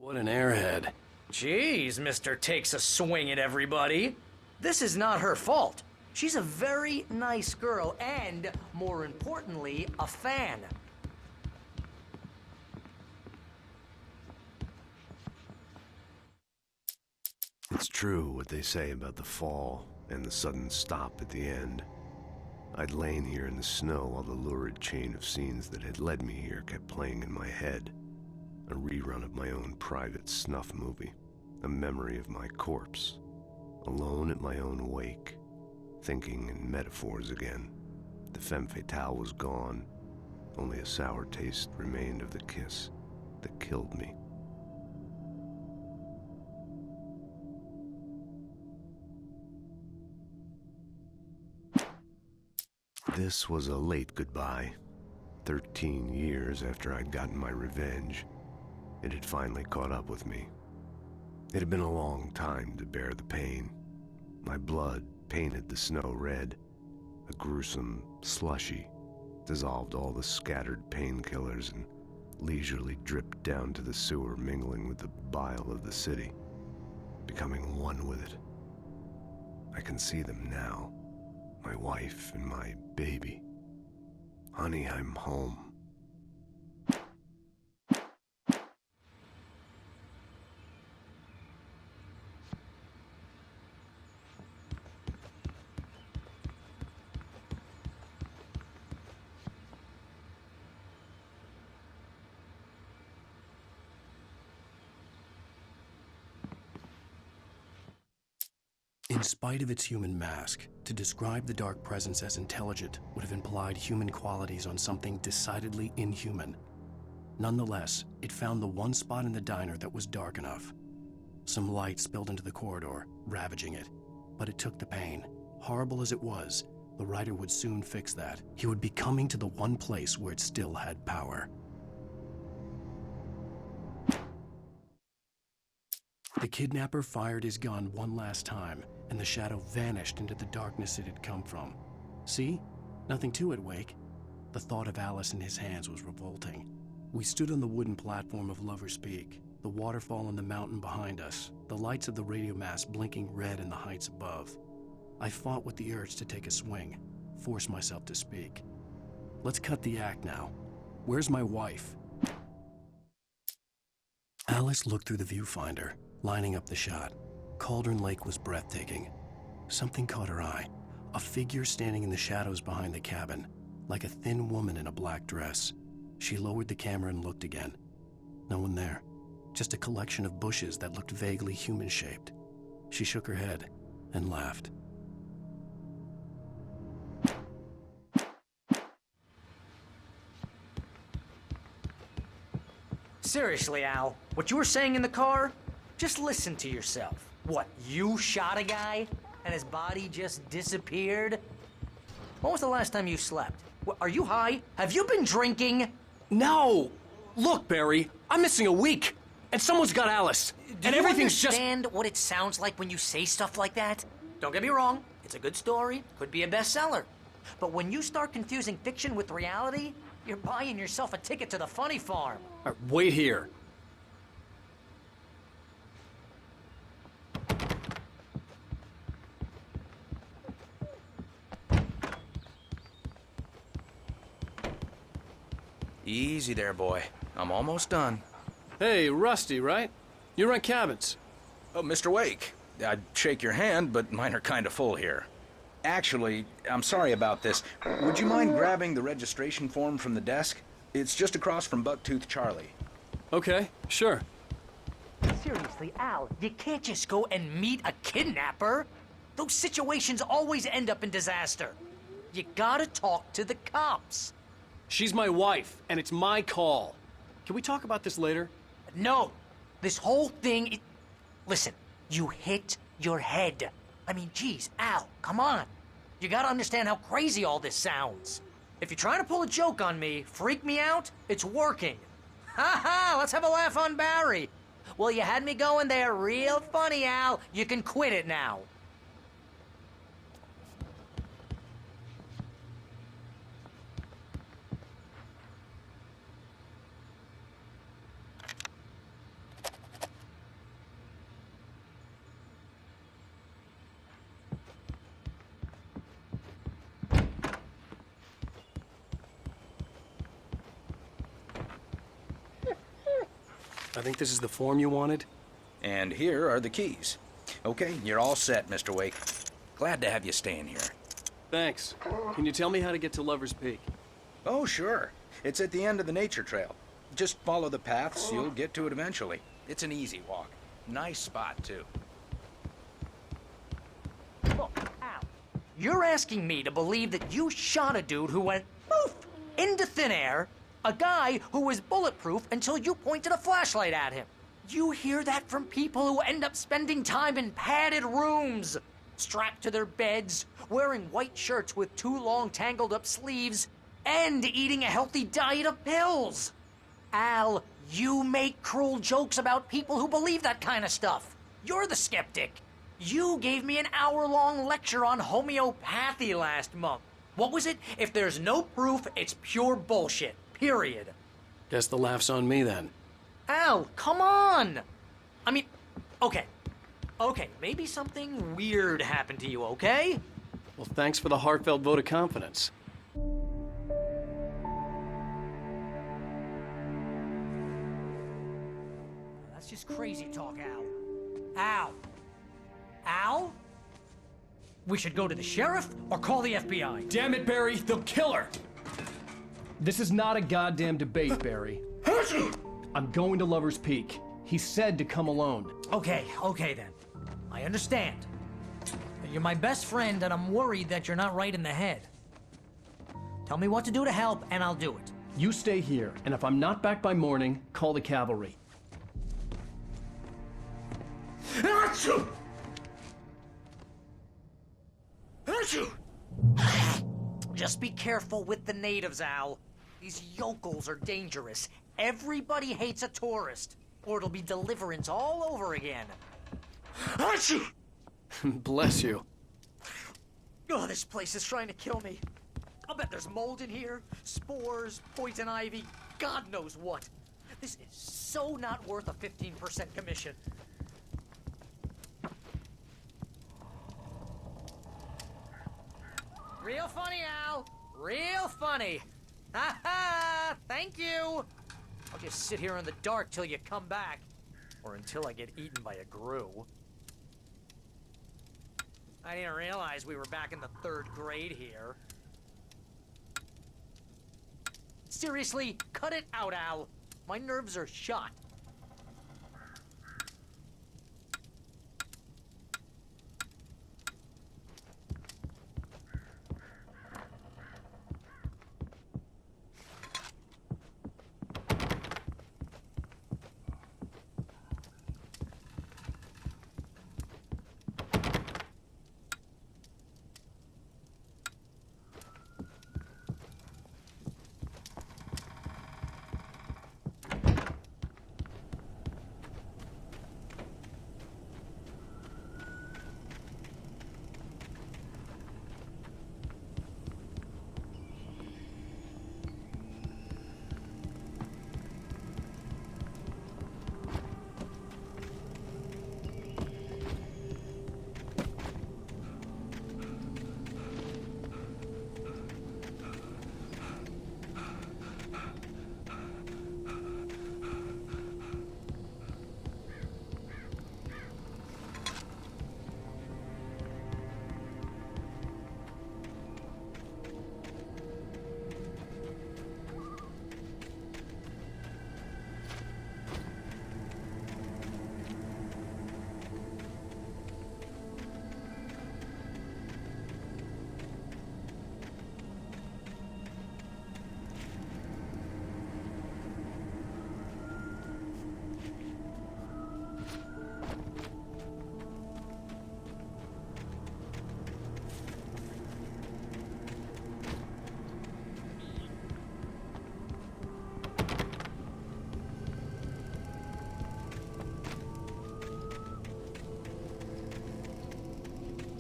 What an airhead. Jeez, Mr. Takes a swing at everybody. This is not her fault. She's a very nice girl and, more importantly, a fan. It's true what they say about the fall and the sudden stop at the end. I'd lain here in the snow while the lurid chain of scenes that had led me here kept playing in my head. A rerun of my own private snuff movie. A memory of my corpse. Alone at my own wake. Thinking in metaphors again. The femme fatale was gone. Only a sour taste remained of the kiss that killed me. This was a late goodbye. 13 years after I'd gotten my revenge, it had finally caught up with me. It had been a long time to bear the pain. My blood painted the snow red. A gruesome slushy dissolved all the scattered painkillers and leisurely dripped down to the sewer, mingling with the bile of the city, becoming one with it. I can see them now. My wife and my baby. Honey, I'm home. In spite of its human mask, to describe the dark presence as intelligent would have implied human qualities on something decidedly inhuman. Nonetheless, it found the one spot in the diner that was dark enough. Some light spilled into the corridor, ravaging it. But it took the pain. Horrible as it was, the writer would soon fix that. He would be coming to the one place where it still had power. The kidnapper fired his gun one last time, and the shadow vanished into the darkness it had come from. See? Nothing to it, Wake. The thought of Alice in his hands was revolting. We stood on the wooden platform of Lover's Peak, the waterfall on the mountain behind us, the lights of the radio mast blinking red in the heights above. I fought with the urge to take a swing, force myself to speak. Let's cut the act now. Where's my wife? Alice looked through the viewfinder, lining up the shot. Cauldron Lake was breathtaking. Something caught her eye. A figure standing in the shadows behind the cabin, like a thin woman in a black dress. She lowered the camera and looked again. No one there. Just a collection of bushes that looked vaguely human-shaped. She shook her head and laughed. Seriously, Al, what you were saying in the car? Just listen to yourself. What, you shot a guy and his body just disappeared? When was the last time you slept? Are you high? Have you been drinking? No! Look, Barry, I'm missing a week, and someone's got Alice, and everything's just— Do you understand what it sounds like when you say stuff like that? Don't get me wrong, it's a good story, could be a bestseller. But when you start confusing fiction with reality, you're buying yourself a ticket to the funny farm. All right, wait here. Easy there, boy. I'm almost done. Hey, Rusty, right? You rent cabins. Oh, Mr. Wake. I'd shake your hand, but mine are kind of full here. Actually, I'm sorry about this. Would you mind grabbing the registration form from the desk? It's just across from Bucktooth Charlie. Okay, sure. Seriously, Al, you can't just go and meet a kidnapper. Those situations always end up in disaster. You gotta talk to the cops. She's my wife, and it's my call. Can we talk about this later? No, this whole thing, listen, you hit your head. I mean, geez, Al, come on. You gotta understand how crazy all this sounds. If you're trying to pull a joke on me, freak me out, it's working. Ha ha, let's have a laugh on Barry. Well, you had me going there real funny, Al. You can quit it now. I think this is the form you wanted. And here are the keys. Okay, you're all set, Mr. Wake. Glad to have you staying here. Thanks. Can you tell me how to get to Lover's Peak? Oh, sure. It's at the end of the nature trail. Just follow the paths, you'll get to it eventually. It's an easy walk. Nice spot, too. Look, Al, you're asking me to believe that you shot a dude who went poof into thin air, a guy who was bulletproof until you pointed a flashlight at him. You hear that from people who end up spending time in padded rooms, strapped to their beds, wearing white shirts with too long tangled up sleeves, and eating a healthy diet of pills. Al, you make cruel jokes about people who believe that kind of stuff. You're the skeptic. You gave me an hour-long lecture on homeopathy last month. What was it? If there's no proof, it's pure bullshit. Period. Guess the laugh's on me then. Al, come on! I mean, okay, maybe something weird happened to you, okay? Well, thanks for the heartfelt vote of confidence. That's just crazy talk, Al. Al? Al? We should go to the sheriff or call the FBI. Damn it, Barry, they'll kill her! This is not a goddamn debate, Barry. I'm going to Lover's Peak. He said to come alone. Okay then. I understand. You're my best friend, and I'm worried that you're not right in the head. Tell me what to do to help, and I'll do it. You stay here, and if I'm not back by morning, call the cavalry. Just be careful with the natives, Al. These yokels are dangerous. Everybody hates a tourist, or it'll be Deliverance all over again. Bless you. Oh, this place is trying to kill me. I'll bet there's mold in here, spores, poison ivy, God knows what. This is so not worth a 15% commission. Real funny, Al. Real funny. Ha ha! Thank you. I'll just sit here in the dark till you come back. Or until I get eaten by a grue. I didn't realize we were back in the 3rd grade here. Seriously, cut it out, Al. My nerves are shot.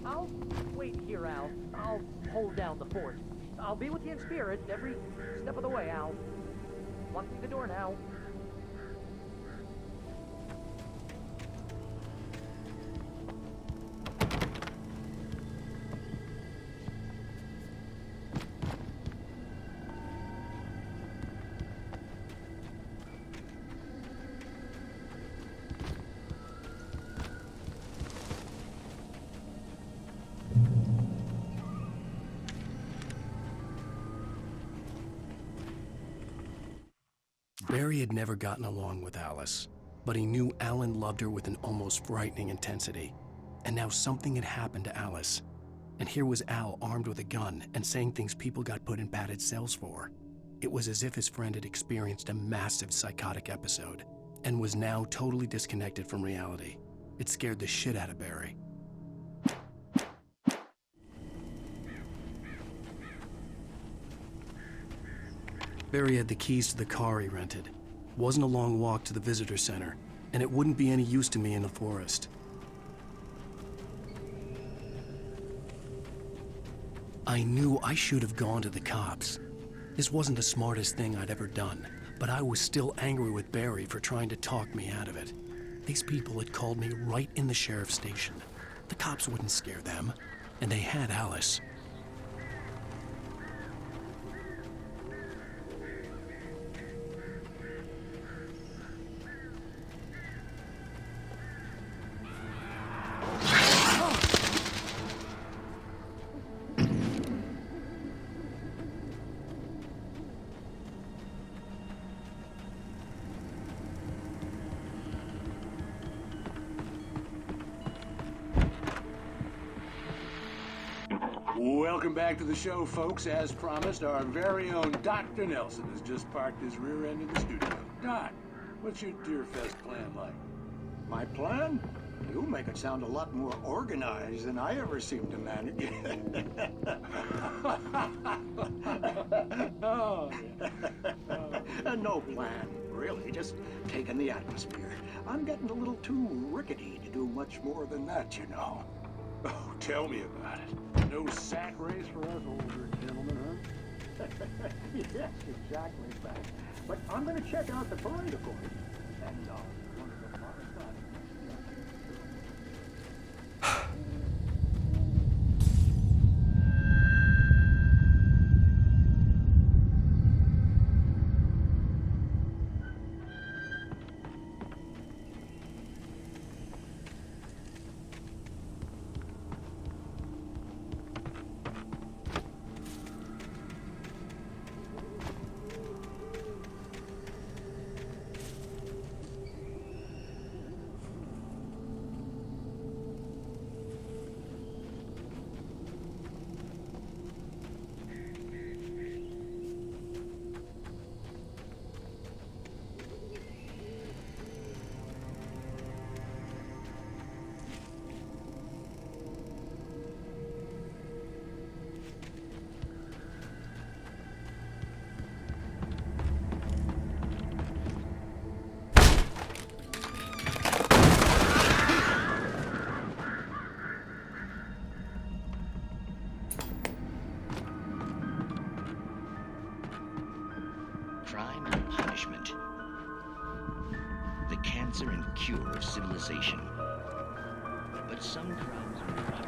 I'll wait here, Al. I'll hold down the fort. I'll be with you in spirit every step of the way, Al. Walk through the door now. Barry had never gotten along with Alice, but he knew Alan loved her with an almost frightening intensity. And now something had happened to Alice. And here was Al armed with a gun and saying things people got put in padded cells for. It was as if his friend had experienced a massive psychotic episode and was now totally disconnected from reality. It scared the shit out of Barry. Barry had the keys to the car he rented. Wasn't a long walk to the visitor center, and it wouldn't be any use to me in the forest. I knew I should have gone to the cops. This wasn't the smartest thing I'd ever done, but I was still angry with Barry for trying to talk me out of it. These people had called me right in the sheriff's station. The cops wouldn't scare them, and they had Alice. Welcome back to the show, folks. As promised, our very own Dr. Nelson has just parked his rear end in the studio. Doc, what's your Deerfest plan like? My plan? You make it sound a lot more organized than I ever seem to manage. Oh, No plan, really. Just taking the atmosphere. I'm getting a little too rickety to do much more than that, you know. oh, tell me about it. No sack race for us older gentlemen, huh? Yes, exactly, Mac. But I'm going to check out the parade, of course. And, one of the modest times. Crime and punishment. The cancer and cure of civilization. But some crimes are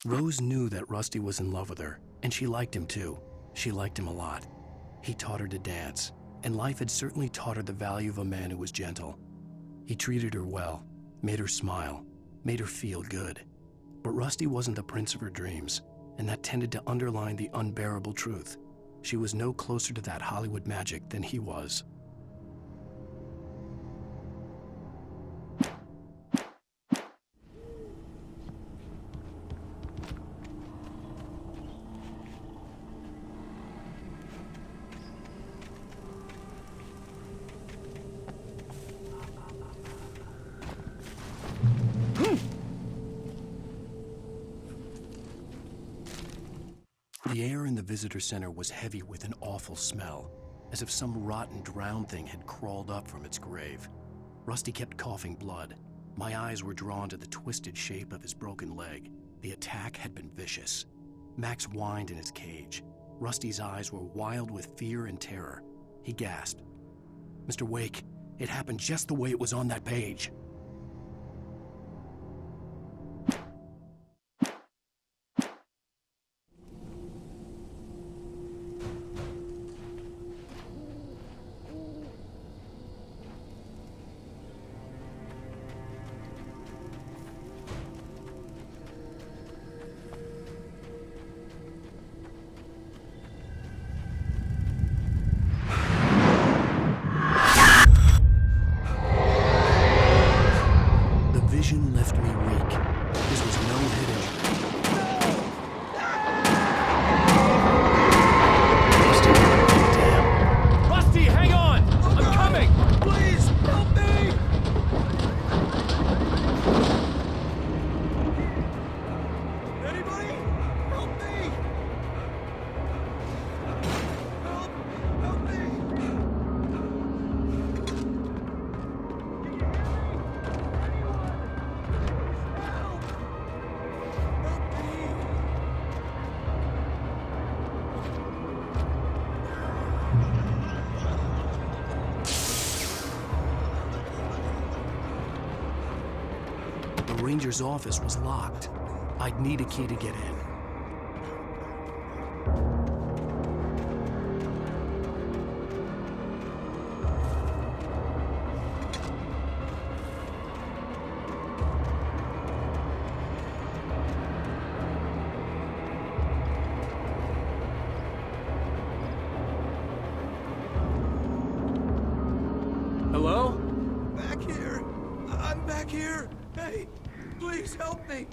Rose knew that Rusty was in love with her, and she liked him too. She liked him a lot. He taught her to dance, and life had certainly taught her the value of a man who was gentle. He treated her well, made her smile, made her feel good. But Rusty wasn't the prince of her dreams, and that tended to underline the unbearable truth. She was no closer to that Hollywood magic than he was. The air in the visitor center was heavy with an awful smell, as if some rotten drowned thing had crawled up from its grave. Rusty kept coughing blood. My eyes were drawn to the twisted shape of his broken leg. The attack had been vicious. Max whined in his cage. Rusty's eyes were wild with fear and terror. He gasped. "Mr. Wake, it happened just the way it was on that page." Vision left me weak. This was no head injury. Rusty, damn. Rusty, hang on! I'm coming! Please, help me! Anybody? Help me! Help me! The ranger's office was locked. I'd need a key to get in. Hello? Back here! I'm back here! Hey, please help me!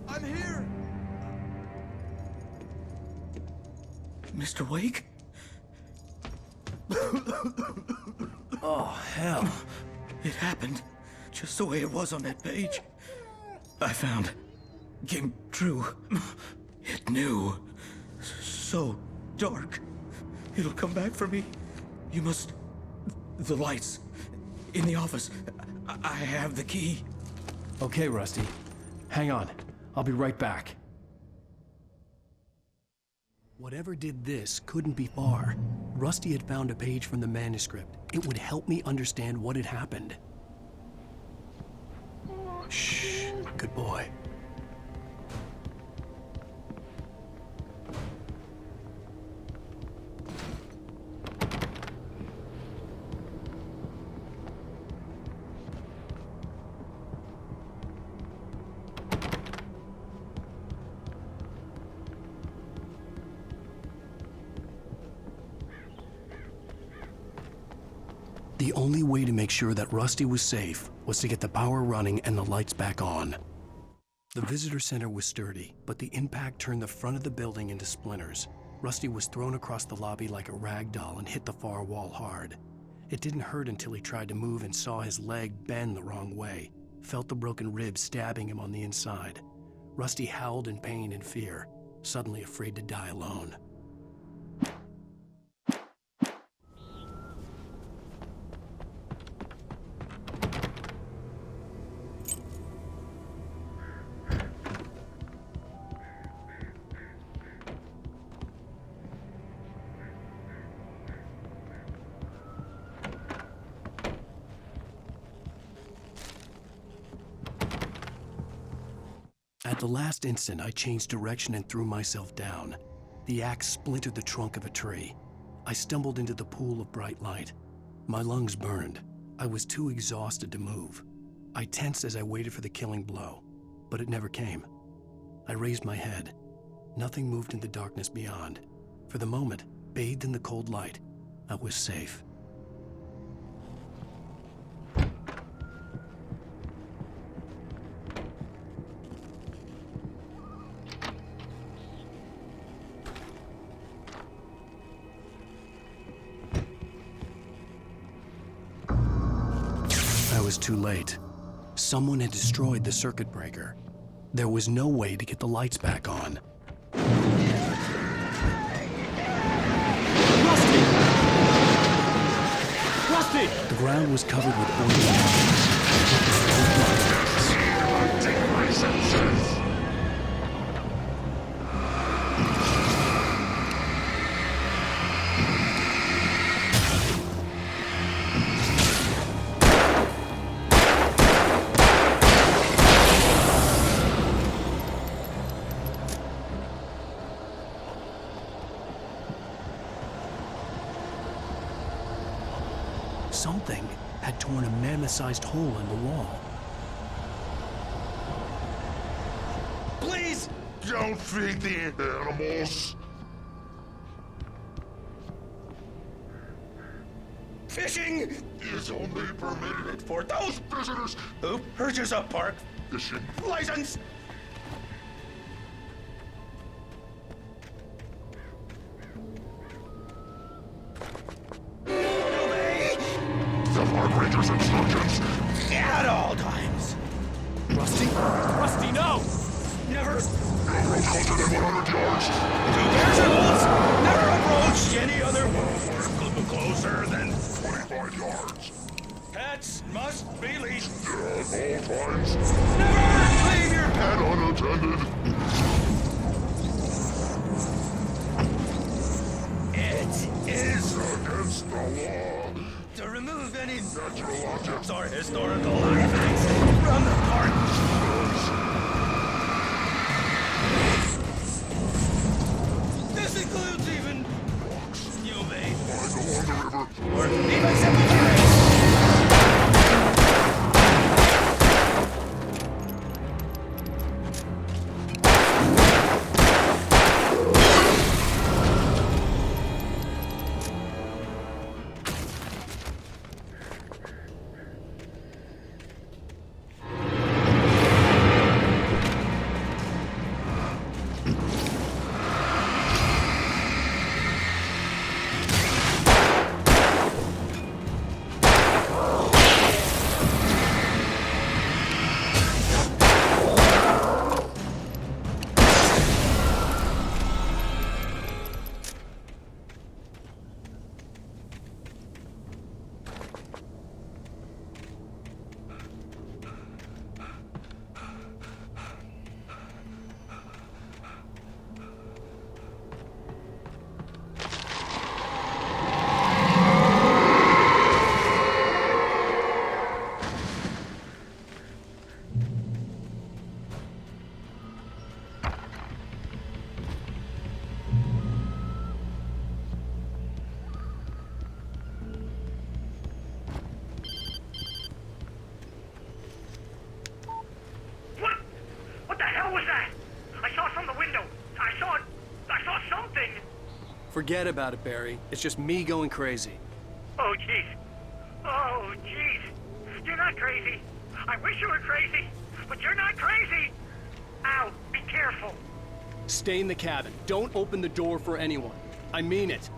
I'm here! Mr. Wake? Oh, hell. It happened just the way it was on that page. I found. Came true. It knew. So dark. It'll come back for me. You must... The lights. In the office. I have the key. Okay, Rusty. Hang on. I'll be right back. Whatever did this couldn't be far. Rusty had found a page from the manuscript. It would help me understand what had happened. Shh. Good boy. The only way to make sure that Rusty was safe was to get the power running and the lights back on. The visitor center was sturdy, but the impact turned the front of the building into splinters. Rusty was thrown across the lobby like a rag doll and hit the far wall hard. It didn't hurt until he tried to move and saw his leg bend the wrong way, felt the broken rib stabbing him on the inside. Rusty howled in pain and fear, suddenly afraid to die alone. At the last instant, I changed direction and threw myself down. The axe splintered the trunk of a tree. I stumbled into the pool of bright light. My lungs burned. I was too exhausted to move. I tensed as I waited for the killing blow, but it never came. I raised my head. Nothing moved in the darkness beyond. For the moment, bathed in the cold light, I was safe. I was too late. Someone had destroyed the circuit breaker. There was no way to get the lights back on. Rusty! The ground was covered with oily Take my senses. Something had torn a mammoth-sized hole in the wall. Please don't feed the animals. Fishing Is only permitted for those visitors who purchase a park fishing. license. Obey The park ranger's instructions. at all times. Rusty? Rusty, no! Never No road closer than 100 yards. to bears and wolves. Never approach any other wolf closer than 25 yards. pets must be leashed. At all times. Never leave your pet. And unattended. It is Against the law. to remove any Natural objects. or historical artifacts from the park. This includes even you may I go on the river. or even cemeteries. What the hell was that? I saw it from the window. I saw something. Forget about it, Barry. It's just me going crazy. Oh, jeez. Oh, jeez. You're not crazy. I wish you were crazy, but you're not crazy. Ow, be careful. Stay in the cabin. Don't open the door for anyone. I mean it.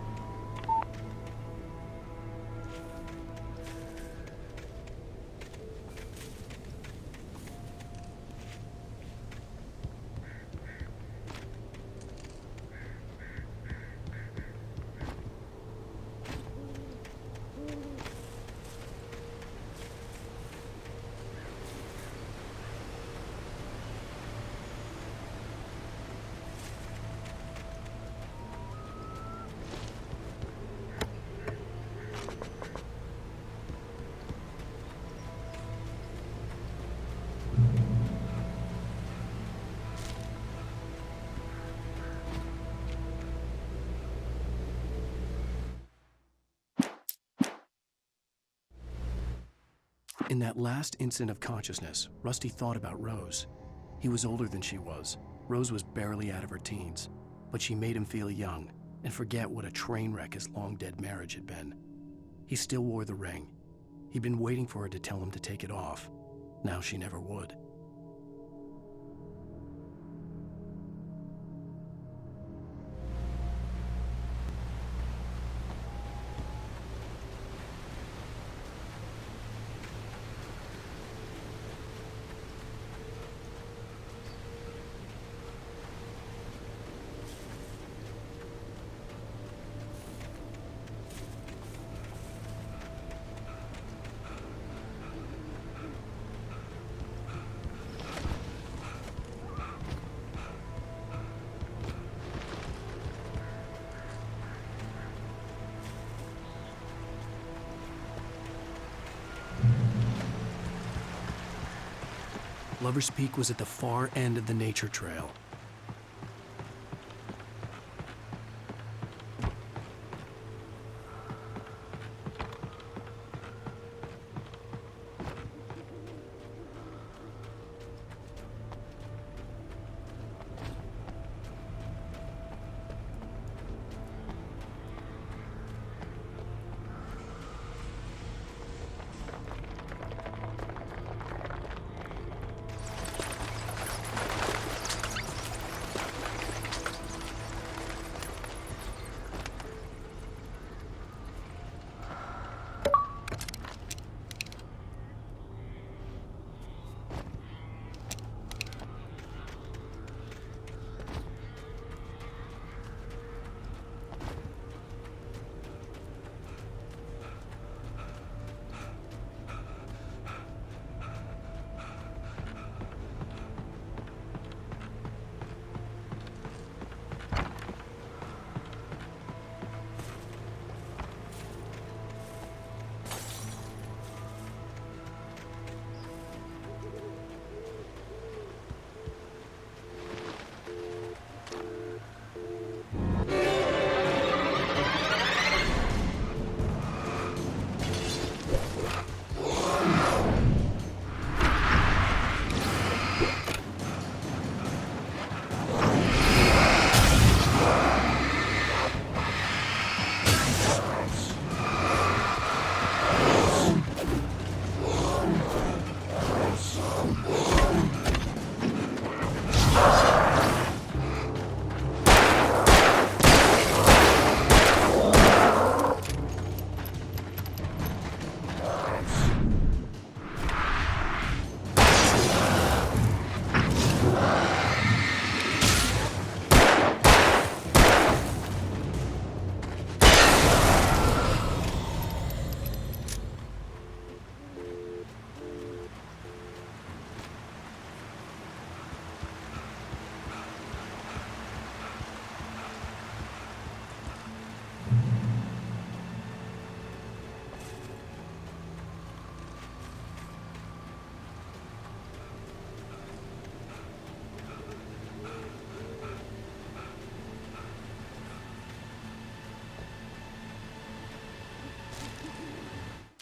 In that last instant of consciousness, Rusty thought about Rose. He was older than she was. Rose was barely out of her teens, but she made him feel young and forget what a train wreck his long-dead marriage had been. He still wore the ring. He'd been waiting for her to tell him to take it off. Now she never would. Lover's Peak was at the far end of the nature trail.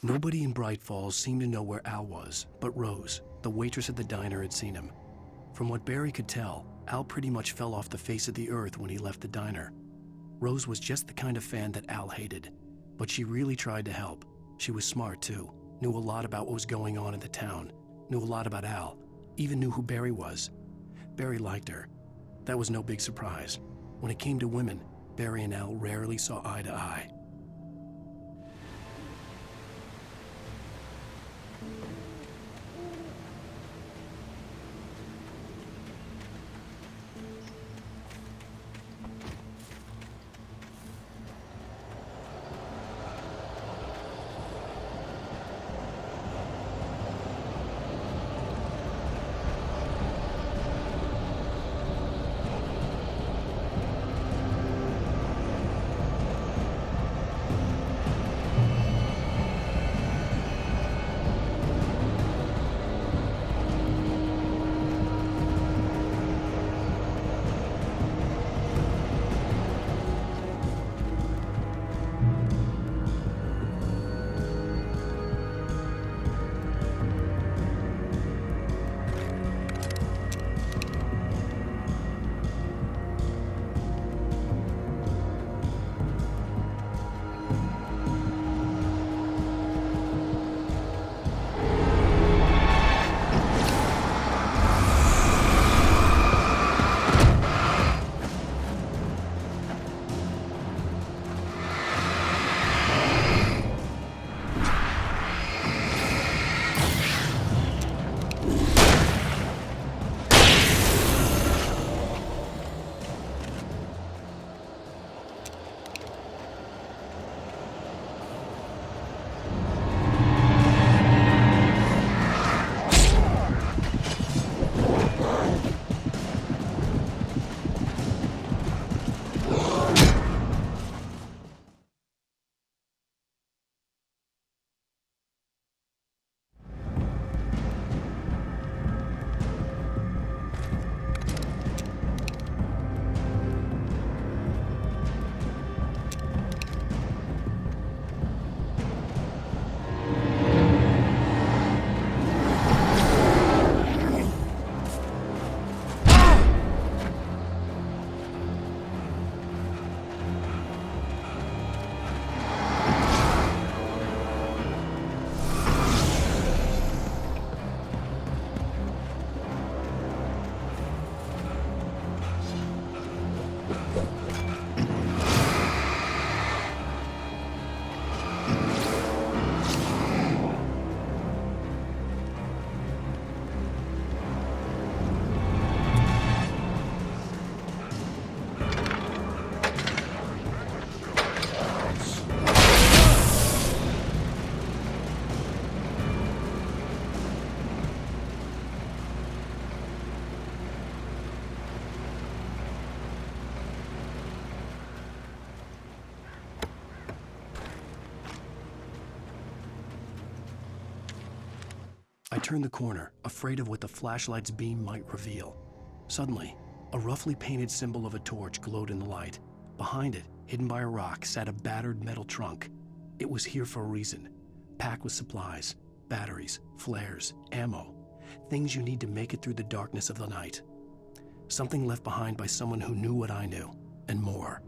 Nobody in Bright Falls seemed to know where Al was, but Rose, the waitress at the diner, had seen him. From what Barry could tell, Al pretty much fell off the face of the earth when he left the diner. Rose was just the kind of fan that Al hated, but she really tried to help. She was smart too, knew a lot about what was going on in the town, knew a lot about Al, even knew who Barry was. Barry liked her. That was no big surprise. When it came to women, Barry and Al rarely saw eye to eye. I turned the corner, afraid of what the flashlight's beam might reveal. Suddenly, a roughly painted symbol of a torch glowed in the light. Behind it, hidden by a rock, sat a battered metal trunk. It was here for a reason, packed with supplies, batteries, flares, ammo, things you need to make it through the darkness of the night. Something left behind by someone who knew what I knew, and more.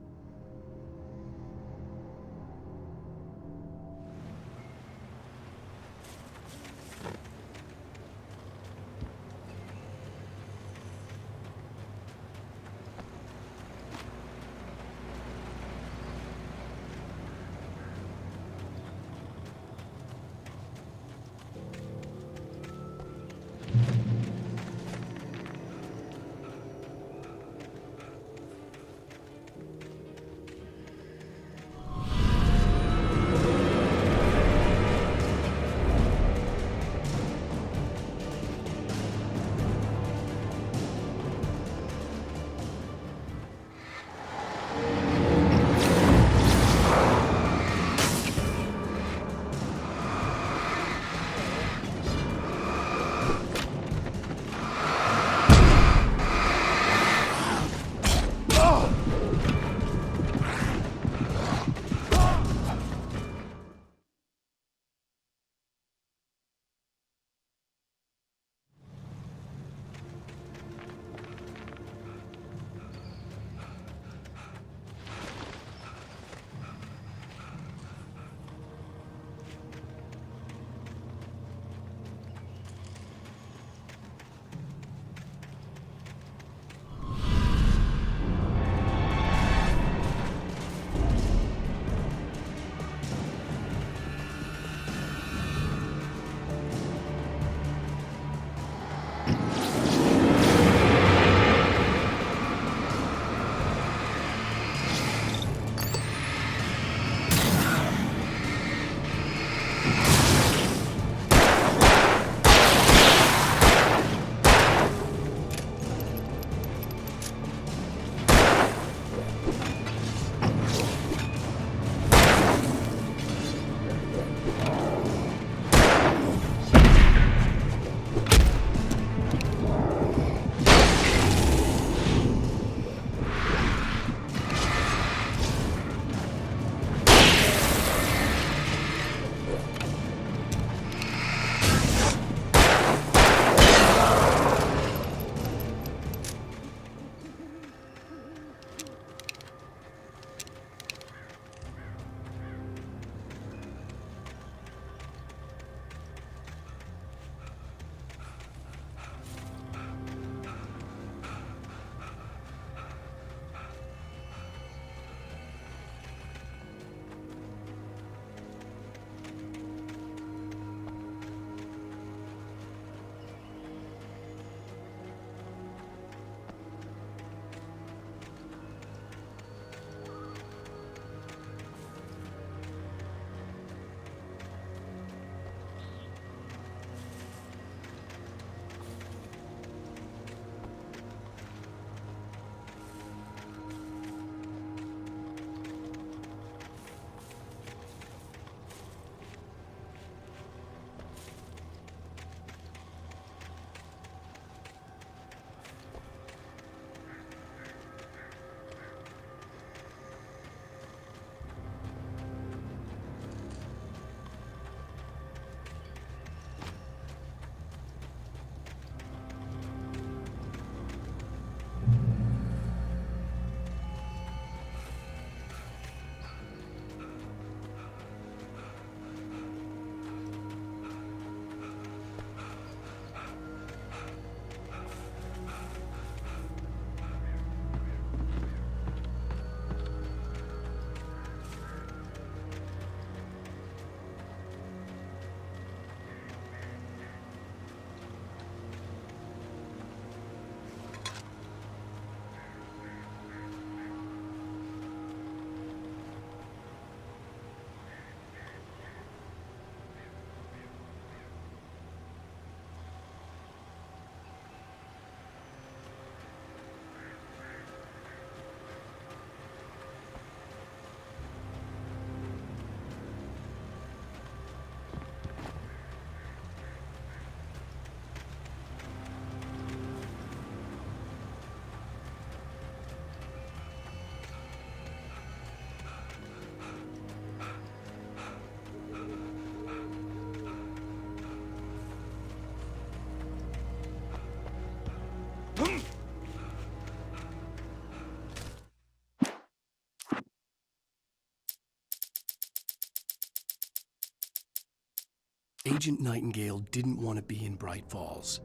Agent Nightingale didn't want to be in Bright Falls.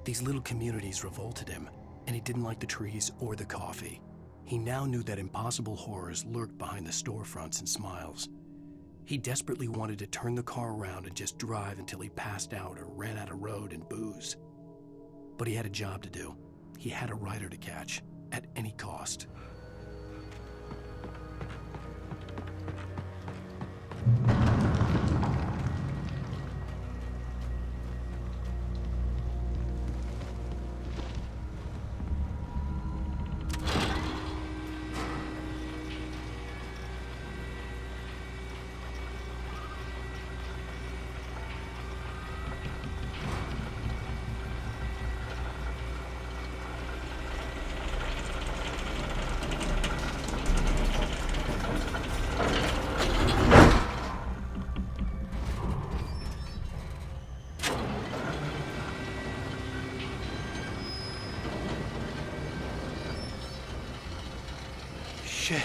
These little communities revolted him, and he didn't like the trees or the coffee. He now knew that impossible horrors lurked behind the storefronts and smiles. He desperately wanted to turn the car around and just drive until he passed out or ran out of road and booze. But he had a job to do. He had a rider to catch, at any cost. Shit.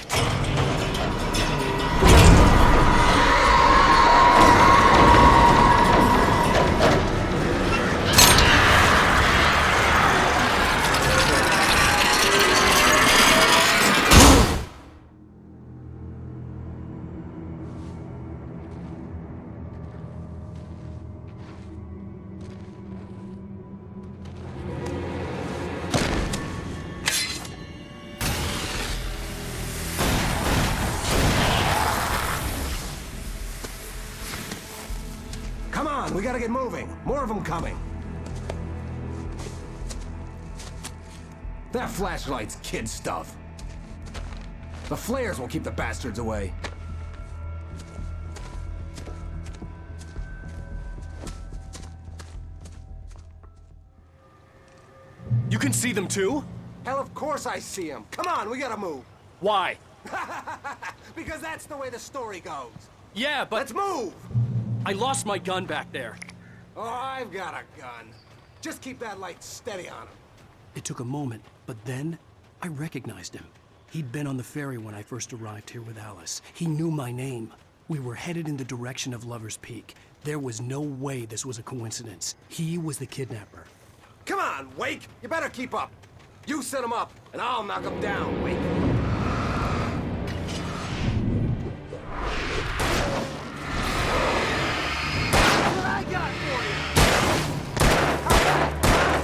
Come on, we gotta get moving. More of them coming. That flashlight's kid stuff. The flares will keep the bastards away. You can see them too? Hell, of course I see them. Come on, we gotta move. Why? Because that's the way the story goes. Yeah, but Let's move! I lost my gun back there. Oh, I've got a gun. Just keep that light steady on him. It took a moment, but then I recognized him. He'd been on the ferry when I first arrived here with Alice. He knew my name. We were headed in the direction of Lover's Peak. There was no way this was a coincidence. He was the kidnapper. Come on, Wake! You better keep up. You set him up, and I'll knock him down, Wake. What I got for you?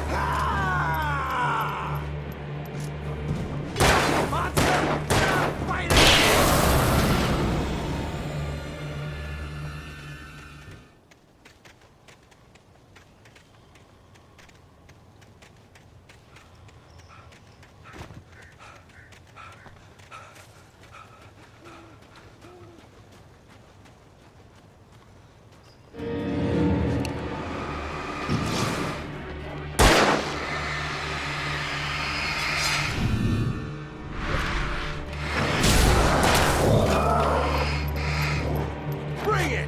Ah! Monster! Fight it! Bring it!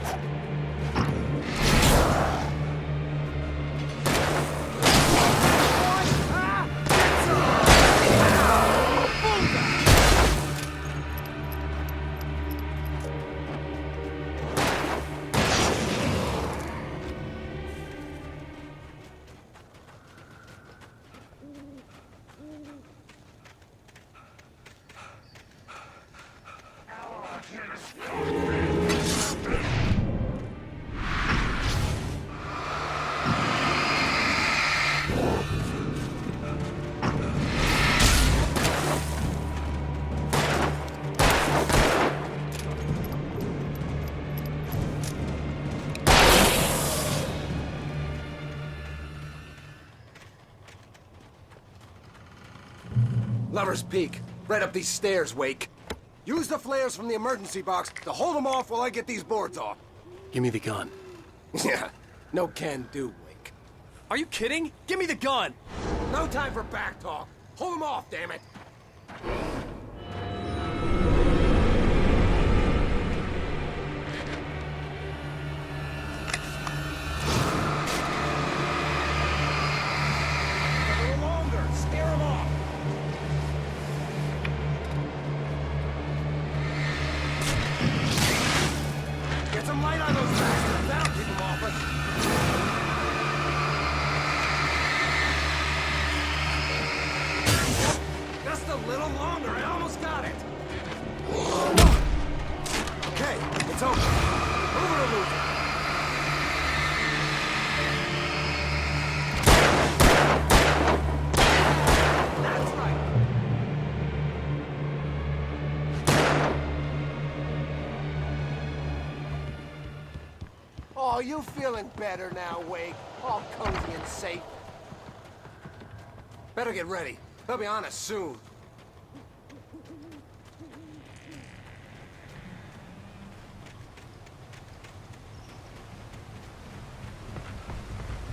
Lover's Peak. Right up these stairs, Wake. Use the flares from the emergency box to hold them off while I get these boards off. Give me the gun. Yeah, no can do, Wake. Are you kidding? Give me the gun! No time for back talk. Hold them off, damn it. A little longer. Scare them off. Get some light on those bastards. That'll keep them off us. little longer. I almost got it. Okay, it's over. Move it or lose it. That's right. Oh, you feeling better now, Wake? All cozy and safe. Better get ready. They'll be on us soon.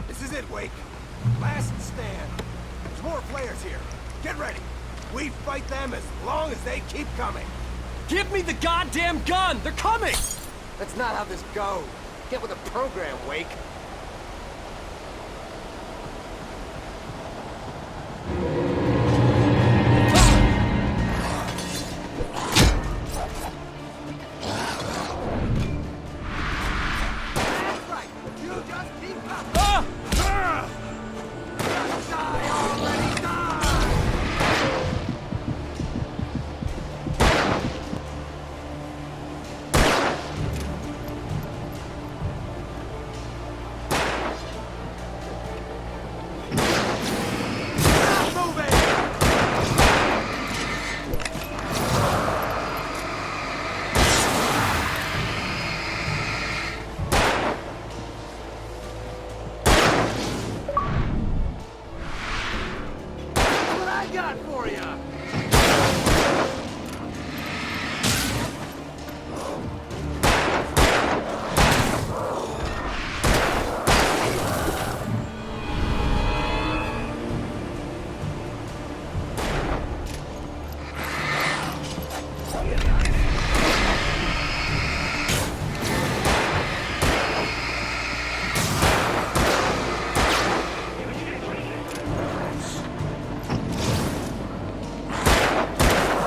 This is it, Wake. Last stand. There's more flares here. Get ready. We fight them as long as they keep coming. Give me the goddamn gun! They're coming! That's not how this goes. Get with the program, Wake. That's right. You just keep coming. Die already, die! What I got for you?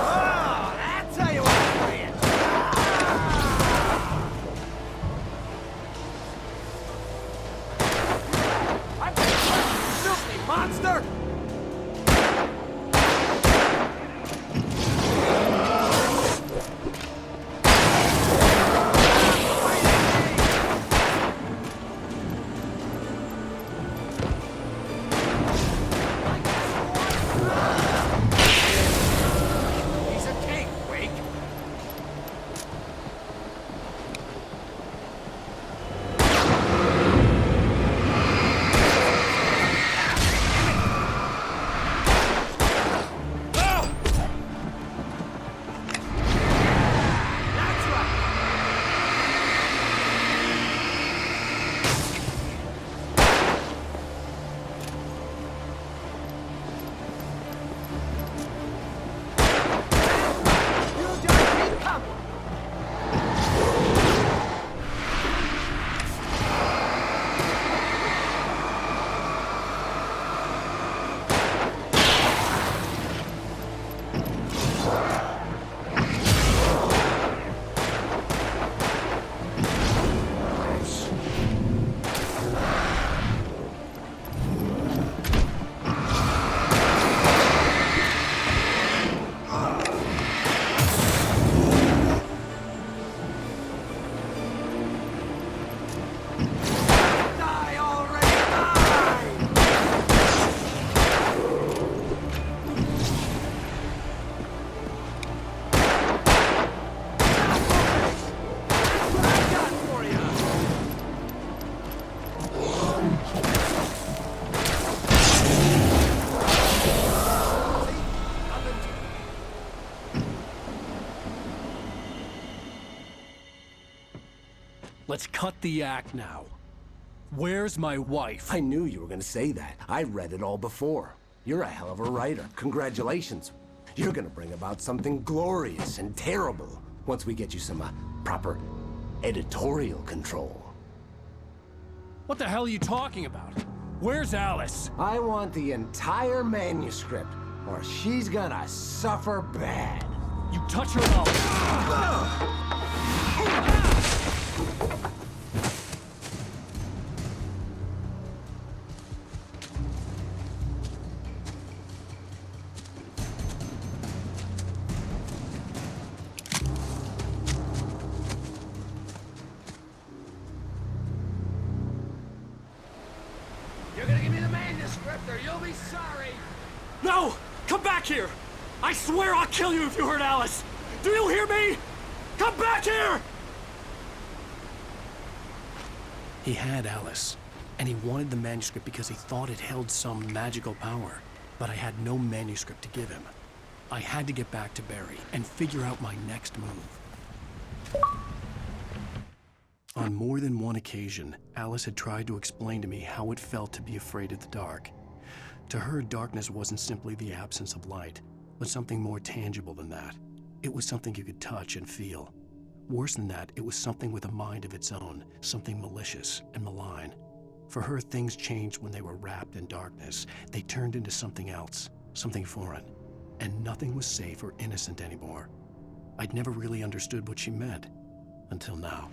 Oh, that's how you want to play it. I'm filthy monster! He's a king, Wake. That's right. You just keep coming. Die already, die! That's what I got for you. Let's cut the act now. Where's my wife? I knew you were gonna say that. I read it all before. You're a hell of a writer. Congratulations. You're gonna bring about something glorious and terrible once we get you some proper editorial control. What the hell are you talking about? Where's Alice? I want the entire manuscript, or she's gonna suffer bad. You touch her and I'll... Victor, you'll be sorry! No! Come back here! I swear I'll kill you if you hurt Alice! Do you hear me? Come back here! He had Alice, and he wanted the manuscript because he thought it held some magical power. But I had no manuscript to give him. I had to get back to Barry and figure out my next move. On more than one occasion, Alice had tried to explain to me how it felt to be afraid of the dark. To her, darkness wasn't simply the absence of light, but something more tangible than that. It was something you could touch and feel. Worse than that, it was something with a mind of its own, something malicious and malign. For her, things changed when they were wrapped in darkness. They turned into something else, something foreign, and nothing was safe or innocent anymore. I'd never really understood what she meant, until now.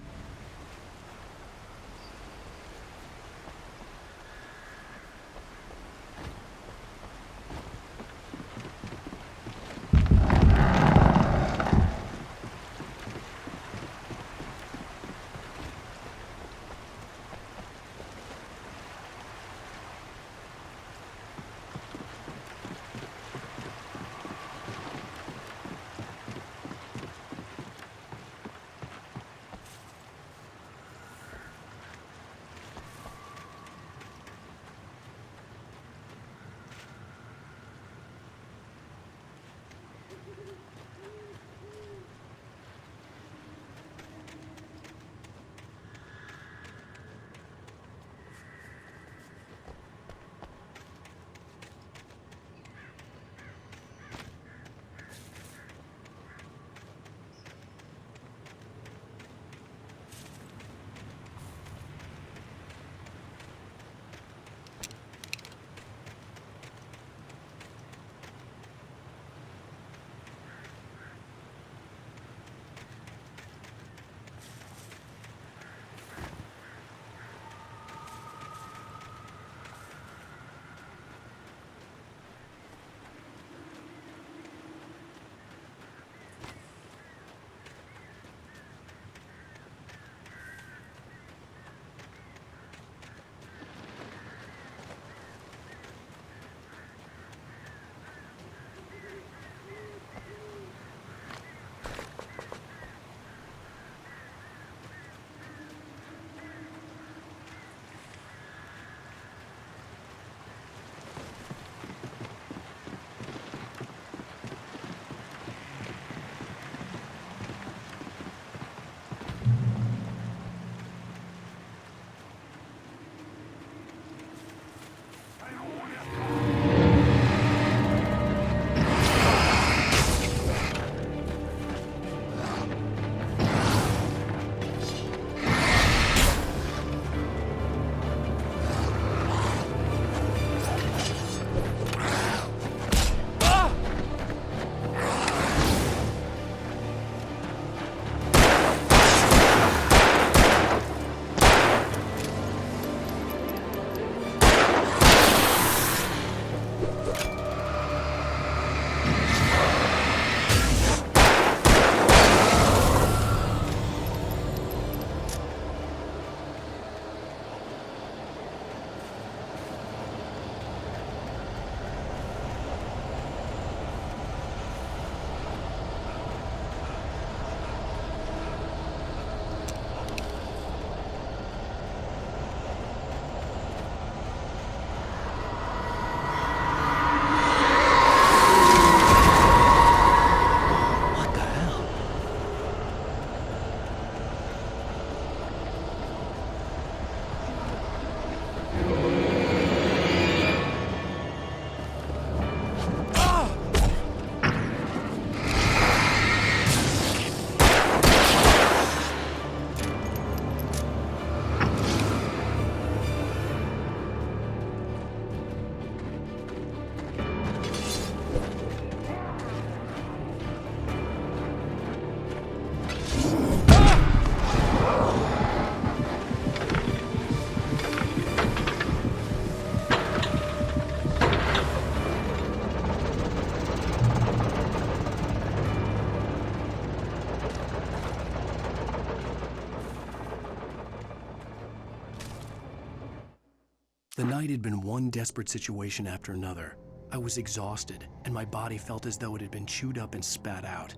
night had been one desperate situation after another. I was exhausted, and my body felt as though it had been chewed up and spat out.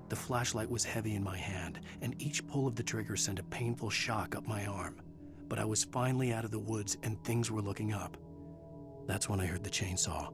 The flashlight was heavy in my hand, and each pull of the trigger sent a painful shock up my arm. But I was finally out of the woods, and things were looking up. That's when I heard the chainsaw.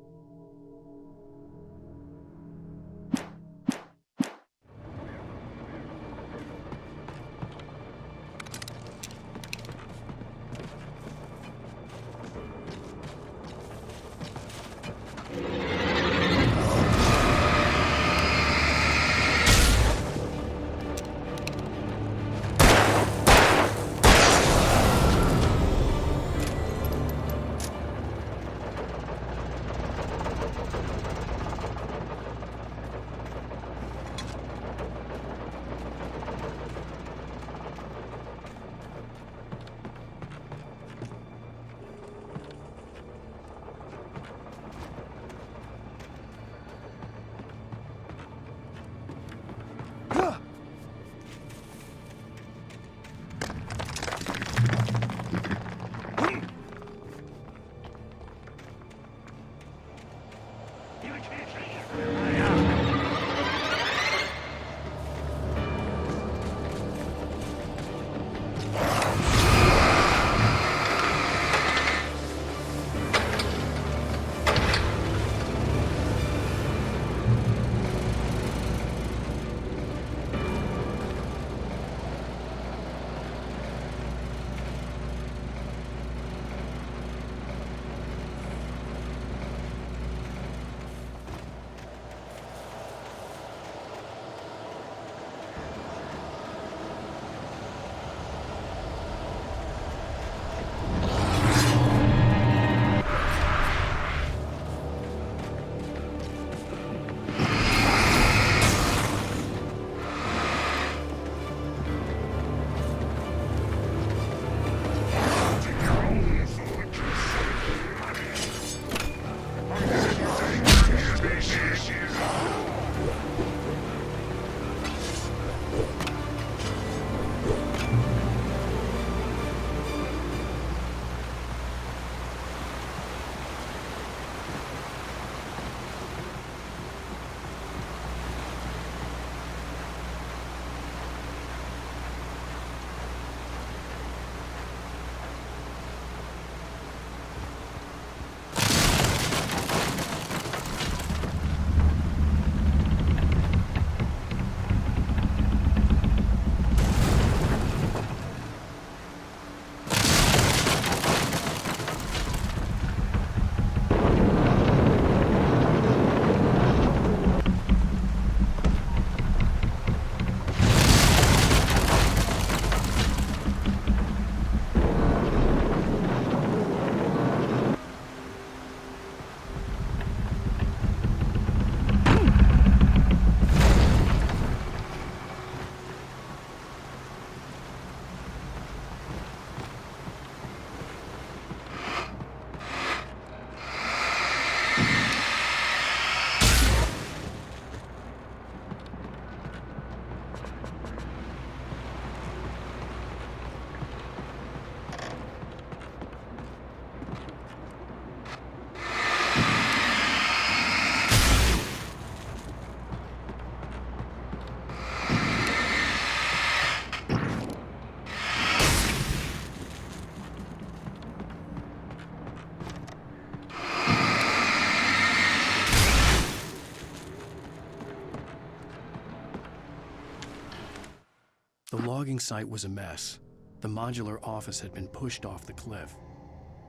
The logging site was a mess. The modular office had been pushed off the cliff.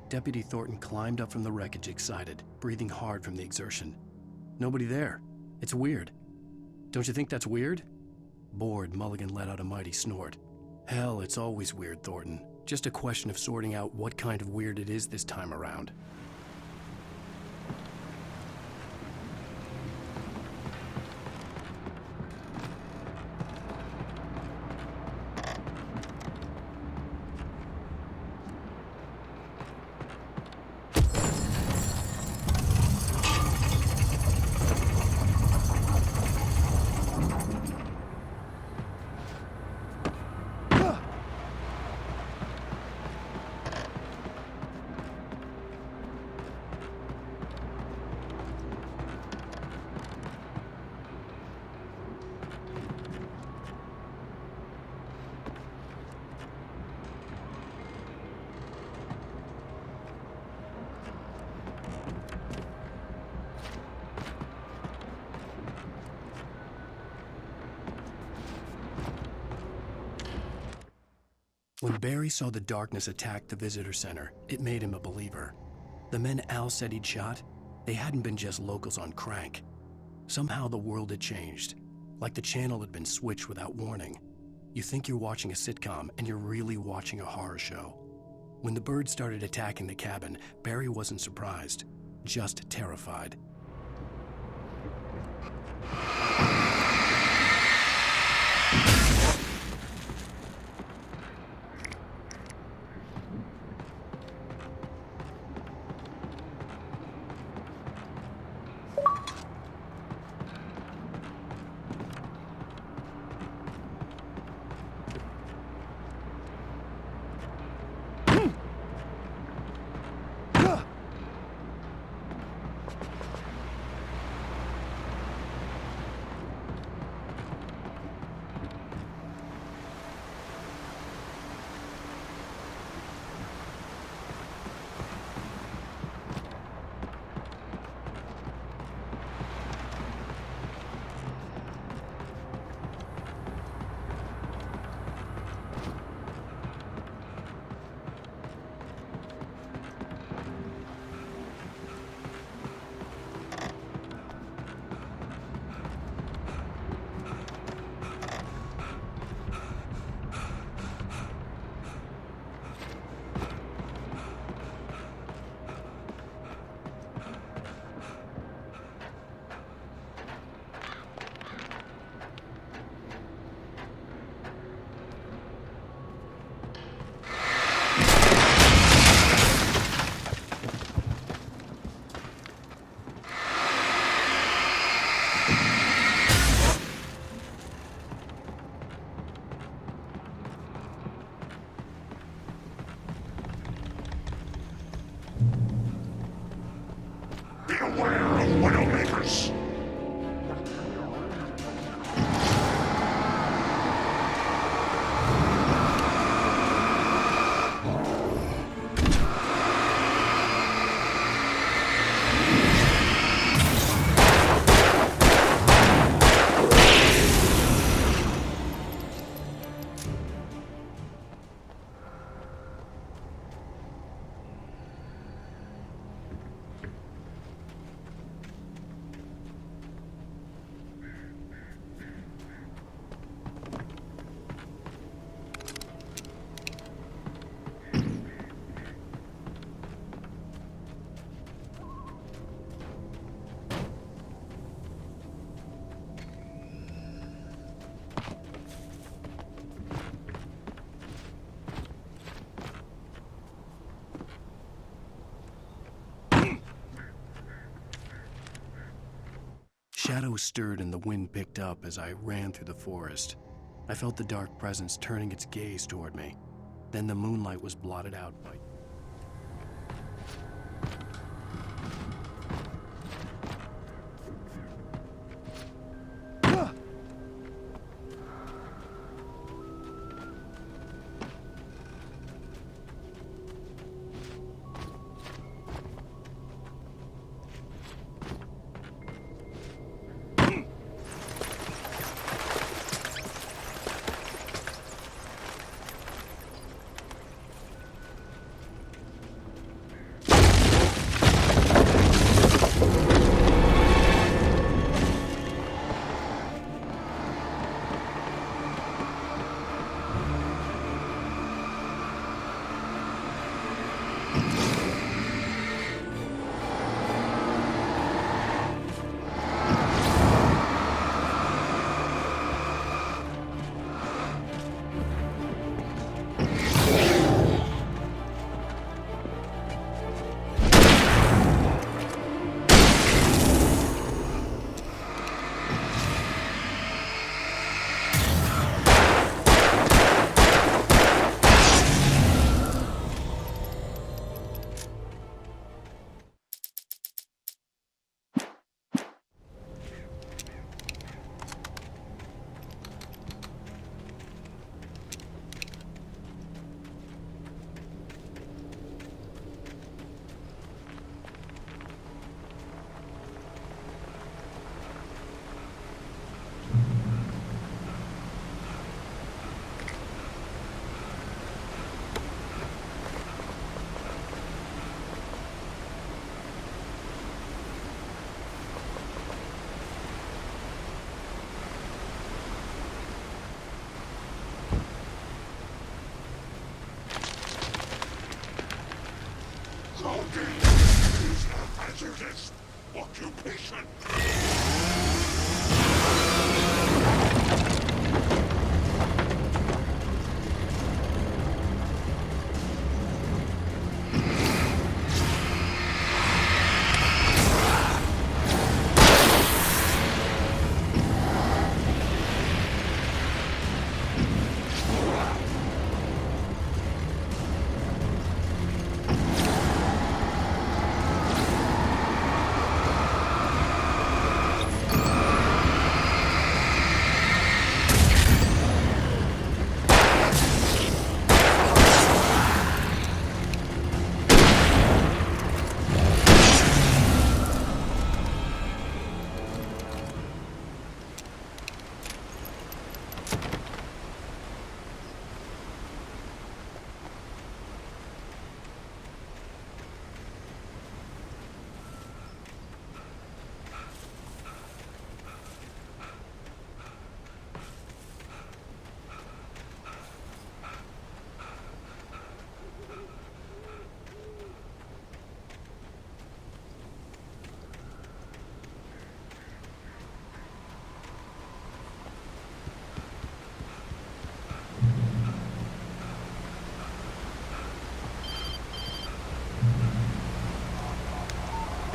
Deputy Thornton climbed up from the wreckage excited, breathing hard from the exertion. Nobody there. It's weird. Don't you think that's weird? Bored, Mulligan let out a mighty snort. Hell, it's always weird, Thornton. Just a question of sorting out what kind of weird it is this time around. When Barry saw the darkness attack the visitor center, it made him a believer. The men Al said he'd shot, they hadn't been just locals on crank. Somehow the world had changed, like the channel had been switched without warning. You think you're watching a sitcom, and you're really watching a horror show. When the birds started attacking the cabin, Barry wasn't surprised, just terrified. Beware of Widowmakers! Shadows stirred and the wind picked up as I ran through the forest. I felt the dark presence turning its gaze toward me. Then the moonlight was blotted out by...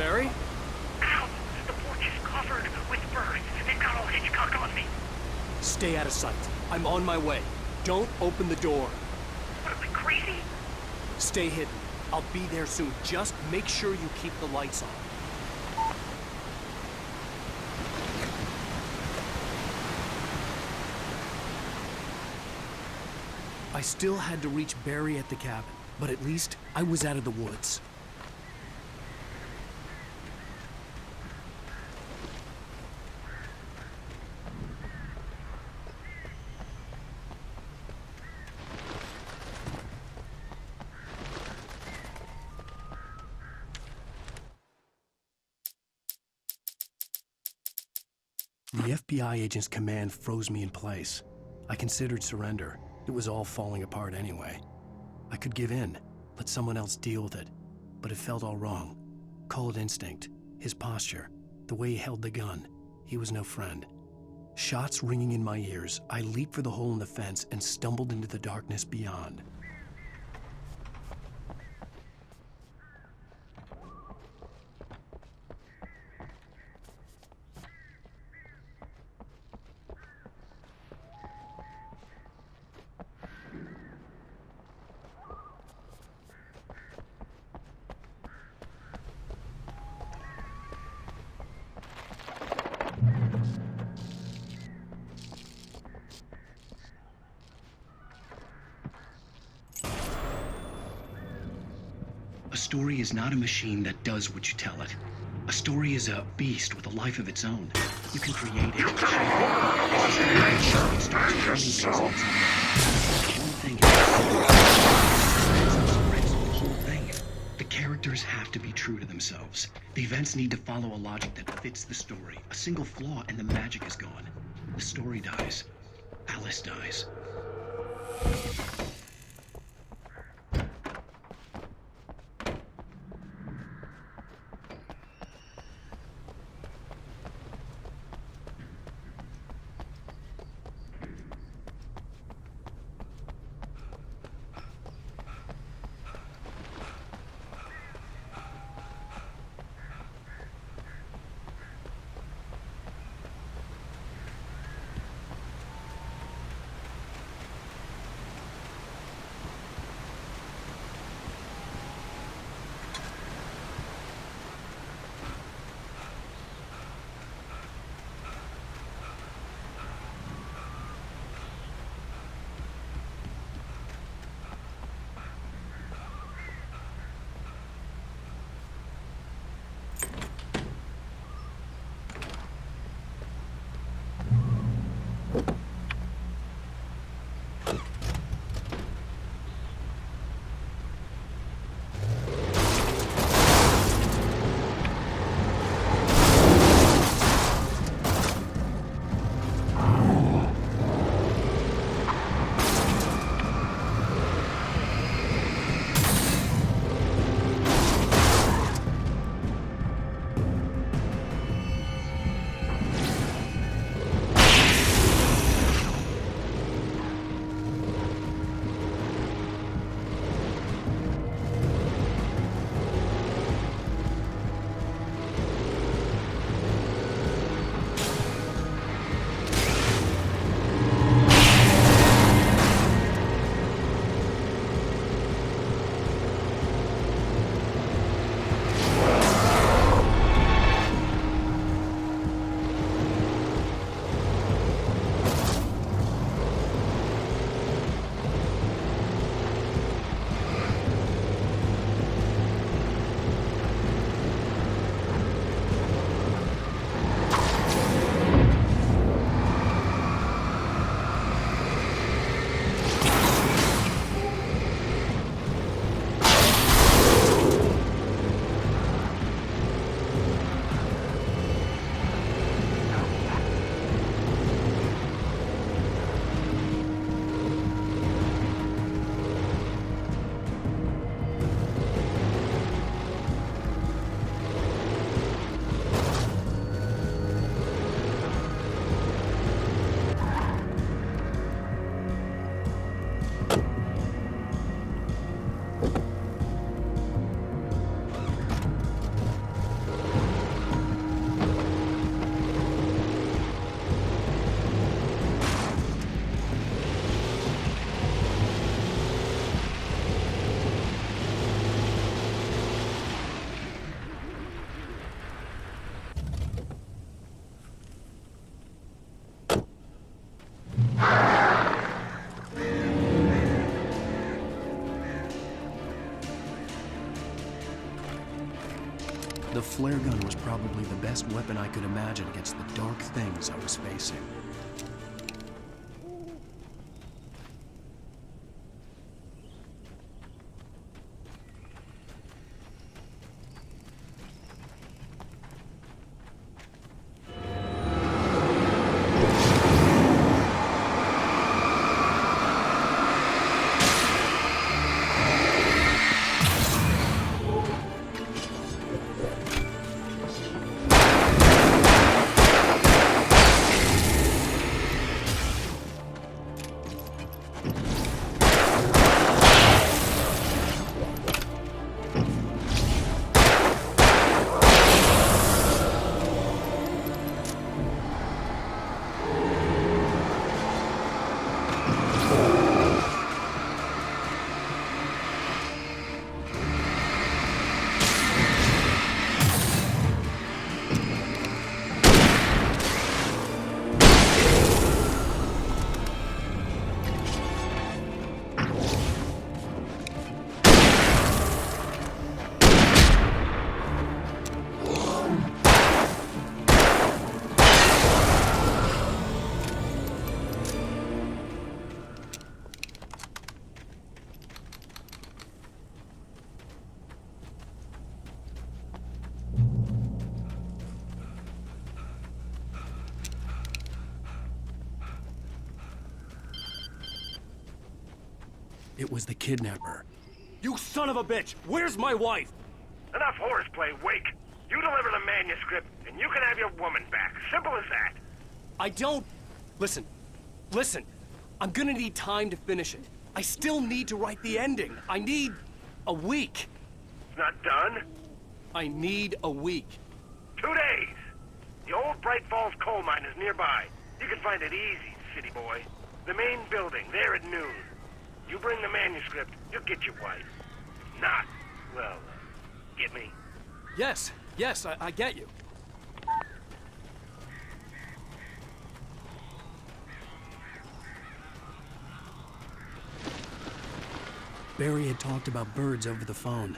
Barry? Ow! The porch is covered with birds. They've got all Hitchcock on me. Stay out of sight. I'm on my way. Don't open the door. What, am I crazy? Stay hidden. I'll be there soon. Just make sure you keep the lights on. I still had to reach Barry at the cabin, but at least I was out of the woods. The FBI agent's command froze me in place. I considered surrender. It was all falling apart anyway. I could give in, let someone else deal with it, but it felt all wrong. Call it instinct, his posture, the way he held the gun. He was no friend. Shots ringing in my ears, I leaped for the hole in the fence and stumbled into the darkness beyond. A story is not a machine that does what you tell it. A story is a beast with a life of its own. You can create it, shape it. It starts with one thing the whole thing. The characters have to be true to themselves. The events need to follow a logic that fits the story. A single flaw and the magic is gone. The story dies. Alice dies. The flare gun was probably the best weapon I could imagine against the dark things I was facing. It was the kidnapper. You son of a bitch! Where's my wife? Enough horseplay, Wake. You deliver the manuscript, and you can have your woman back. Simple as that. I don't... Listen. Listen. I'm gonna need time to finish it. I still need to write the ending. I need... a week. It's not done. I need a week. 2 days. The old Bright Falls coal mine is nearby. You can find it easy, city boy. The main building, there at noon. You bring the manuscript, you'll get your wife. If not, well, get me? Yes, I get you. Barry had talked about birds over the phone.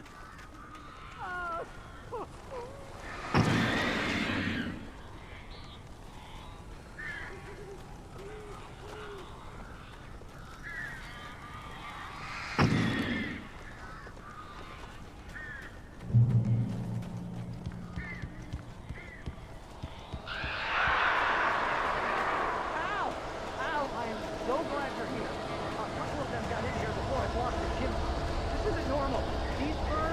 So glad you're here. A couple of them got in here before I blocked the chimney. This isn't normal. These birds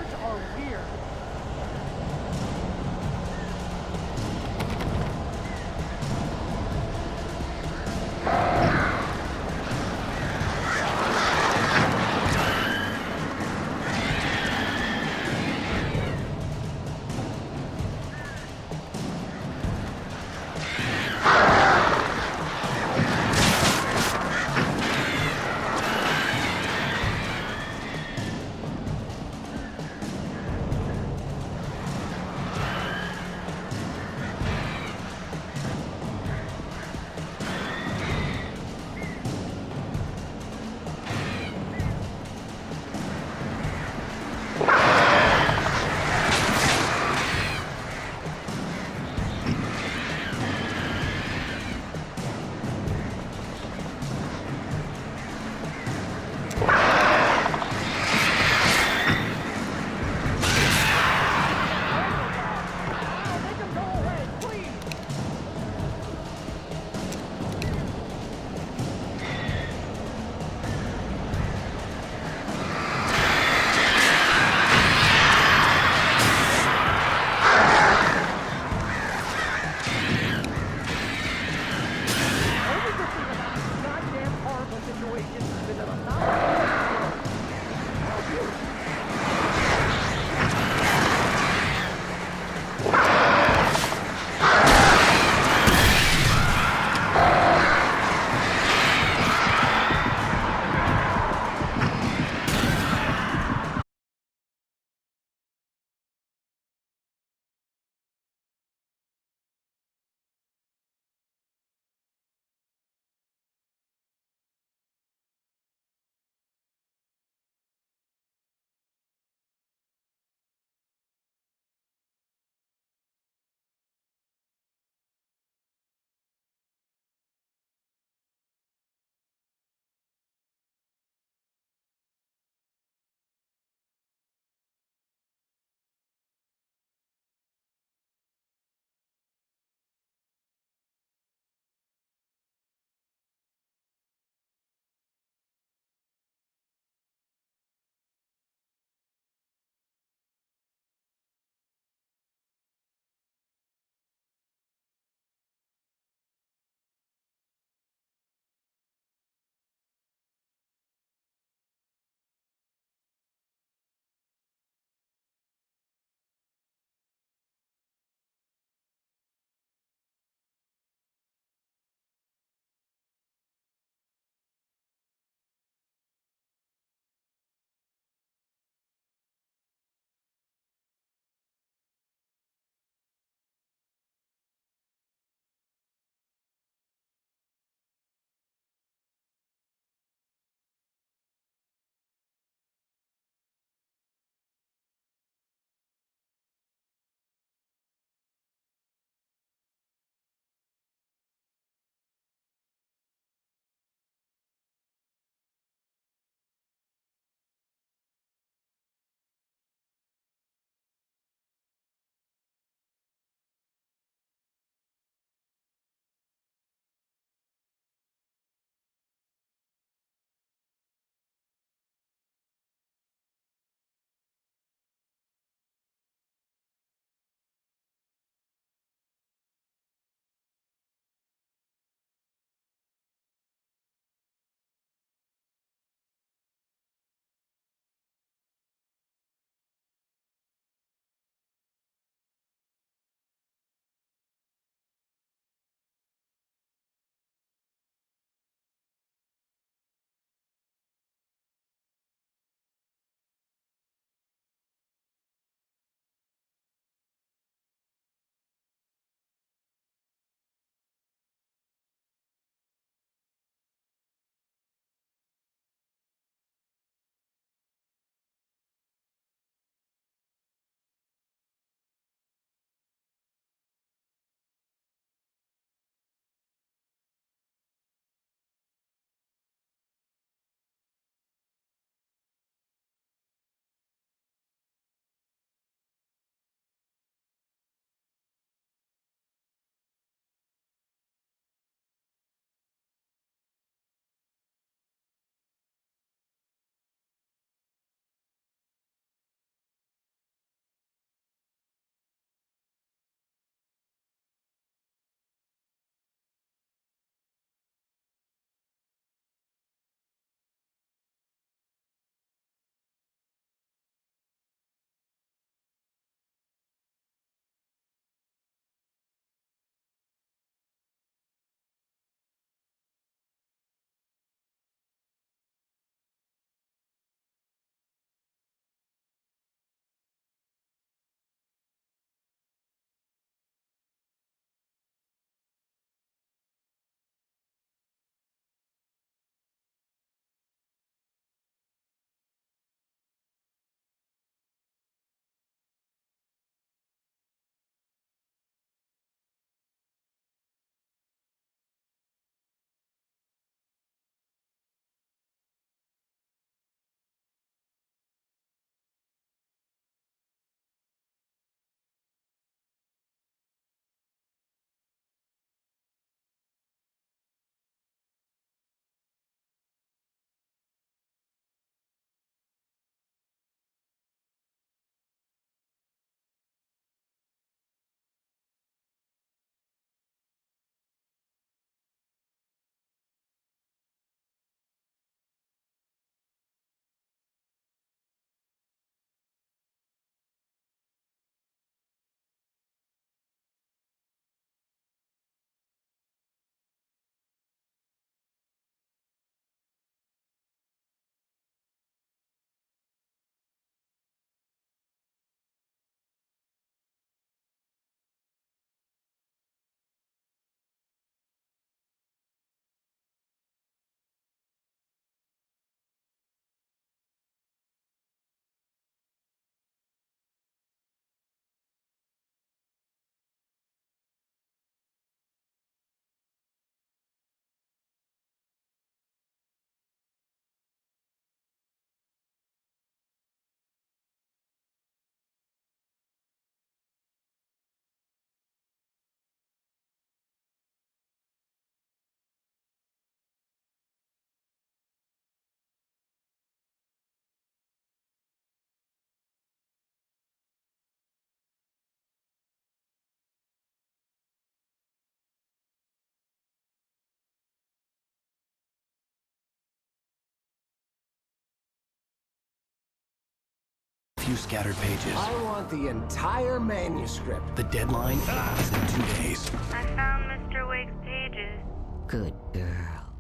few scattered pages. I want the entire manuscript. The deadline is in 2 days. I found Mr. Wake's pages. Good girl.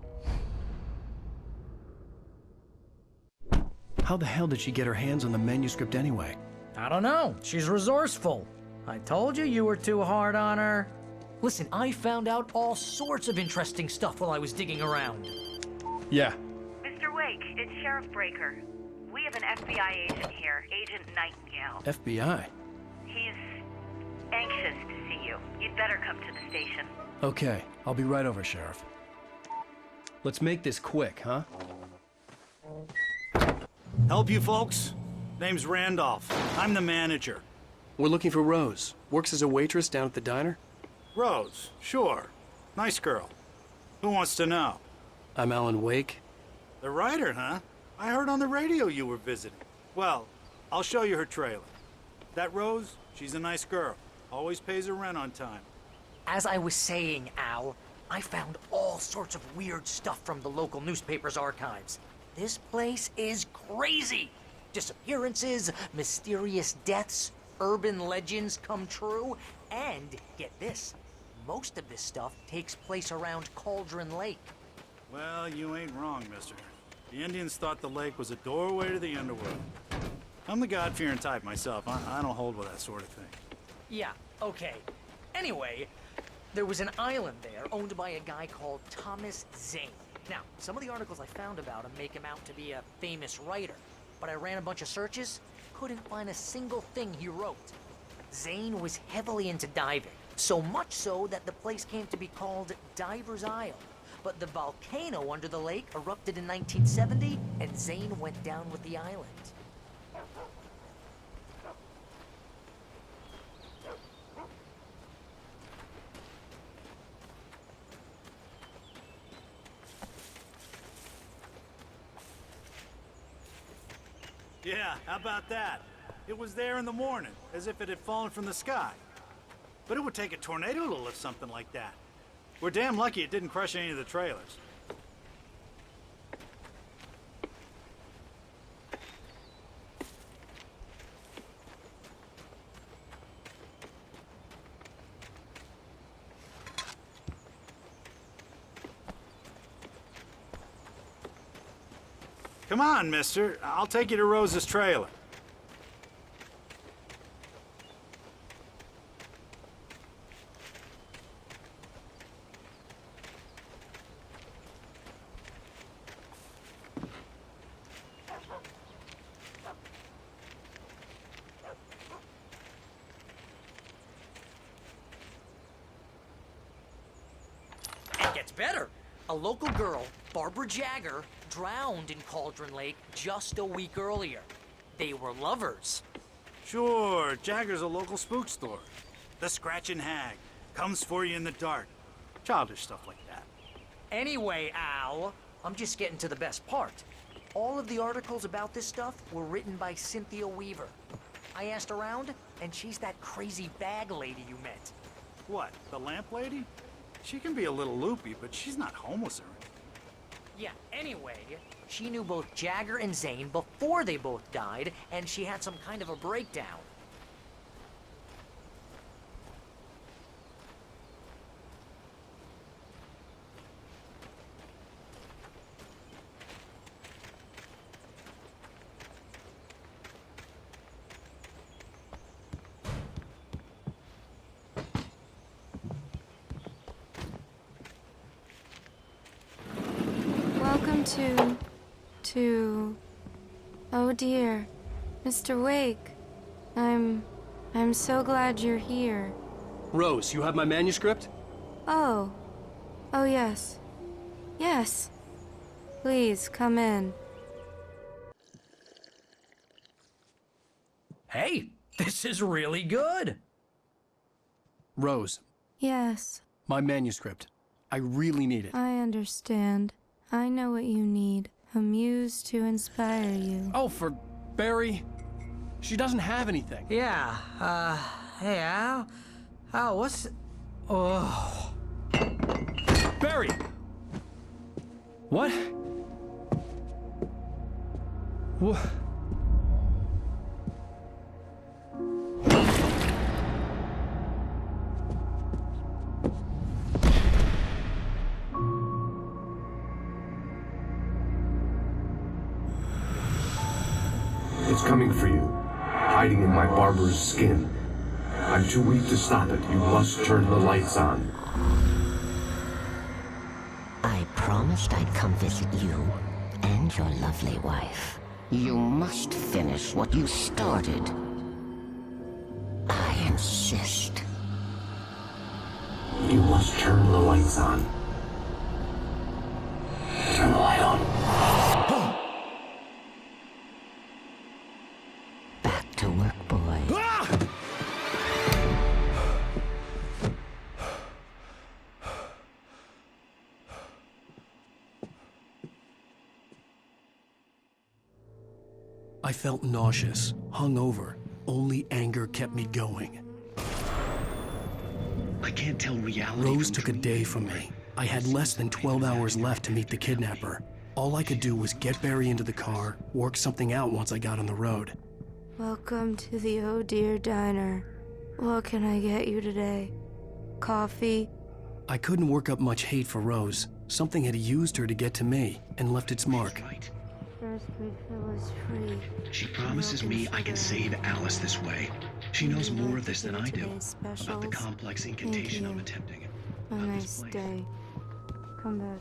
How the hell did she get her hands on the manuscript anyway? I don't know. She's resourceful. I told you you were too hard on her. Listen, I found out all sorts of interesting stuff while I was digging around. Yeah. Mr. Wake, it's Sheriff Breaker. We have an FBI agent here, Agent Nightingale. FBI? He's anxious to see you. You'd better come to the station. Okay, I'll be right over, Sheriff. Let's make this quick, huh? Help you folks? Name's Randolph. I'm the manager. We're looking for Rose. Works as a waitress down at the diner. Rose, sure. Nice girl. Who wants to know? I'm Alan Wake. The writer, huh? I heard on the radio you were visiting. Well, I'll show you her trailer. That Rose, she's a nice girl. Always pays her rent on time. As I was saying, Al, I found all sorts of weird stuff from the local newspaper's archives. This place is crazy. Disappearances, mysterious deaths, urban legends come true, and get this, most of this stuff takes place around Cauldron Lake. Well, you ain't wrong, mister. The Indians thought the lake was a doorway to the underworld. I'm the God-fearing type myself. I don't hold with that sort of thing. Yeah, okay. Anyway, there was an island there owned by a guy called Thomas Zane. Now, some of the articles I found about him make him out to be a famous writer, but I ran a bunch of searches, couldn't find a single thing he wrote. Zane was heavily into diving, so much so that the place came to be called Diver's Isle. But the volcano under the lake erupted in 1970, and Zane went down with the island. Yeah, how about that? It was there in the morning, as if it had fallen from the sky. But it would take a tornado to lift something like that. We're damn lucky it didn't crush any of the trailers. Come on, mister. I'll take you to Rose's trailer. It gets better. A local girl, Barbara Jagger, drowned in Cauldron Lake just a week earlier. They were lovers. Sure, Jagger's a local spook store. The Scratching Hag. Comes for you in the dark. Childish stuff like that. Anyway, Al, I'm just getting to the best part. All of the articles about this stuff were written by Cynthia Weaver. I asked around, and she's that crazy bag lady you met. What, the lamp lady? She can be a little loopy, but she's not homeless or anything. Yeah, anyway, she knew both Jagger and Zane before they both died, and she had some kind of a breakdown. Welcome to... Oh dear. Mr. Wake. I'm so glad you're here. Rose, you have my manuscript? Oh. Oh yes. Yes. Please, come in. Hey, this is really good. Rose, Yes, my manuscript. I really need it. I understand. I know what you need. A muse to inspire you. Oh, for Barry? She doesn't have anything. Yeah, hey, Al? Al, what's... Oh... Barry! What? What? He's coming for you, hiding in my barber's skin. I'm too weak to stop it. You must turn the lights on. I promised I'd come visit you and your lovely wife. You must finish what you started. I insist. You must turn the lights on. Turn the light on. Back to work, boy. I felt nauseous, hungover. Only anger kept me going. I can't tell reality Rose from took a day from me. I had less than 12 hours left to meet the kidnapper. All I could do was get Barry into the car, work something out once I got on the road. Welcome to the Oh Dear Diner. What can I get you today? Coffee? I couldn't work up much hate for Rose. Something had used her to get to me and left its mark. First refill is free. She promises me I can save Alice this way. She knows more of this than I do, about the complex incantation I'm attempting. A nice day. Come back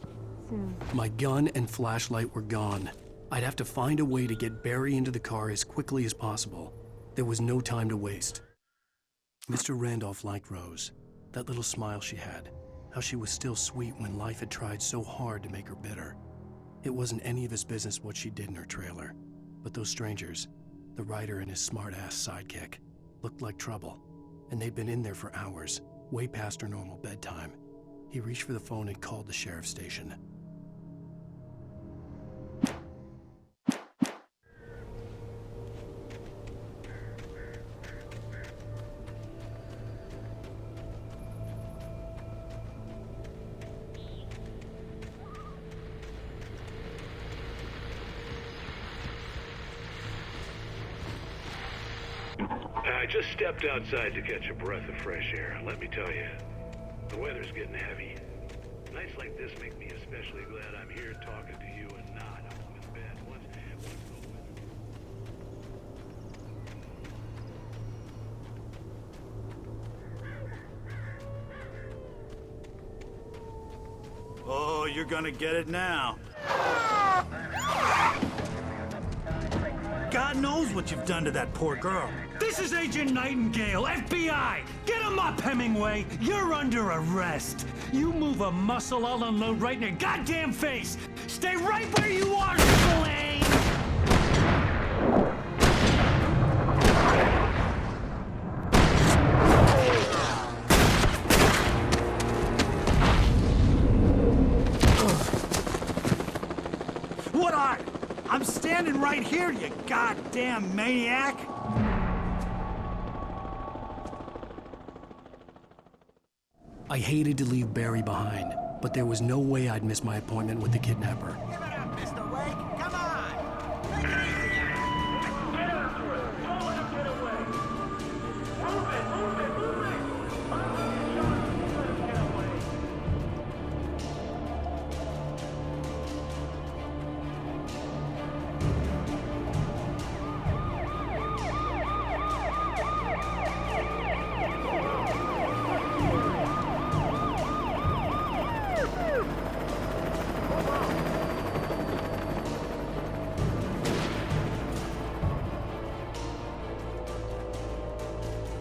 soon. My gun and flashlight were gone. I'd have to find a way to get Barry into the car as quickly as possible. There was no time to waste. Mr. Randolph liked Rose. That little smile she had. How she was still sweet when life had tried so hard to make her bitter. It wasn't any of his business what she did in her trailer. But those strangers, the writer and his smart-ass sidekick, looked like trouble. And they'd been in there for hours, way past her normal bedtime. He reached for the phone and called the sheriff's station. I just stepped outside to catch a breath of fresh air. Let me tell you, the weather's getting heavy. Nights like this make me especially glad I'm here talking to you and not home in bed. Oh, you're gonna get it now. God knows what you've done to that poor girl. This is Agent Nightingale, FBI! Get him up, Hemingway! You're under arrest! You move a muscle, I'll unload right in your goddamn face! Stay right where you are, Spillane! What are? I'm standing right here, you goddamn maniac! I hated to leave Barry behind, but there was no way I'd miss my appointment with the kidnapper.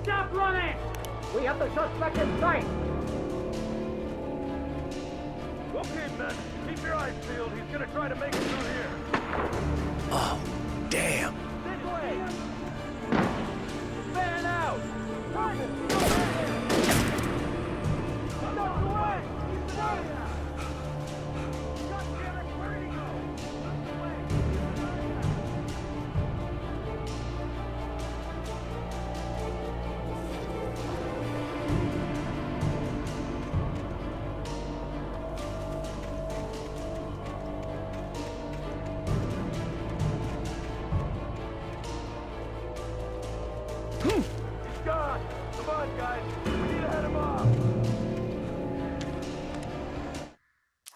Stop running! We have the suspect in sight! Okay, men, keep your eyes peeled. He's gonna try to make it through here. Oh, damn! This way! Fan out! Run! Stop away! Keep it out! God damn it, where did he go? He's gone! Come on, guys! We need to head him off!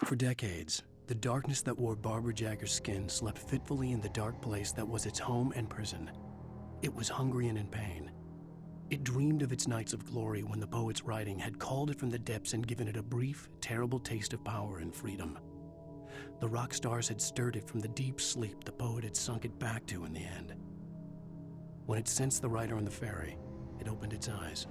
For decades, The darkness that wore Barbara Jagger's skin slept fitfully in the dark place that was its home and prison. It was hungry and in pain. It dreamed of its nights of glory when the poet's writing had called it from the depths and given it a brief, terrible taste of power and freedom. The rock stars had stirred it from the deep sleep the poet had sunk it back to in the end. When it sensed the writer on the ferry, it opened its eyes.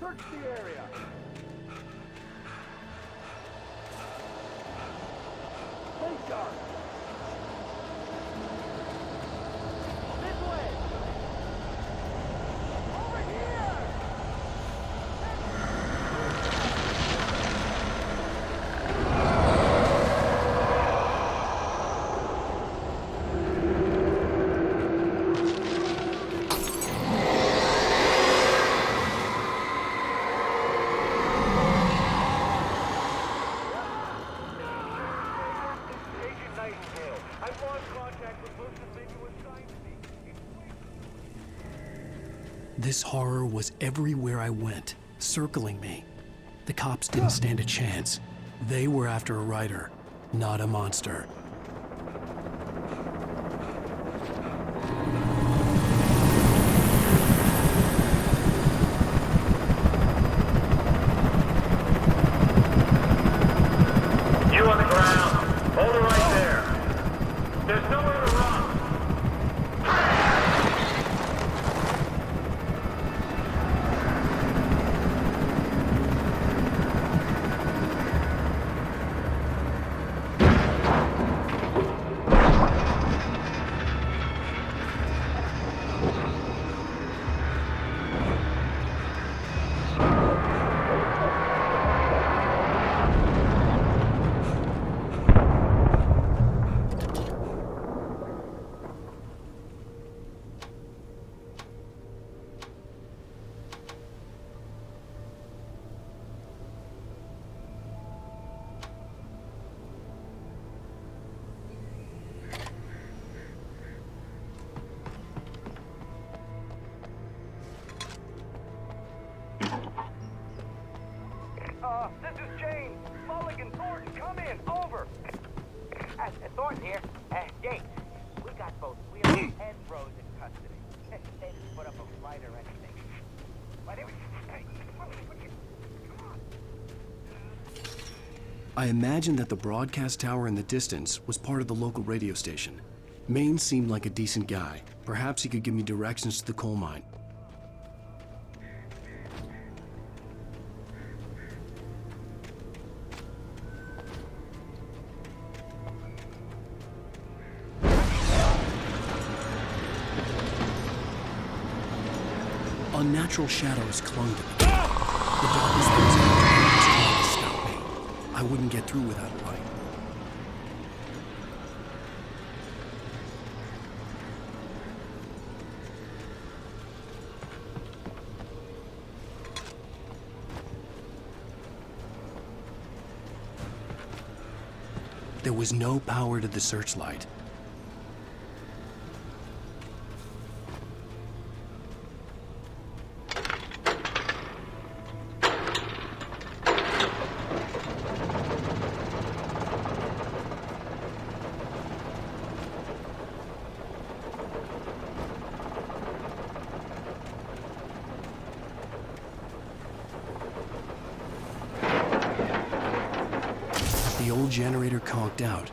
Search the area. Stay sharp. This way. Over here. This horror was everywhere I went, circling me. The cops didn't stand a chance. They were after a writer, not a monster. You on the ground. Hold it right there. There's nowhere to run. This is James. Mulligan, Thornton, come in. Over. Thornton here. James, we got both Wheeler and Rose in custody. They didn't put up a fight or anything. Why, they were... I imagined that the broadcast tower in the distance was part of the local radio station. Maine seemed like a decent guy. Perhaps he could give me directions to the coal mine. Unnatural shadows clung to me. The darkness that was trying to stop me. I wouldn't get through without a light. There was no power to the searchlight. old generator conked out.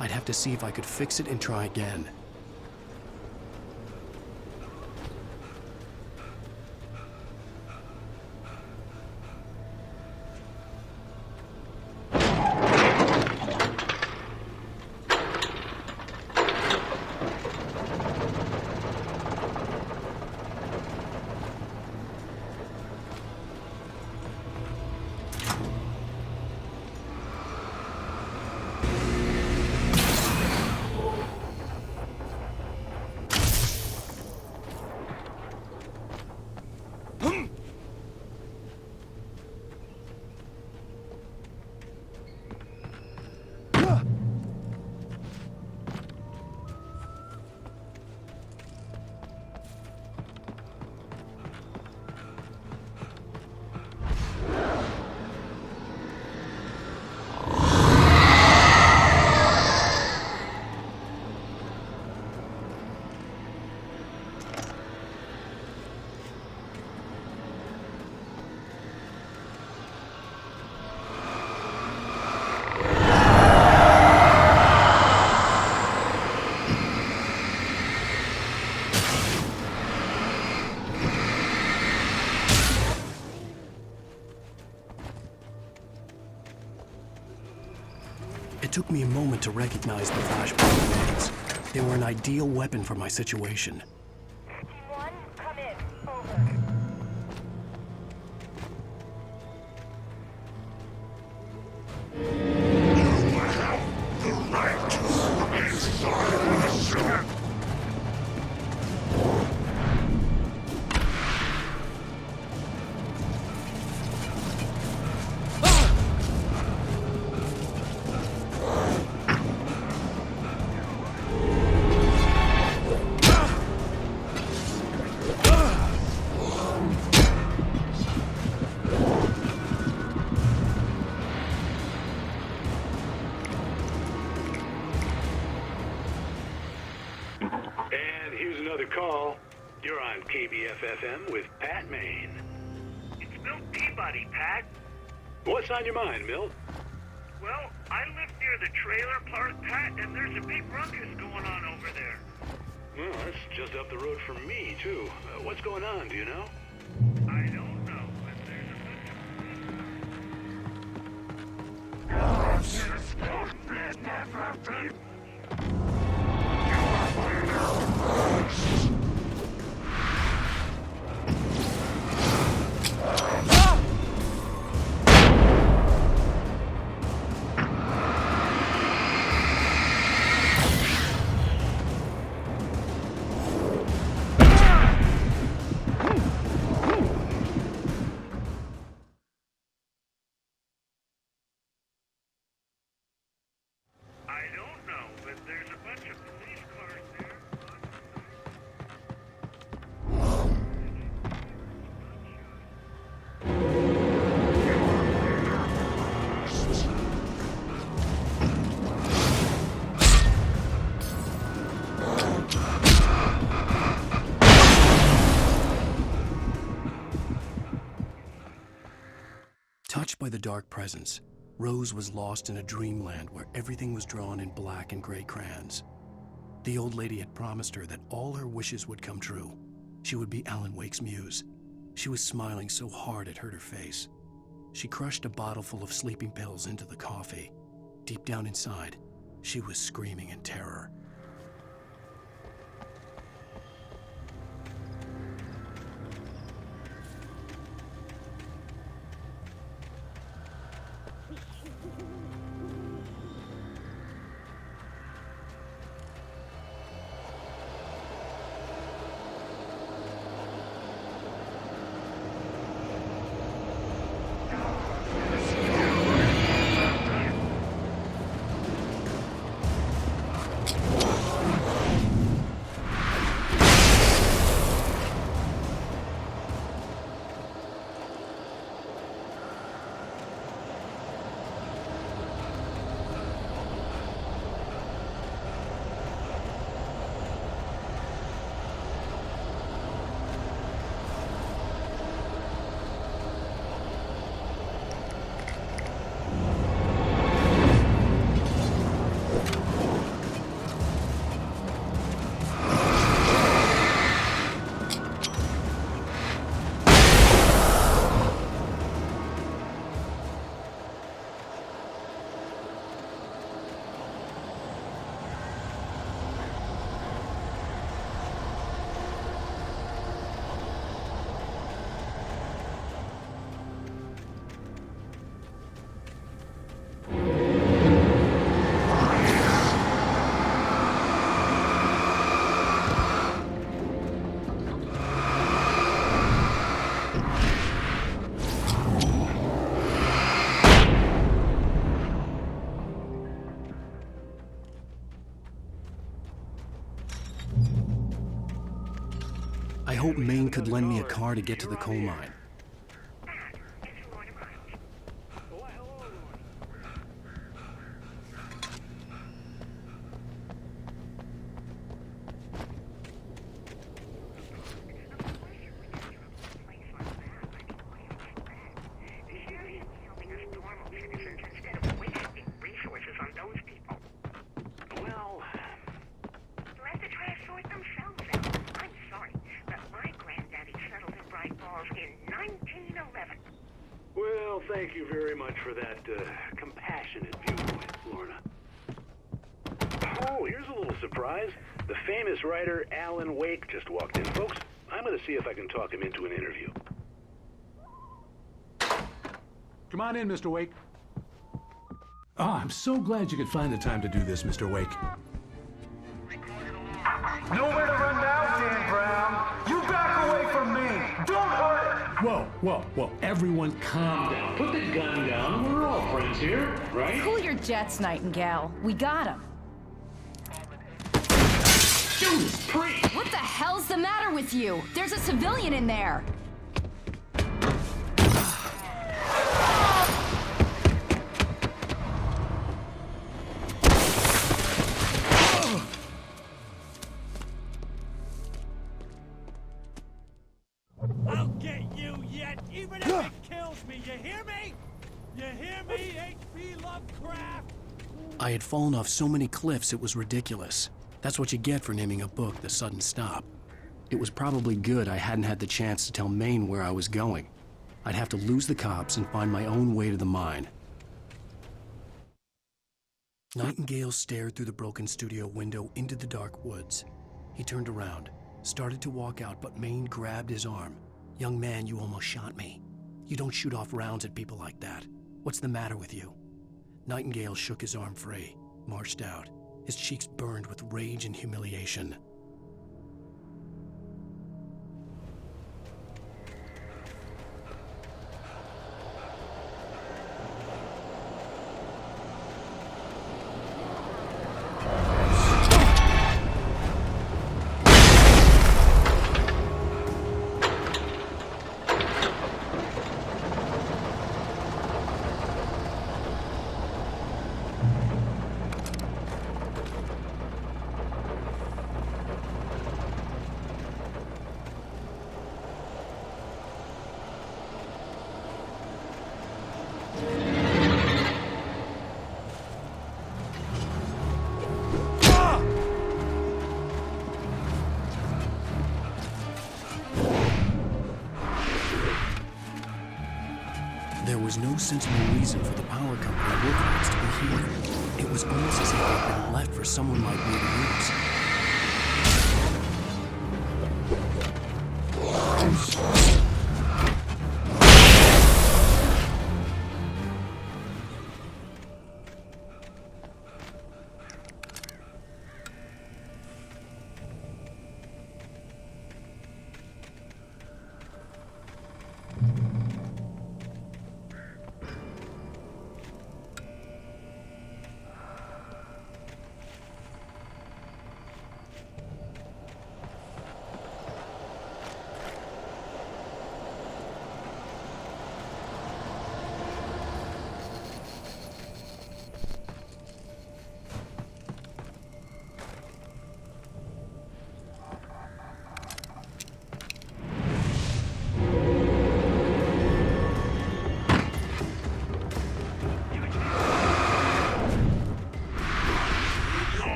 I'd have to see if I could fix it and try again. It took me a moment to recognize the flashbang grenades. They were an ideal weapon for my situation. Team 1, come in. Over. Call. You're on KBFFM with Pat Maine. It's Milt Peabody, Pat. What's on your mind, Milt? Well, I live near the trailer park, Pat, and there's a big ruckus going on over there. Well, that's just up the road from me, too. What's going on, do you know? I don't know, but there's a bunch of... Touched by the dark presence, Rose was lost in a dreamland where everything was drawn in black and gray crayons. The old lady had promised her that all her wishes would come true. She would be Alan Wake's muse. She was smiling so hard it hurt her face. She crushed a bottle full of sleeping pills into the coffee. Deep down inside, she was screaming in terror. I hoped Maine could lend me a car to get to the coal mine. Well, thank you very much for that compassionate viewpoint, Lorna. Oh, here's a little surprise. The famous writer Alan Wake just walked in. Folks, I'm going to see if I can talk him into an interview. Come on in, Mr. Wake. Oh, I'm so glad you could find the time to do this, Mr. Wake. Nowhere to run now, Dan Brown. You back away from me. Don't hurt it. Whoa. Everyone calm down. Put the gun down. We're all friends here, right? Cool your jets, Nightingale. We got him. Judas Priest! What the hell's the matter with you? There's a civilian in there. I'll get you yet, even if it kills me. You hear me? You hear me, H.P. Lovecraft? I had fallen off so many cliffs it was ridiculous. That's what you get for naming a book The Sudden Stop. It was probably good I hadn't had the chance to tell Maine where I was going. I'd have to lose the cops and find my own way to the mine. Nightingale stared through the broken studio window into the dark woods. He turned around, started to walk out, but Maine grabbed his arm. "Young man, you almost shot me. You don't shoot off rounds at people like that. What's the matter with you?" Nightingale shook his arm free, marched out. His cheeks burned with rage and humiliation. There was no sensible reason for the power company workers to be here. It was almost as if they'd been left for someone like me to use.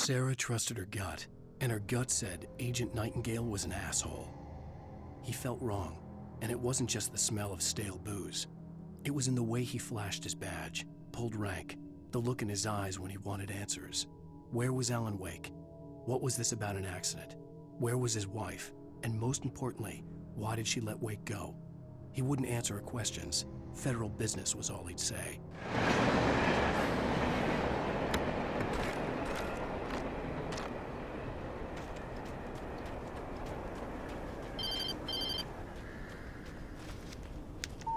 Sarah trusted her gut, and her gut said Agent Nightingale was an asshole. He felt wrong, and it wasn't just the smell of stale booze. It was in the way he flashed his badge, pulled rank, the look in his eyes when he wanted answers. Where was Alan Wake? What was this about an accident? Where was his wife? And most importantly, why did she let Wake go? He wouldn't answer her questions. Federal business was all he'd say.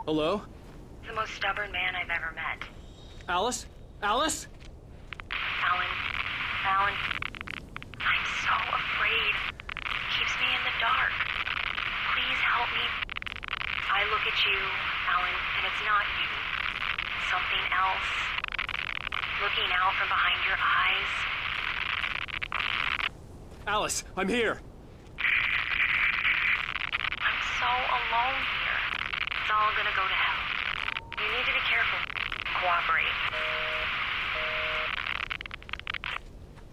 Hello? The most stubborn man I've ever met. Alice? Alice? Alan, I'm so afraid. It keeps me in the dark. Please help me. I look at you, Alan, and it's not you. It's something else. Looking out from behind your eyes. Alice, I'm here. I'm so alone here. It's all gonna go to hell. You need to be careful. Cooperate.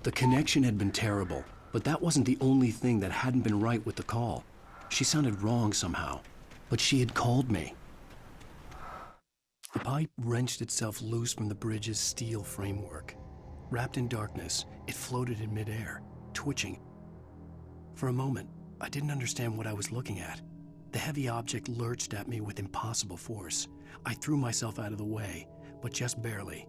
The connection had been terrible, but that wasn't the only thing that hadn't been right with the call. She sounded wrong somehow, but she had called me. The pipe wrenched itself loose from the bridge's steel framework. Wrapped in darkness, it floated in midair, twitching. For a moment, I didn't understand what I was looking at. The heavy object lurched at me with impossible force. I threw myself out of the way, but just barely.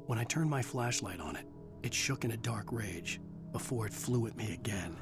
When I turned my flashlight on it, it shook in a dark rage before it flew at me again.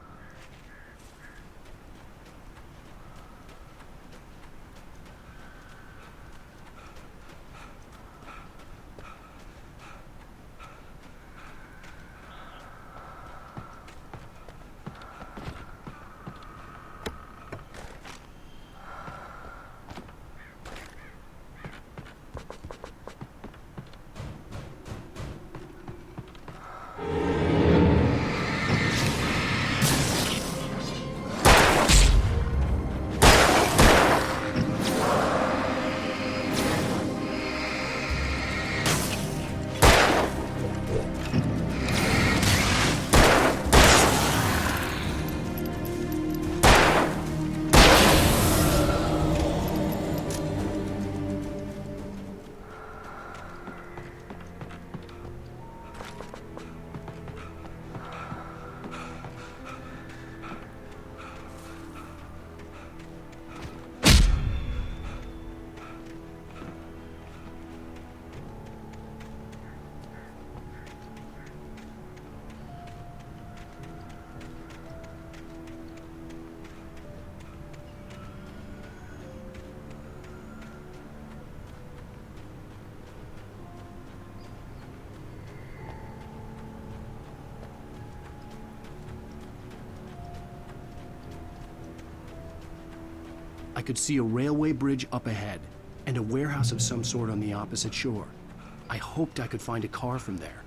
I could see a railway bridge up ahead, and a warehouse of some sort on the opposite shore. I hoped I could find a car from there.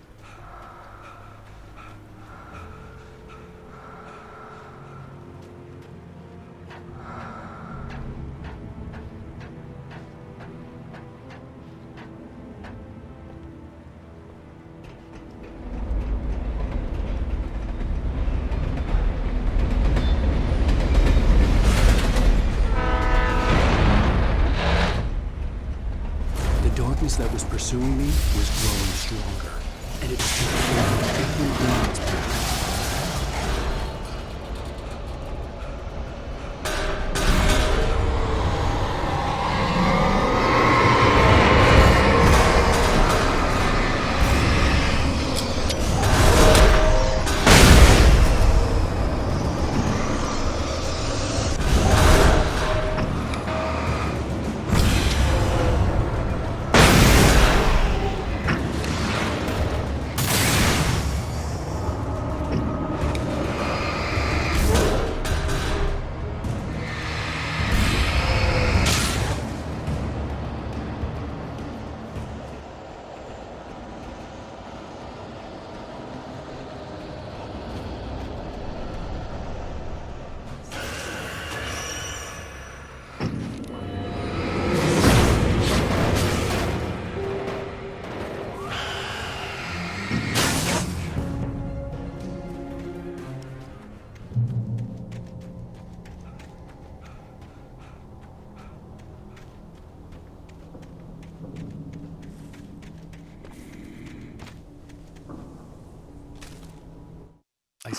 The darkness that was pursuing me was growing stronger, and it was taking every day its breath.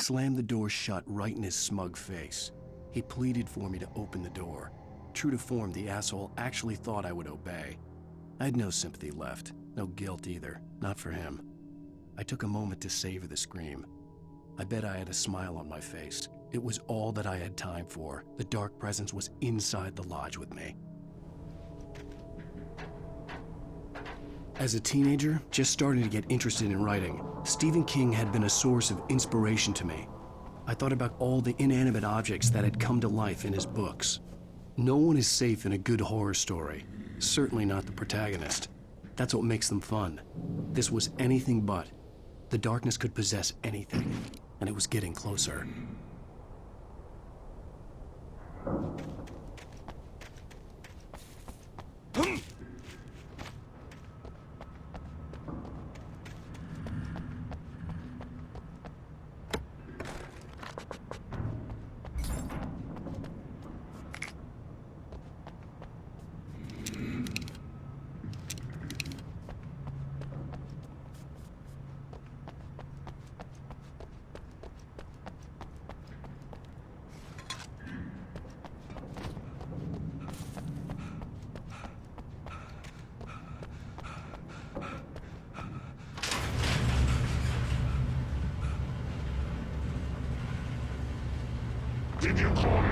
slammed the door shut right in his smug face. He pleaded for me to open the door. True to form, the asshole actually thought I would obey. I had no sympathy left, no guilt either, not for him. I took a moment to savor the scream. I bet I had a smile on my face. It was all that I had time for. The dark presence was inside the lodge with me. As a teenager, just starting to get interested in writing, Stephen King had been a source of inspiration to me. I thought about all the inanimate objects that had come to life in his books. No one is safe in a good horror story, certainly not the protagonist. That's what makes them fun. This was anything but. The darkness could possess anything, and it was getting closer. Did you call me?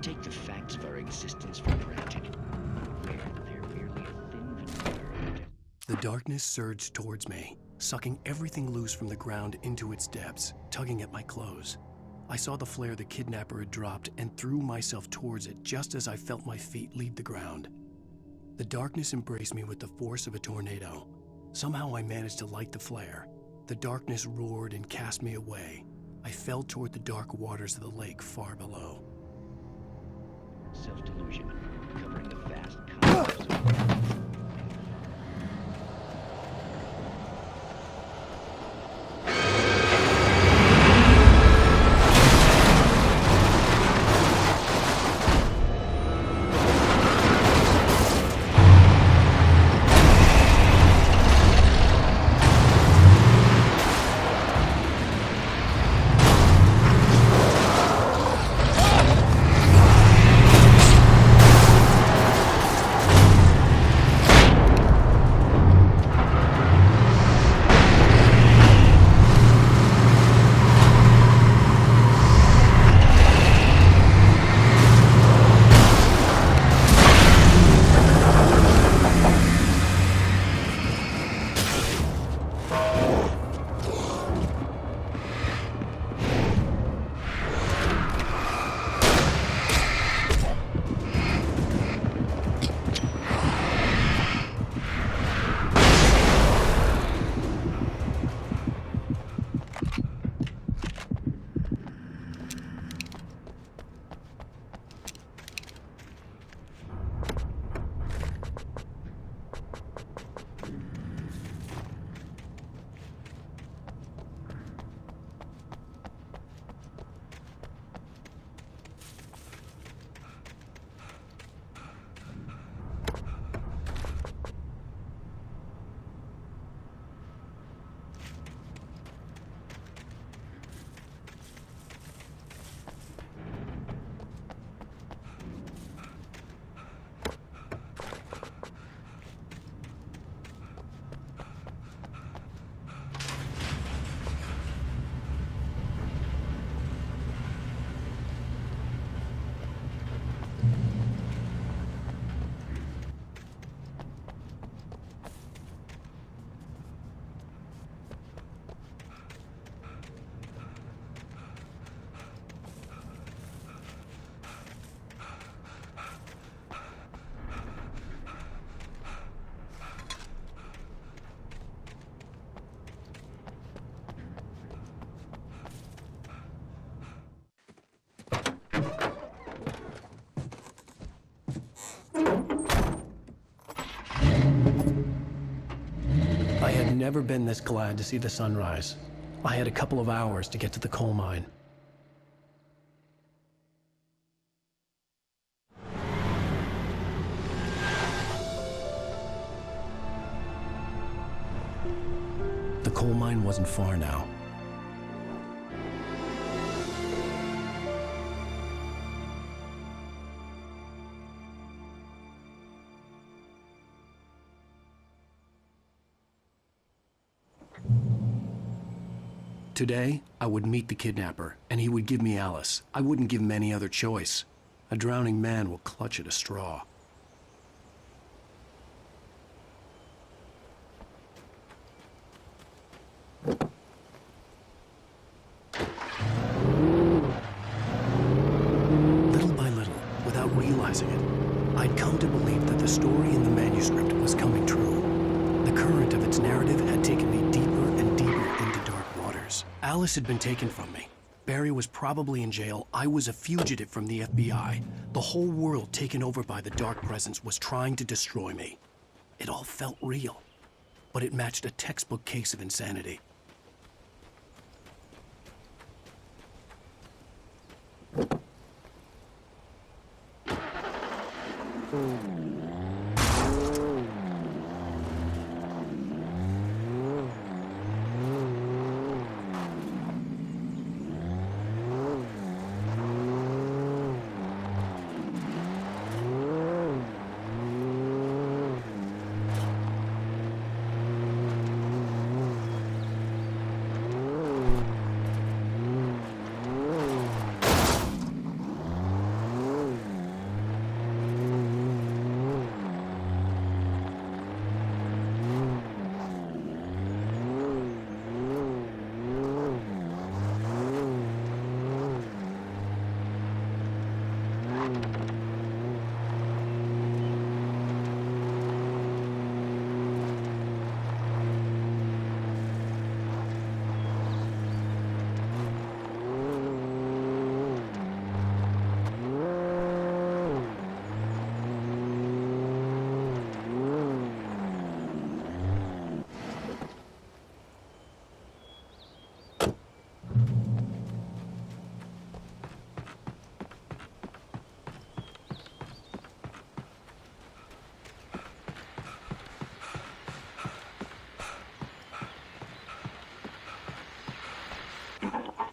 Take the facts of our existence for granted. They're merely a thin veneer. The darkness surged towards me, sucking everything loose from the ground into its depths, tugging at my clothes. I saw the flare the kidnapper had dropped and threw myself towards it just as I felt my feet leave the ground. The darkness embraced me with the force of a tornado. Somehow I managed to light the flare. The darkness roared and cast me away. I fell toward the dark waters of the lake far below. Self-delusion, covering the vast cosmos of... never been this glad to see the sunrise. I had a couple of hours to get to the coal mine. The coal mine wasn't far now. Today, I would meet the kidnapper, and he would give me Alice. I wouldn't give him any other choice. A drowning man will clutch at a straw. Little by little, without realizing it, I'd come to believe that the story in the manuscript was coming true. The current of its narrative had taken me deeper and deeper into dark waters. Alice had been taken from me. Barry was probably in jail. I was a fugitive from the FBI. The whole world taken over by the Dark Presence was trying to destroy me. It all felt real, but it matched a textbook case of insanity.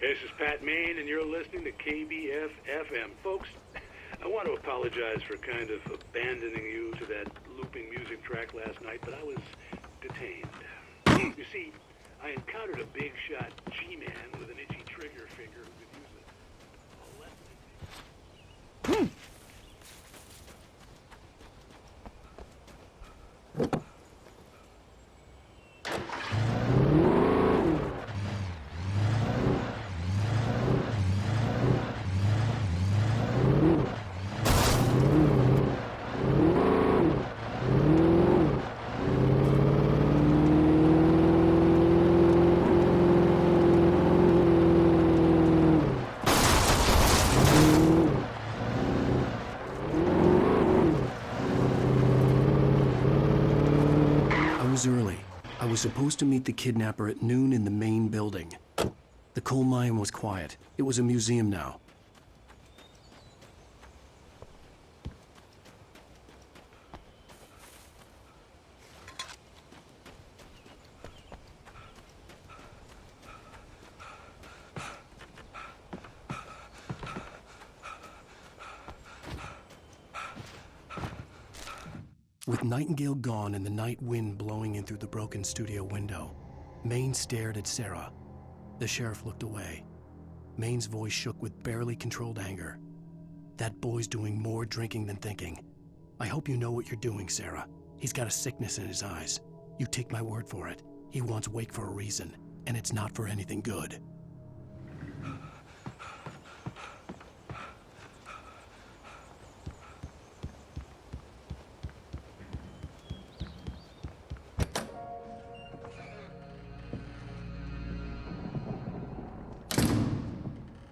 This is Pat Maine, and you're listening to KBF-FM. Folks, I want to apologize for kind of abandoning you to that looping music track last night, but I was detained. You see, I encountered a big shot G-man with an itchy trigger finger who could use a lesson. Early. I was supposed to meet the kidnapper at noon in the main building. The coal mine was quiet. It was a museum now. With Nightingale gone and the night wind blowing in through the broken studio window, Maine stared at Sarah. The sheriff looked away. Maine's voice shook with barely controlled anger. That boy's doing more drinking than thinking. I hope you know what you're doing, Sarah. He's got a sickness in his eyes. You take my word for it. He wants Wake for a reason, and it's not for anything good.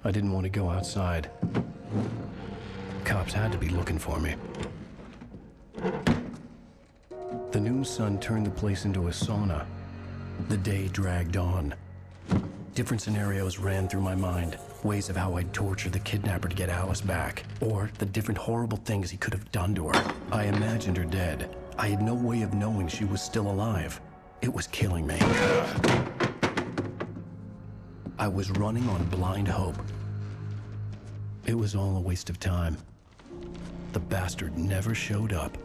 I didn't want to go outside. Cops had to be looking for me. The noon sun turned the place into a sauna. The day dragged on. Different scenarios ran through my mind, ways of how I'd torture the kidnapper to get Alice back, or the different horrible things he could have done to her. I imagined her dead. I had no way of knowing she was still alive. It was killing me. I was running on blind hope. It was all a waste of time. The bastard never showed up.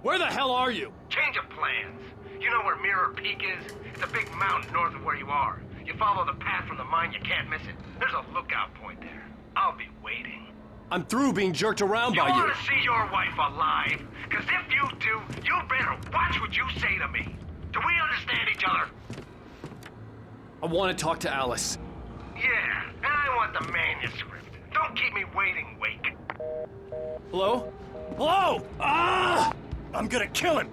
Where the hell are you? Change of plans. You know where Mirror Peak is? It's a big mountain north of where you are. You follow the path from the mine, you can't miss it. There's a lookout point there. I'll be waiting. I'm through being jerked around by you. You want to see your wife alive? Because if you do, you better watch what you say to me. Do we understand each other? I want to talk to Alice. Yeah, and I want the manuscript. Don't keep me waiting, Wake. Hello? Hello! Ah! I'm gonna kill him!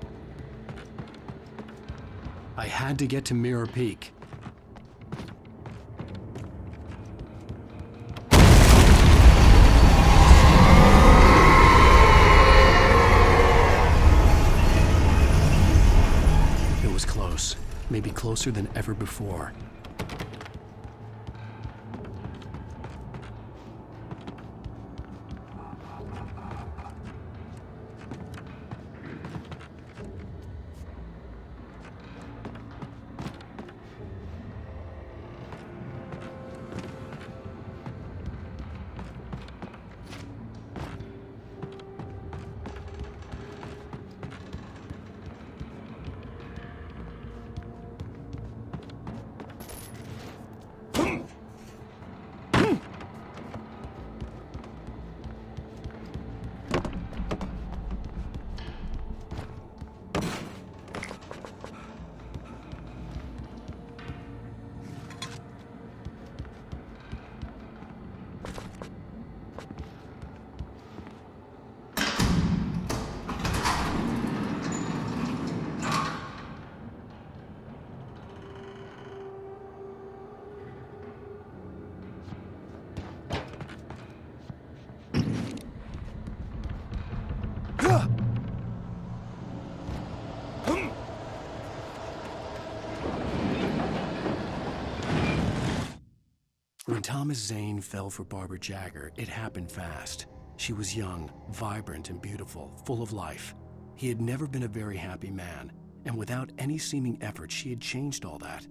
I had to get to Mirror Peak. It was close, maybe closer than ever before. When Thomas Zane fell for Barbara Jagger, it happened fast. She was young, vibrant, and beautiful, full of life. He had never been a very happy man, and without any seeming effort, she had changed all that.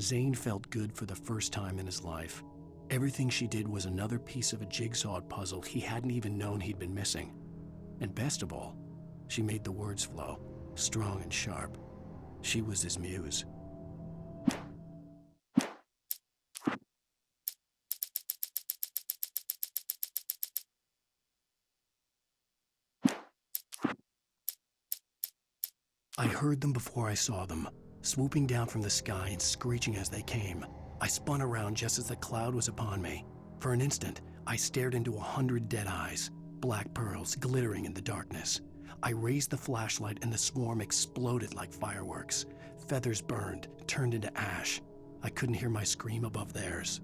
Zane felt good for the first time in his life. Everything she did was another piece of a jigsaw puzzle he hadn't even known he'd been missing. And best of all, she made the words flow, strong and sharp. She was his muse. I heard them before I saw them, swooping down from the sky and screeching as they came. I spun around just as the cloud was upon me. For an instant, I stared into 100 dead eyes, black pearls glittering in the darkness. I raised the flashlight and the swarm exploded like fireworks. Feathers burned, turned into ash. I couldn't hear my scream above theirs.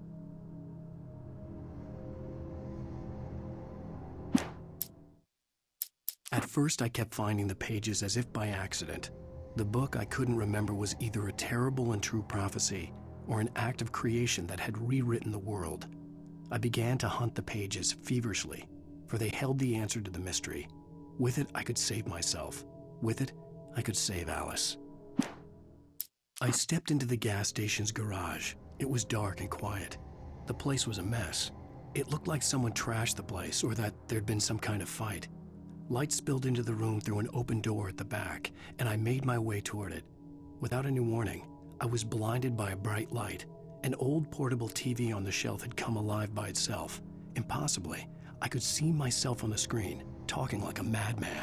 At first, I kept finding the pages as if by accident. The book I couldn't remember was either a terrible and true prophecy or an act of creation that had rewritten the world. I began to hunt the pages feverishly, for they held the answer to the mystery. With it, I could save myself. With it, I could save Alice. I stepped into the gas station's garage. It was dark and quiet. The place was a mess. It looked like someone trashed the place or that there'd been some kind of fight. Light spilled into the room through an open door at the back, and I made my way toward it. Without any warning, I was blinded by a bright light. An old portable TV on the shelf had come alive by itself. Impossibly, I could see myself on the screen, talking like a madman.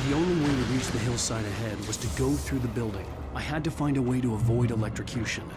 The only way to reach the hillside ahead was to go through the building. I had to find a way to avoid electrocution.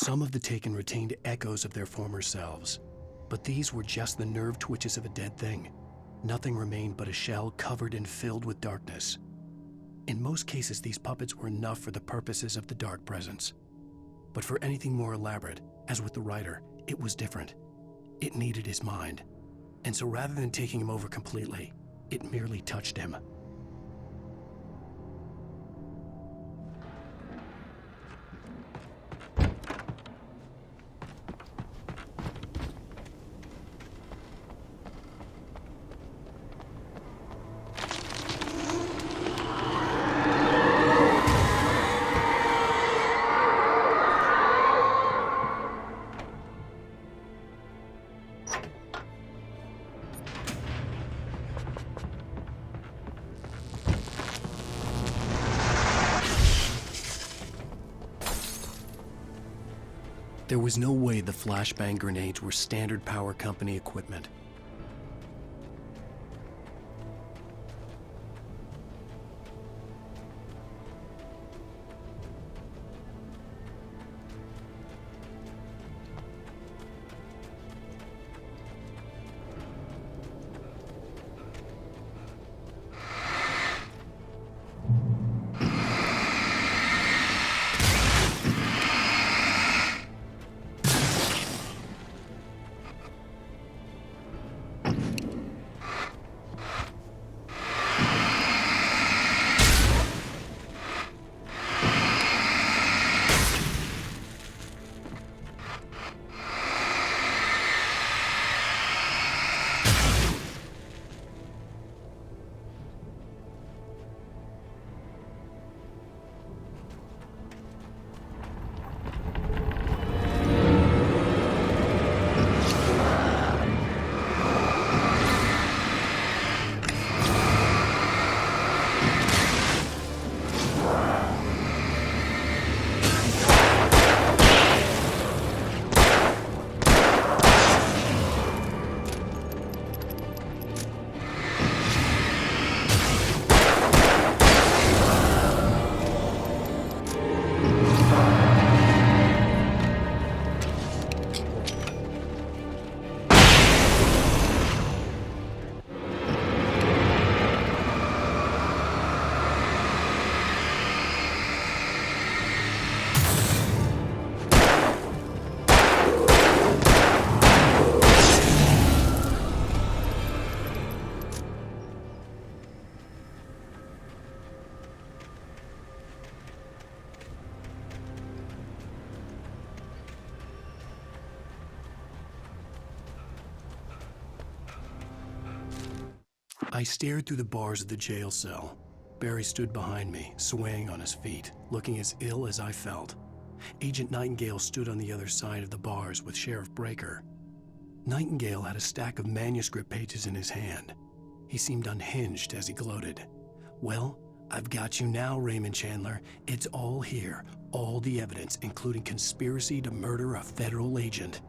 Some of the taken retained echoes of their former selves, but these were just the nerve twitches of a dead thing. Nothing remained but a shell covered and filled with darkness. In most cases, these puppets were enough for the purposes of the dark presence. But for anything more elaborate, as with the writer, it was different. It needed his mind. And so rather than taking him over completely, it merely touched him. There was no way the flashbang grenades were standard power company equipment. I stared through the bars of the jail cell. Barry stood behind me, swaying on his feet, looking as ill as I felt. Agent Nightingale stood on the other side of the bars with Sheriff Breaker. Nightingale had a stack of manuscript pages in his hand. He seemed unhinged as he gloated. "Well, I've got you now, Raymond Chandler. It's all here, all the evidence, including conspiracy to murder a federal agent."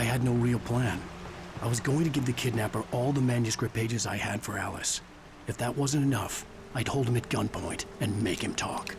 I had no real plan. I was going to give the kidnapper all the manuscript pages I had for Alice. If that wasn't enough, I'd hold him at gunpoint and make him talk.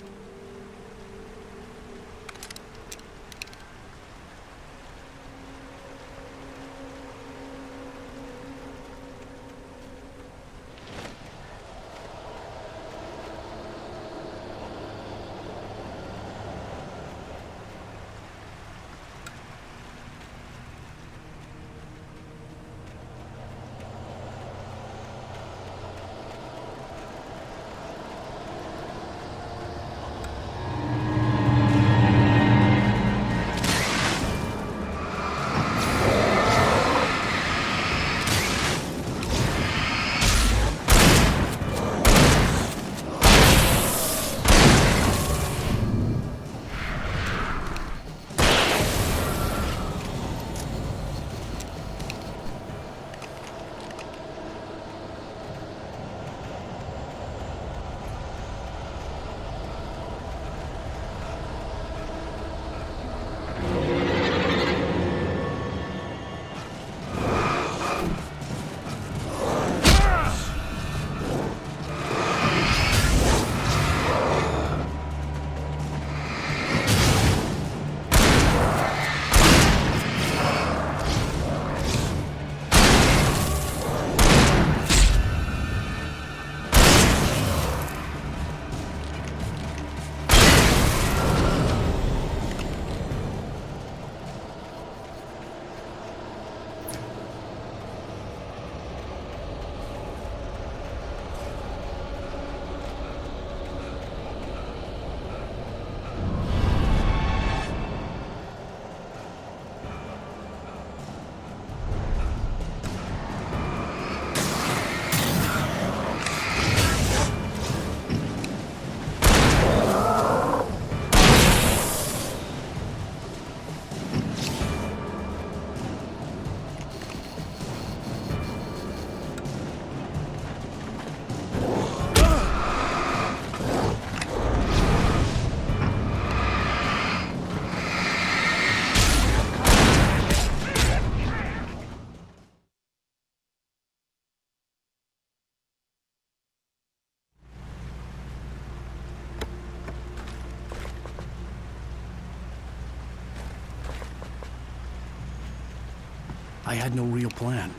I had no real plan.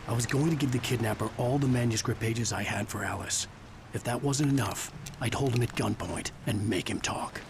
I was going to give the kidnapper all the manuscript pages I had for Alice. If that wasn't enough, I'd hold him at gunpoint and make him talk.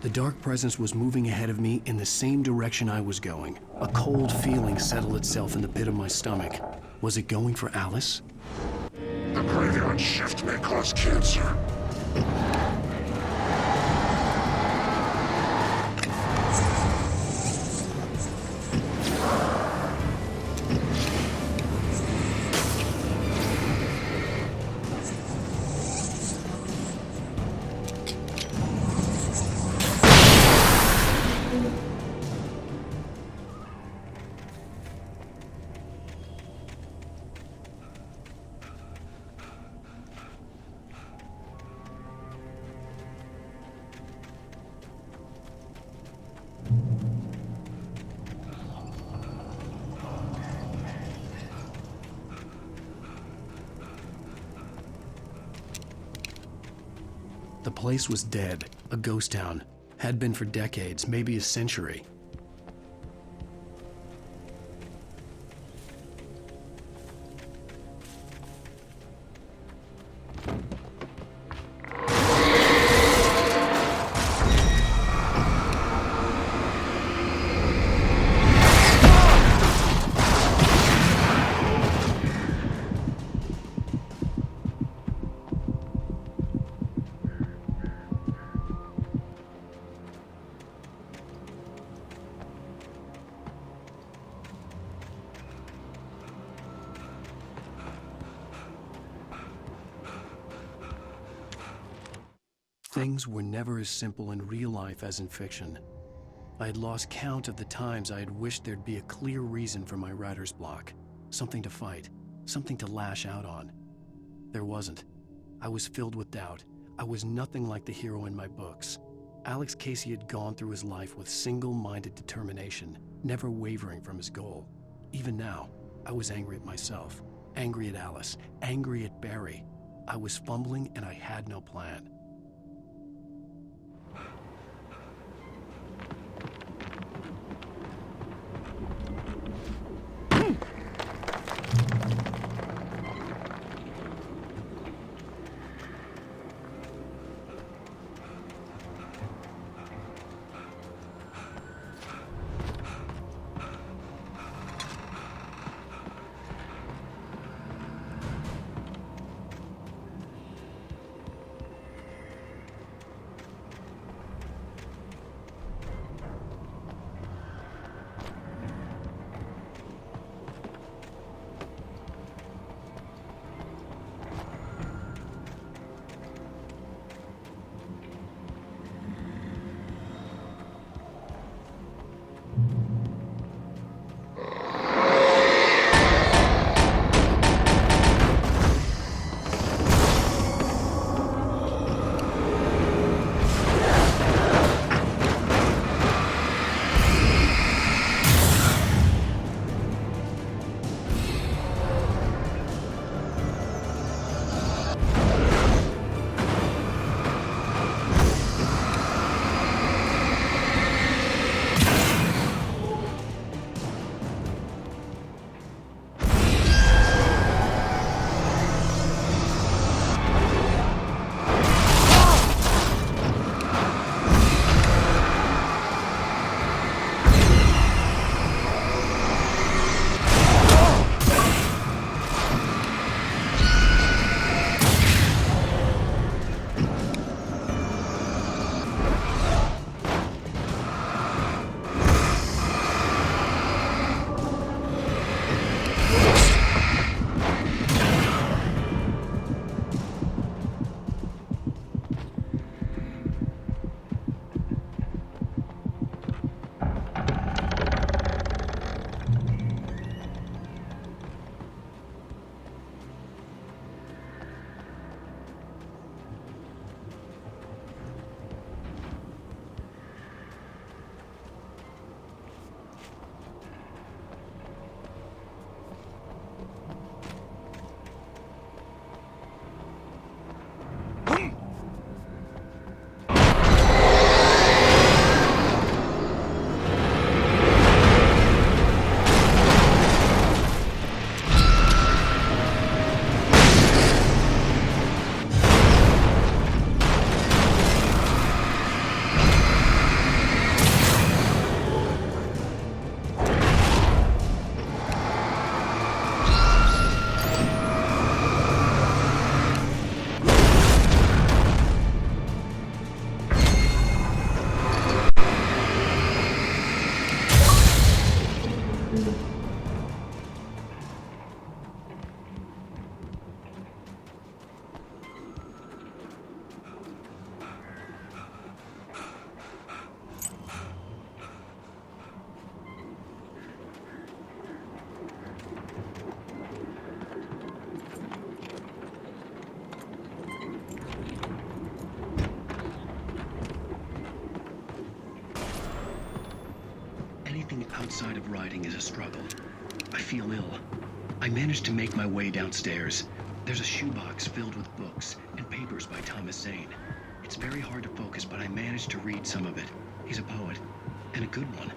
The dark presence was moving ahead of me in the same direction I was going. A cold feeling settled itself in the pit of my stomach. Was it going for Alice? The graveyard shift may cause cancer. place was dead, a ghost town. Had been for decades, maybe a century. Things were never as simple in real life as in fiction. I had lost count of the times I had wished there'd be a clear reason for my writer's block. Something to fight, something to lash out on. There wasn't. I was filled with doubt. I was nothing like the hero in my books. Alex Casey had gone through his life with single-minded determination, never wavering from his goal. Even now, I was angry at myself, angry at Alice, angry at Barry. I was fumbling and I had no plan. Outside of writing is a struggle. I feel ill. I managed to make my way downstairs. There's a shoebox filled with books and papers by Thomas Zane. It It's very hard to focus, but I managed to read some of it. He's a poet, and a good one.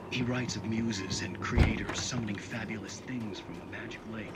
He writes of muses and creators summoning fabulous things from a magic lake.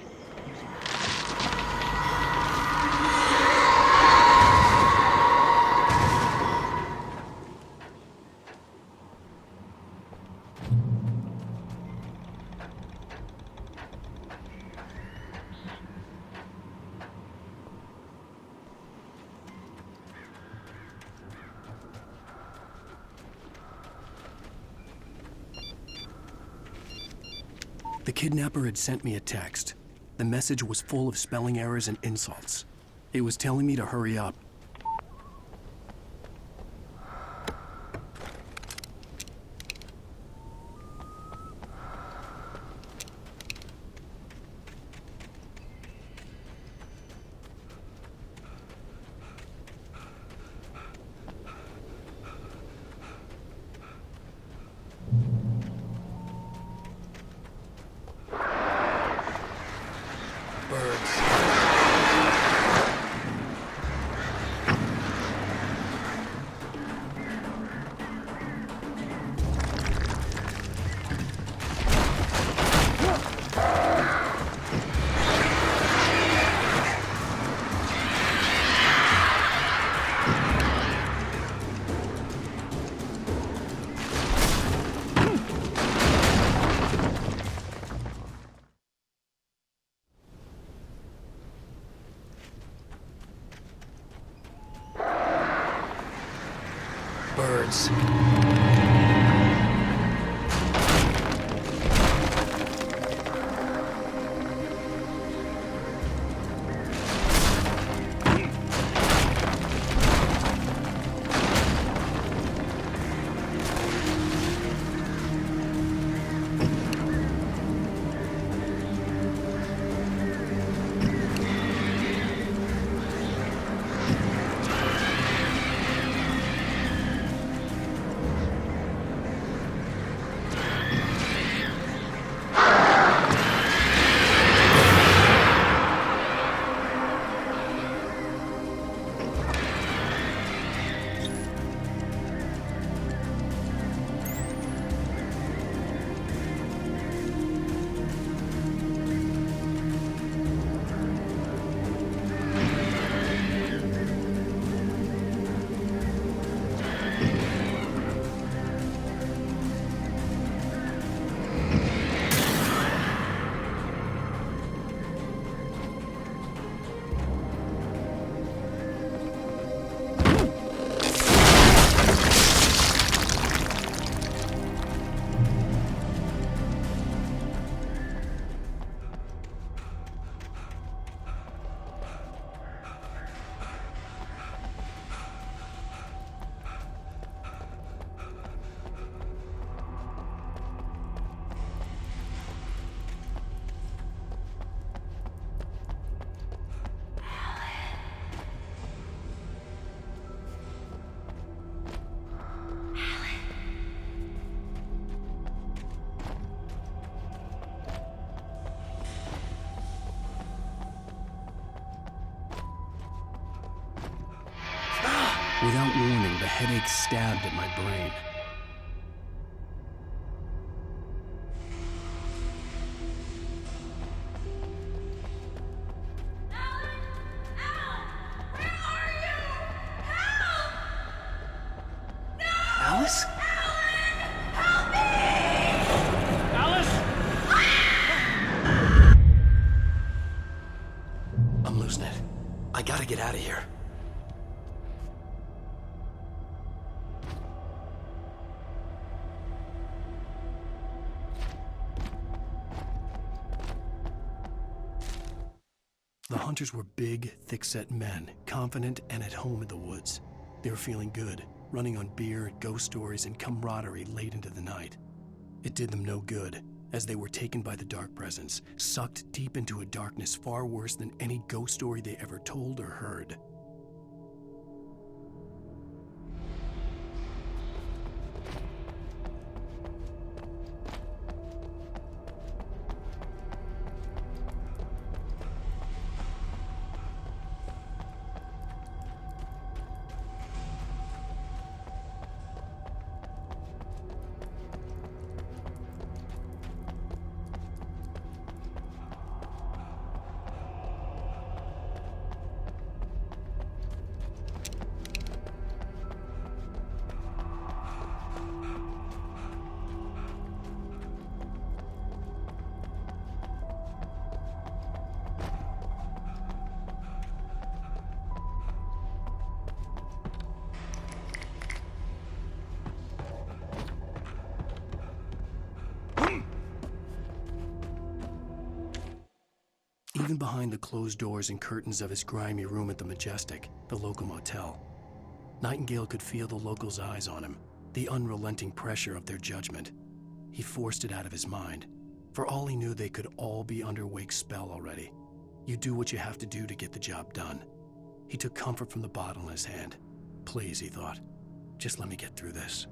The kidnapper had sent me a text. The message was full of spelling errors and insults. It was telling me to hurry up. Birds. Without warning, the headache stabbed at my brain. Alice? I'm losing it. I gotta get out of here. The hunters were big, thick-set men, confident and at home in the woods. They were feeling good, running on beer, ghost stories, and camaraderie late into the night. It did them no good, as they were taken by the dark presence, sucked deep into a darkness far worse than any ghost story they ever told or heard. even behind the closed doors and curtains of his grimy room at the Majestic, the local motel. Nightingale could feel the locals' eyes on him, the unrelenting pressure of their judgment. He forced it out of his mind. For all he knew, they could all be under Wake's spell already. You do what you have to do to get the job done. He took comfort from the bottle in his hand. Please, he thought, just let me get through this.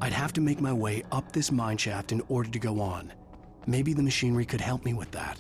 I'd have to make my way up this mine shaft in order to go on. Maybe the machinery could help me with that.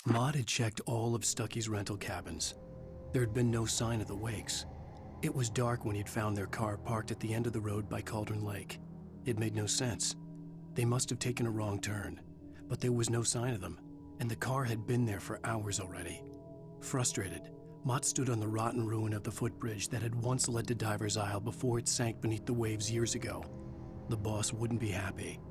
Maud had checked all of Stucky's rental cabins. There had been no sign of the Wakes. It was dark when he'd found their car parked at the end of the road by Cauldron Lake. It made no sense. They must have taken a wrong turn, but there was no sign of them, and the car had been there for hours already. Frustrated, Mott stood on the rotten ruin of the footbridge that had once led to Diver's Isle before it sank beneath the waves years ago. The boss wouldn't be happy.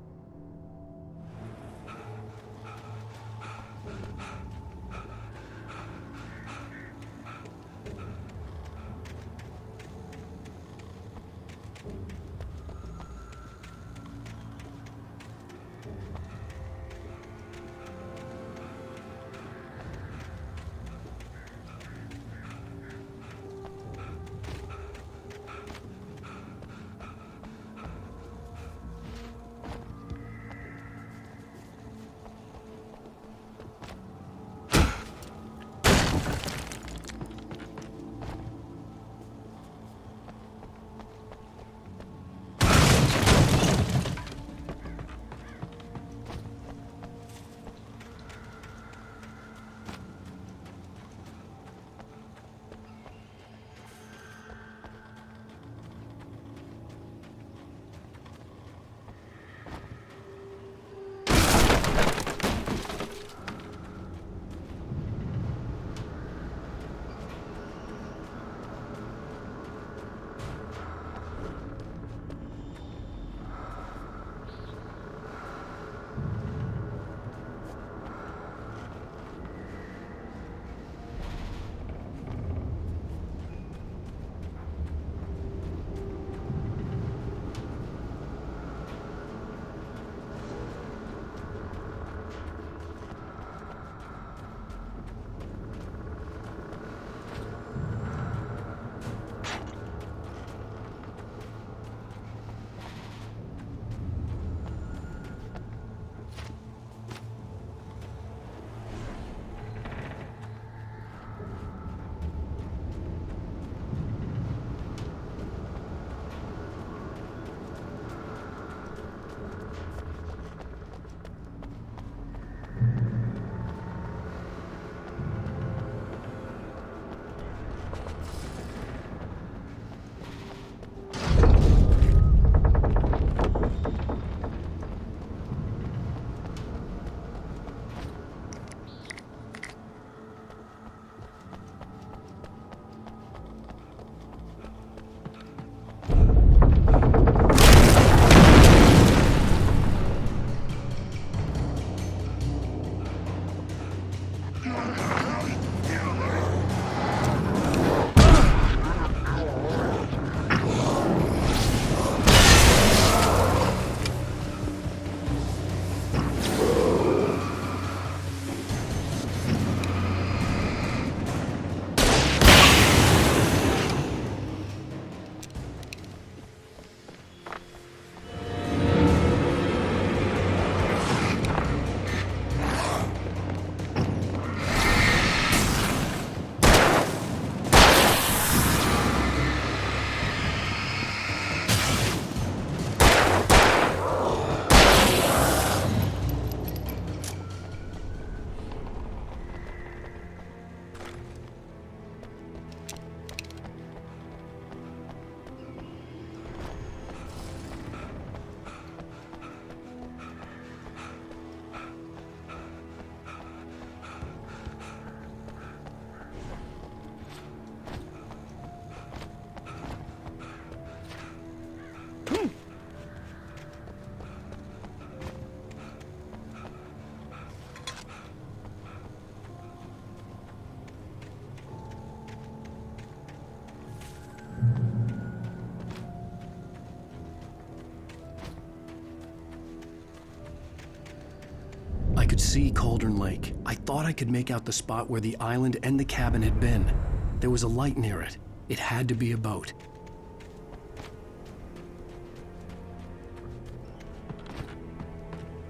I could see Cauldron Lake. I thought I could make out the spot where the island and the cabin had been. There was a light near it. It had to be a boat.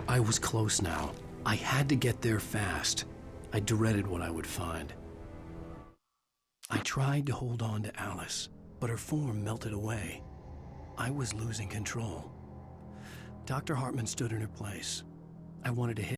I was close now. I had to get there fast. I dreaded what I would find. I tried to hold on to Alice, but her form melted away. I was losing control. Dr. Hartman stood in her place. I wanted to hit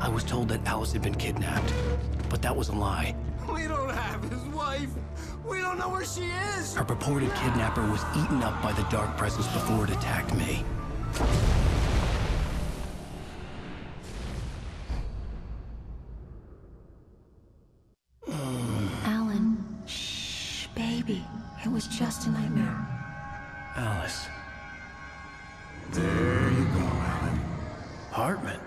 I was told that Alice had been kidnapped, but that was a lie. We don't have his wife. We don't know where she is. Her purported kidnapper was eaten up by the dark presence before it attacked me. Alan, shh, baby. It was just a nightmare. Alice. There you go, Alan. Hartman,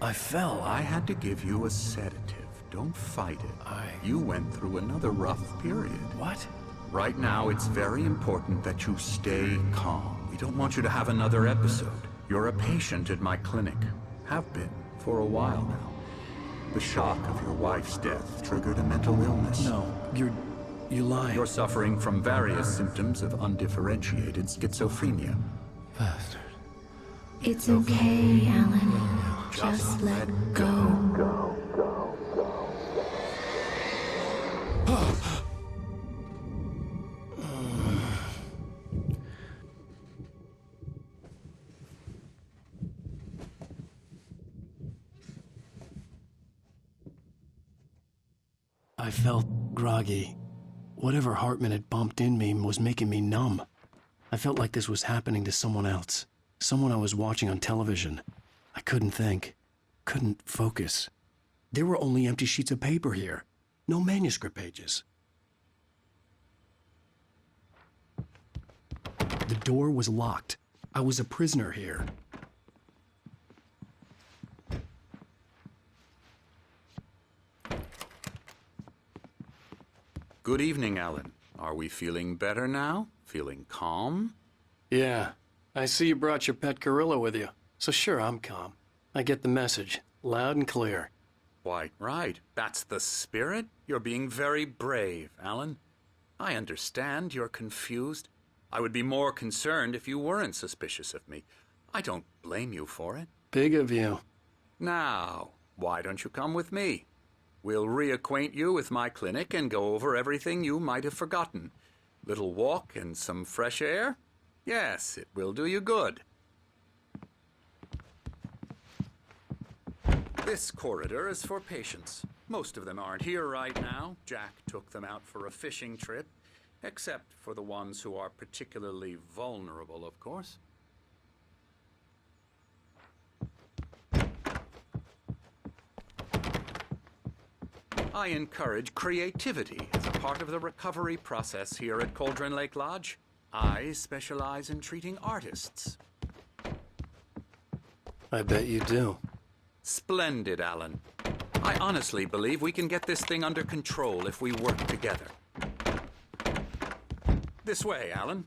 I fell. I had to give you a sedative. Don't fight it. You went through another rough period. What? Right now, it's very important that you stay calm. We don't want you to have another episode. You're a patient at my clinic. Have been for a while now. The shock of your wife's death triggered a mental illness. No, you're lying. You're suffering from various symptoms of undifferentiated schizophrenia. Bastard. It's okay, Alan. Just let go. I felt groggy. Whatever Hartman had bumped in me was making me numb. I felt like this was happening to someone else. Someone I was watching on television. I couldn't think. Couldn't focus. There were only empty sheets of paper here. No manuscript pages. The door was locked. I was a prisoner here. Good evening, Alan. Are we feeling better now? Feeling calm? Yeah. I see you brought your pet gorilla with you. So sure, I'm calm. I get the message. Loud and clear. Why, right. That's the spirit. You're being very brave, Alan. I understand you're confused. I would be more concerned if you weren't suspicious of me. I don't blame you for it. Big of you. Now, why don't you come with me? We'll reacquaint you with my clinic and go over everything you might have forgotten. Little walk and some fresh air? Yes, it will do you good. This corridor is for patients. Most of them aren't here right now. Jack took them out for a fishing trip, except for the ones who are particularly vulnerable, of course. I encourage creativity as a part of the recovery process here at Cauldron Lake Lodge. I specialize in treating artists. I bet you do. Splendid, Alan. I honestly believe we can get this thing under control if we work together. This way, Alan.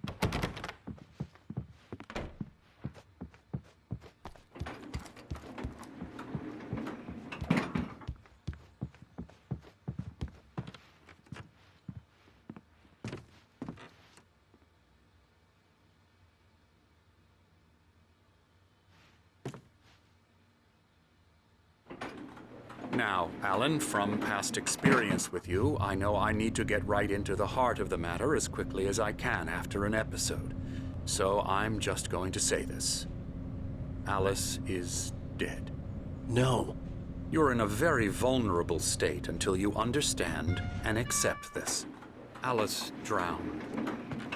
Now, Alan, from past experience with you, I know I need to get right into the heart of the matter as quickly as I can after an episode. So I'm just going to say this. Alice is dead. No. You're in a very vulnerable state until you understand and accept this. Alice drowned,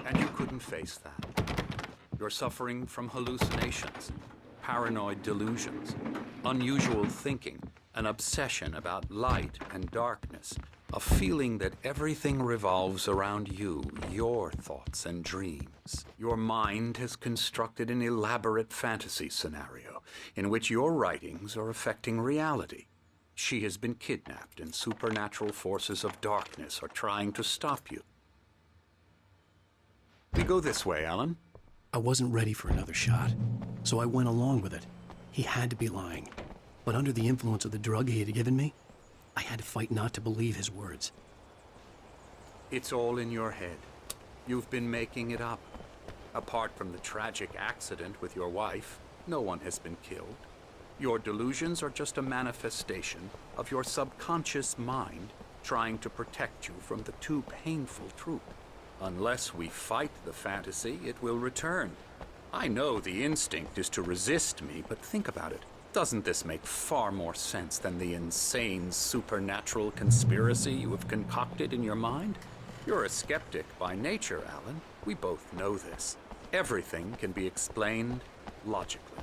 and you couldn't face that. You're suffering from hallucinations, paranoid delusions, unusual thinking, an obsession about light and darkness, a feeling that everything revolves around you, your thoughts and dreams. Your mind has constructed an elaborate fantasy scenario in which your writings are affecting reality. She has been kidnapped and supernatural forces of darkness are trying to stop you. We go this way, Alan. I wasn't ready for another shot, so I went along with it. He had to be lying. But under the influence of the drug he had given me, I had to fight not to believe his words. It's all in your head. You've been making it up. Apart from the tragic accident with your wife, no one has been killed. Your delusions are just a manifestation of your subconscious mind trying to protect you from the too painful truth. Unless we fight the fantasy, it will return. I know the instinct is to resist me, but think about it. Doesn't this make far more sense than the insane supernatural conspiracy you have concocted in your mind? You're a skeptic by nature, Alan. We both know this. Everything can be explained logically.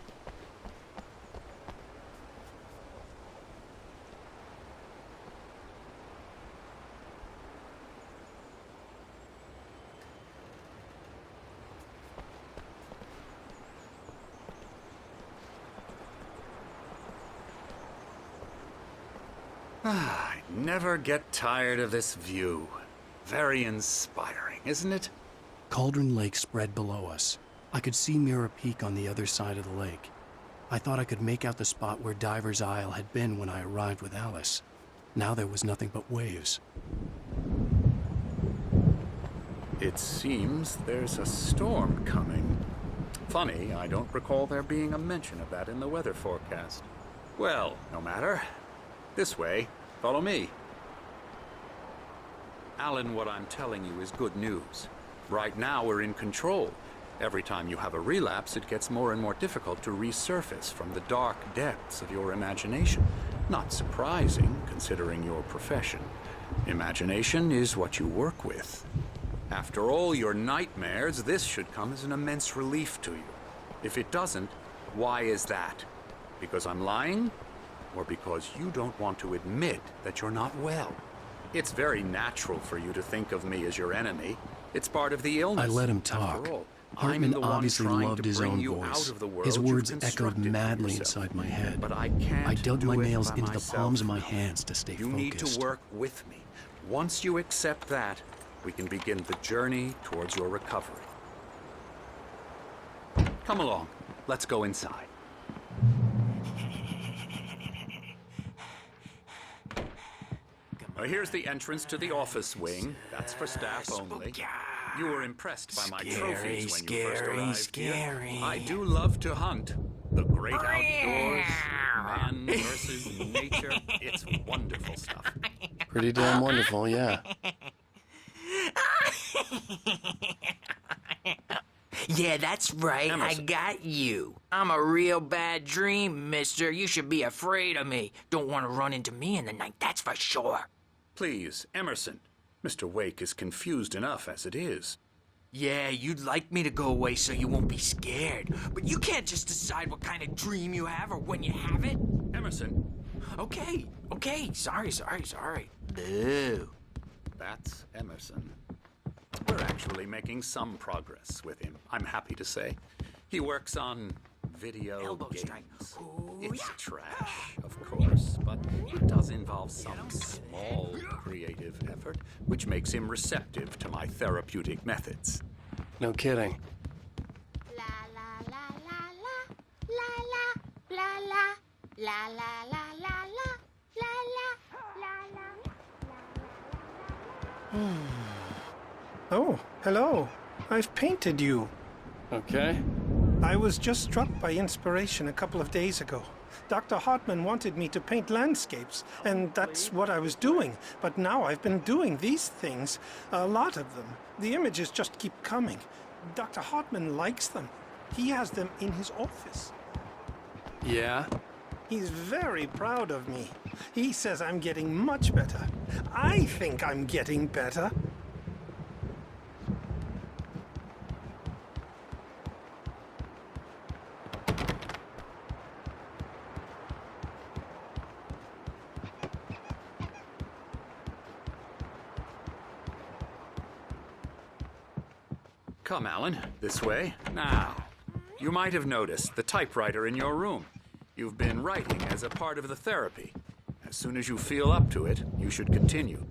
I never get tired of this view. Very inspiring, isn't it? Cauldron Lake spread below us. I could see Mirror Peak on the other side of the lake. I thought I could make out the spot where Diver's Isle had been when I arrived with Alice. Now there was nothing but waves. It seems there's a storm coming. Funny, I don't recall there being a mention of that in the weather forecast. Well, no matter. This way. Follow me. Alan, what I'm telling you is good news. Right now, we're in control. Every time you have a relapse, it gets more and more difficult to resurface from the dark depths of your imagination. Not surprising, considering your profession. Imagination is what you work with. After all your nightmares, this should come as an immense relief to you. If it doesn't, why is that? Because I'm lying? Or because you don't want to admit that you're not well? It's very natural for you to think of me as your enemy. It's part of the illness. I let him talk. Hartman obviously loved his own voice. His words echoed madly inside my head. But I can't dug my do it nails by into the myself. palms of my hands to stay You focused. need to work with me. Once you accept that, we can begin the journey towards your recovery. Come along. Let's go inside. Here's the entrance to the office wing. That's for staff only. You were impressed by my trophies when you first arrived here. I do love to hunt. The great outdoors, man versus nature. It's wonderful stuff. Pretty damn wonderful, yeah. Yeah, that's right. Emerson. I got you. I'm a real bad dream, mister. You should be afraid of me. Don't want to run into me in the night, that's for sure. Please, Emerson. Mr. Wake is confused enough as it is. Yeah, you'd like me to go away so you won't be scared. But you can't just decide what kind of dream you have or when you have it. Emerson. Okay. Sorry. Boo. That's Emerson. We're actually making some progress with him, I'm happy to say. He works on video Elbow games. strike. It's trash, of course, but it does involve some small creative effort, which makes him receptive to my therapeutic methods. No kidding. Oh, hello. I've painted you. Okay. I was just struck by inspiration a couple of days ago. Dr. Hartman wanted me to paint landscapes, and that's what I was doing. But now I've been doing these things, a lot of them. The images just keep coming. Dr. Hartman likes them. He has them in his office. Yeah? He's very proud of me. He says I'm getting much better. I think I'm getting better. Come, Alan, this way. Now, you might have noticed the typewriter in your room. You've been writing as a part of the therapy. As soon as you feel up to it, you should continue.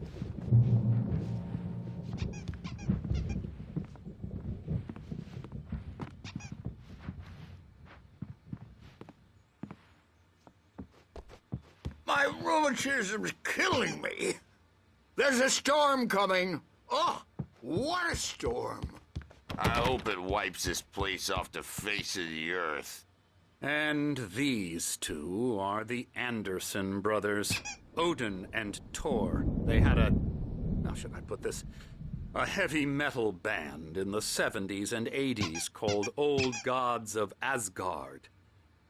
My rheumatism's killing me. There's a storm coming. Oh, what a storm. I hope it wipes this place off the face of the earth. And these two are the Anderson brothers, Odin and Tor. They had how should I put this? A heavy metal band in the 70s and 80s called Old Gods of Asgard.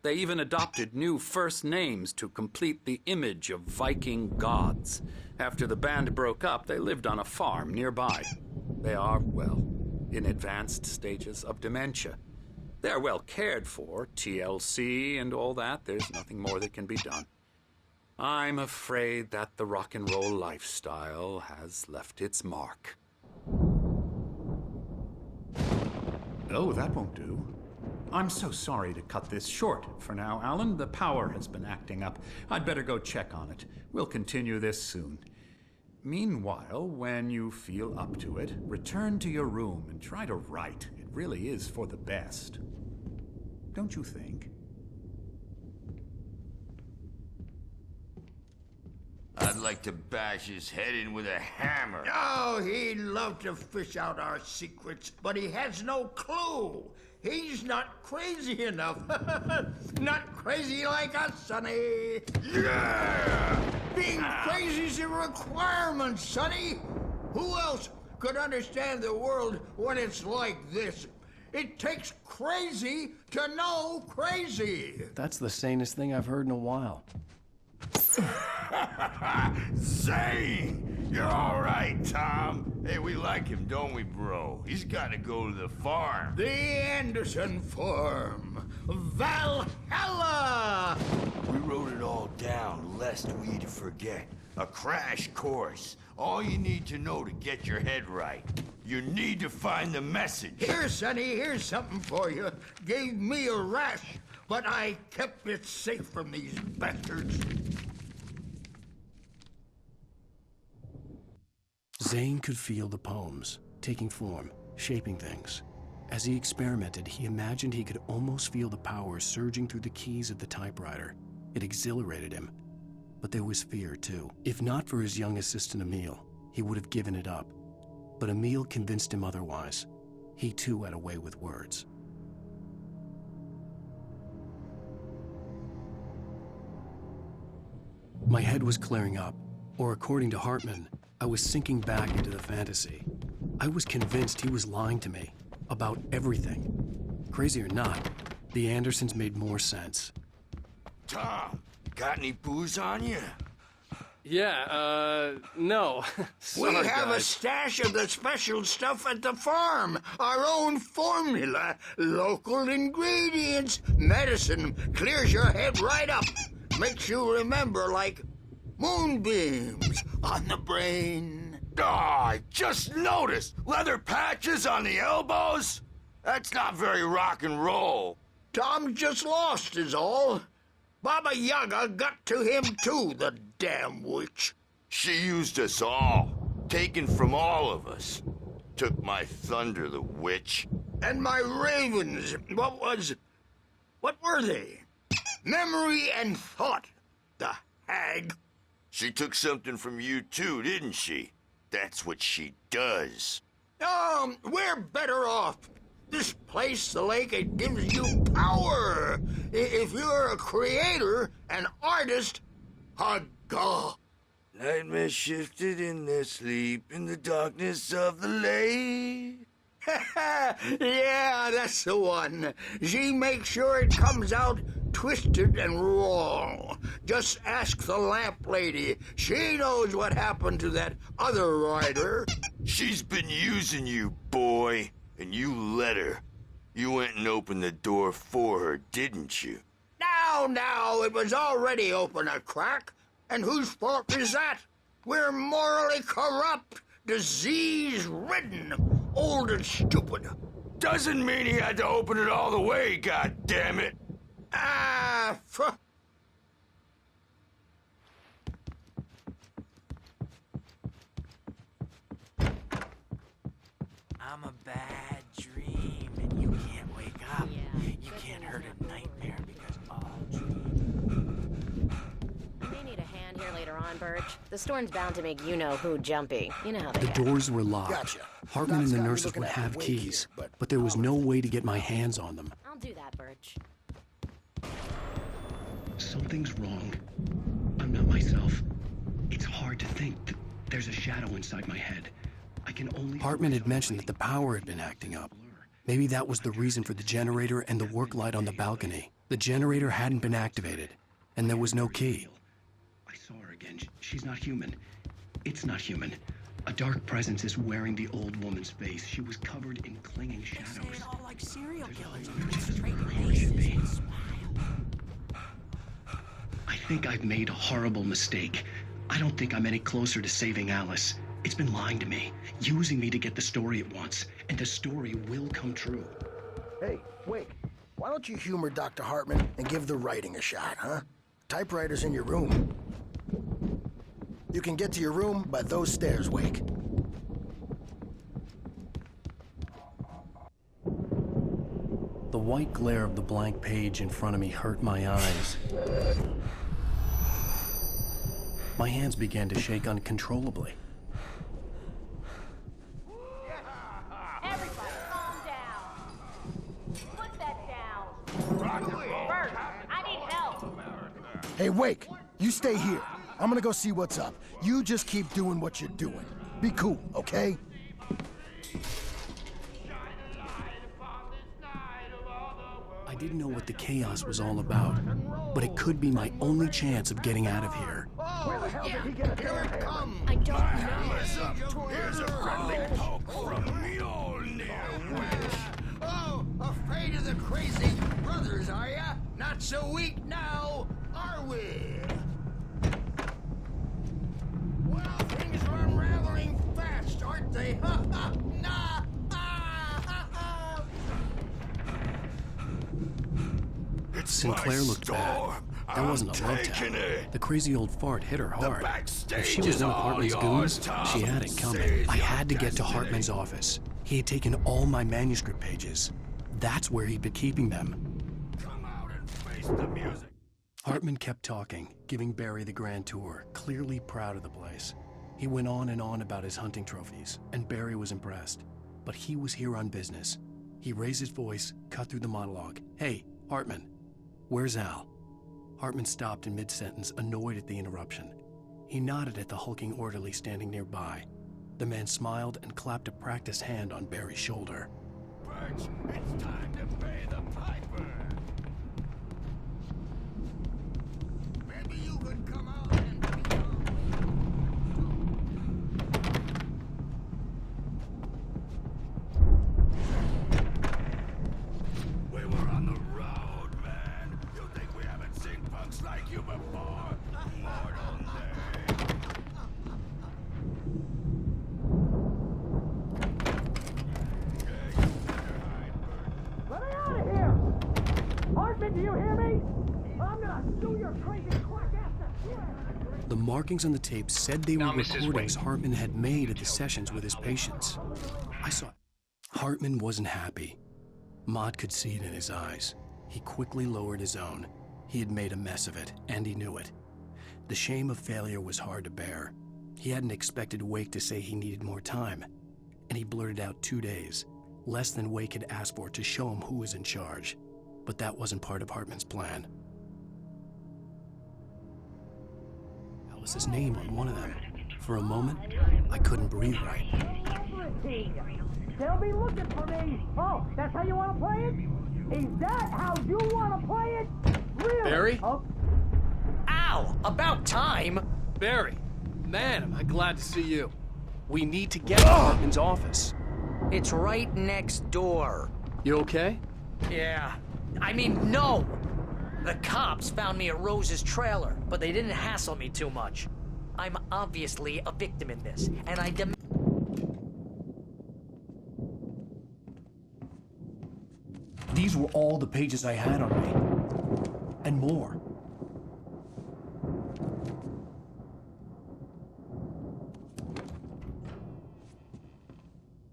They even adopted new first names to complete the image of Viking gods. After the band broke up, they lived on a farm nearby. They are, well, in advanced stages of dementia. They're well cared for, TLC and all that. There's nothing more that can be done. I'm afraid that the rock and roll lifestyle has left its mark. Oh, that won't do. I'm so sorry to cut this short for now, Alan. The power has been acting up. I'd better go check on it. We'll continue this soon. Meanwhile, when you feel up to it, return to your room and try to write. It really is for the best. Don't you think? I'd like to bash his head in with a hammer. Oh, he'd love to fish out our secrets, but he has no clue. He's not crazy enough. Not crazy like us, Sonny. Yeah! Being crazy's a requirement, Sonny. Who else could understand the world when it's like this? It takes crazy to know crazy. That's the sanest thing I've heard in a while. Zane! You're all right, Tom. Hey, we like him, don't we, bro? He's got to go to the farm. The Anderson farm. Valhalla! We wrote it all down, lest we forget. A crash course. All you need to know to get your head right. You need to find the message. Here, Sonny, here's something for you. Gave me a rash, but I kept it safe from these bastards. Zane could feel the poems, taking form, shaping things. As he experimented, he imagined he could almost feel the power surging through the keys of the typewriter. It exhilarated him. But there was fear, too. If not for his young assistant, Emil, he would have given it up. But Emil convinced him otherwise. He, too, had a way with words. My head was clearing up, or according to Hartman, I was sinking back into the fantasy. I was convinced he was lying to me about everything. Crazy or not, the Andersons made more sense. Tom, got any booze on you? Yeah, no. We Sorry, have a guys. stash of the special stuff at the farm. Our own formula. Local ingredients. Medicine clears your head right up. Makes you remember like moonbeams on the brain. Oh, I just noticed. Leather patches on the elbows? That's not very rock and roll. Tom just lost is all. Baba Yaga got to him too, the damn witch. She used us all. Taken from all of us. Took my thunder, the witch. And my ravens. What were they? Memory and thought. The hag. She took something from you too, didn't she? That's what she does. We're better off. This place, the lake, it gives you power. If you're a creator, an artist, haga. Nightmare shifted in their sleep in the darkness of the lake. Yeah, that's the one. She makes sure it comes out twisted and wrong. Just ask the lamp lady. She knows what happened to that other rider. She's been using you, boy, and you let her. You went and opened the door for her, didn't you? Now, it was already open a crack. And whose fault is that? We're morally corrupt, disease-ridden, old and stupid. Doesn't mean he had to open it all the way, goddammit. I'm a bad dream, and you can't wake up. You can't hurt a nightmare because all dreams. You may need a hand here later on, Birch. The storm's bound to make you-know-who jumpy. You know how they The get. doors were locked. Gotcha. Hartman and Doc's the got me nurses looking would at have Wake keys, here, but there was no way to get my hands on them. I'll do that, Birch. Something's wrong. I'm not myself. It's hard to think that there's a shadow inside my head. I can only... Hartman had mentioned that the power had been acting up. Maybe that was the reason for the generator and the work light on the balcony. The generator hadn't been activated, and there was no key. I saw her again. She's not human. It's not human. A dark presence is wearing the old woman's face. She was covered in clinging shadows. All like serial killers. I think I've made a horrible mistake. I don't think I'm any closer to saving Alice. It's been lying to me, using me to get the story it wants, and the story will come true. Hey, Wake, why don't you humor Dr. Hartman and give the writing a shot, huh? Typewriter's in your room. You can get to your room by those stairs, Wake. The white glare of the blank page in front of me hurt my eyes. My hands began to shake uncontrollably. Everybody, calm down. Put that down. Bert, I need help. Hey, Wake, you stay here. I'm gonna go see what's up. You just keep doing what you're doing. Be cool, okay? I didn't know what the chaos was all about, but it could be my only chance of getting out of here. Where the hell did he get a Here it comes. I don't know. Here's a friendly poke from Mjolnir, wench. Oh, afraid of the crazy brothers, are ya? Not so weak now, are we? Well, things are unraveling fast, aren't they? Ha ha! Nah! Sinclair looked bad. That wasn't a love tap. The crazy old fart hit her hard. If she was one of Hartman's goons, she had it coming. I had to get to Hartman's office. He had taken all my manuscript pages. That's where he'd been keeping them. Come out and face the music. Hartman kept talking, giving Barry the grand tour, clearly proud of the place. He went on and on about his hunting trophies, and Barry was impressed. But he was here on business. He raised his voice, cut through the monologue. Hey, Hartman, where's Al? Hartman stopped in mid-sentence, annoyed at the interruption. He nodded at the hulking orderly standing nearby. The man smiled and clapped a practiced hand on Barry's shoulder. Birch, it's time to pay the piper. Maybe you could come out and We were on the road, man. You think we haven't seen punks like you before? Mortal day. Let me out of here! Hartman, do you hear me? I'm gonna sue your crazy quack ass. The markings on the tape said they were Now, Mrs. recordings Wade. Hartman had made at the sessions with his patients. I saw it. Hartman wasn't happy. Maude could see it in his eyes. He quickly lowered his own. He had made a mess of it, and he knew it. The shame of failure was hard to bear. He hadn't expected Wake to say he needed more time, and he blurted out 2 days, less than Wake had asked for to show him who was in charge. But that wasn't part of Hartman's plan. Alice's name on one of them. For a moment, I couldn't breathe right. They'll be looking for me. Oh, that's how you want to play it? Is that how you want to play it? Really? Barry? Oh. Ow! About time! Barry, man, am I glad to see you. We need to get to Hartman's office. It's right next door. You okay? Yeah. I mean, no! The cops found me at Rose's trailer, but they didn't hassle me too much. I'm obviously a victim in this, and I demand. These were all the pages I had on me. And more.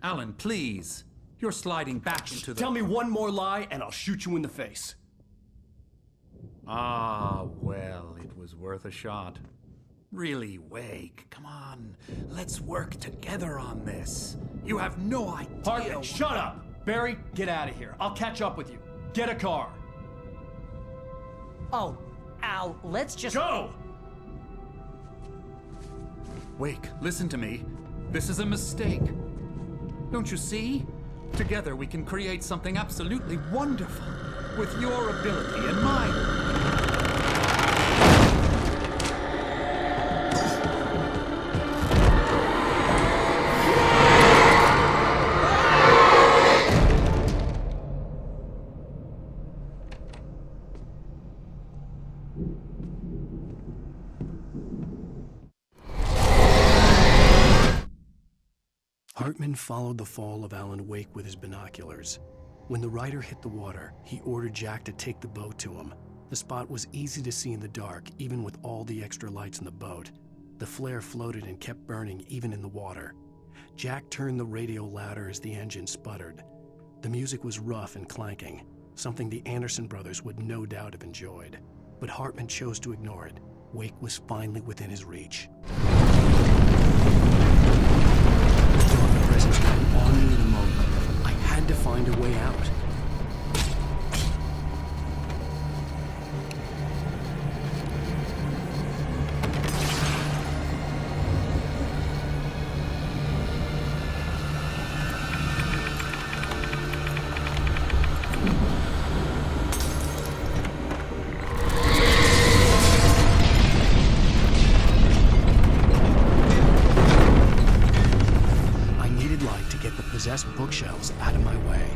Alan, please. You're sliding back into the... Tell me one more lie and I'll shoot you in the face. Ah, well, it was worth a shot. Really, Wake, come on. Let's work together on this. You have no idea... Hartman, shut up! Barry, get out of here. I'll catch up with you. Get a car. Oh, Al, let's just... Go! Wake, listen to me. This is a mistake. Don't you see? Together we can create something absolutely wonderful. with your ability and mine. Hartman followed the fall of Alan Wake with his binoculars. When the rider hit the water, he ordered Jack to take the boat to him. The spot was easy to see in the dark, even with all the extra lights in the boat. The flare floated and kept burning even in the water. Jack turned the radio louder as the engine sputtered. The music was rough and clanking, something the Anderson brothers would no doubt have enjoyed. But Hartman chose to ignore it. Wake was finally within his reach. The dark presence got on me in a moment. I had to find a way out. Possessed bookshelves out of my way.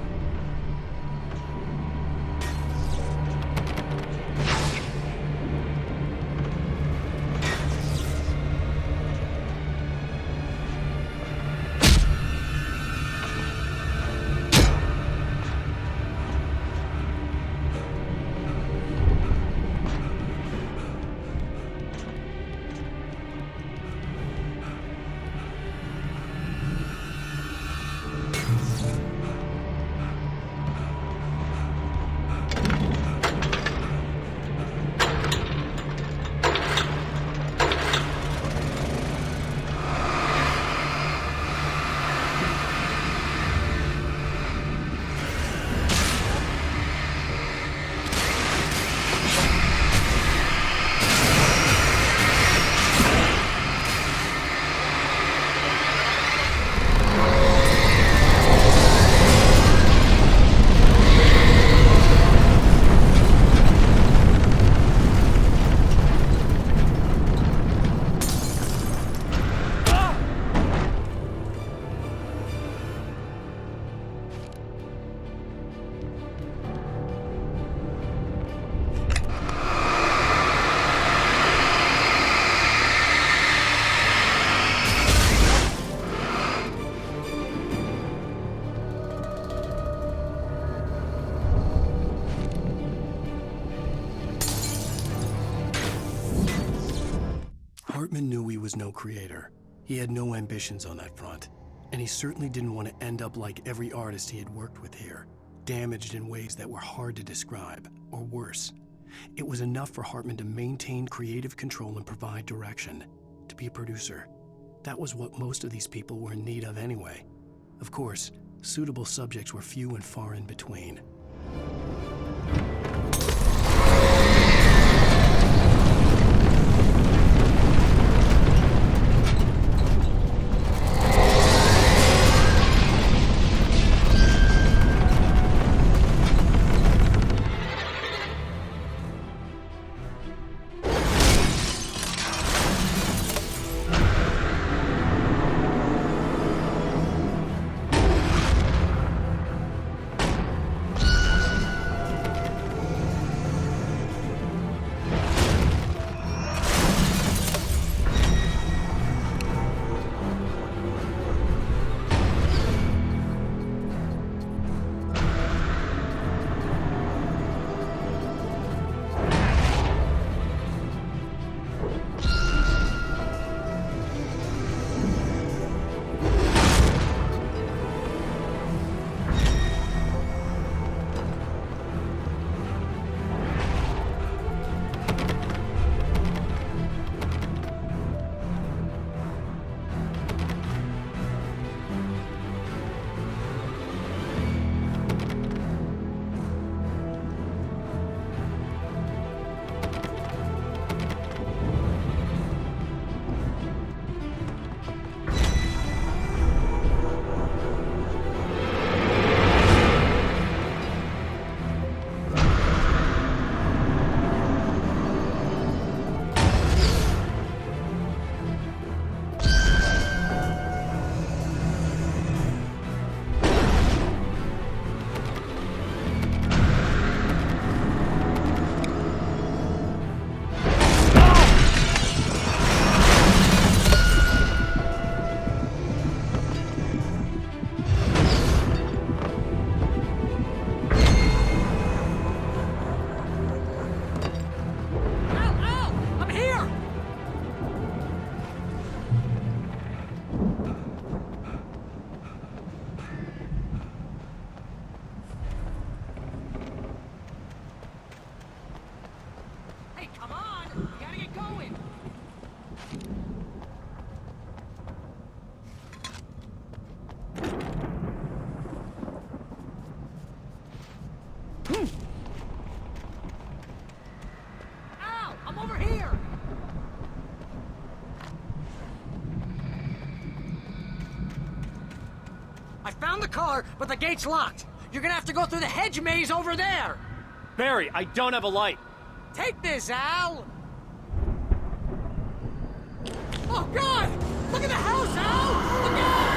Hartman knew he was no creator. He had no ambitions on that front, and he certainly didn't want to end up like every artist he had worked with here, damaged in ways that were hard to describe, or worse. It was enough for Hartman to maintain creative control and provide direction, to be a producer. That was what most of these people were in need of anyway. Of course, suitable subjects were few and far in between. found the car, but the gate's locked. You're gonna have to go through the hedge maze over there. Barry, I don't have a light. Take this, Al! Oh, God! Look at the house, Al! Look out!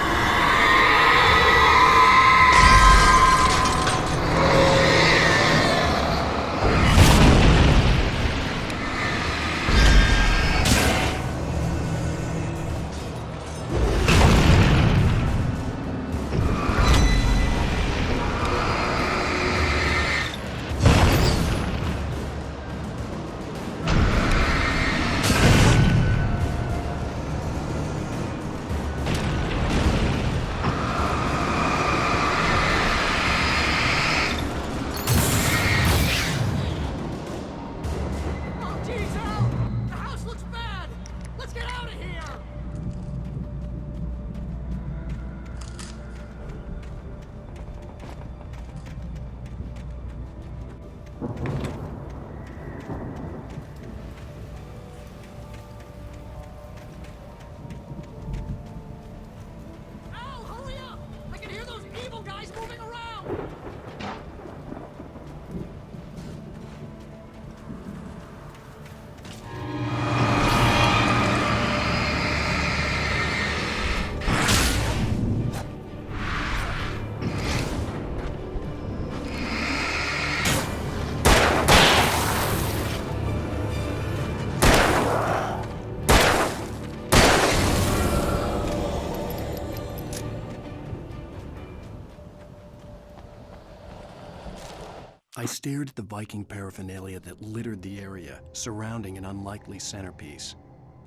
I stared at the Viking paraphernalia that littered the area, surrounding an unlikely centerpiece.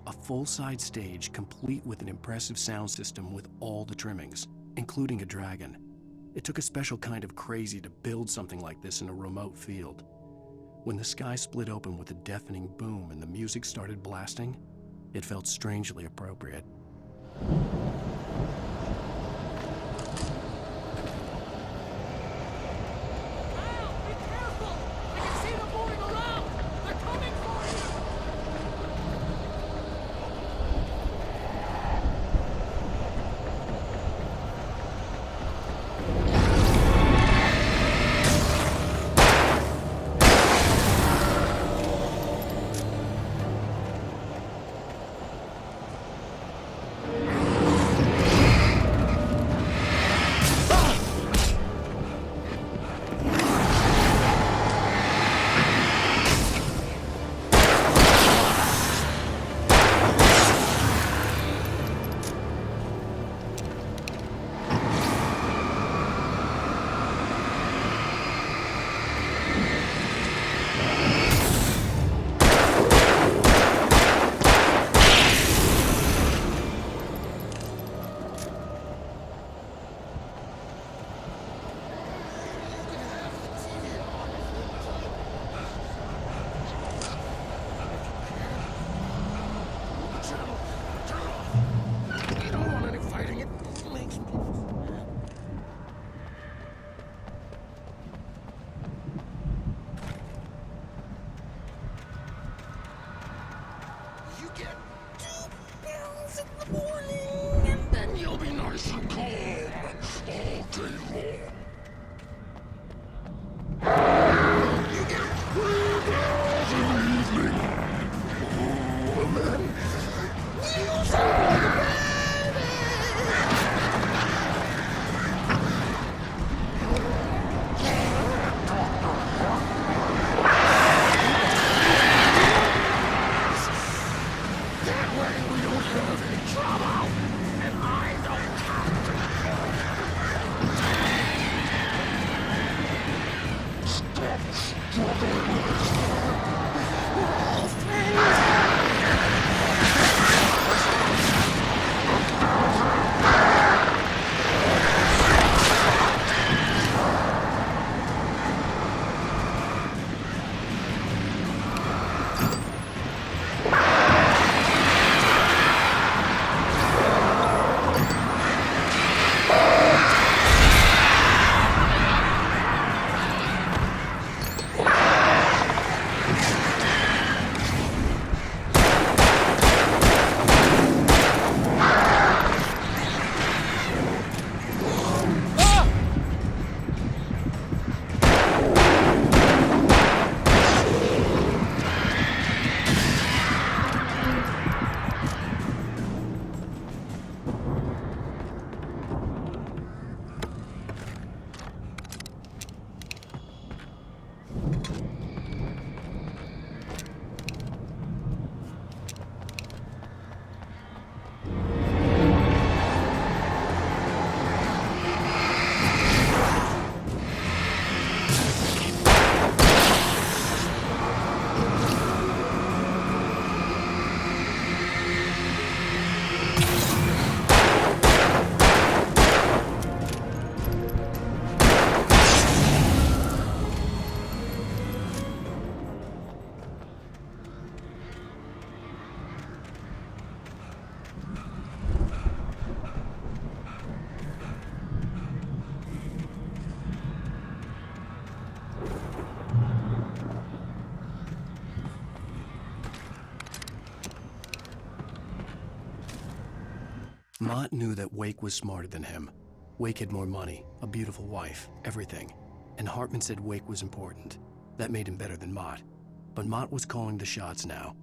A full-size stage complete with an impressive sound system with all the trimmings, including a dragon. It took a special kind of crazy to build something like this in a remote field. When the sky split open with a deafening boom and the music started blasting, it felt strangely appropriate. Mott knew that Wake was smarter than him. Wake had more money, a beautiful wife, everything. And Hartman said Wake was important. That made him better than Mott. But Mott was calling the shots now.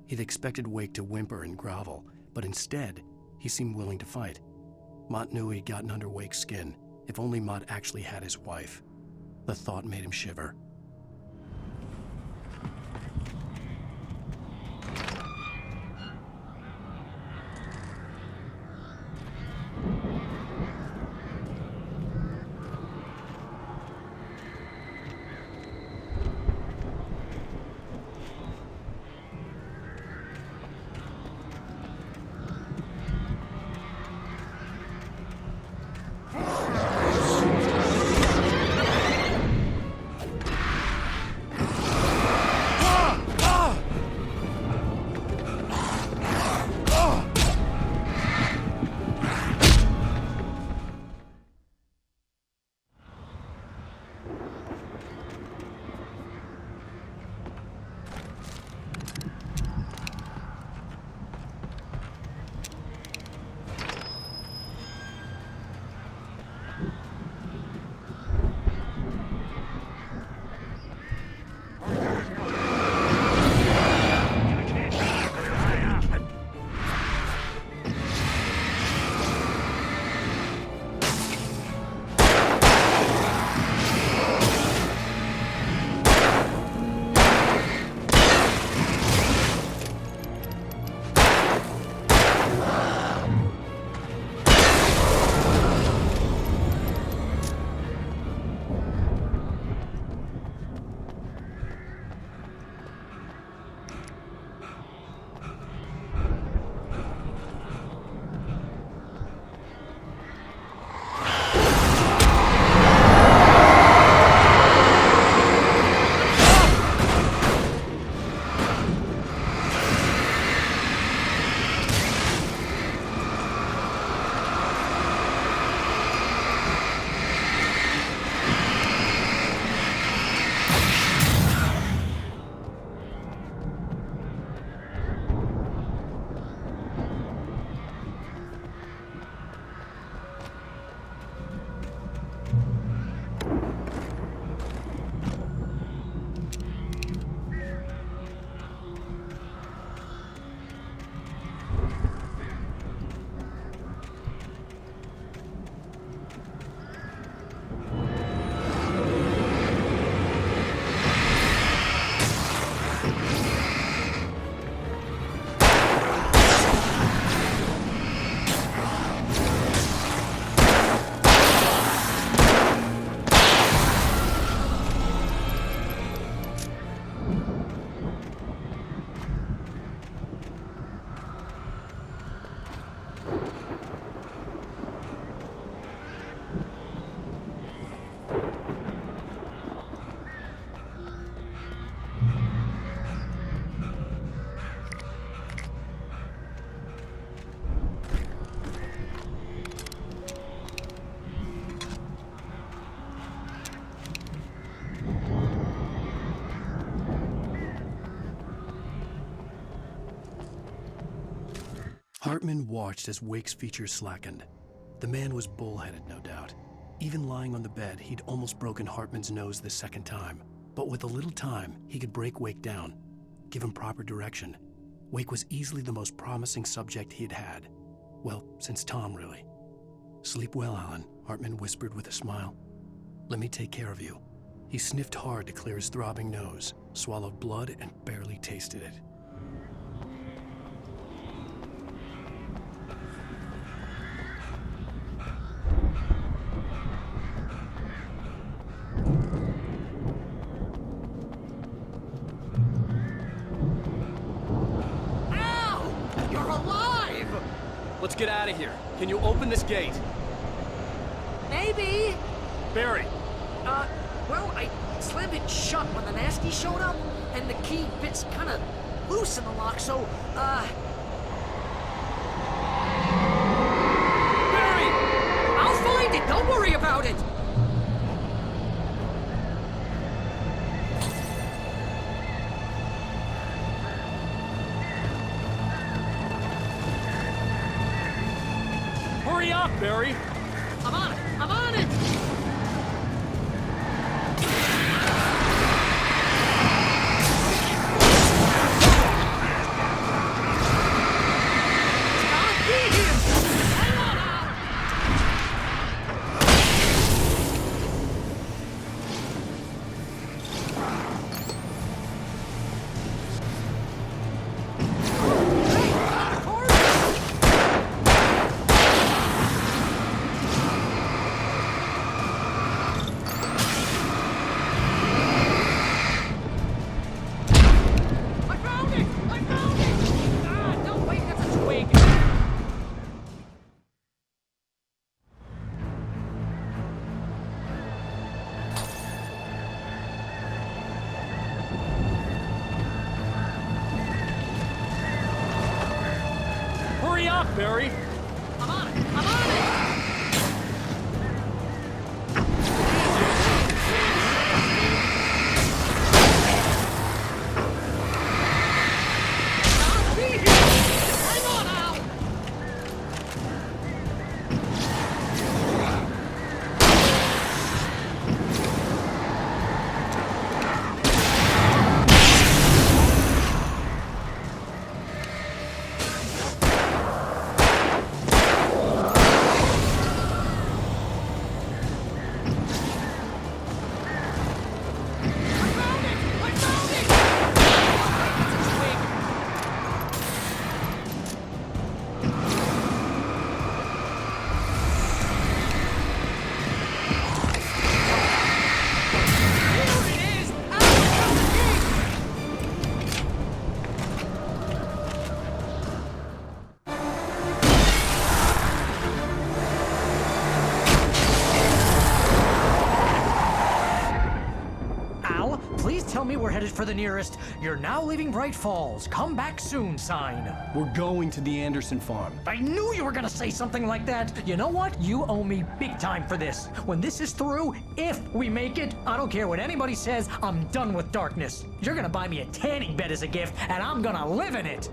He'd expected Wake to whimper and grovel, but instead, he seemed willing to fight. Mott knew he'd gotten under Wake's skin, if only Mott actually had his wife. The thought made him shiver. Hartman watched as Wake's features slackened. The man was bullheaded, no doubt. Even lying on the bed, he'd almost broken Hartman's nose the second time. But with a little time, he could break Wake down, give him proper direction. Wake was easily the most promising subject he'd had. Well, since Tom, really. "Sleep well, Alan," Hartman whispered with a smile. "Let me take care of you." He sniffed hard to clear his throbbing nose, swallowed blood, and barely tasted it. Let's get out of here. Can you open this gate? Maybe. Barry. Well, I slammed it shut when the nasty showed up, and the key fits kind of loose in the lock, so, Barry! I'll find it! Don't worry about it! up, Barry! I'm on it! I'm on it! Hurry up, Barry! I'm on it! I'm on it! Please tell me we're headed for the nearest "You're now leaving Bright Falls. Come back soon" sign. We're going to the Anderson farm. I knew you were gonna say something like that. You know what? You owe me big time for this. When this is through, if we make it, I don't care what anybody says, I'm done with darkness. You're gonna buy me a tanning bed as a gift, and I'm gonna live in it.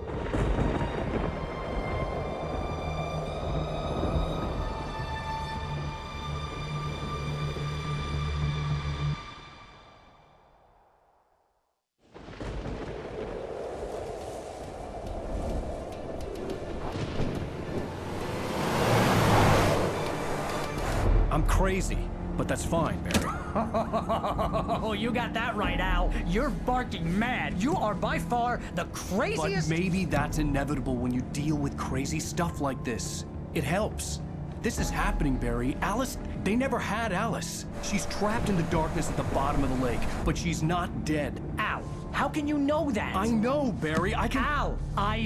I'm crazy, but that's fine, Barry. Oh, you got that right, Al. You're barking mad. You are by far the craziest. But maybe that's inevitable when you deal with crazy stuff like this. It helps. This is happening, Barry. Alice, they never had Alice. She's trapped in the darkness at the bottom of the lake, but she's not dead. Al, how can you know that? I know, Barry. I can... Al,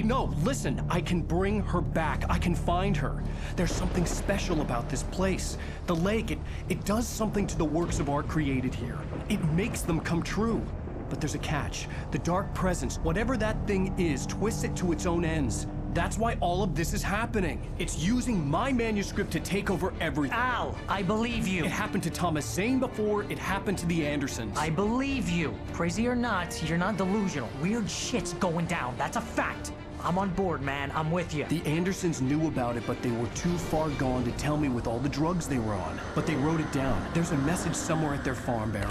No, listen. I can bring her back. I can find her. There's something special about this place. The lake, it does something to the works of art created here. It makes them come true. But there's a catch. The dark presence, whatever that thing is, twists it to its own ends. That's why all of this is happening. It's using my manuscript to take over everything. Al, I believe you. It happened to Thomas Zane before, it happened to the Andersons. I believe you. Crazy or not, you're not delusional. Weird shit's going down. That's a fact. I'm on board, man. I'm with you. The Andersons knew about it, but they were too far gone to tell me with all the drugs they were on. But they wrote it down. There's a message somewhere at their farm, Barry.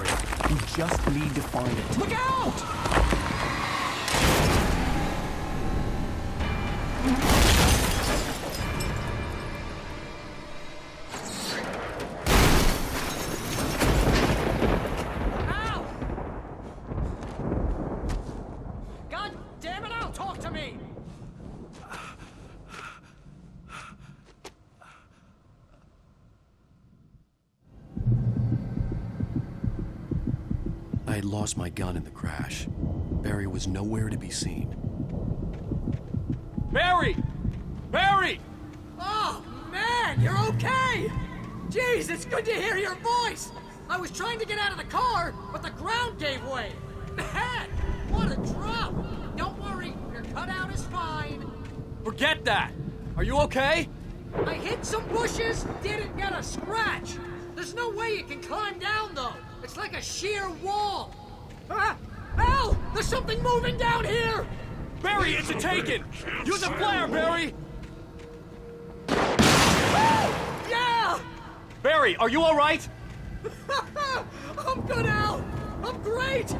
We just need to find it. Look out! I had lost my gun in the crash. Barry was nowhere to be seen. Barry! Barry! Oh, man, you're okay! Jeez, it's good to hear your voice! I was trying to get out of the car, but the ground gave way. Man, what a drop! Don't worry, your cutout is fine. Forget that! Are you okay? I hit some bushes, didn't get a scratch. There's no way you can climb down, though. It's like a sheer wall. Al! There's something moving down here! Barry, it's a taken! Use a flare, Barry! Ah! Barry, are you all right? I'm good, Al. I'm great.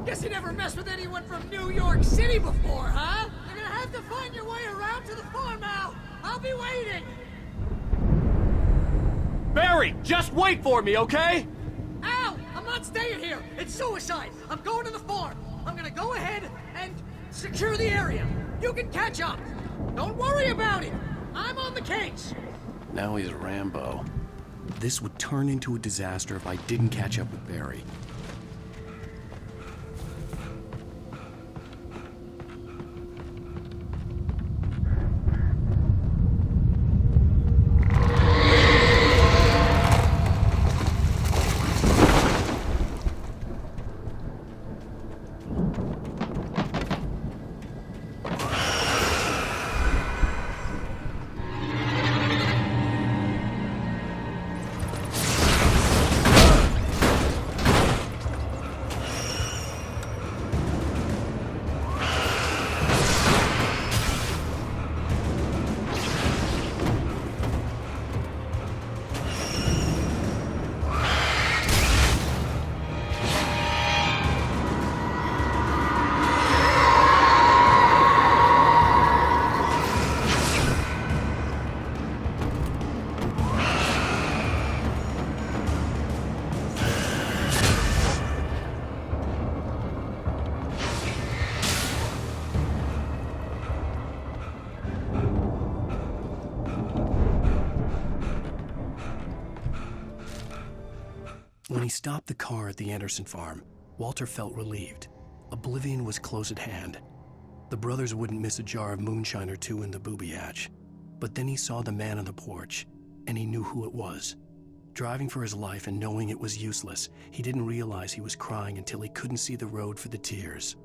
Guess you never messed with anyone from New York City before, huh? You're gonna have to find your way around to the farm, Al. I'll be waiting. Barry, just wait for me, okay? Al, I'm not staying here. It's suicide. I'm going to the farm. I'm gonna go ahead and secure the area. You can catch up. Don't worry about it. I'm on the case. Now he's Rambo. This would turn into a disaster if I didn't catch up with Barry. When he stopped the car at the Anderson farm, Walter felt relieved. Oblivion was close at hand. The brothers wouldn't miss a jar of moonshine or two in the booby hatch. But then he saw the man on the porch, and he knew who it was. Driving for his life and knowing it was useless, he didn't realize he was crying until he couldn't see the road for the tears.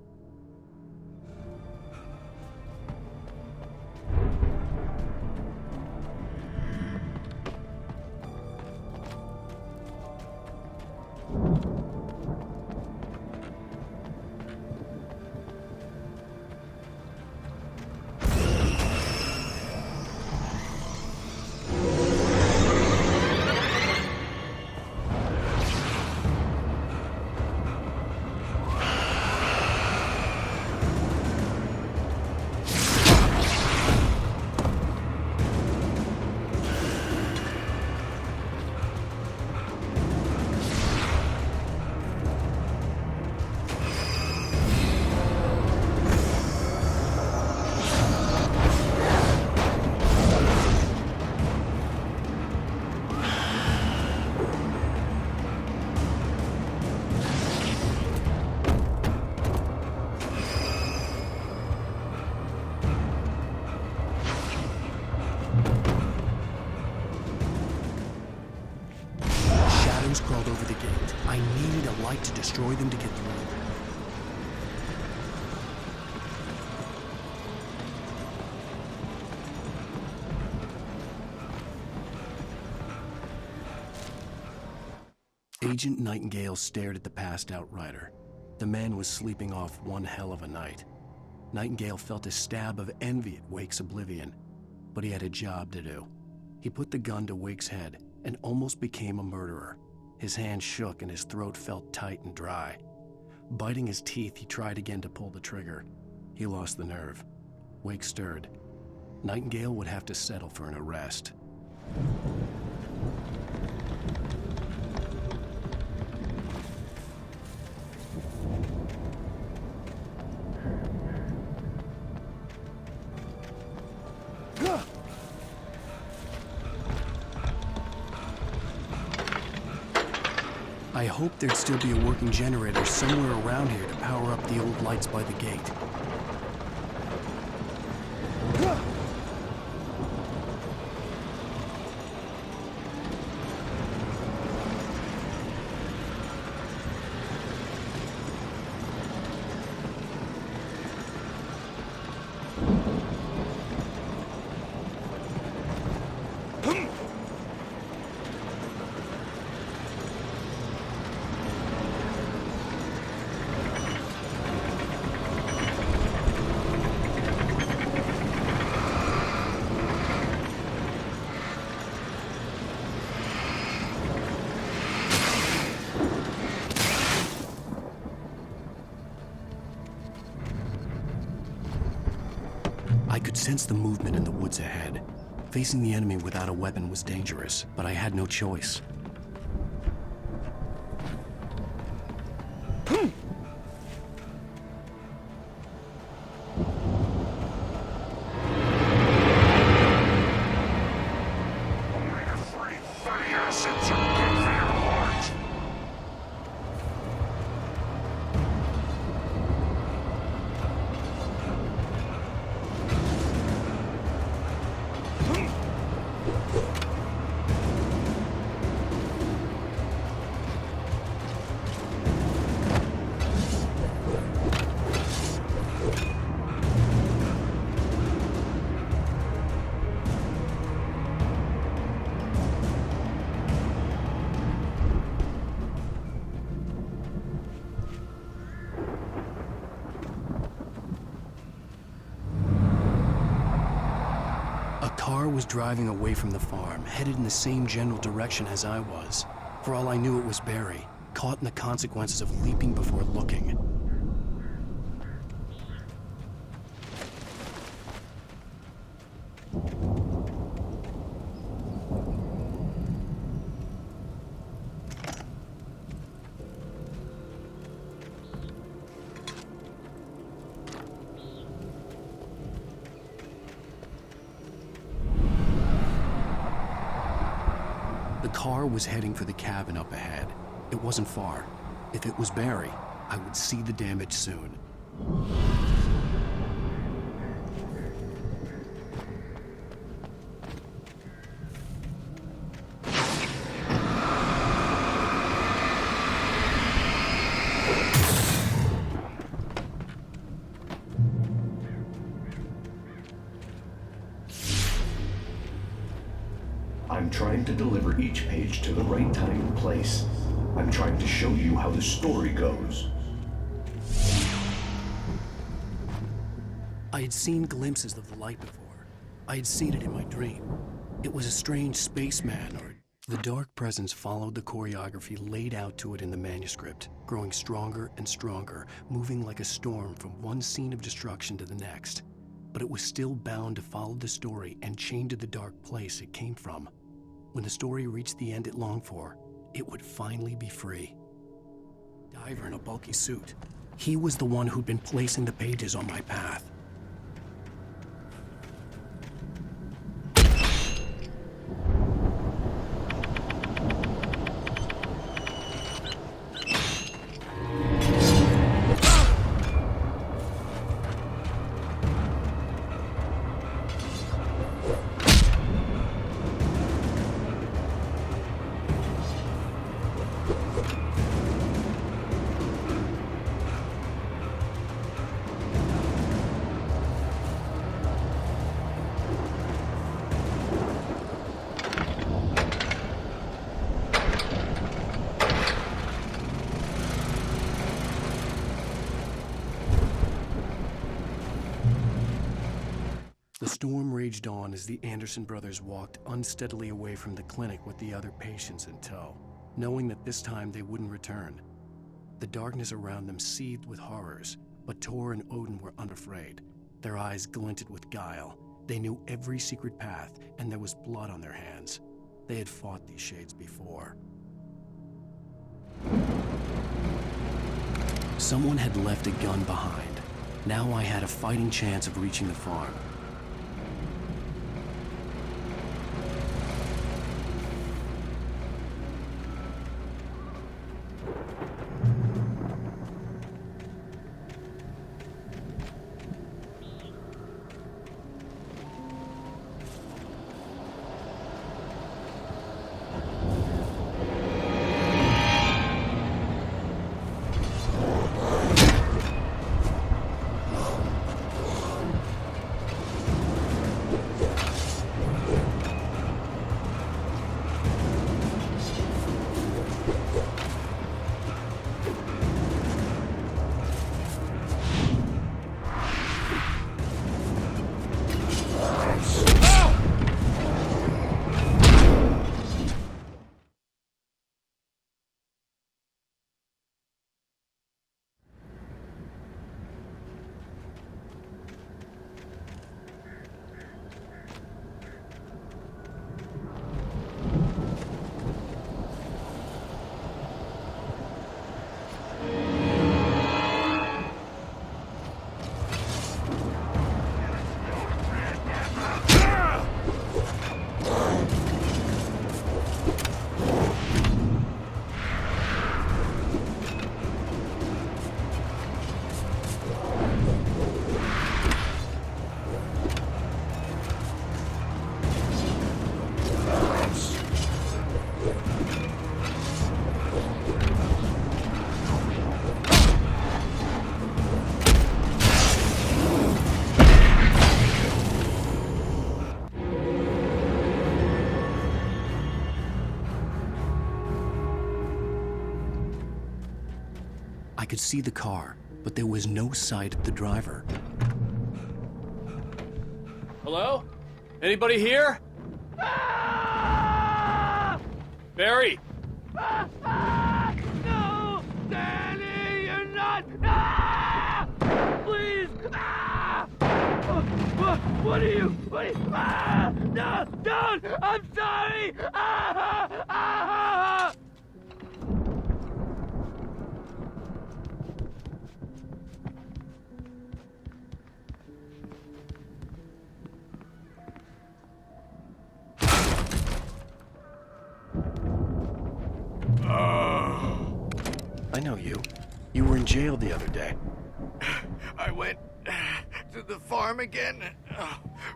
Crawled over the gate. I needed a light to destroy them to get through. Agent Nightingale stared at the passed-out rider. The man was sleeping off one hell of a night. Nightingale felt a stab of envy at Wake's oblivion, but he had a job to do. He put the gun to Wake's head and almost became a murderer. His hand shook and his throat felt tight and dry. Biting his teeth, he tried again to pull the trigger. He lost the nerve. Wake stirred. Nightingale would have to settle for an arrest. I hoped there'd still be a working generator somewhere around here to power up the old lights by the gate. I could sense the movement in the woods ahead. Facing the enemy without a weapon was dangerous, but I had no choice. Was driving away from the farm, headed in the same general direction as I was. For all I knew, it was Barry, caught in the consequences of leaping before looking. The car was heading for the cabin up ahead. It wasn't far. If it was Barry, I would see the damage soon. I'm trying to deliver each page to the right time and place. I'm trying to show you how the story goes. I had seen glimpses of the light before. I had seen it in my dream. It was a strange spaceman, or... The dark presence followed the choreography laid out to it in the manuscript, growing stronger and stronger, moving like a storm from one scene of destruction to the next. But it was still bound to follow the story and chained to the dark place it came from. When the story reached the end it longed for, it would finally be free. Diver in a bulky suit. He was the one who'd been placing the pages on my path. The storm raged on as the Anderson brothers walked unsteadily away from the clinic with the other patients in tow, knowing that this time they wouldn't return. The darkness around them seethed with horrors, but Tor and Odin were unafraid. Their eyes glinted with guile. They knew every secret path, and there was blood on their hands. They had fought these shades before. Someone had left a gun behind. Now I had a fighting chance of reaching the farm. could see the car, but there was no sight of the driver. Hello? Anybody here? Barry! No! Danny, you're not! Please! What are you? No! Don't! I'm sorry! I know you. You were in jail the other day. I went to the farm again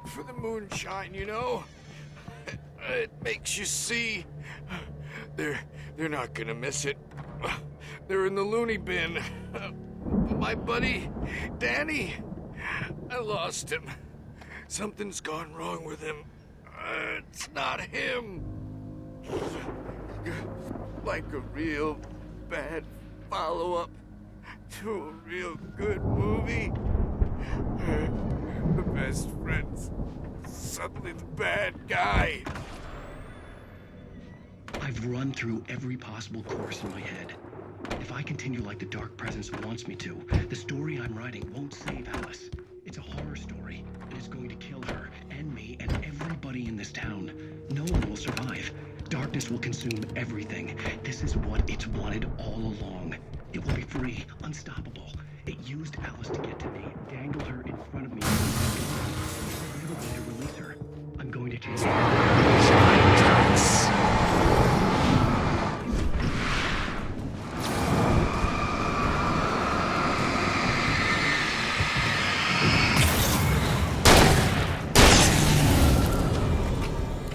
for the moonshine, you know? It makes you see. They're not gonna miss it. They're in the loony bin. My buddy, Danny, I lost him. Something's gone wrong with him. It's not him. Like a real bad follow-up to a real good movie. The best friend's suddenly the bad guy. I've run through every possible course in my head. If I continue like the Dark Presence wants me to, the story I'm writing won't save Alice. It's a horror story, and it's going to kill her, and me, and everybody in this town. No one will survive. Darkness will consume everything. This is what it's wanted all along. It will be free, unstoppable. It used Alice to get to me, dangle her in front of me. I'm never going to release her. I'm going to change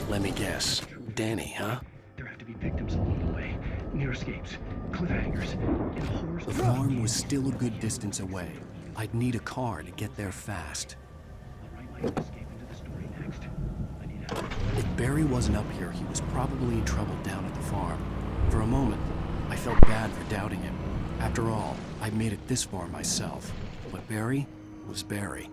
Let me guess. Danny, huh? There have to be victims along the way. Near escapes, cliffhangers, and horrors. The farm was still a good distance away. I'd need a car to get there fast. If Barry wasn't up here, he was probably in trouble down at the farm. For a moment, I felt bad for doubting him. After all, I'd made it this far myself. But Barry was Barry.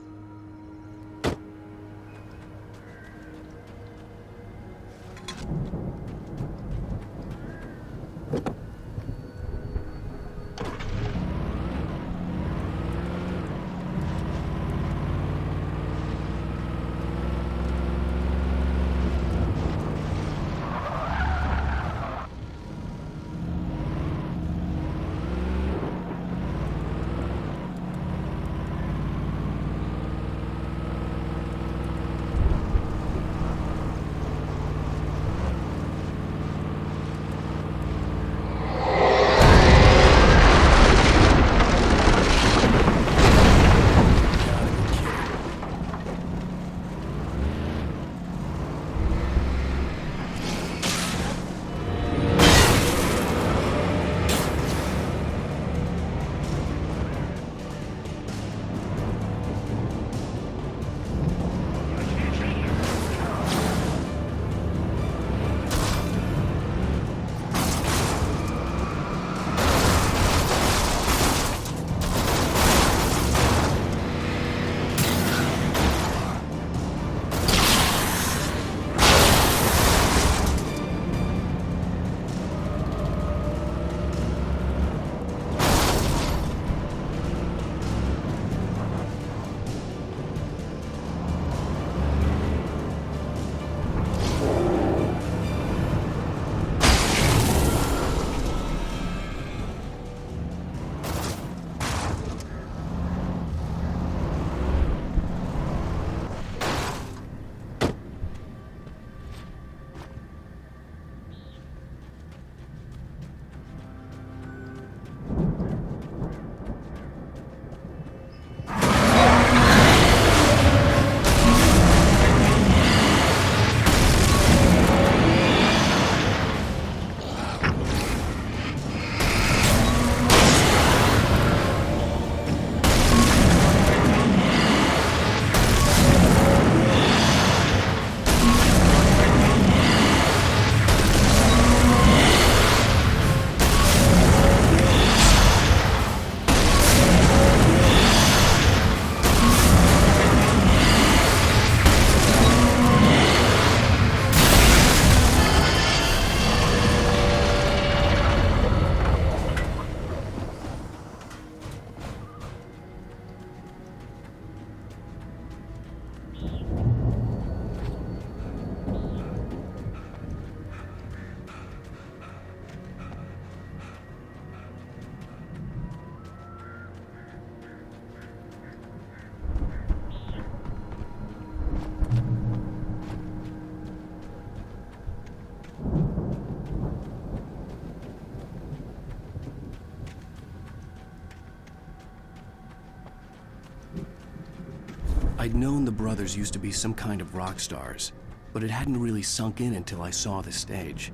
I'd known the brothers used to be some kind of rock stars, but it hadn't really sunk in until I saw the stage.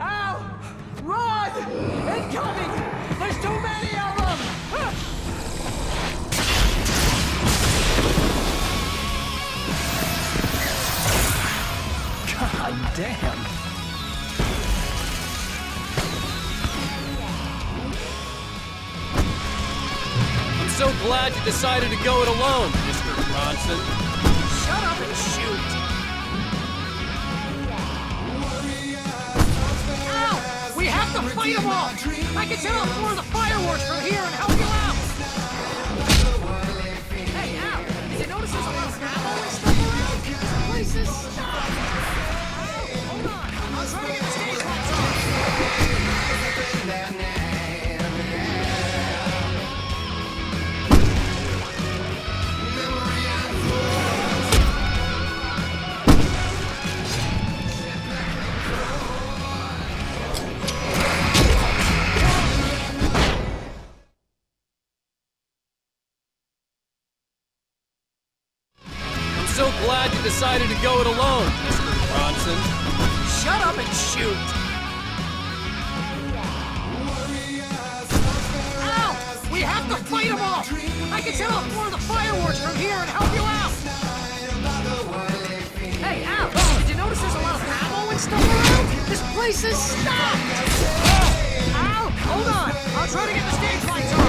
Al! Run! Incoming! There's too many of them! God damn! I'm so glad you decided to go it alone, Mr. Bronson. Shut up and shoot! Al! We have to fight them all! I can set off more of the fireworks from here and help you out! Hey, Al! Did you notice there's a lot of ammo and stuff around? This place is stuck! Al, hold on! I'll try to get the stage lights on! So glad you decided to go it alone, Mr. Bronson. Shut up and shoot! Al! We have to fight them all! I can set off more of the fireworks from here and help you out! Hey, Al! Did you notice there's a lot of ammo and stuff around? This place is stopped! Al! Hold on! I'll try to get the stage lights on!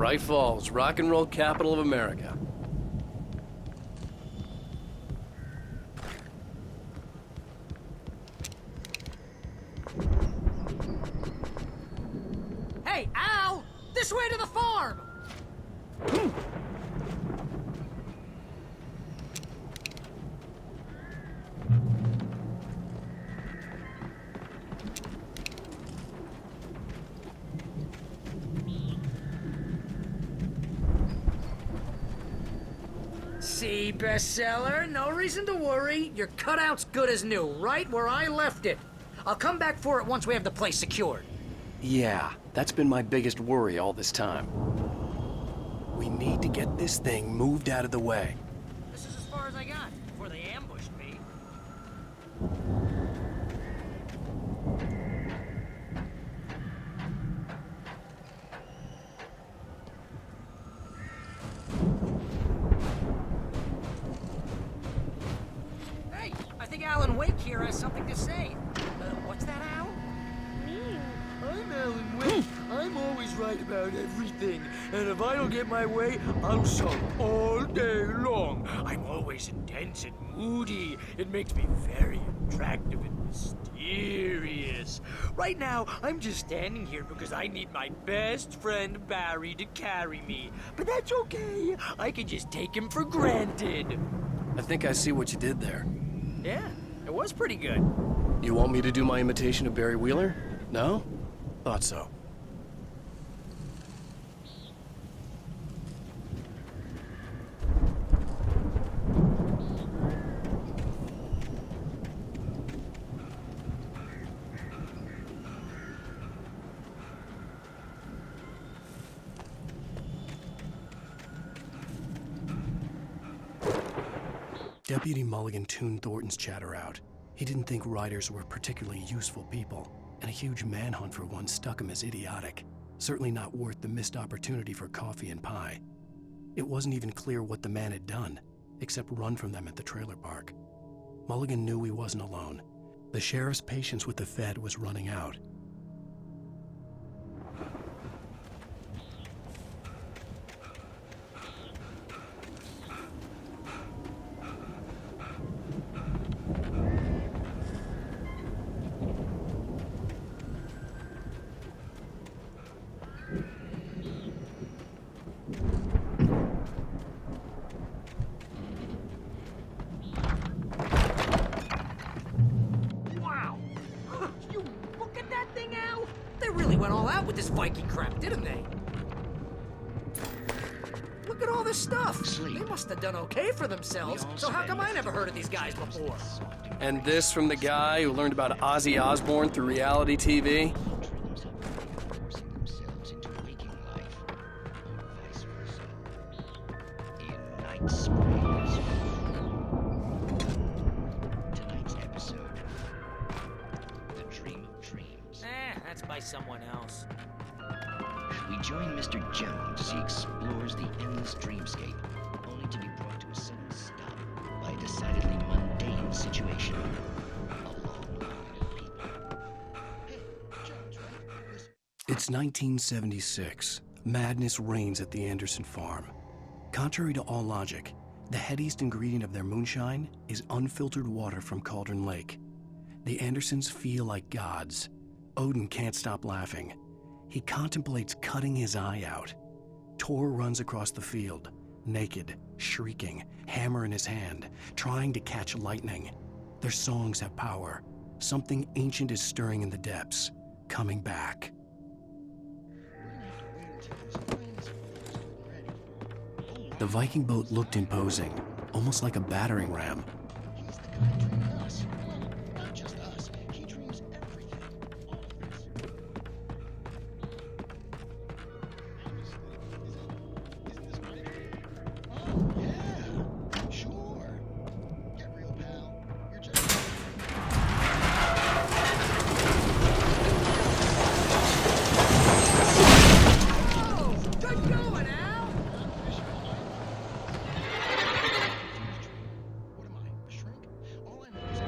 Bright Falls, rock and roll capital of America. Hey, Al! This way to the farm! See, bestseller, no reason to worry. Your cutout's good as new, right where I left it. I'll come back for it once we have the place secured. Yeah, that's been my biggest worry all this time. We need to get this thing moved out of the way. This is as far as I got before they ambushed me. Hey, I think Alan Wake here has something to say. What's that, Al? I'm Alan Wake. I'm always right about everything. And if I don't get my way, I'll sulk all day long. I'm always intense and moody. It makes me very attractive and mysterious. Right now, I'm just standing here because I need my best friend Barry to carry me. But that's okay. I can just take him for granted. I think I see what you did there. Yeah, it was pretty good. You want me to do my imitation of Barry Wheeler? No? Thought so. Deputy Mulligan tuned Thornton's chatter out. He didn't think writers were particularly useful people, and a huge manhunt for one struck him as idiotic. Certainly not worth the missed opportunity for coffee and pie. It wasn't even clear what the man had done, except run from them at the trailer park. Mulligan knew he wasn't alone. The sheriff's patience with the Fed was running out. Wow! You look at that thing, Al? They really went all out with this Viking crap, didn't they? Look at all this stuff. They must have done okay for themselves. So how come I never heard of these guys before? And this from the guy who learned about Ozzy Osbourne through reality TV? Tonight's episode, The Dream of Dreams. That's by someone else. We join Mr. Jones as he explores the endless dreamscape, only to be brought to a sudden stop by a decidedly mundane situation. A long line of people. Hey, Jones, right? Listen. It's 1976. Madness reigns at the Anderson farm. Contrary to all logic, the headiest ingredient of their moonshine is unfiltered water from Cauldron Lake. The Andersons feel like gods. Odin can't stop laughing. He contemplates cutting his eye out. Tor runs across the field, naked, shrieking, hammer in his hand, trying to catch lightning. Their songs have power. Something ancient is stirring in the depths, coming back. The Viking boat looked imposing, almost like a battering ram. He's the guy dreaming us. Well, not just us. He dreams everything. All of us. Isn't this great? Oh, yeah. Sure. Get real, pal. You're just... Oh, good going, Al! What am I, a shrink? All I know is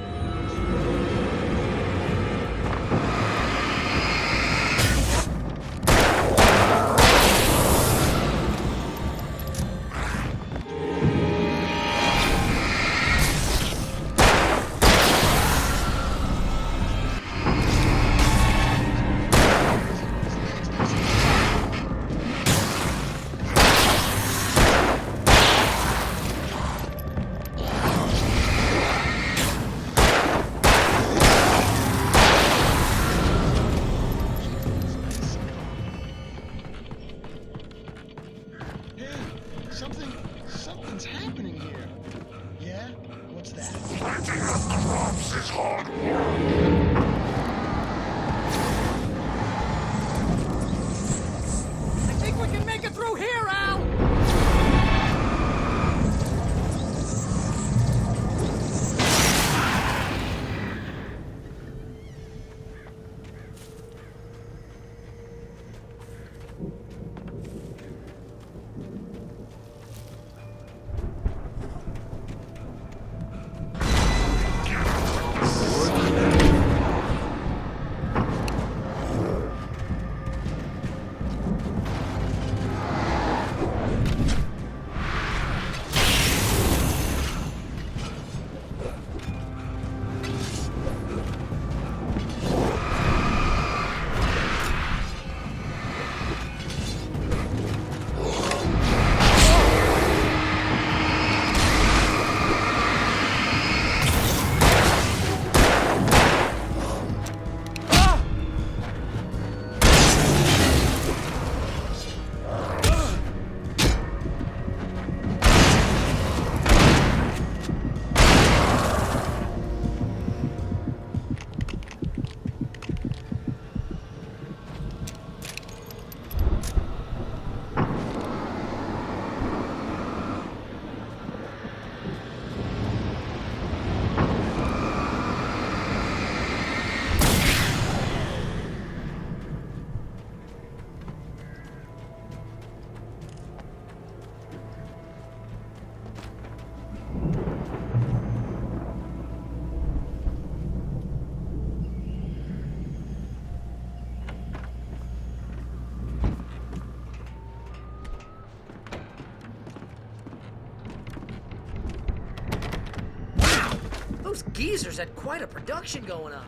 geezers had quite a production going on.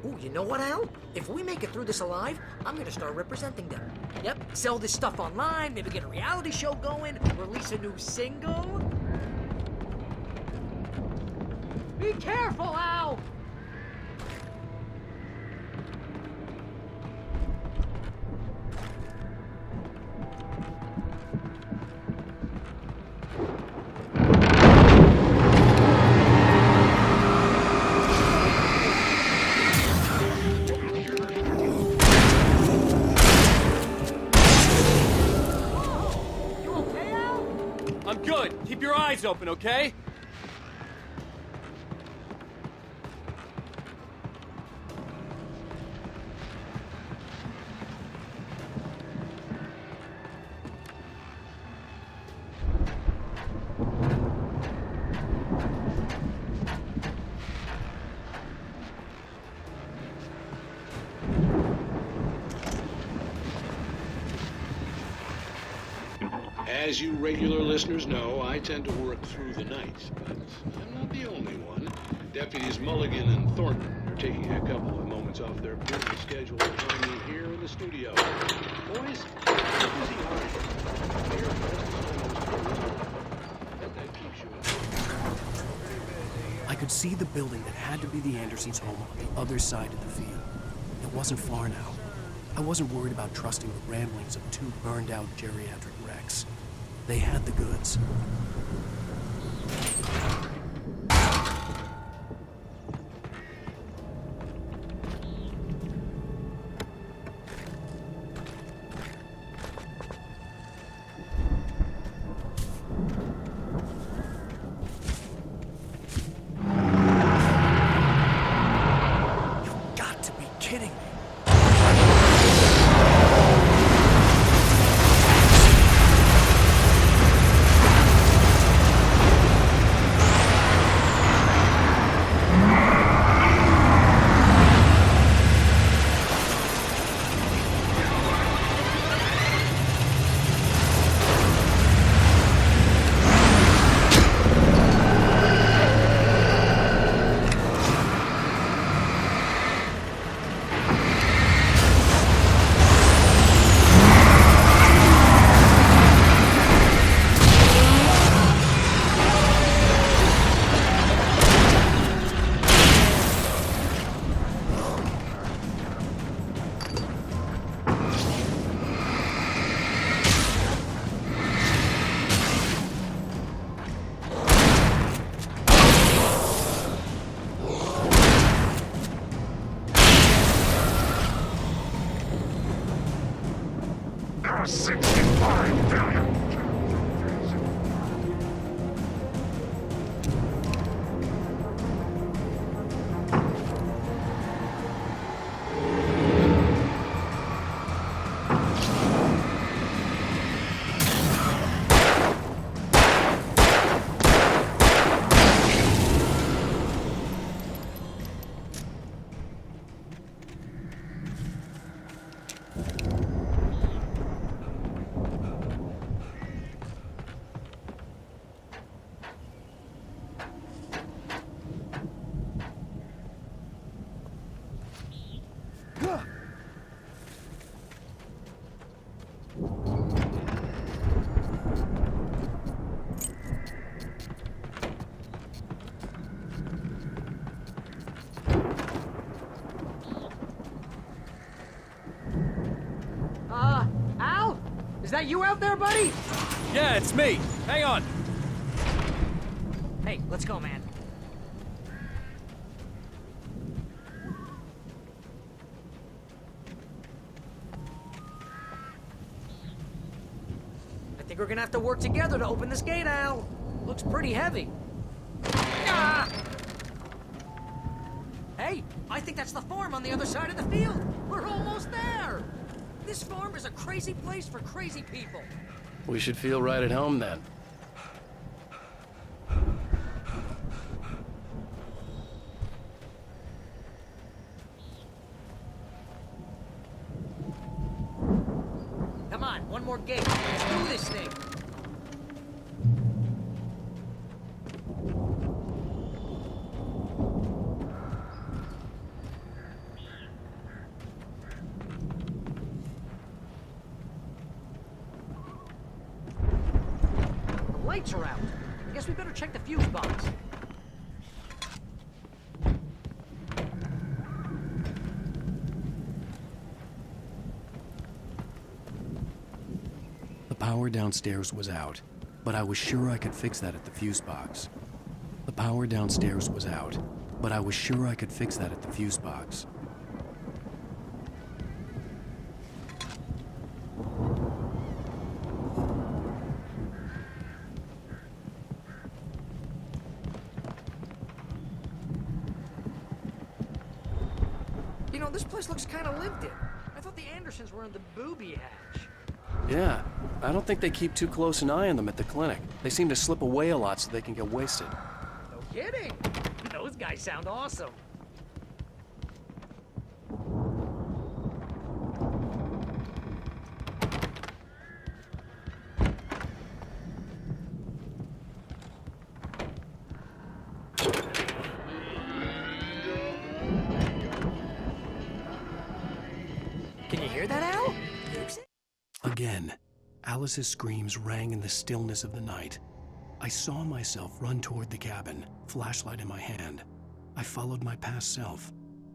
Ooh, you know what, Al? If we make it through this alive, I'm gonna start representing them. Yep, sell this stuff online, maybe get a reality show going, release a new single. Be careful, Al! I'm good. Keep your eyes open, okay? As you regular listeners know, I tend to work through the night, but I'm not the only one. Deputies Mulligan and Thornton are taking a couple of moments off their busy schedule to find me here in the studio. Boys, busy hard. I could see the building that had to be the Andersons' home on the other side of the field. It wasn't far now. I wasn't worried about trusting the ramblings of two burned-out geriatric wrecks. They had the goods. You've got to be kidding me. Al? Is that you out there, buddy? Yeah, it's me. Hang on. Hey, let's go, man. I think we're gonna have to work together to open this gate, Al. Looks pretty heavy. Ah! Hey, I think that's the farm on the other side of the field. We're almost there. This farm is a crazy place for crazy people. We should feel right at home then. Come on, one more gate. Let's do this thing. lights are out. I guess we better check the fuse box. The power downstairs was out, but I was sure I could fix that at the fuse box. The power downstairs was out, but I was sure I could fix that at the fuse box. You know, this place looks kind of lived in. I thought the Andersons were in the booby hatch. Yeah, I don't think they keep too close an eye on them at the clinic. They seem to slip away a lot so they can get wasted. No kidding. Those guys sound awesome. Can you hear that, Al? Again, Alice's screams rang in the stillness of the night. I saw myself run toward the cabin, flashlight in my hand. I followed my past self.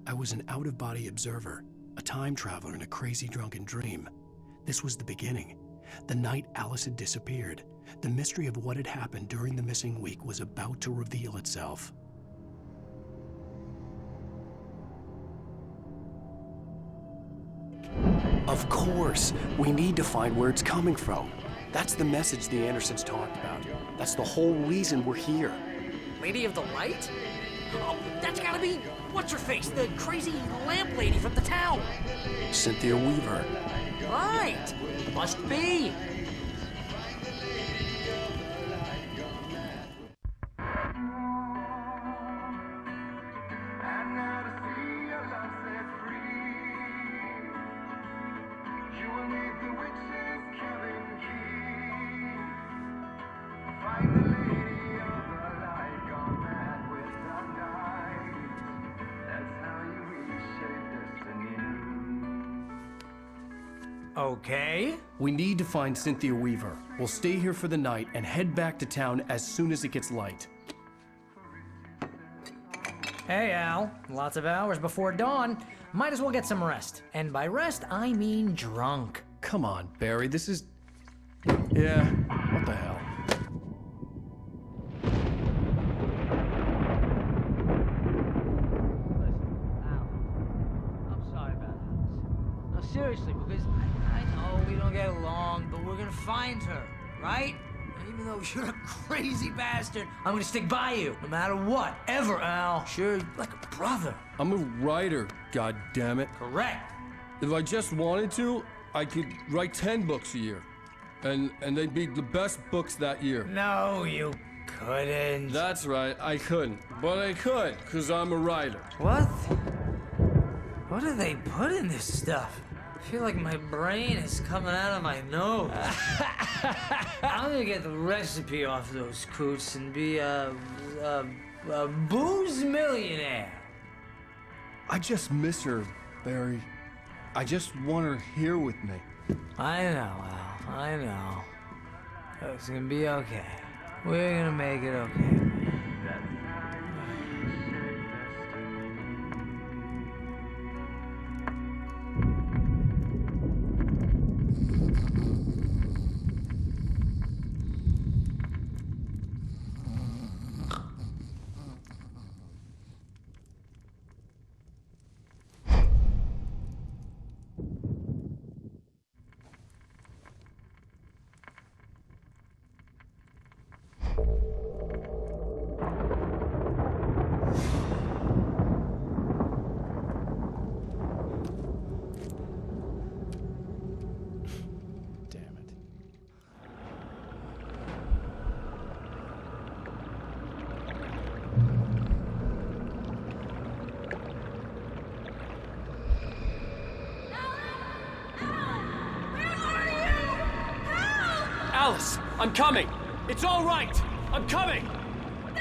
I was an out-of-body observer, a time traveler in a crazy drunken dream. This was the beginning. The night Alice had disappeared. The mystery of what had happened during the missing week was about to reveal itself. Of course, we need to find where it's coming from. That's the message the Andersons talked about. That's the whole reason we're here. Lady of the Light? Oh, that's gotta be what's-her-face, the crazy lamp lady from the town. Cynthia Weaver. Right. Must be. Okay. We need to find Cynthia Weaver. We'll stay here for the night and head back to town as soon as it gets light. Hey, Al. Lots of hours before dawn. Might as well get some rest. And by rest, I mean drunk. Come on, Barry, this is... Yeah, what the hell? I'm sorry about this. No, seriously, because I know we don't get along, but we're gonna find her, right? And even though you're a crazy bastard, I'm gonna stick by you, no matter what, ever, Al. Sure, like a brother. I'm a writer, goddammit. Correct. If I just wanted to, I could write 10 books a year. And they'd be the best books that year. No, you couldn't. That's right, I couldn't. But I could, because I'm a writer. What? What do they put in this stuff? I feel like my brain is coming out of my nose. I'm gonna get the recipe off those coots and be a booze millionaire. I just miss her, Barry. I just want her here with me. I know, Al. I know. It's gonna be okay. We're gonna make it okay. Alice, I'm coming! It's all right! I'm coming!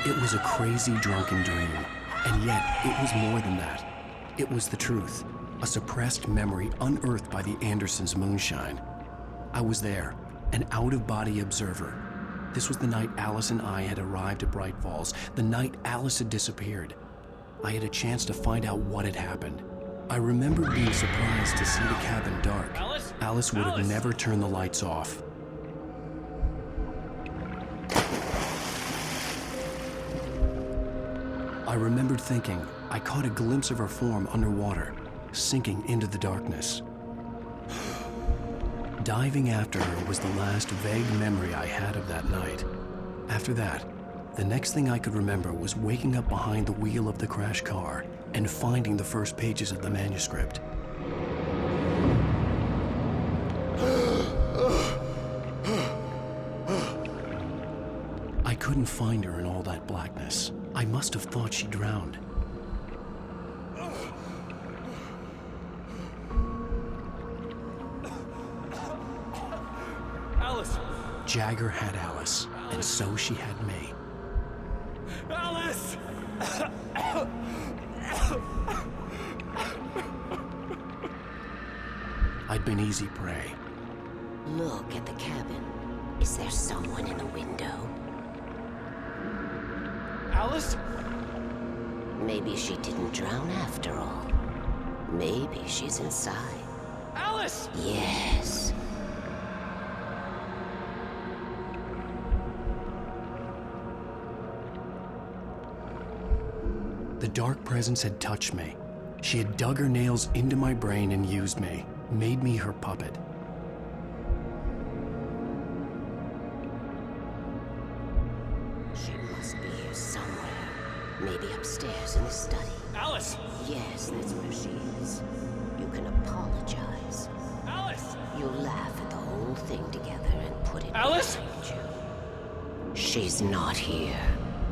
It was a crazy drunken dream, and yet it was more than that. It was the truth, a suppressed memory unearthed by the Andersons' moonshine. I was there, an out-of-body observer. This was the night Alice and I had arrived at Bright Falls, the night Alice had disappeared. I had a chance to find out what had happened. I remembered being surprised to see the cabin dark. Alice would have never turned the lights off. I remembered thinking I caught a glimpse of her form underwater, sinking into the darkness. Diving after her was the last vague memory I had of that night. After that, the next thing I could remember was waking up behind the wheel of the crashed car and finding the first pages of the manuscript. I couldn't find her in all that blackness. I must have thought she drowned. Alice! Jagger had Alice, and so she had me. Alice! I'd been easy prey. Look at the cabin. Is there someone in the window? Alice? Maybe she didn't drown after all. Maybe she's inside. Alice! Yes. The dark presence had touched me. She had dug her nails into my brain and used me, made me her puppet. She must be here somewhere. Maybe upstairs in the study. Alice! Yes, that's where she is. You can apologize. Alice! You'll laugh at the whole thing together and put it Alice! behind you. She's not here.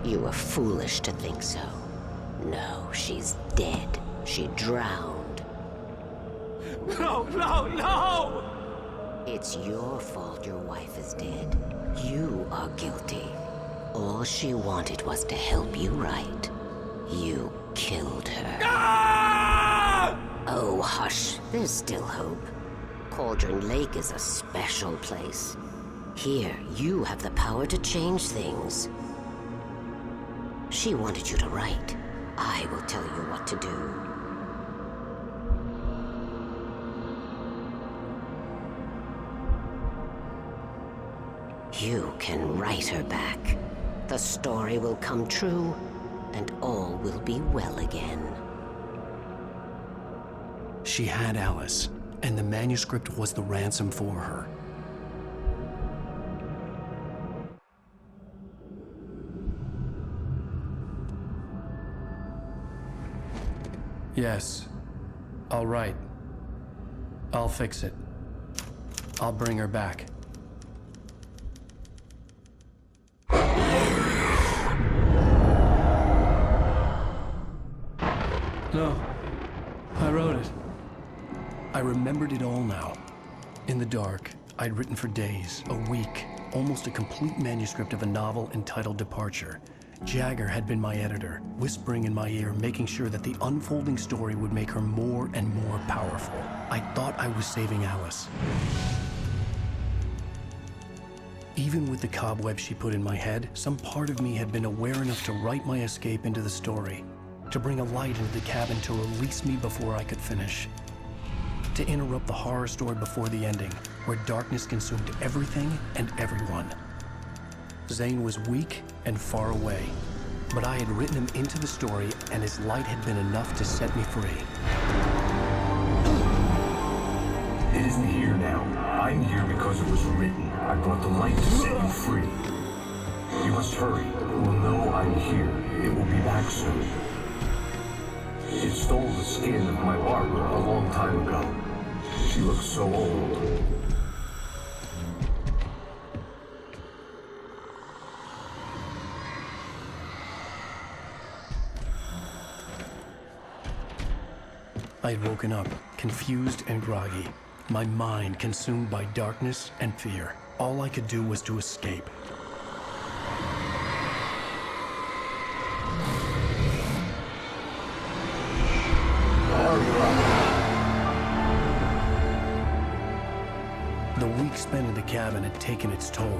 You were foolish to think so. No, she's dead. She drowned. No, no, no! It's your fault your wife is dead. You are guilty. All she wanted was to help you right. You killed her. Ah! Oh, hush. There's still hope. Cauldron Lake is a special place. Here, you have the power to change things. She wanted you to write. I will tell you what to do. You can write her back. The story will come true, and all will be well again. She had Alice, and the manuscript was the ransom for her. Yes. All right. I'll fix it. I'll bring her back. No. I wrote it. I remembered it all now. In the dark, I'd written for days, a week, almost a complete manuscript of a novel entitled Departure. Jagger had been my editor, whispering in my ear, making sure that the unfolding story would make her more and more powerful. I thought I was saving Alice. Even with the cobweb she put in my head, some part of me had been aware enough to write my escape into the story, to bring a light into the cabin to release me before I could finish, to interrupt the horror story before the ending, where darkness consumed everything and everyone. Zane was weak and far away, but I had written him into the story, and his light had been enough to set me free. It isn't here now. I'm here because it was written. I brought the light to set you free. You must hurry. It will know I'm here. It will be back soon. It stole the skin of my Barbara a long time ago. She looks so old. I had woken up, confused and groggy, my mind consumed by darkness and fear. All I could do was to escape. The week spent in the cabin had taken its toll.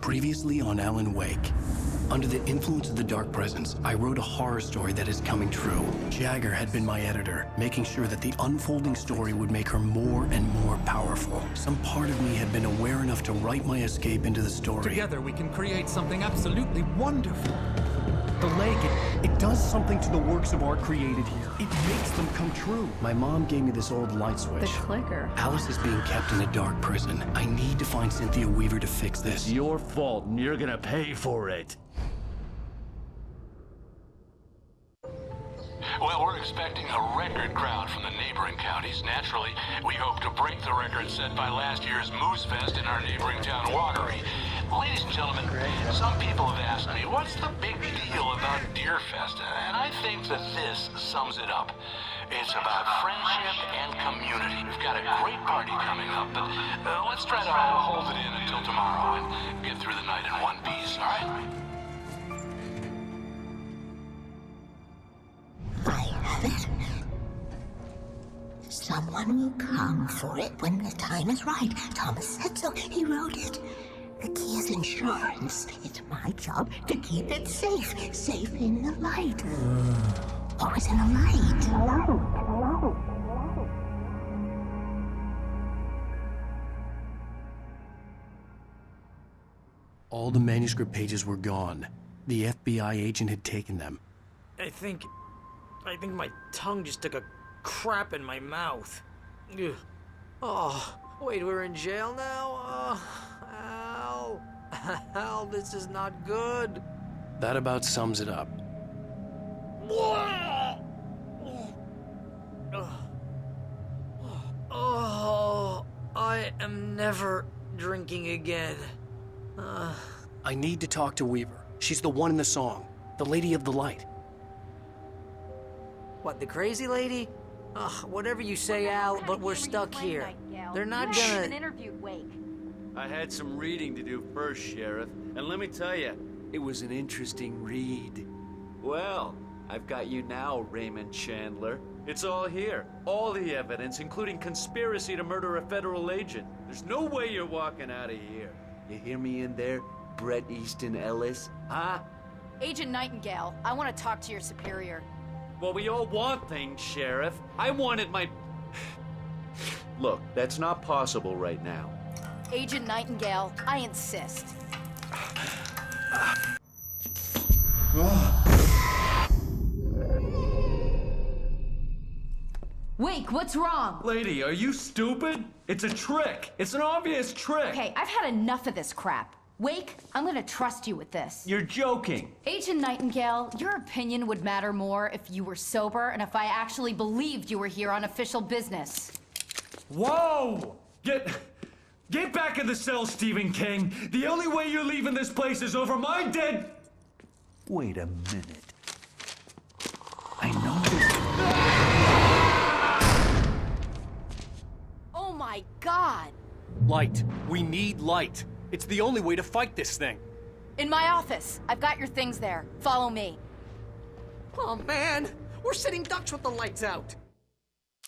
Previously on Alan Wake. Under the influence of the dark presence, I wrote a horror story that is coming true. Jagger had been my editor, making sure that the unfolding story would make her more and more powerful. Some part of me had been aware enough to write my escape into the story. Together we can create something absolutely wonderful. The lake, it does something to the works of art created here. It makes them come true. My mom gave me this old light switch. The clicker. Alice is being kept in a dark prison. I need to find Cynthia Weaver to fix this. It's your fault, and you're gonna pay for it. Well, we're expecting a record crowd from the neighboring counties. Naturally, we hope to break the record set by last year's Moose Fest in our neighboring town, Watery. Ladies and gentlemen, some people have asked me, what's the big deal about Deer Fest? And I think that this sums it up. It's about friendship and community. We've got a great party coming up, but let's try to hold it in until tomorrow and get through the night in one piece, all right? I have it. Someone will come for it when the time is right. Thomas said so. He wrote it. The key is insurance. It's my job to keep it safe. Safe in the light. Always in the light. Hello. All the manuscript pages were gone. The FBI agent had taken them. I think my tongue just took a crap in my mouth. Ugh. Oh, wait, we're in jail now? Al. Al, this is not good. That about sums it up. Oh, I am never drinking again. I need to talk to Weaver. She's the one in the song. The Lady of the Light. What, the crazy lady? Ugh, whatever you say, Al, but we're stuck here. They're not gonna... interviewed Wake. I had some reading to do first, Sheriff, and let me tell you, it was an interesting read. Well, I've got you now, Raymond Chandler. It's all here. All the evidence, including conspiracy to murder a federal agent. There's no way you're walking out of here. You hear me in there, Bret Easton Ellis? Huh? Agent Nightingale, I want to talk to your superior. Well, we all want things, Sheriff. I wanted my... Look, that's not possible right now. Agent Nightingale, I insist. Wake, what's wrong? Lady, are you stupid? It's a trick. It's an obvious trick. Okay, I've had enough of this crap. Wake, I'm gonna trust you with this. You're joking. Agent Nightingale, your opinion would matter more if you were sober and if I actually believed you were here on official business. Whoa! Get back in the cell, Stephen King. The only way you're leaving this place is over my dead... Wait a minute. I know this... Oh my God! Light. We need light. It's the only way to fight this thing. In my office. I've got your things there. Follow me. Oh man, we're sitting ducks with the lights out.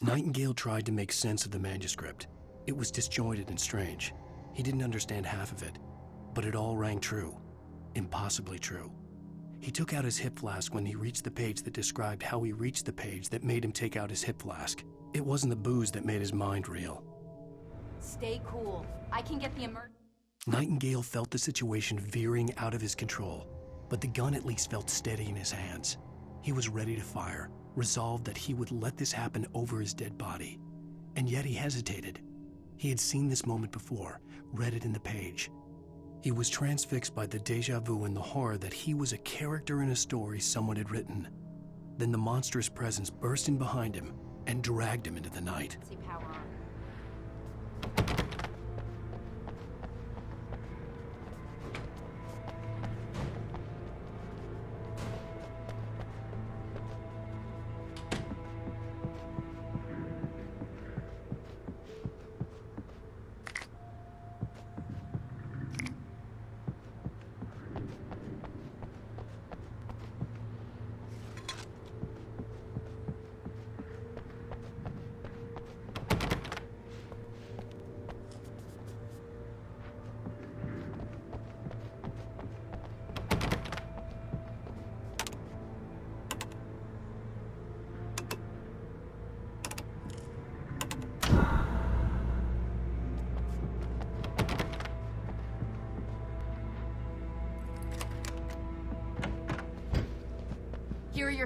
Nightingale tried to make sense of the manuscript. It was disjointed and strange. He didn't understand half of it, but it all rang true. Impossibly true. He took out his hip flask when he reached the page that described how he reached the page that made him take out his hip flask. It wasn't the booze that made his mind reel. Stay cool. I can get the Nightingale felt the situation veering out of his control, but the gun at least felt steady in his hands. He was ready to fire, resolved that he would let this happen over his dead body. And yet he hesitated. He had seen this moment before, read it in the page. He was transfixed by the déjà vu and the horror that he was a character in a story someone had written. Then the monstrous presence burst in behind him and dragged him into the night. Power on.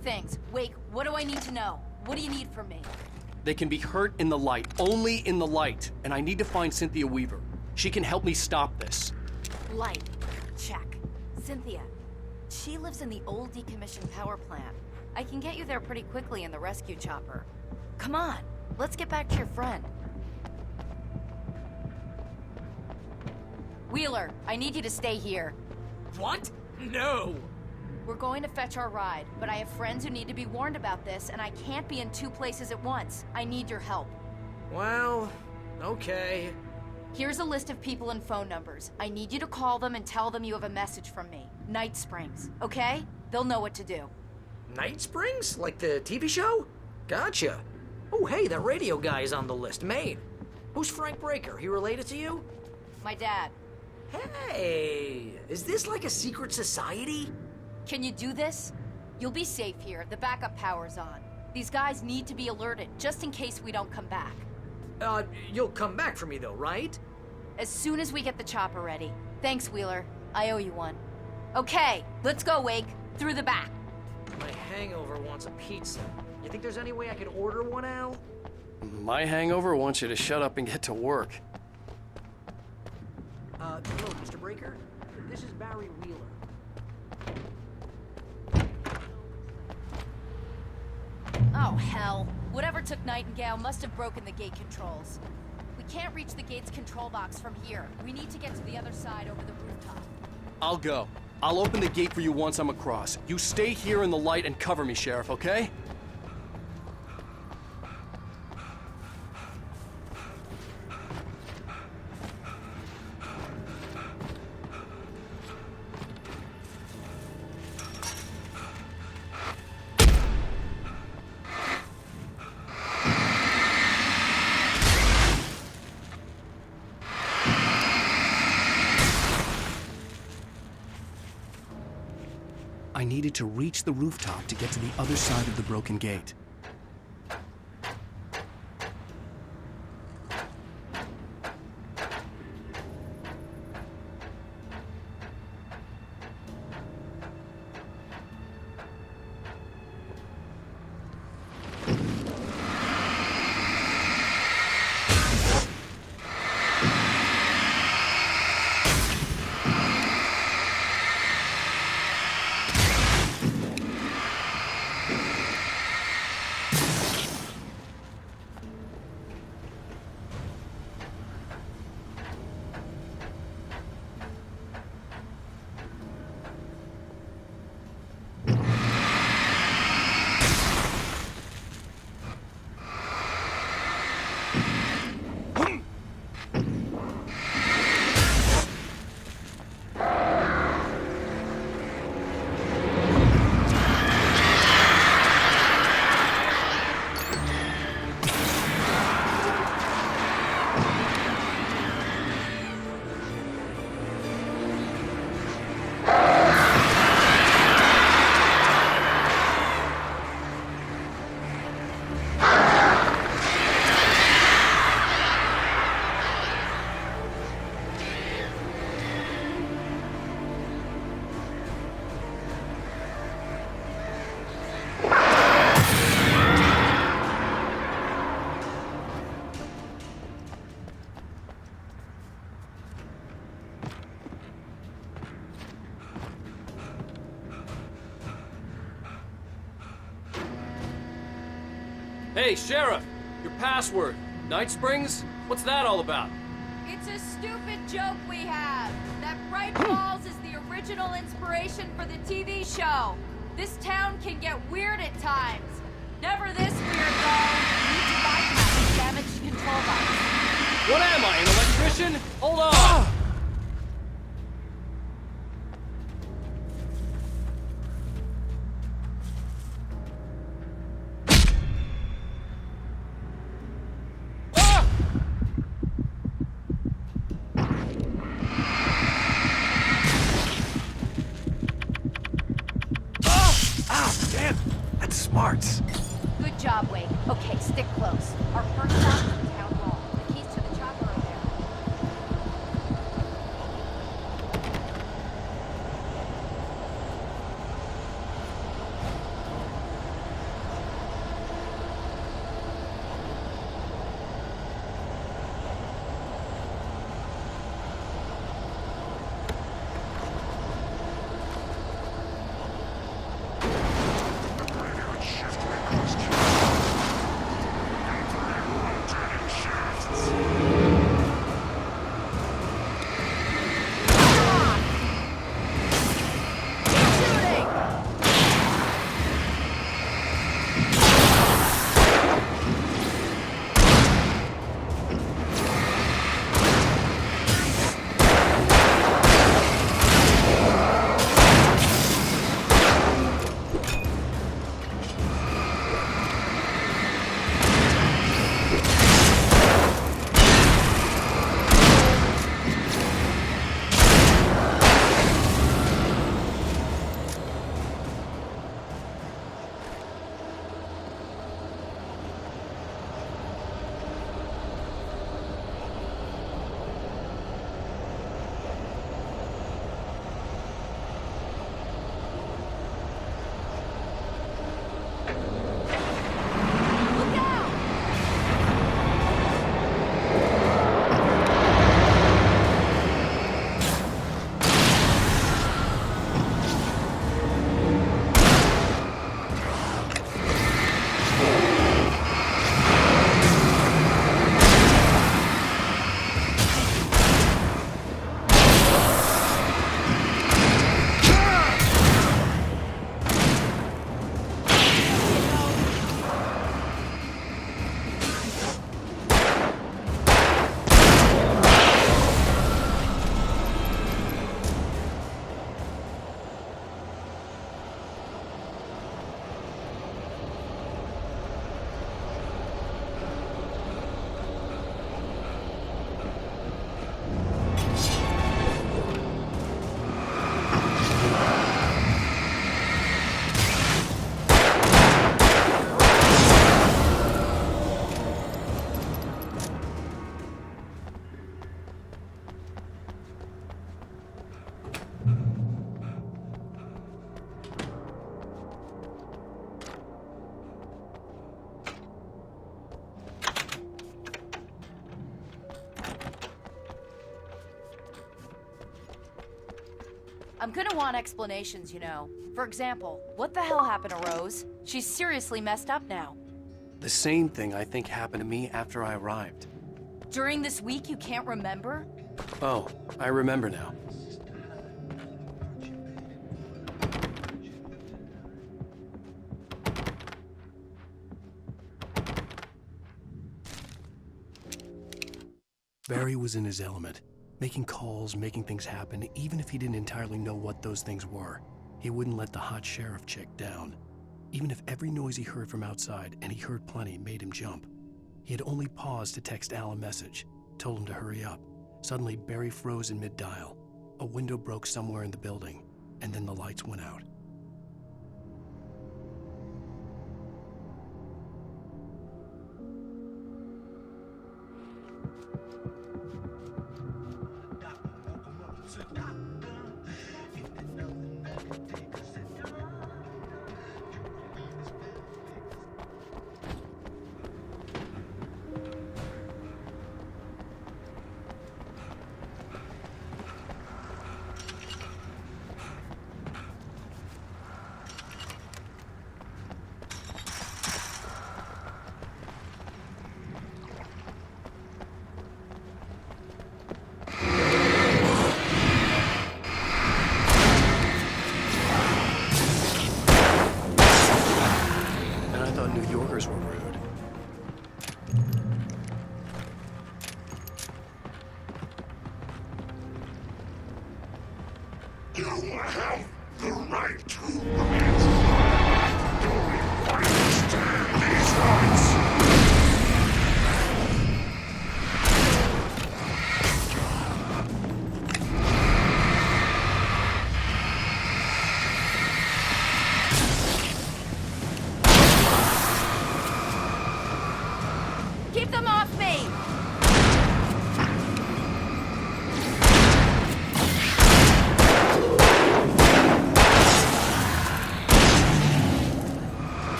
things. Wake, what do I need to know? What do you need from me? They can be hurt in the light, only in the light. And I need to find Cynthia Weaver. She can help me stop this. Light. Check. Cynthia. She lives in the old decommissioned power plant. I can get you there pretty quickly in the rescue chopper. Come on, let's get back to your friend. Wheeler, I need you to stay here. What? No! We're going to fetch our ride, but I have friends who need to be warned about this, and I can't be in 2 places at once. I need your help. Well, okay. Here's a list of people and phone numbers. I need you to call them and tell them you have a message from me. Night Springs, okay? They'll know what to do. Night Springs? Like the TV show? Gotcha. Oh, hey, that radio guy is on the list. Maine. Who's Frank Breaker? He related to you? My dad. Hey, is this like a secret society? Can you do this? You'll be safe here. The backup power's on. These guys need to be alerted, just in case we don't come back. You'll come back for me though, right? As soon as we get the chopper ready. Thanks, Wheeler. I owe you one. Okay, let's go, Wake. Through the back. My hangover wants a pizza. You think there's any way I could order one, Al? My hangover wants you to shut up and get to work. Hello, Mr. Breaker. This is Barry Wheeler. Oh, hell. Whatever took Nightingale must have broken the gate controls. We can't reach the gate's control box from here. We need to get to the other side over the rooftop. I'll go. I'll open the gate for you once I'm across. You stay here in the light and cover me, Sheriff, okay? I needed to reach the rooftop to get to the other side of the broken gate. Hey, Sheriff! Your password. Night Springs? What's that all about? It's a stupid joke we have. That Bright Falls is the original inspiration for the TV show. This town can get weird at times. Never this weird, though. We need to bypass the damaged control box. What am I, an electrician? Hold on! Smarts. Good job, Wake. Okay, stick close. Our first stop is the town hall. The keys to the chopper are there. I'm gonna want explanations, you know. For example, what the hell happened to Rose? She's seriously messed up now. The same thing I think happened to me after I arrived. During this week, you can't remember? Oh, I remember now. Barry was in his element, making calls, making things happen, even if he didn't entirely know what those things were. He wouldn't let the hot sheriff chick down. Even if every noise he heard from outside, and he heard plenty, made him jump. He had only paused to text Al a message, told him to hurry up. Suddenly, Barry froze in mid-dial. A window broke somewhere in the building, and then the lights went out. New Yorkers were rude. You have the right to remain. Do we understand these rights?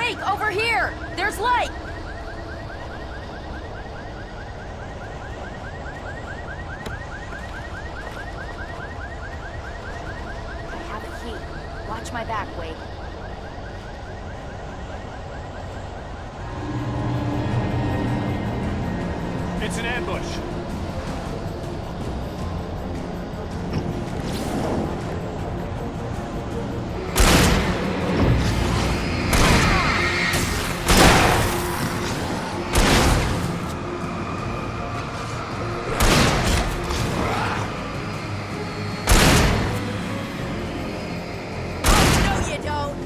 Wake, over here! There's light! I have a key. Watch my back, Wake. It's an ambush. No, you don't!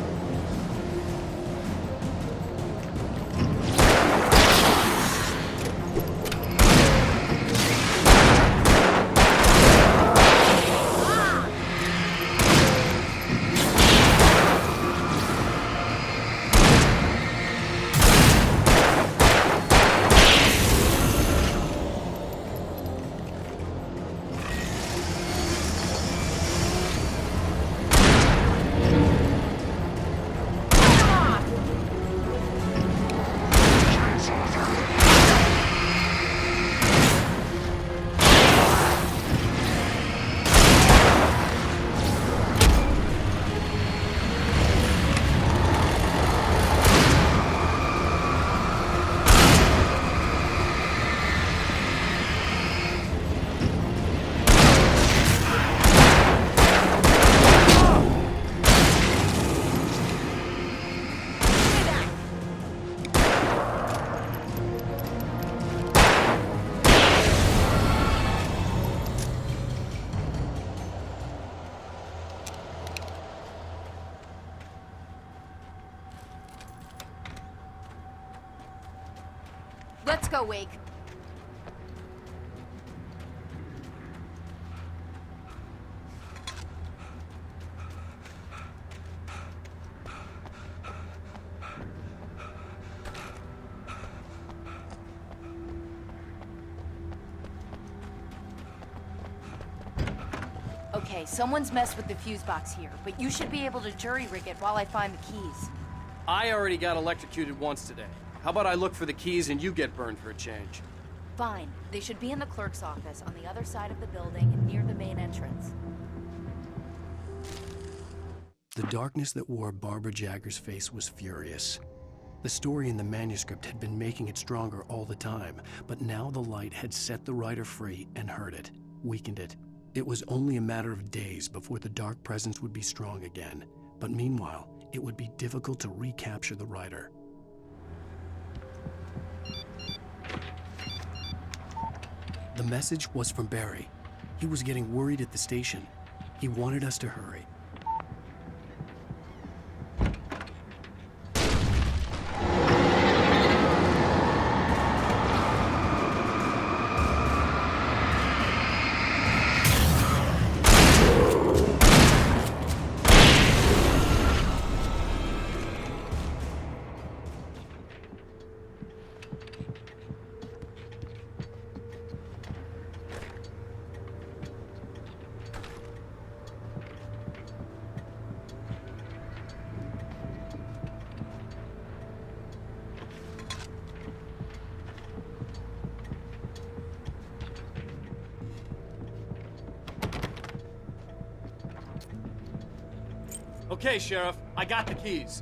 Let's go, Wake. Okay, someone's messed with the fuse box here, but you should be able to jury-rig it while I find the keys. I already got electrocuted once today. How about I look for the keys and you get burned for a change? Fine. They should be in the clerk's office on the other side of the building near the main entrance. The darkness that wore Barbara Jagger's face was furious. The story in the manuscript had been making it stronger all the time, but now the light had set the writer free and hurt it, weakened it. It was only a matter of days before the dark presence would be strong again, but meanwhile, it would be difficult to recapture the writer. The message was from Barry. He was getting worried at the station. He wanted us to hurry. Okay, Sheriff, I got the keys.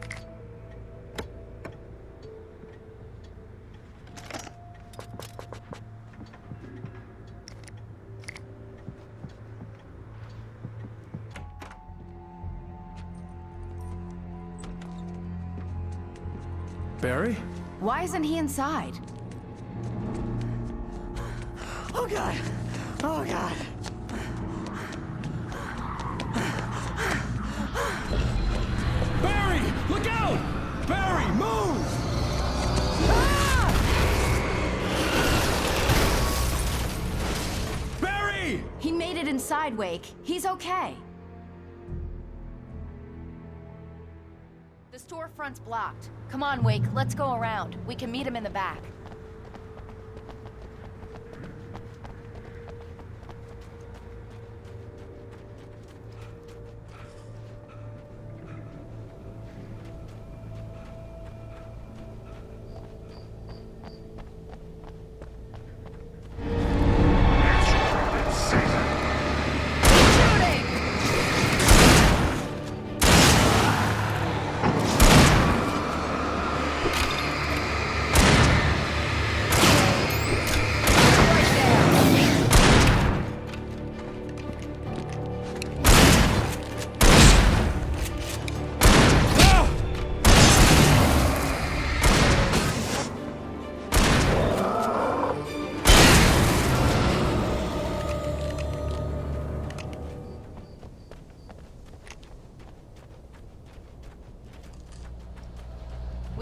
Barry? Why isn't he inside? Oh, God. Oh, God. Barry! Look out! Barry, move! Barry! He made it inside, Wake. He's okay. The storefront's blocked. Come on, Wake. Let's go around. We can meet him in the back.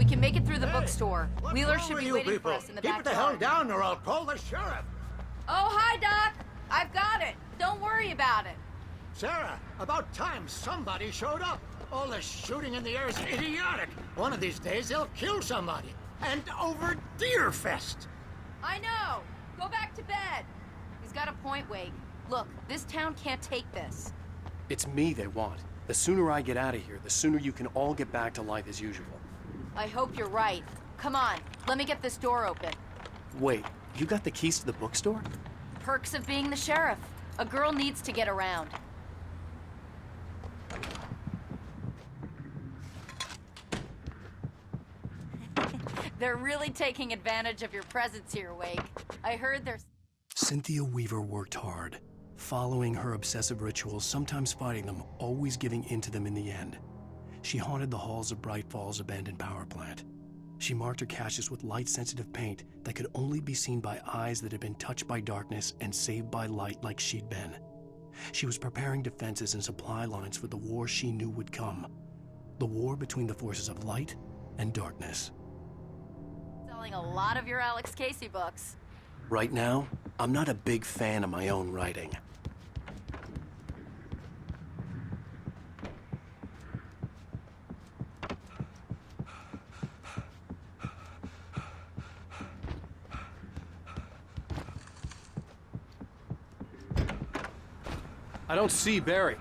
can make it through the bookstore. Wheeler should be waiting for us in the Keep back it the hell yard. down or I'll call the sheriff. Oh, hi, Doc. I've got it. Don't worry about it. Sarah, about time somebody showed up. All this shooting in the air is idiotic. One of these days they'll kill somebody. And over Deerfest. I know. Go back to bed. He's got a point, Wake. Look, this town can't take this. It's me they want. The sooner I get out of here, the sooner you can all get back to life as usual. I hope you're right. Come on, let me get this door open. Wait, you got the keys to the bookstore? Perks of being the sheriff. A girl needs to get around. They're really taking advantage of your presence here, Wake. I heard there's... Cynthia Weaver worked hard, following her obsessive rituals, sometimes fighting them, always giving in to them in the end. She haunted the halls of Bright Falls' abandoned power plant. She marked her caches with light-sensitive paint that could only be seen by eyes that had been touched by darkness and saved by light like she'd been. She was preparing defenses and supply lines for the war she knew would come. The war between the forces of light and darkness. selling a lot of your Alex Casey books. Right now, I'm not a big fan of my own writing. I don't see Barry.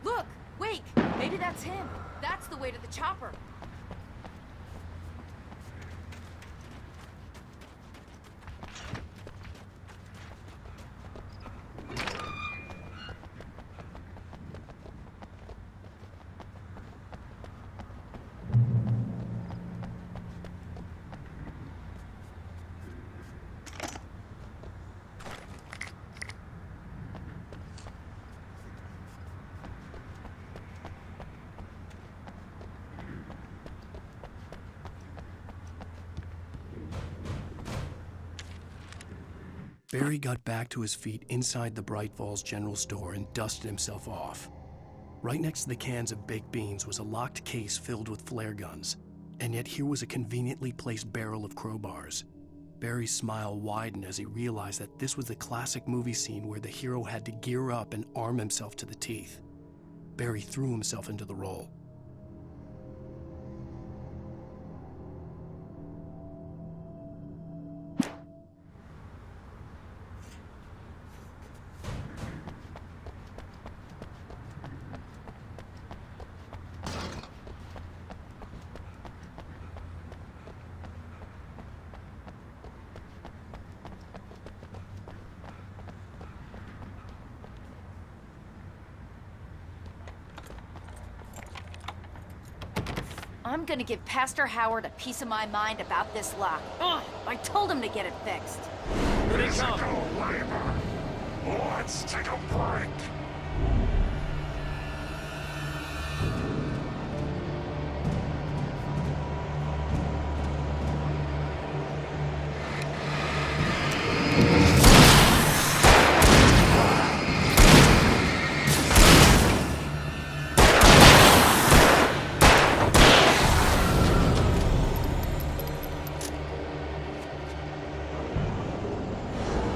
Look! Wake! Maybe that's him. That's the way to the chopper. Barry got back to his feet inside the Bright Falls General Store and dusted himself off. Right next to the cans of baked beans was a locked case filled with flare guns, and yet here was a conveniently placed barrel of crowbars. Barry's smile widened as he realized that this was the classic movie scene where the hero had to gear up and arm himself to the teeth. Barry threw himself into the role. I'm gonna give Pastor Howard a piece of my mind about this lock. Ugh, I told him to get it fixed. Physical labor. Let's take a break.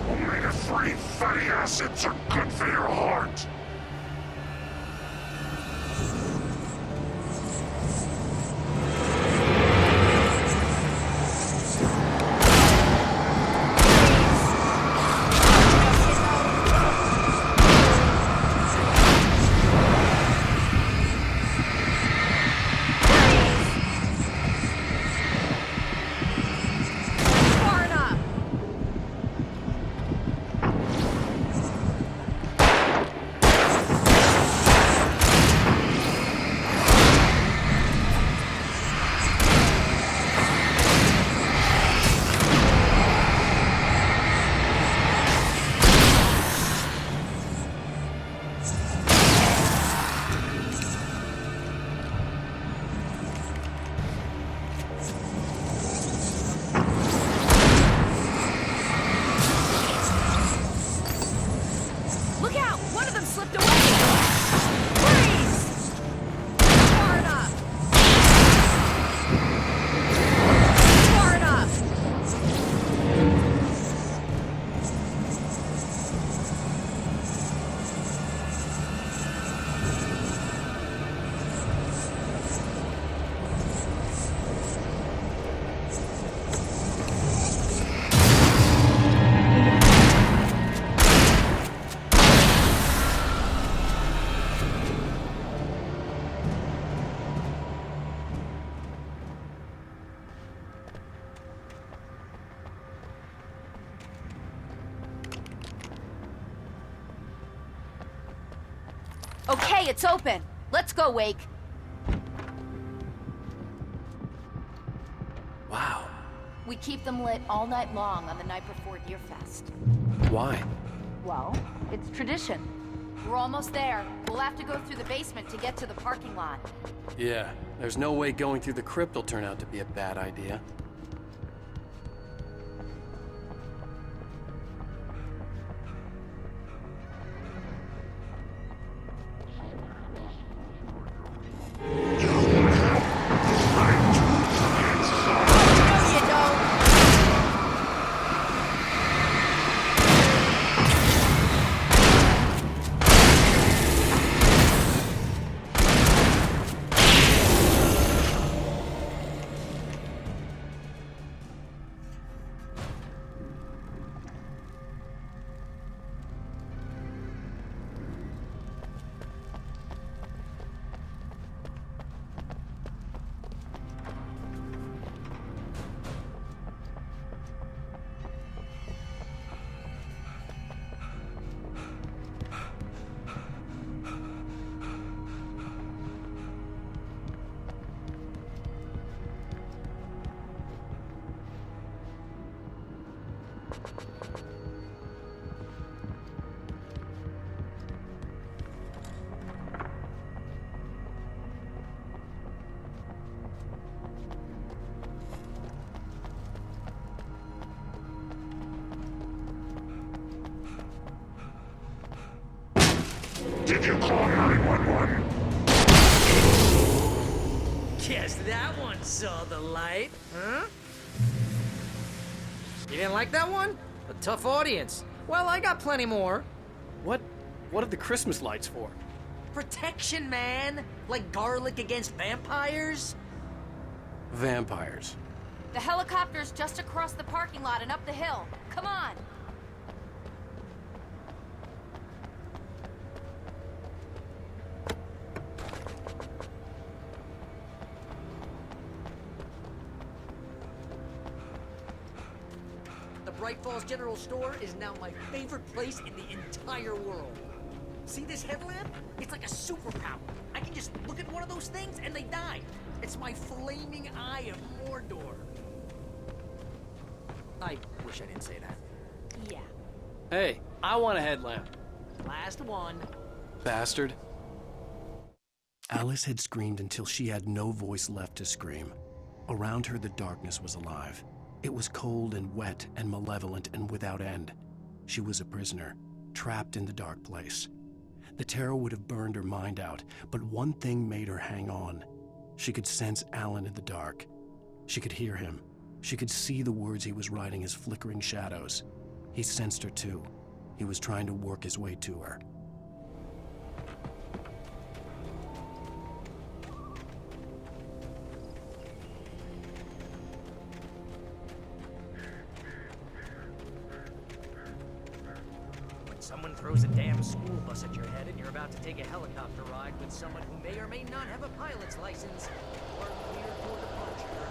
Omega-3 fatty acids are good for your heart. Okay, it's open. Let's go, Wake. Wow. We keep them lit all night long on the night before Deer Fest. Why? Well, it's tradition. We're almost there. We'll have to go through the basement to get to the parking lot. Yeah, there's no way going through the crypt will turn out to be a bad idea. Did you call 911? Guess that one saw the light, huh? You didn't like that one? A tough audience. Well, I got plenty more. What are the Christmas lights for? Protection, man! Like garlic against vampires? Vampires. The helicopter's just across the parking lot and up the hill. Come on! The Bright Falls General Store is now my favorite place in the entire world. See this headlamp? It's like a superpower. I can just look at one of those things and they die. It's my flaming eye of Mordor. I wish I didn't say that. Yeah. Hey, I want a headlamp. Last one. Bastard. Alice had screamed until she had no voice left to scream. Around her, the darkness was alive. It was cold and wet and malevolent and without end. She was a prisoner, trapped in the dark place. The terror would have burned her mind out, but one thing made her hang on. She could sense Alan in the dark. She could hear him. She could see the words he was writing as flickering shadows. He sensed her too. He was trying to work his way to her. Someone throws a damn school bus at your head and you're about to take a helicopter ride with someone who may or may not have a pilot's license or cleared for departure.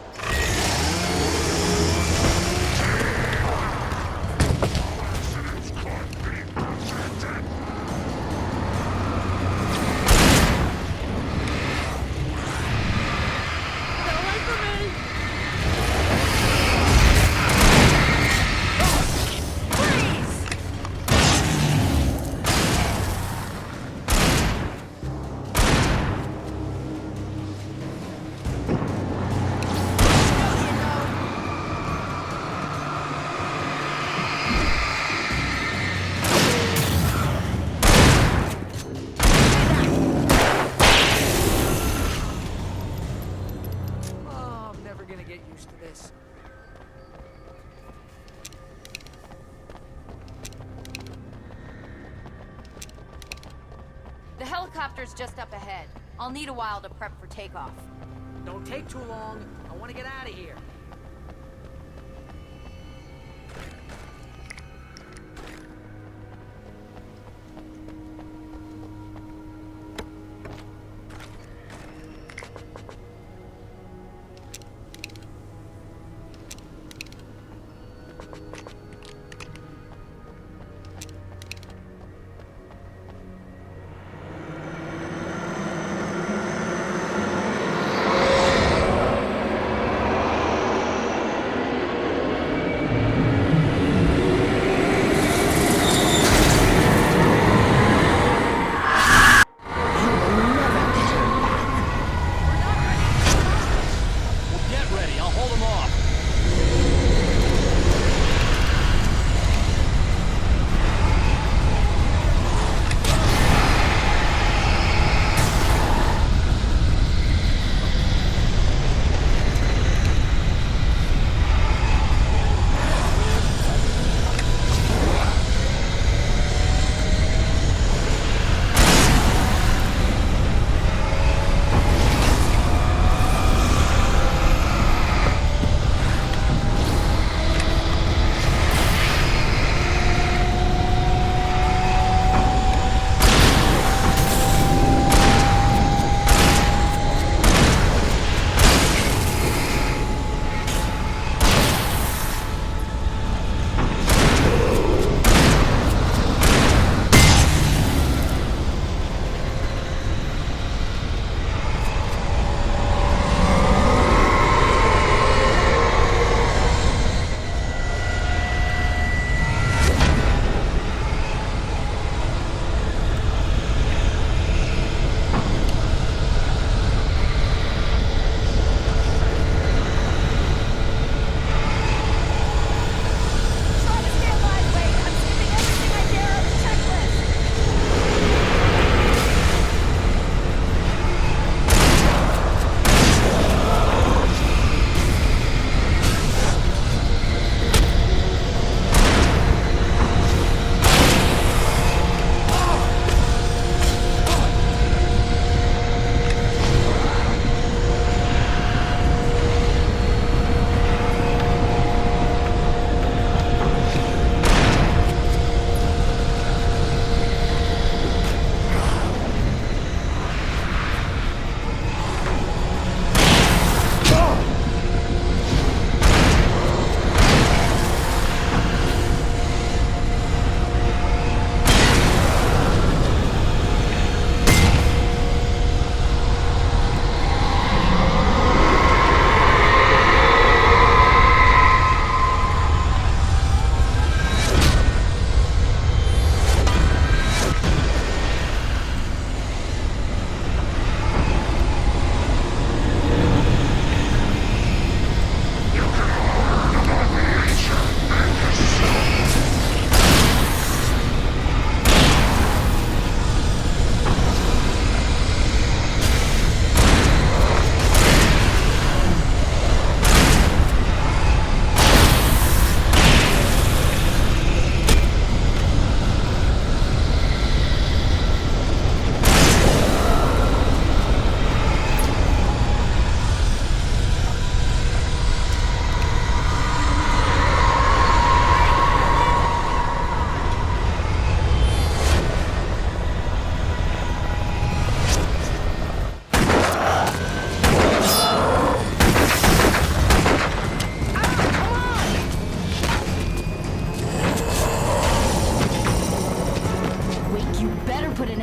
The helicopter's just up ahead. I'll need a while to prep for takeoff. Don't take too long. I want to get out of here.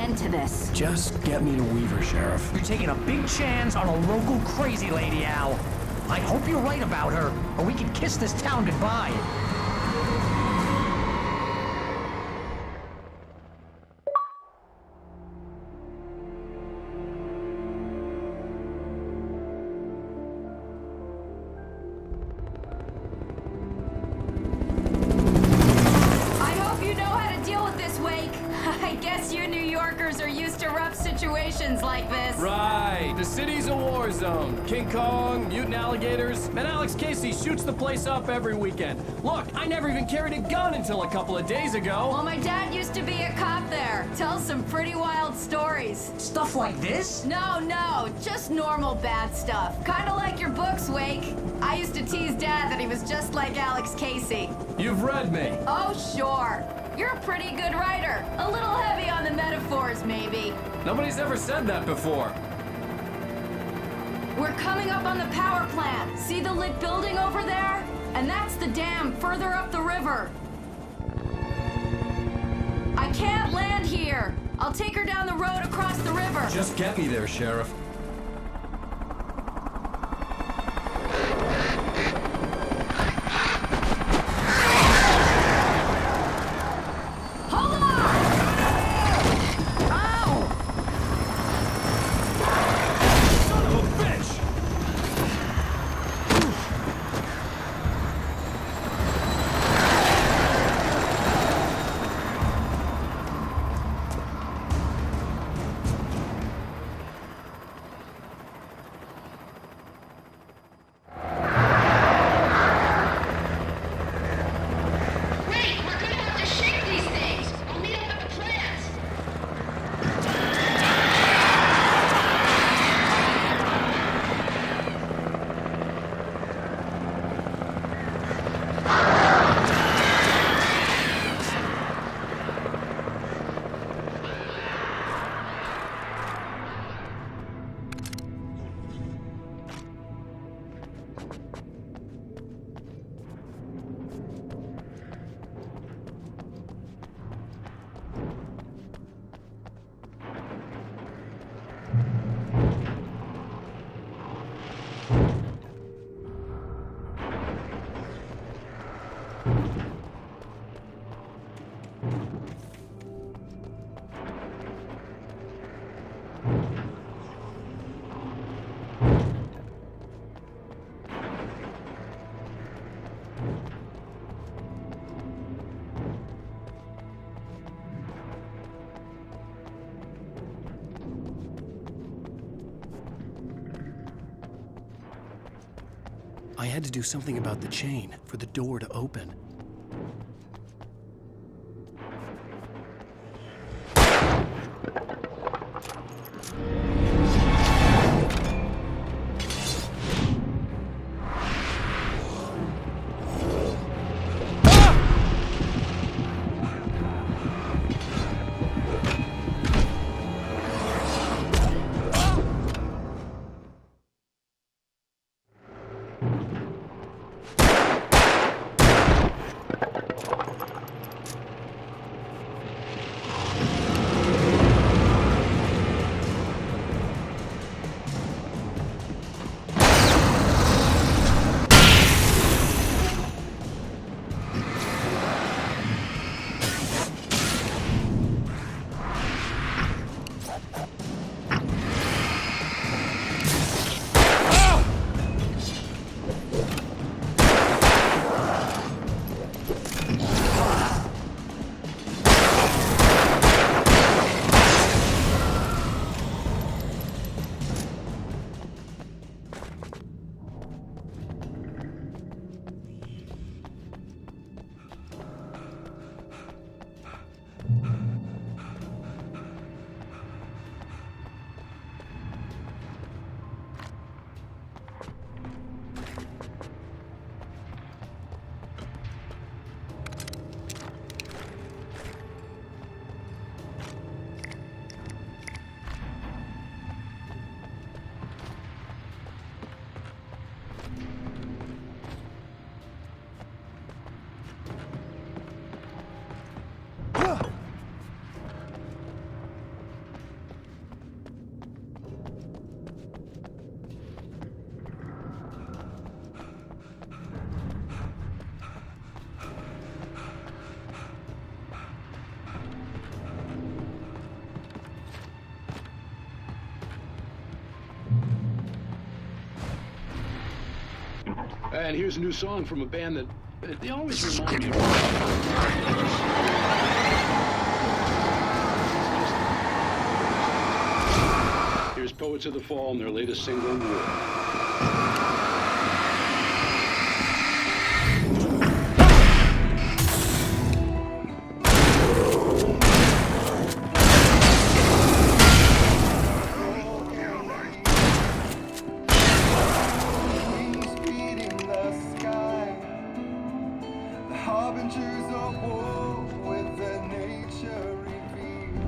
end to this. Just get me to Weaver, Sheriff. You're taking a big chance on a local crazy lady, Al. I hope you're right about her, or we can kiss this town goodbye. I hope you know how to deal with this, Wake. I guess you New Yorkers are used to rough situations like this. Right. The city's a war zone. King Kong, mutant alligators, and Alex Casey shoots the place up every weekend. Look, I never even carried a gun until a couple of days ago. Well, my dad used to be a cop there. Tells some pretty wild stories. Stuff like this? No, just normal bad stuff. Kinda like your books, Wake. I used to tease Dad that he was just like Alex Casey. You've read me. Oh, sure. You're a pretty good writer. A little heavy on the metaphors, maybe. Nobody's ever said that before. We're coming up on the power plant. See the lit building over there? And that's the dam further up the river. I can't land here. I'll take her down the road across the river. Just get me there, Sheriff. Hold on! Ow! Son of a bitch! Wait, we're gonna have to shake these things. I'll meet up at the plant. I had to do something about the chain for the door to open. And here's a new song from a band that they always remind me of. Here's Poets of the Fall and their latest single, War. Harbingers of war with their nature revealed.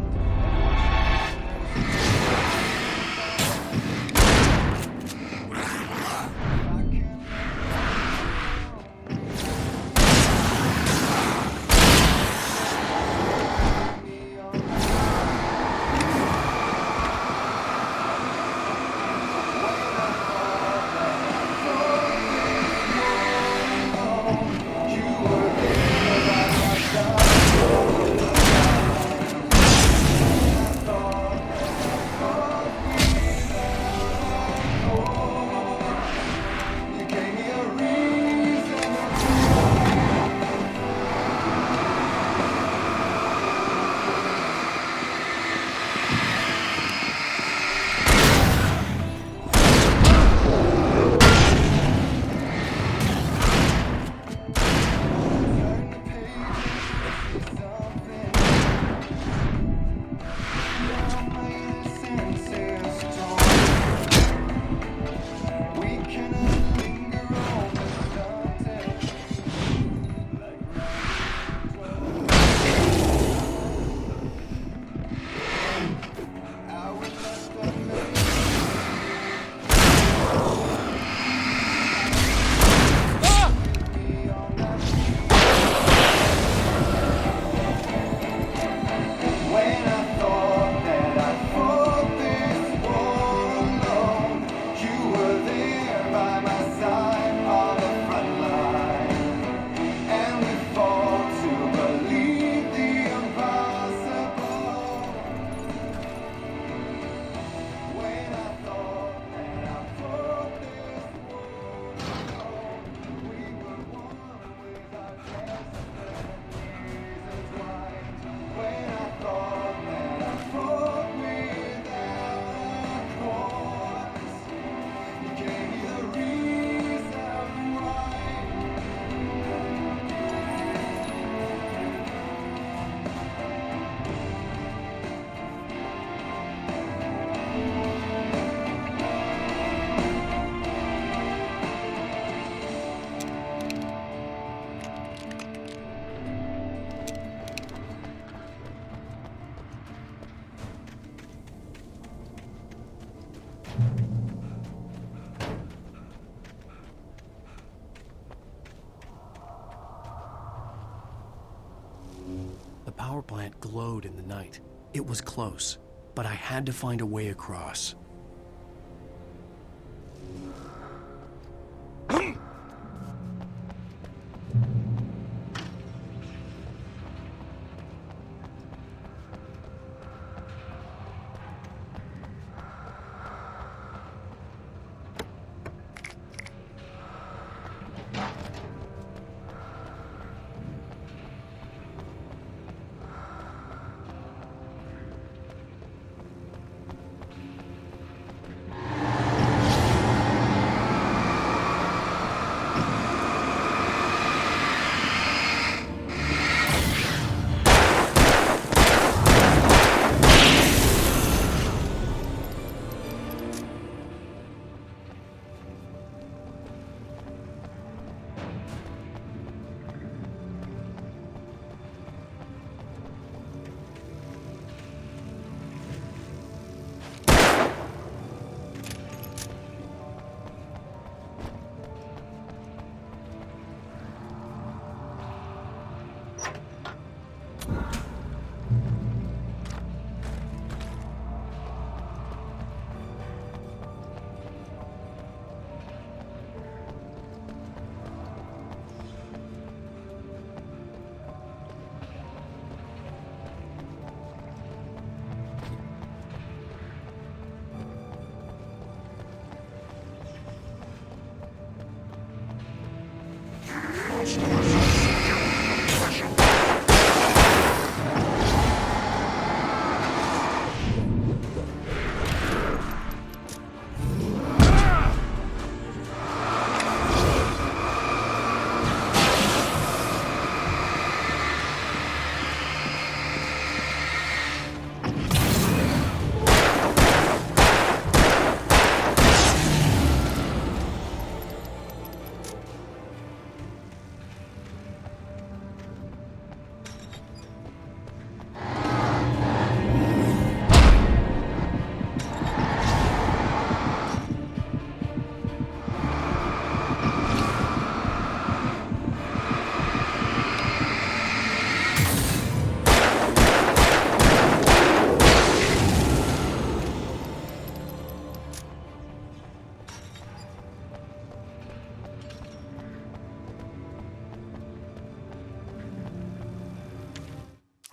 The power plant glowed in the night. It was close, but I had to find a way across.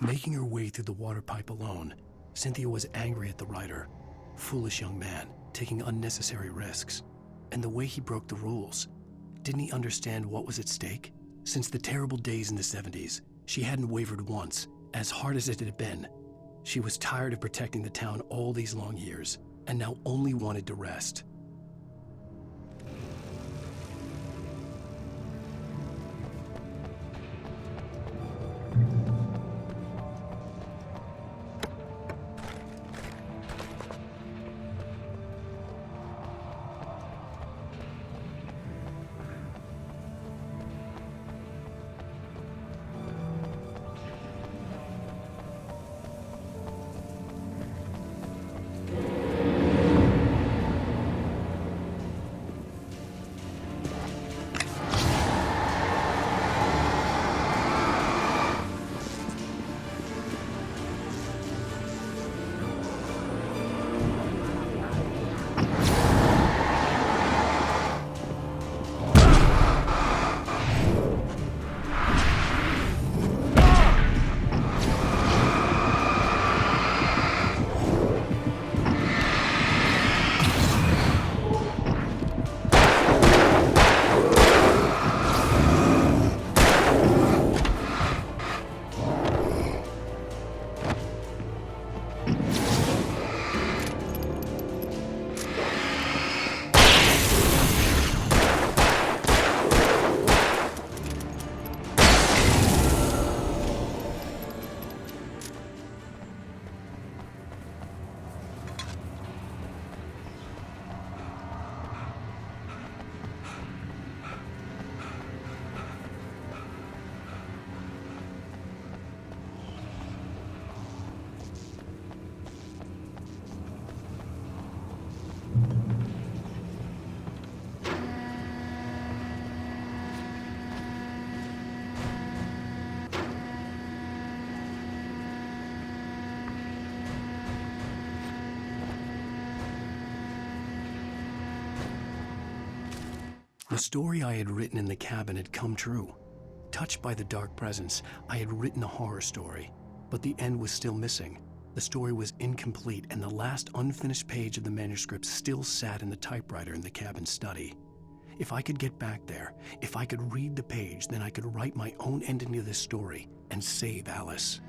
Making her way through the water pipe alone, Cynthia was angry at the writer. Foolish young man, taking unnecessary risks. And the way he broke the rules. Didn't he understand what was at stake? Since the terrible days in the 70s, she hadn't wavered once, as hard as it had been. She was tired of protecting the town all these long years, and now only wanted to rest. The story I had written in the cabin had come true. Touched by the dark presence, I had written a horror story, but the end was still missing. The story was incomplete, and the last unfinished page of the manuscript still sat in the typewriter in the cabin study. If I could get back there, if I could read the page, then I could write my own ending to this story and save Alice.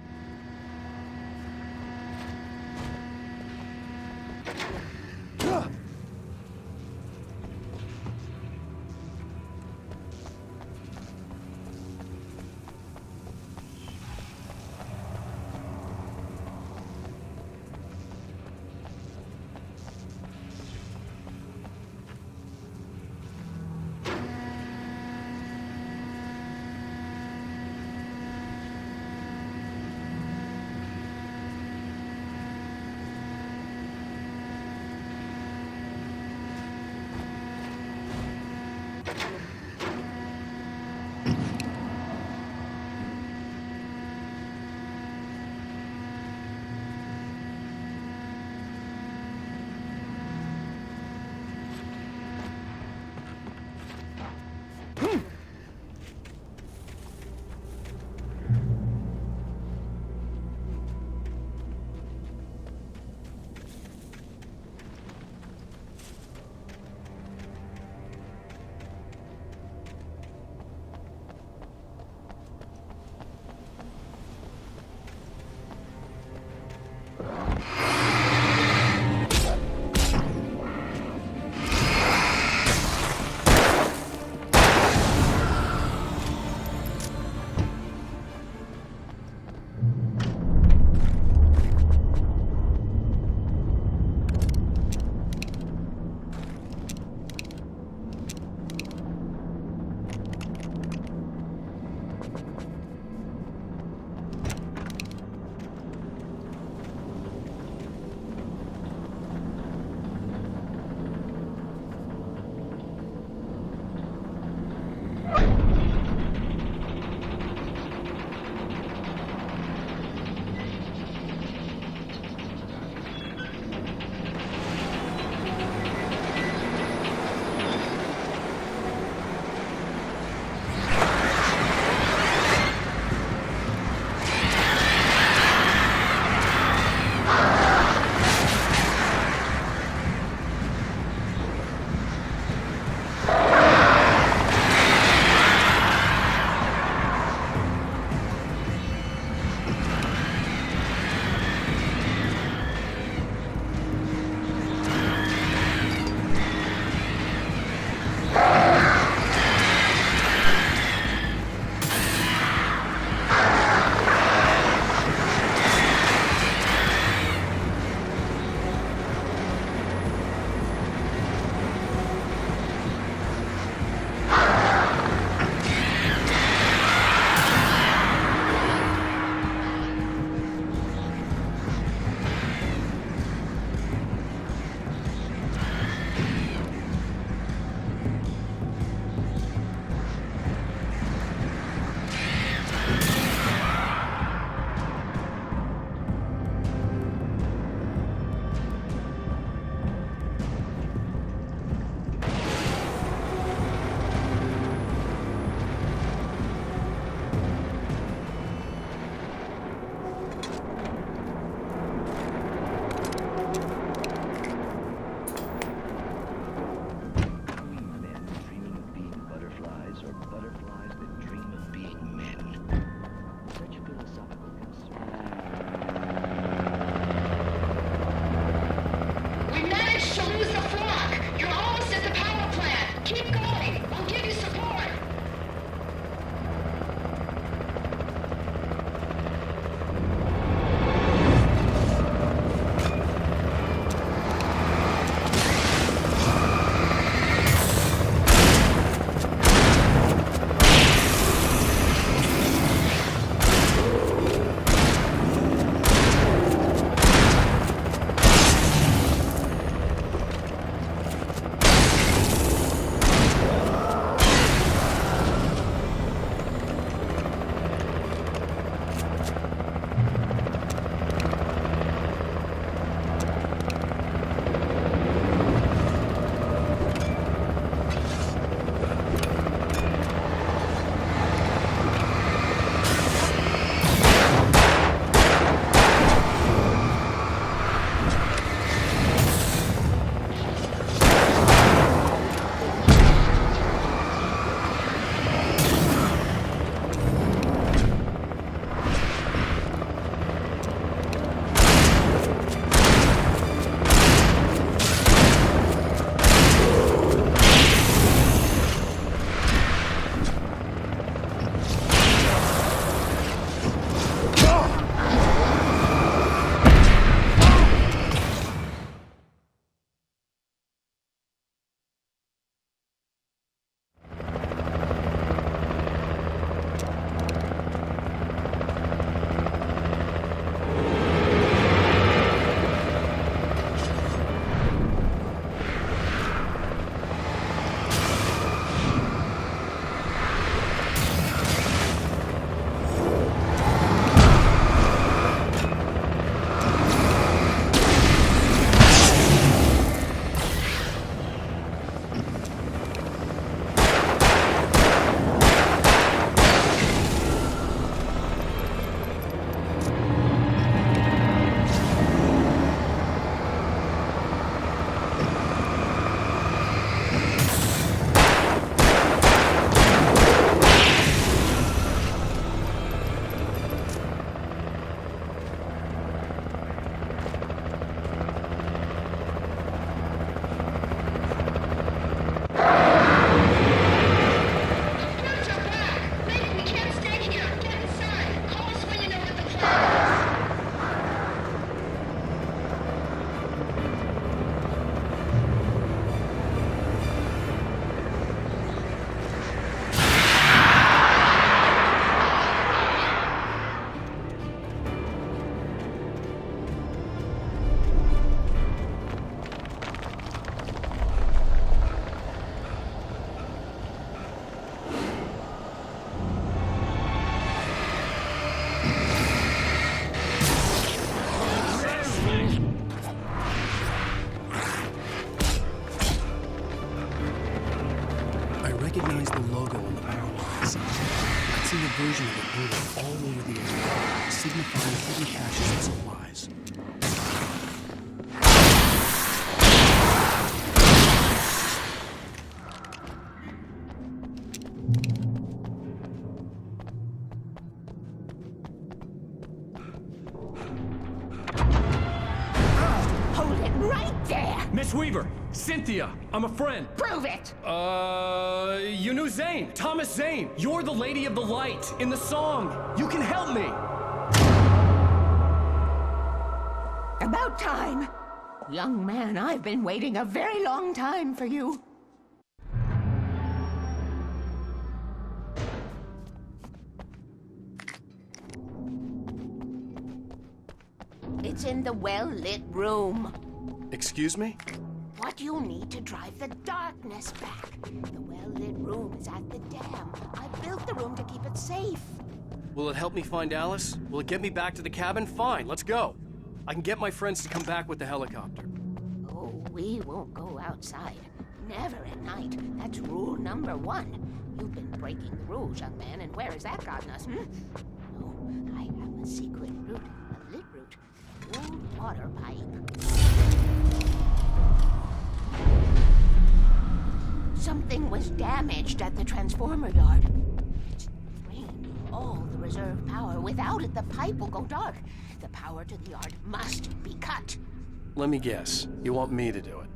recognized the logo on the power lines. I'd seen a version of it moving all over the area, signifying hidden caches of supplies. Hold it right there! Miss Weaver! Cynthia! I'm a friend! Prove it! You knew Zane! Thomas Zane! You're the Lady of the Light in the song! You can help me! About time! Young man, I've been waiting a very long time for you. It's in the well-lit room. Excuse me? What you need to drive the darkness back. The well-lit room is at the dam. I built the room to keep it safe. Will it help me find Alice? Will it get me back to the cabin? Fine, let's go. I can get my friends to come back with the helicopter. Oh, we won't go outside. Never at night. That's rule number 1. You've been breaking the rules, young man, and where has that gotten us, No, I have a secret route, a lit route. Old water pipe. Something was damaged at the transformer yard. It's drained all the reserve power. Without it, the pipe will go dark. The power to the yard must be cut. Let me guess. You want me to do it?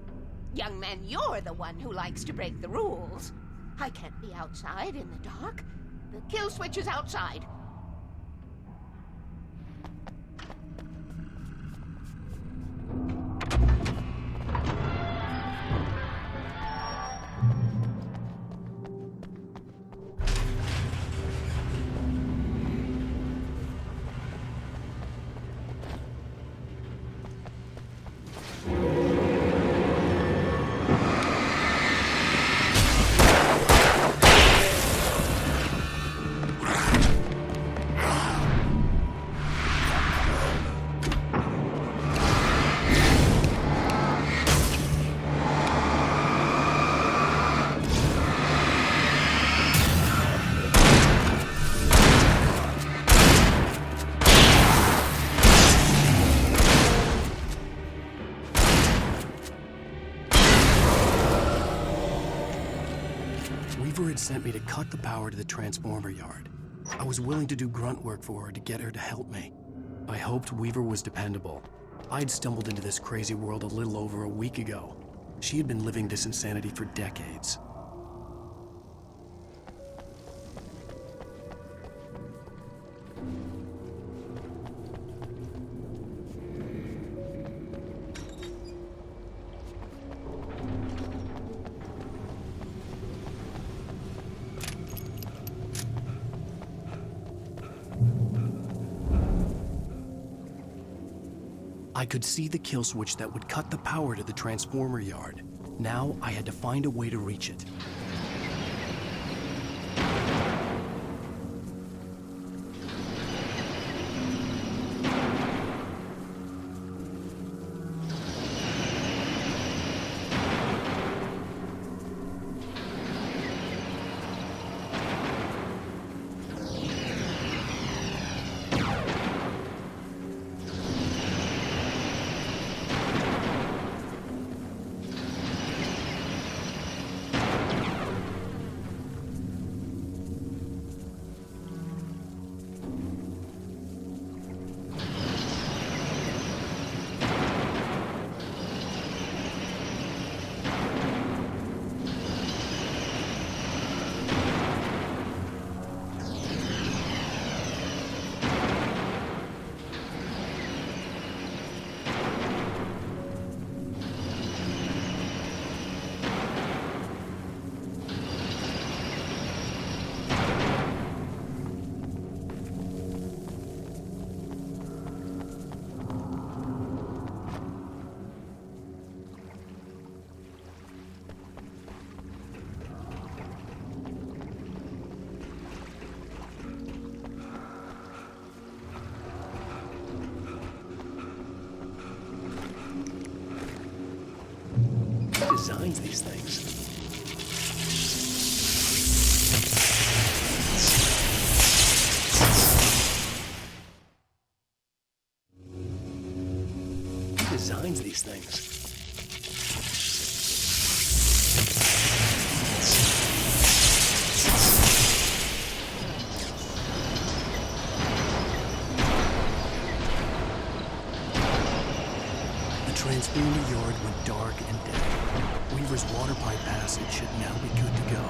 Young man, you're the one who likes to break the rules. I can't be outside in the dark. The kill switch is outside. Weaver had sent me to cut the power to the transformer yard. I was willing to do grunt work for her to get her to help me. I hoped Weaver was dependable. I'd stumbled into this crazy world a little over a week ago. She had been living this insanity for decades. I could see the kill switch that would cut the power to the transformer yard. Now I had to find a way to reach it. Who designs these things? these things. The transponder yard went dark and dead. Weaver's water pipe passage should now be good to go.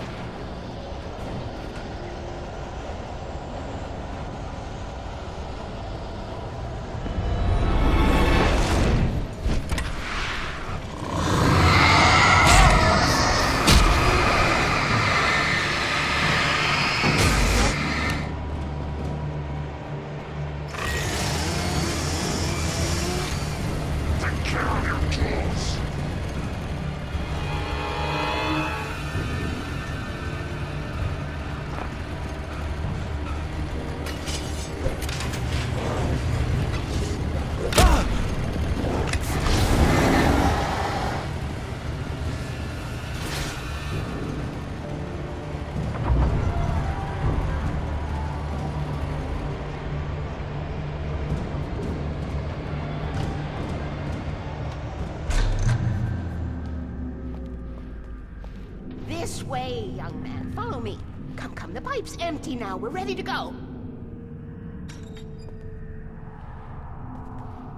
This way, young man. Follow me. Come, come. The pipe's empty now. We're ready to go.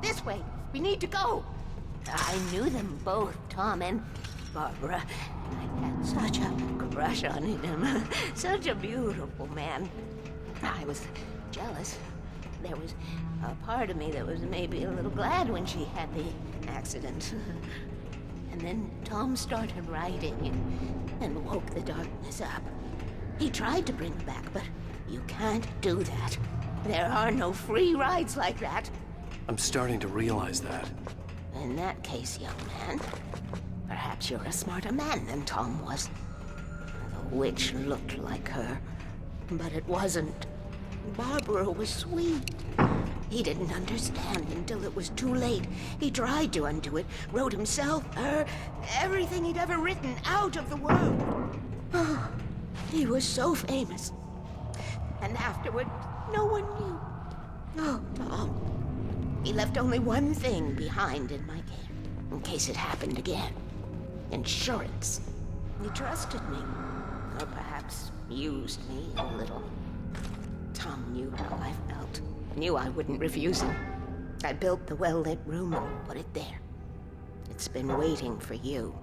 This way. We need to go. I knew them both, Tom and Barbara. I had such a crush on him. Such a beautiful man. I was jealous. There was a part of me that was maybe a little glad when she had the accident. And then Tom started writing and woke the darkness up. He tried to bring her back, but you can't do that. There are no free rides like that. I'm starting to realize that. In that case, young man, perhaps you're a smarter man than Tom was. The witch looked like her, but it wasn't. Barbara was sweet. He didn't understand until it was too late. He tried to undo it, wrote himself, her, everything he'd ever written out of the world. Oh, he was so famous. And afterward, no one knew. Oh, Tom. He left only one thing behind in my care, in case it happened again. Insurance. He trusted me. Or perhaps used me a little. Tom knew how I felt. Knew I wouldn't refuse him. I built the well-lit room and put it there. It's been waiting for you.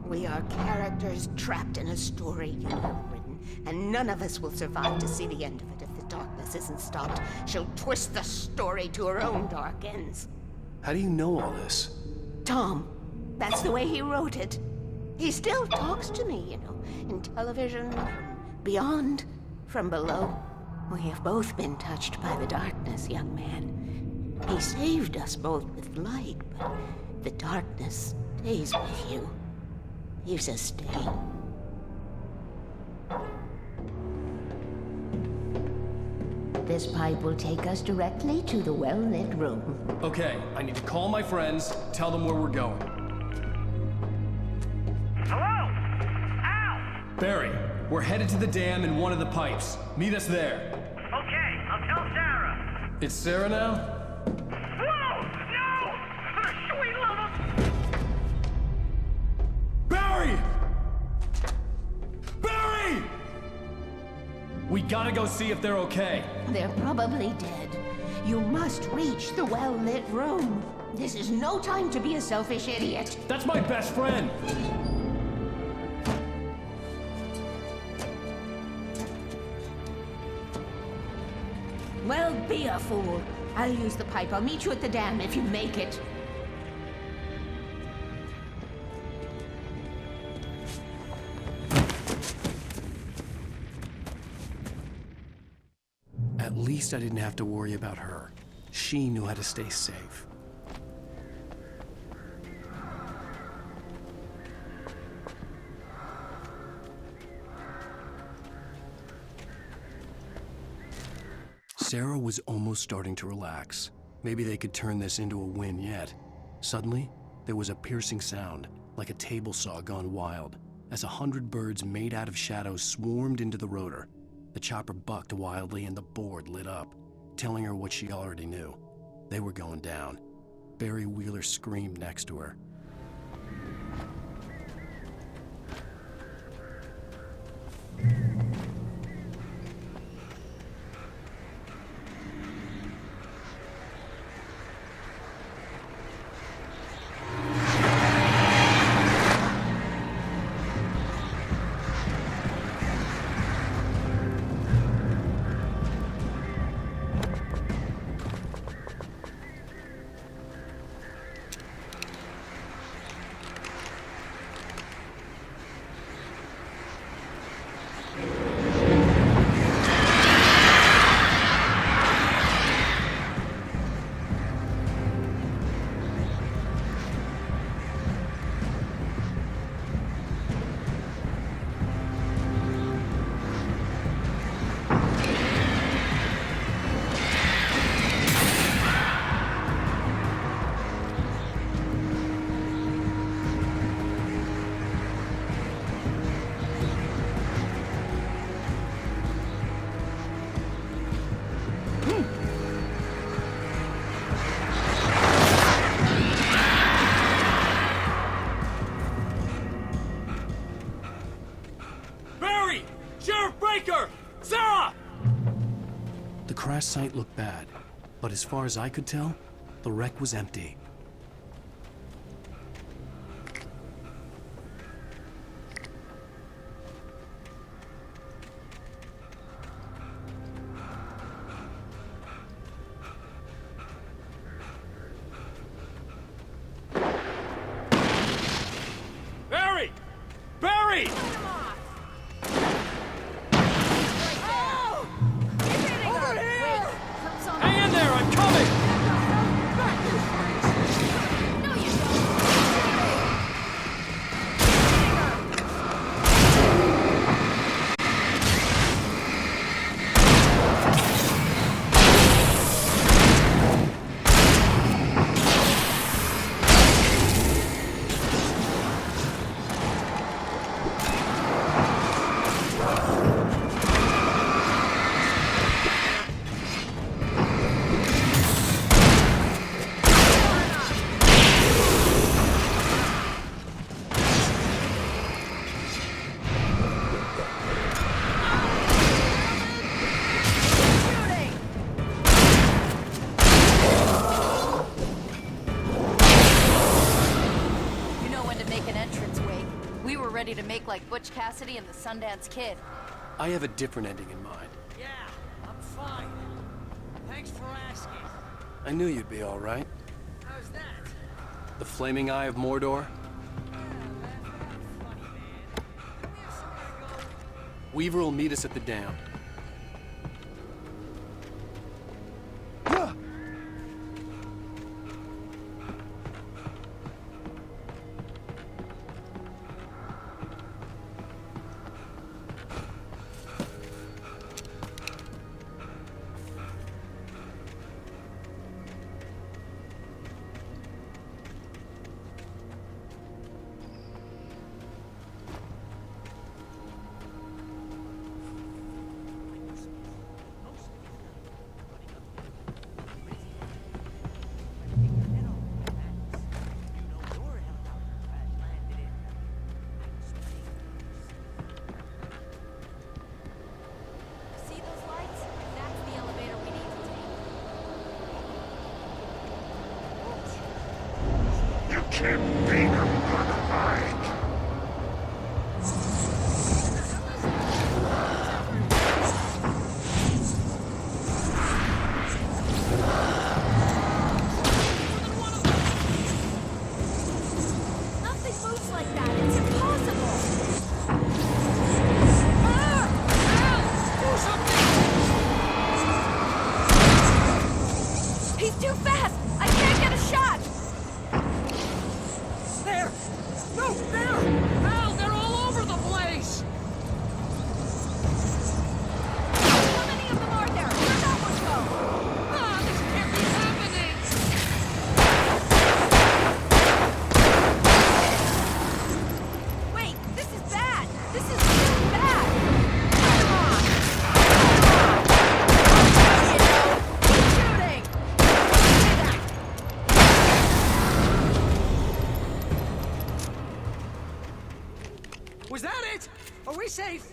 We are characters trapped in a story you have written, and none of us will survive to see the end of it if the darkness isn't stopped. She'll twist the story to her own dark ends. How do you know all this? Tom, that's the way he wrote it. He still talks to me, you know, in television, from beyond, from below. We have both been touched by the darkness, young man. He saved us both with light, but the darkness stays with you. Leaves a stain. This pipe will take us directly to the well-lit room. Okay, I need to call my friends, tell them where we're going. Hello? Al! Barry, we're headed to the dam in one of the pipes. Meet us there. Okay, I'll tell Sarah. It's Sarah now? Whoa! No! For the sweet love of... Barry! Barry! We gotta go see if they're okay. They're probably dead. You must reach the well-lit room. This is no time to be a selfish idiot. That's my best friend! Well, be a fool. I'll use the pipe. I'll meet you at the dam if you make it. At least I didn't have to worry about her. She knew how to stay safe. Sarah was almost starting to relax. Maybe they could turn this into a win yet. Suddenly, there was a piercing sound, like a table saw gone wild, as 100 birds made out of shadows swarmed into the rotor. The chopper bucked wildly and the board lit up, telling her what she already knew. They were going down. Barry Wheeler screamed next to her. The crash site looked bad, but as far as I could tell, the wreck was empty. Barry! Barry! Hang in there, I'm coming! Ready to make like Butch Cassidy and the Sundance Kid. I have a different ending in mind. Yeah, I'm fine. Thanks for asking. I knew you'd be all right. How's that? The flaming eye of Mordor? Weaver will meet us at the dam. Was that it? Are we safe?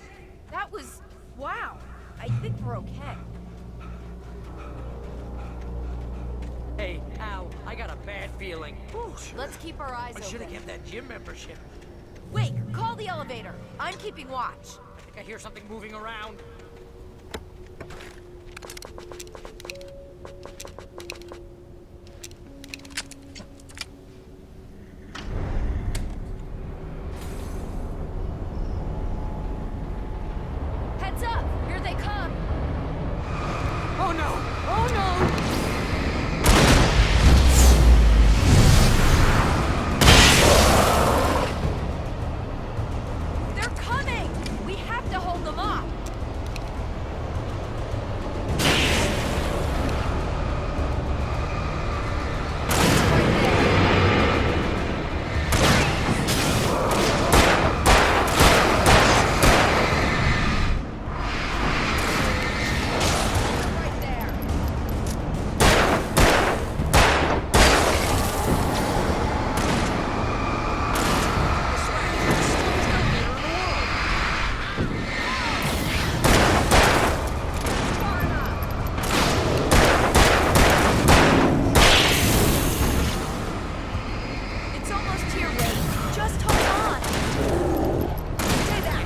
That was... wow. I think we're okay. Hey, Al, I got a bad feeling. Let's keep our eyes I open. should have kept that gym membership. Wait, call the elevator. I'm keeping watch. I think I hear something moving around. Heads up! Here they come! Oh no! Oh no! They're coming! We have to hold them off! It's almost here, Wade. Just hold on! Stay back!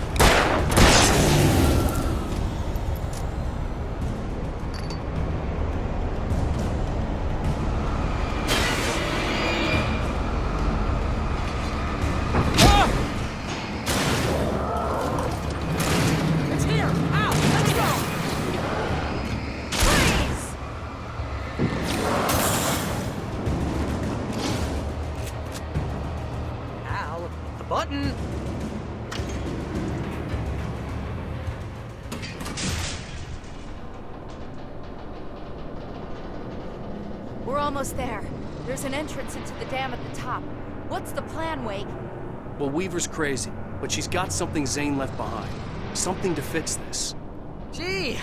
It's here! Al, let's go! Al, the button! We're almost there. There's an entrance into the dam at the top. What's the plan, Wake? Well, Weaver's crazy, but she's got something Zane left behind. Something to fix this. Gee,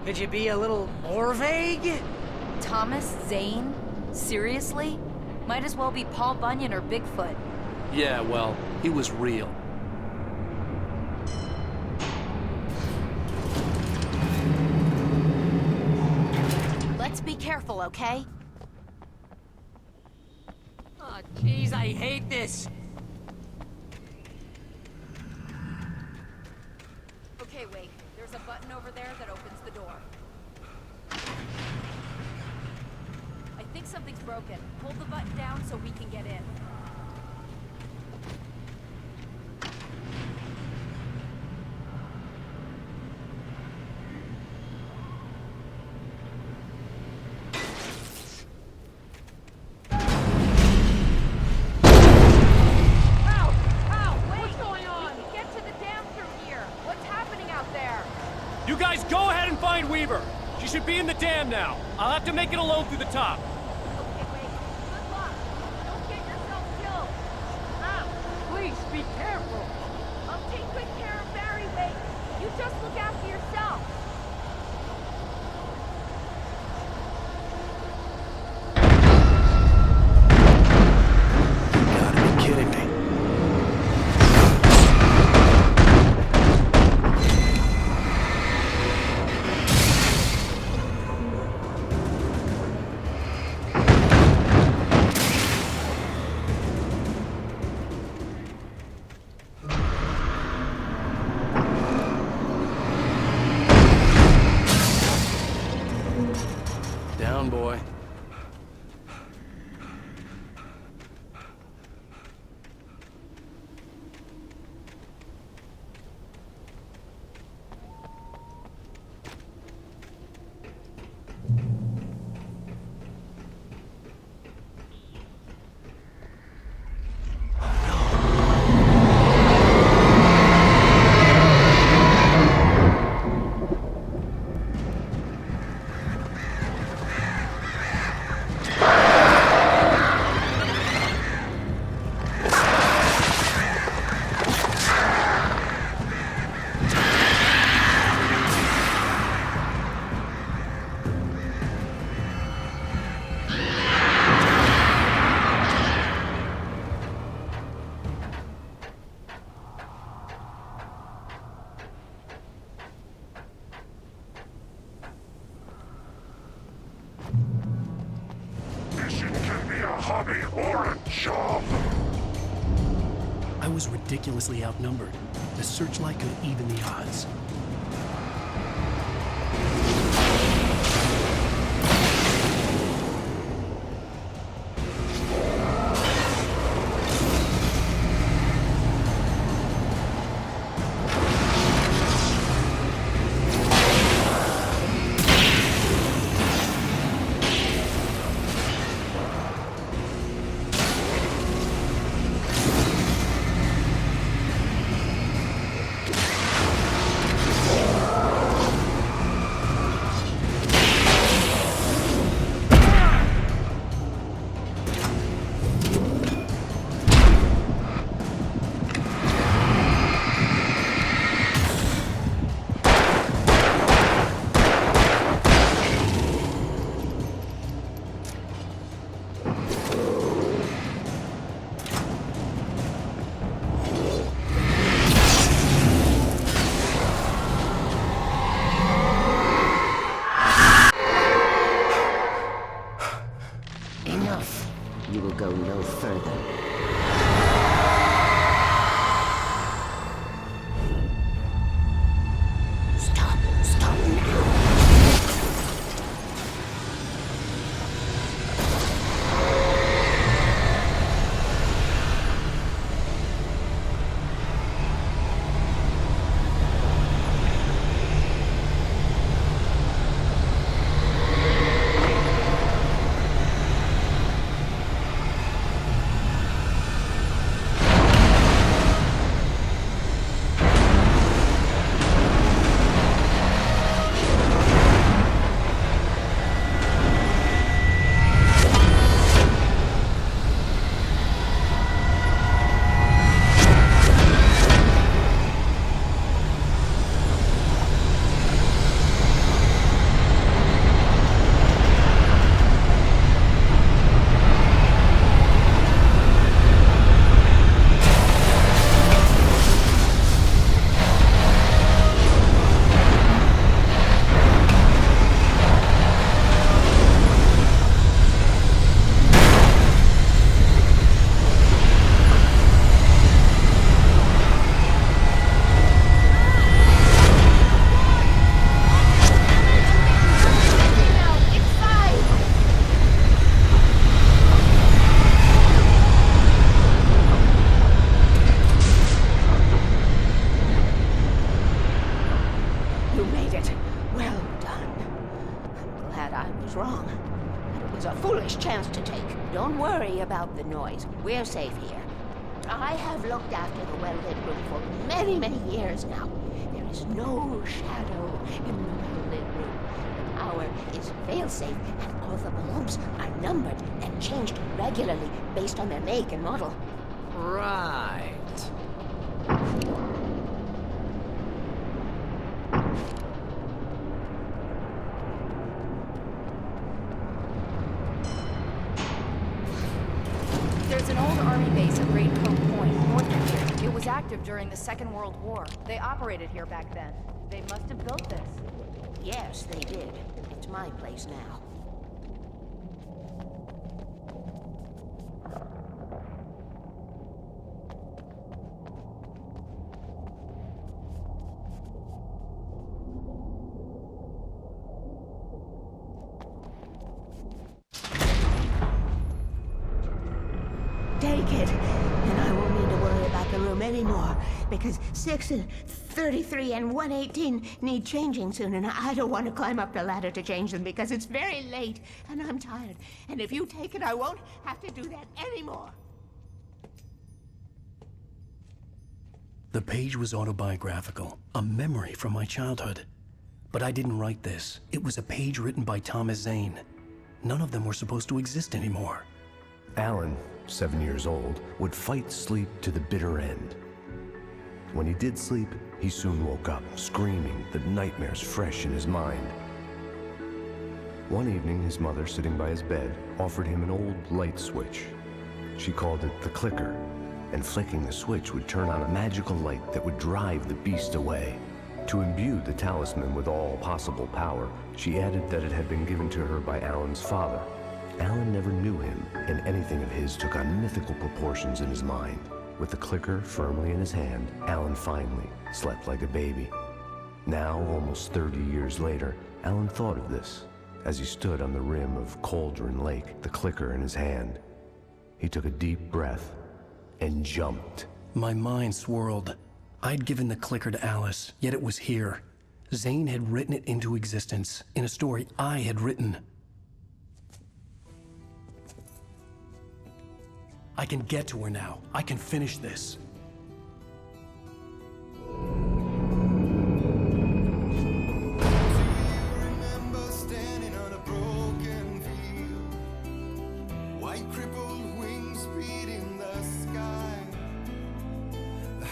could you be a little more vague? Thomas Zane? Seriously? Might as well be Paul Bunyan or Bigfoot. Yeah, well, he was real. Let's be careful, okay? Oh, jeez, I hate this. Okay, Wake. There's a button over there that opens the door. I think something's broken. Hold the button down so we can get in. What's going on? We can get to the dam through here. What's happening out there? You guys go ahead and find Weaver. She should be in the dam now. I'll have to make it alone through the top. Okay, Wake. Good luck. Don't get yourself killed. Al, please be careful. I'll take good care of Barry, Wake. You just look after yourself. You gotta be kidding me. Down, boy. or a job? I was ridiculously outnumbered. The searchlight could even the odds. You will go no further. Stop now. You made it. Well done. I'm glad I was wrong. But it was a foolish chance to take. Don't worry about the noise. We're safe here. I have looked after the well-lit room for many, many years now. There is no shadow in the well-lit room. The power is fail-safe, and all the bulbs are numbered and changed regularly based on their make and model. Right. There's an old army base at Great Coat Point, north of here. It was active during the Second World War. They operated here back then. They must have built this. Yes, they did. It's my place now. Take it, and I won't need to worry about the room anymore, because 6 and 33 and 118 need changing soon, and I don't want to climb up the ladder to change them because it's very late, and I'm tired. And if you take it, I won't have to do that anymore. The page was autobiographical, a memory from my childhood. But I didn't write this. It was a page written by Thomas Zane. None of them were supposed to exist anymore. Alan, 7 years old, would fight sleep to the bitter end. When he did sleep, he soon woke up, screaming, the nightmares fresh in his mind. One evening, his mother, sitting by his bed, offered him an old light switch. She called it the clicker, and flicking the switch would turn on a magical light that would drive the beast away. To imbue the talisman with all possible power, she added that it had been given to her by Alan's father. Alan never knew him, and anything of his took on mythical proportions in his mind. With the clicker firmly in his hand, Alan finally slept like a baby. Now, almost 30 years later, Alan thought of this as he stood on the rim of Cauldron Lake, the clicker in his hand. He took a deep breath and jumped. My mind swirled. I'd given the clicker to Alice, yet it was here. Zane had written it into existence in a story I had written. I can get to her now. I can finish this.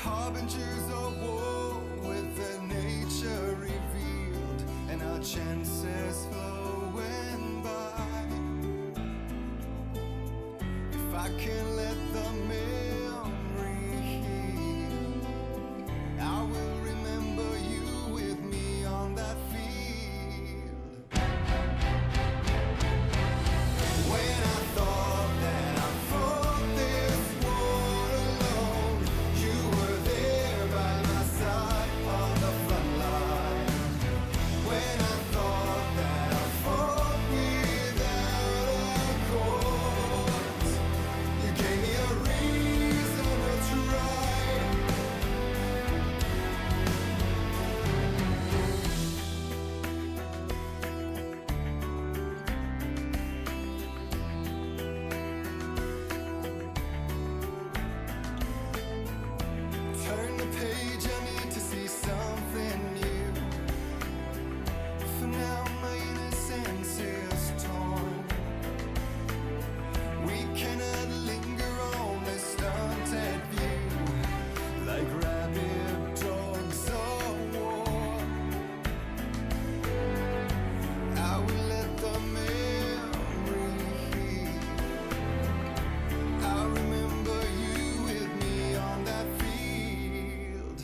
Harbingers of war with the nature revealed and our chances flowing by. If I can let the memory heal, I will remember you with me on that field. When I thought that I fought this war alone, you were there by my side on the front line. When I thought that I fought without a cause, you gave me a reason to try. Turn the page, I need to see something new. For now my innocence is torn. We cannot linger on this stunted view like rabid dogs of war. I will let the memory heal. I remember you with me on that field.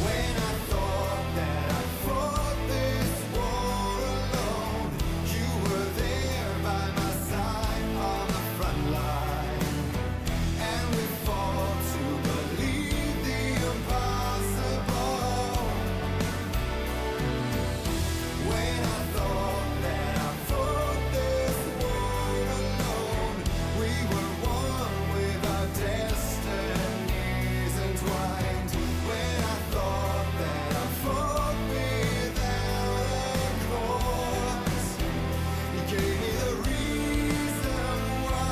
When I thought that I fought this war alone, you were there by my side on the front line. And we fought to believe the impossible. When I thought that I fought this war alone, we were one with our destinies entwined. When I thought that I fought without a cause, you gave me the reason why.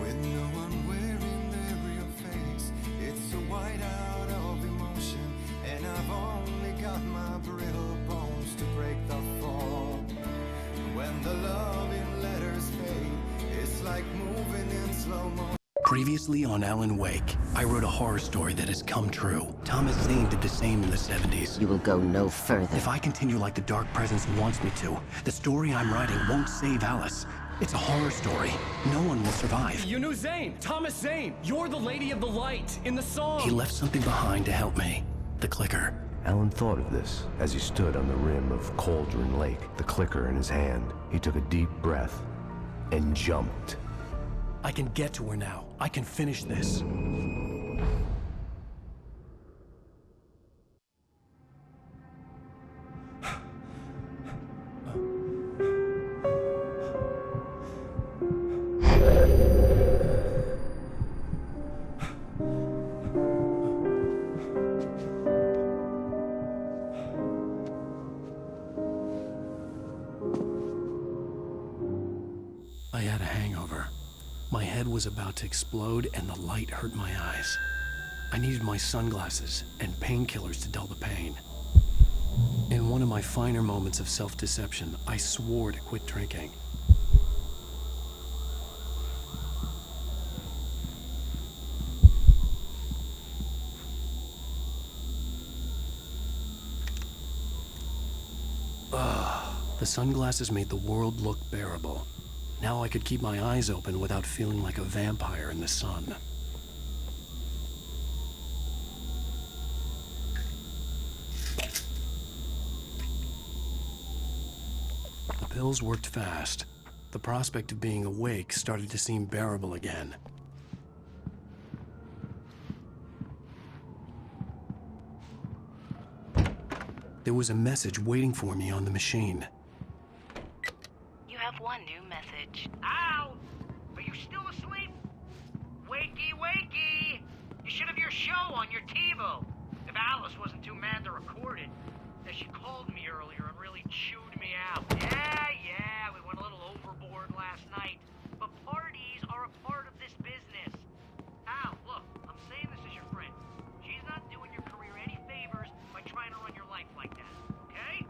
With no one wearing their real face, it's a whiteout of emotion, and I've only got my brittle bones to break the fall. When the love in letters fade, it's like moving in slow motion. Previously on Alan Wake, I wrote a horror story that has come true. Thomas Zane did the same in the 70s. You will go no further. If I continue like the Dark Presence wants me to, the story I'm writing won't save Alice. It's a horror story. No one will survive. You knew Zane, Thomas Zane. You're the Lady of the Light in the song. He left something behind to help me. The clicker. Alan thought of this as he stood on the rim of Cauldron Lake, the clicker in his hand. He took a deep breath and jumped. I can get to her now. I can finish this. I had a hangover. My head was about to explode and the light hurt my eyes. I needed my sunglasses and painkillers to dull the pain. In one of my finer moments of self-deception, I swore to quit drinking. The sunglasses made the world look bearable. Now I could keep my eyes open without feeling like a vampire in the sun. The pills worked fast. The prospect of being awake started to seem bearable again. There was a message waiting for me on the machine. You have one new message. Ow! Are you still asleep? Wakey, wakey! You should have your show on your TiVo. If Alice wasn't too mad to record it. As she called me earlier and really chewed me out. Yeah, we went a little overboard last night. But parties are a part of this business. Al, look, I'm saying this as your friend. She's not doing your career any favors by trying to run your life like that, okay?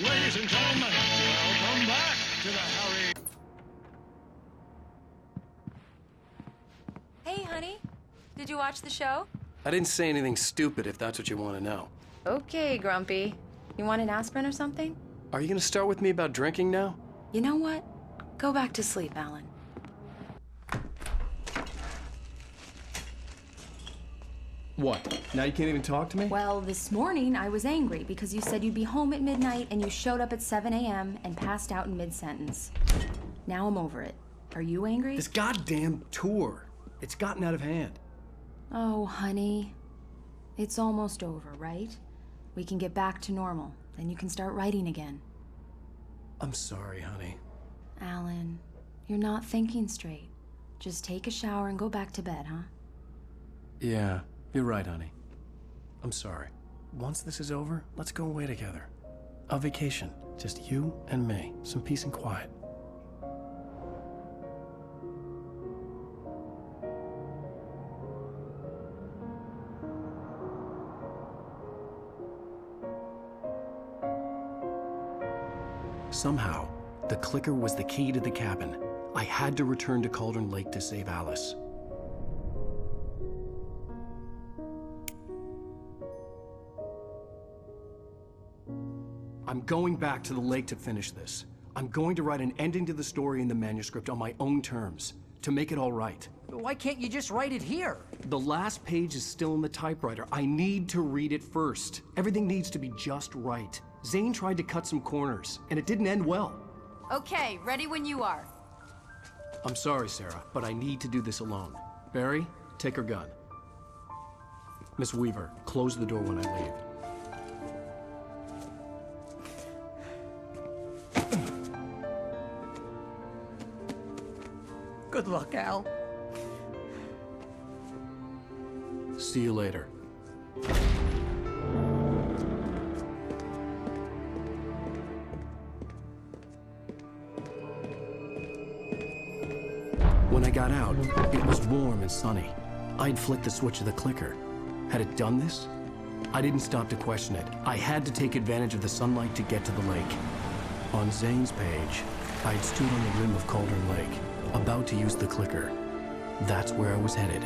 Ladies and gentlemen, welcome back to the Harry. Hey, honey. Did you watch the show? I didn't say anything stupid if that's what you want to know. Okay, Grumpy. You want an aspirin or something? Are you going to start with me about drinking now? You know what? Go back to sleep, Alan. What? Now you can't even talk to me? Well, this morning I was angry because you said you'd be home at midnight and you showed up at 7 a.m. and passed out in mid-sentence. Now I'm over it. Are you angry? This goddamn tour. It's gotten out of hand. Oh, honey. It's almost over, right? We can get back to normal. Then you can start writing again. I'm sorry, honey. Alan, you're not thinking straight. Just take a shower and go back to bed, huh? Yeah, you're right, honey. I'm sorry. Once this is over, let's go away together. A vacation. Just you and me. Some peace and quiet. Somehow, the clicker was the key to the cabin. I had to return to Cauldron Lake to save Alice. I'm going back to the lake to finish this. I'm going to write an ending to the story in the manuscript on my own terms, to make it all right. Why can't you just write it here? The last page is still in the typewriter. I need to read it first. Everything needs to be just right. Zane tried to cut some corners, and it didn't end well. Okay, ready when you are. I'm sorry, Sarah, but I need to do this alone. Barry, take her gun. Miss Weaver, close the door when I leave. Good luck, Al. See you later. When I got out, it was warm and sunny. I'd flicked the switch of the clicker. Had it done this? I didn't stop to question it. I had to take advantage of the sunlight to get to the lake. On Zane's page, I'd stood on the rim of Cauldron Lake, about to use the clicker. That's where I was headed.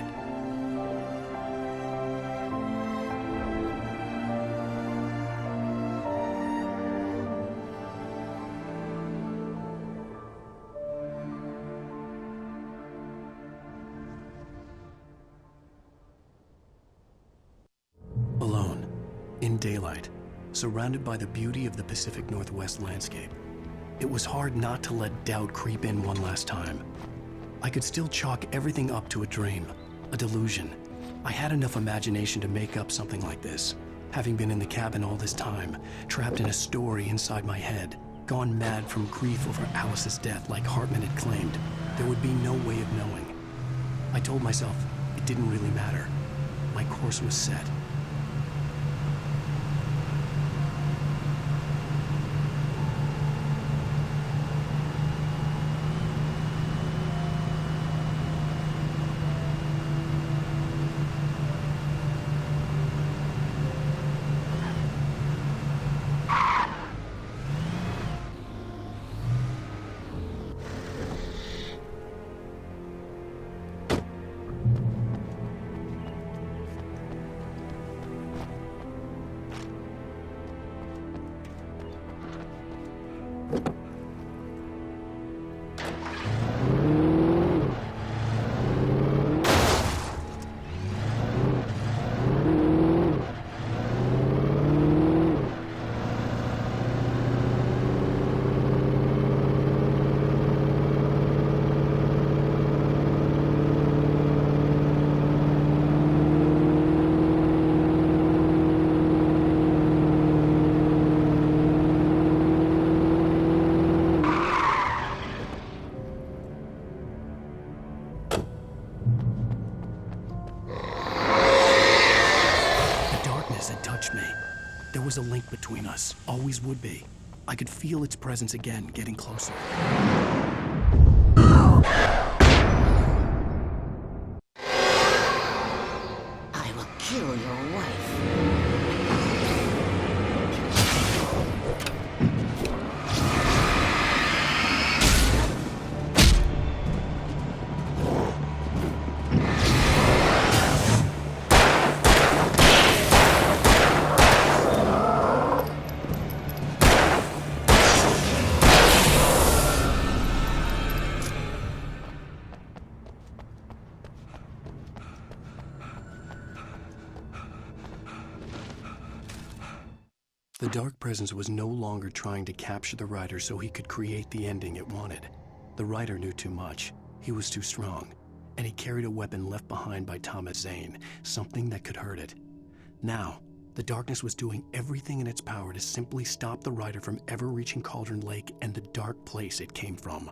Alone, in daylight, surrounded by the beauty of the Pacific Northwest landscape. It was hard not to let doubt creep in one last time. I could still chalk everything up to a dream, a delusion. I had enough imagination to make up something like this. Having been in the cabin all this time, trapped in a story inside my head, gone mad from grief over Alice's death like Hartman had claimed, there would be no way of knowing. I told myself it didn't really matter. My course was set. was a link between us, always would be. I could feel its presence again, getting closer. I will kill your wife. The dark presence was no longer trying to capture the writer so he could create the ending it wanted. The writer knew too much. He was too strong. And he carried a weapon left behind by Thomas Zane, something that could hurt it. Now, the darkness was doing everything in its power to simply stop the writer from ever reaching Cauldron Lake and the dark place it came from.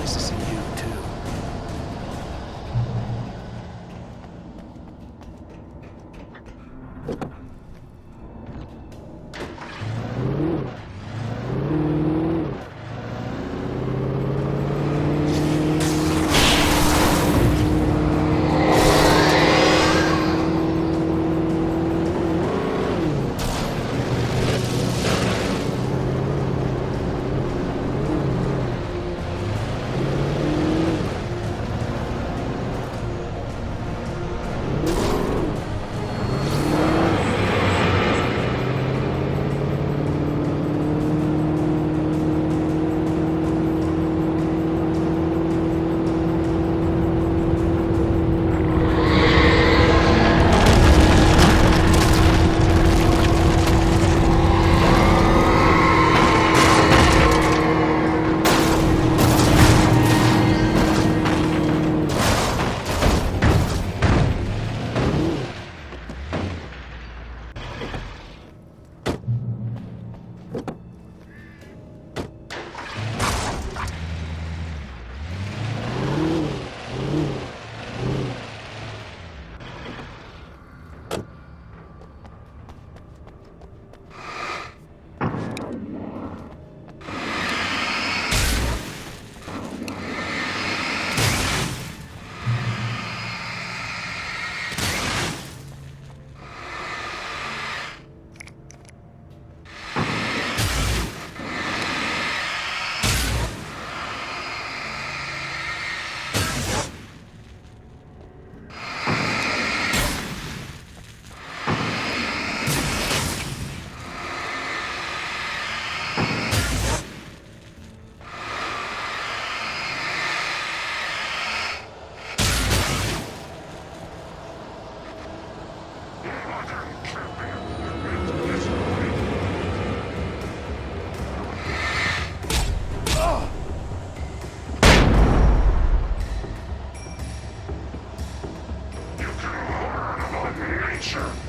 Nice to see you, too.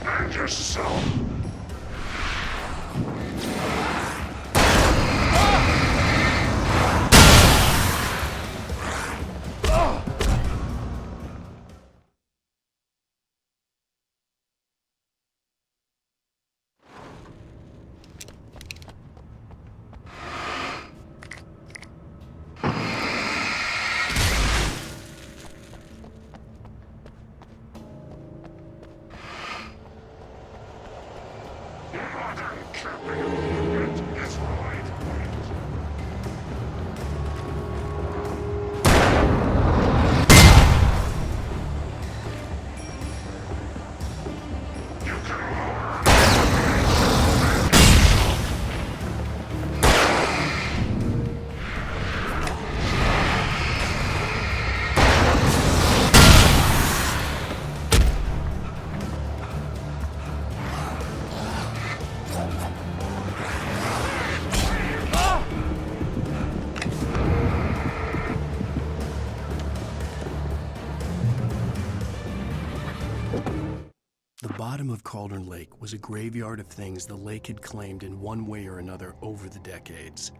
And yourself. The bottom of Cauldron Lake was a graveyard of things the lake had claimed in one way or another over the decades.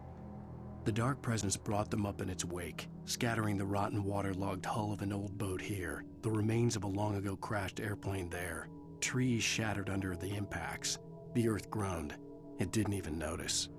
The dark presence brought them up in its wake, scattering the rotten waterlogged hull of an old boat here, the remains of a long-ago crashed airplane there, trees shattered under the impacts. The earth groaned. It didn't even notice.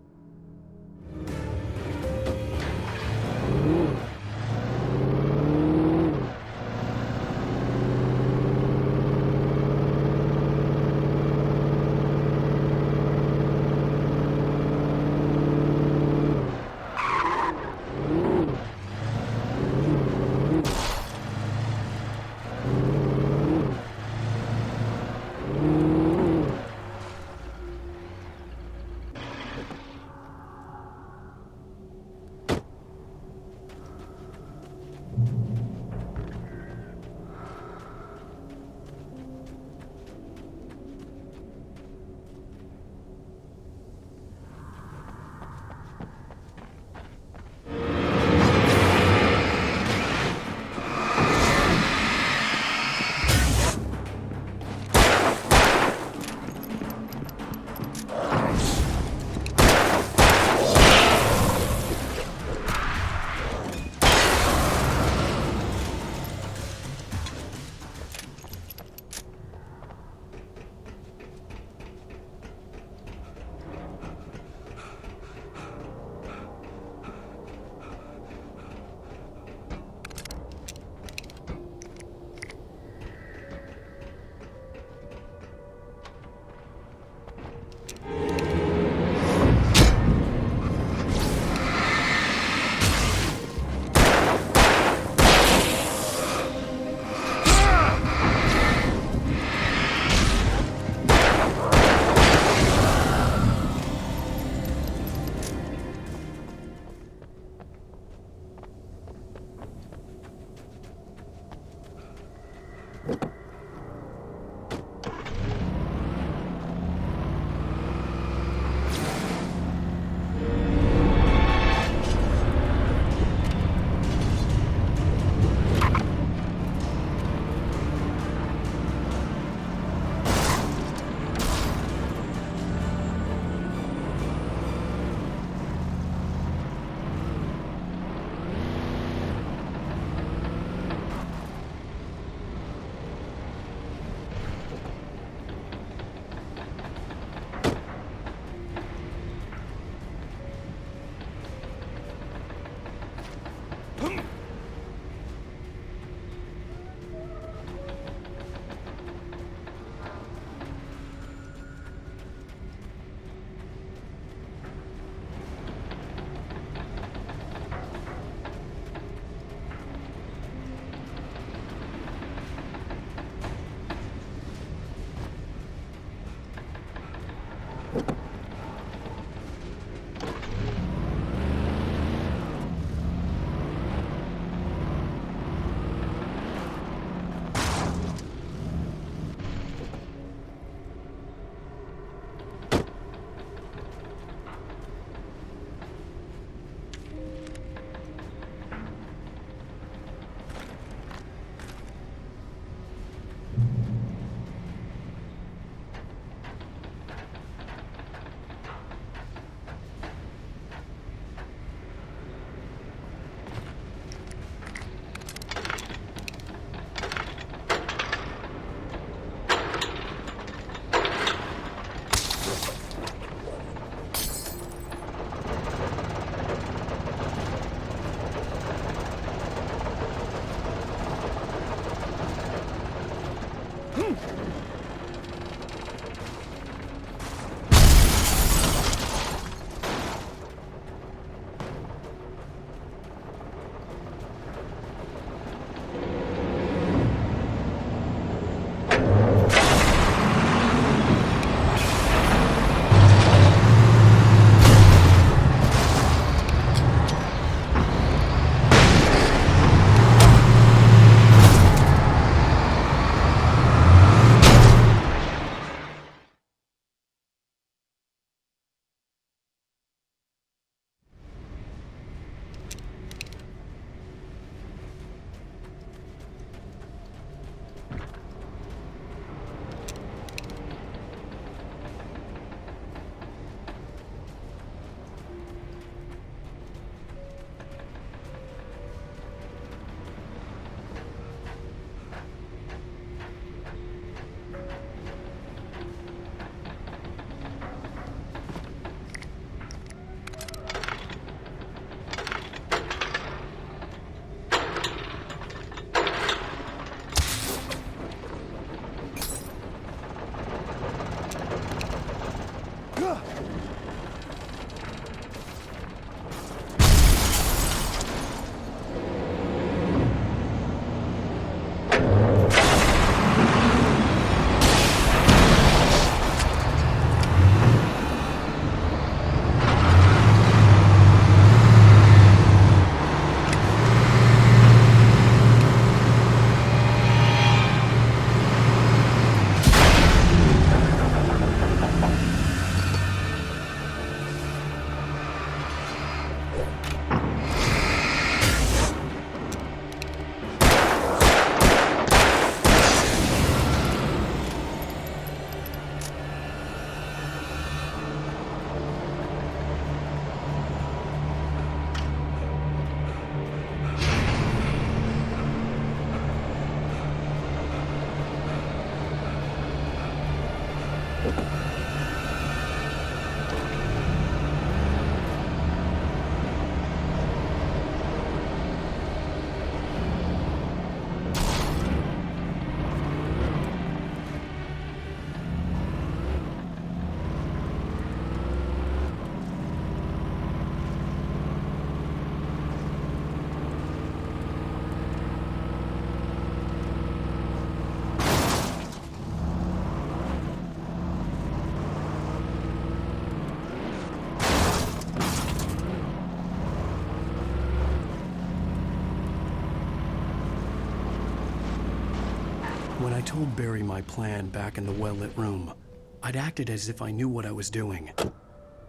When I told Barry my plan back in the well-lit room, I'd acted as if I knew what I was doing.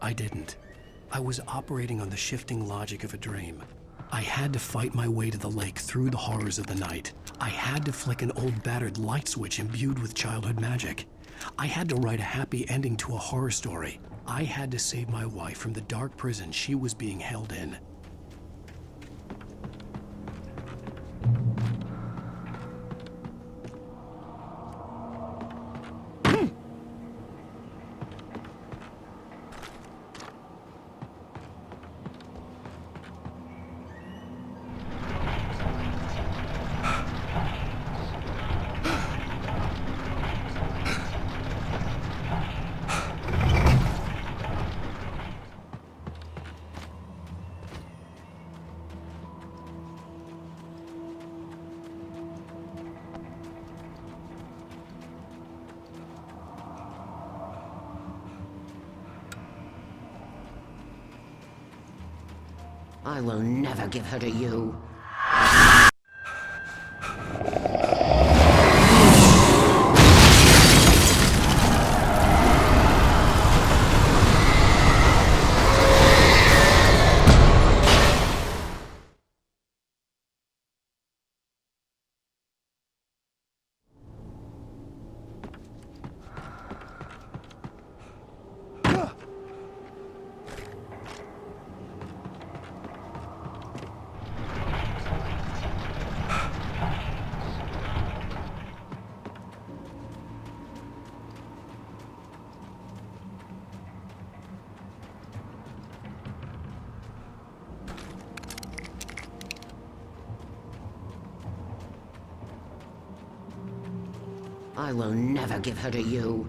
I didn't. I was operating on the shifting logic of a dream. I had to fight my way to the lake through the horrors of the night. I had to flick an old battered light switch imbued with childhood magic. I had to write a happy ending to a horror story. I had to save my wife from the dark prison she was being held in. I will never give her to you. I will never give her to you.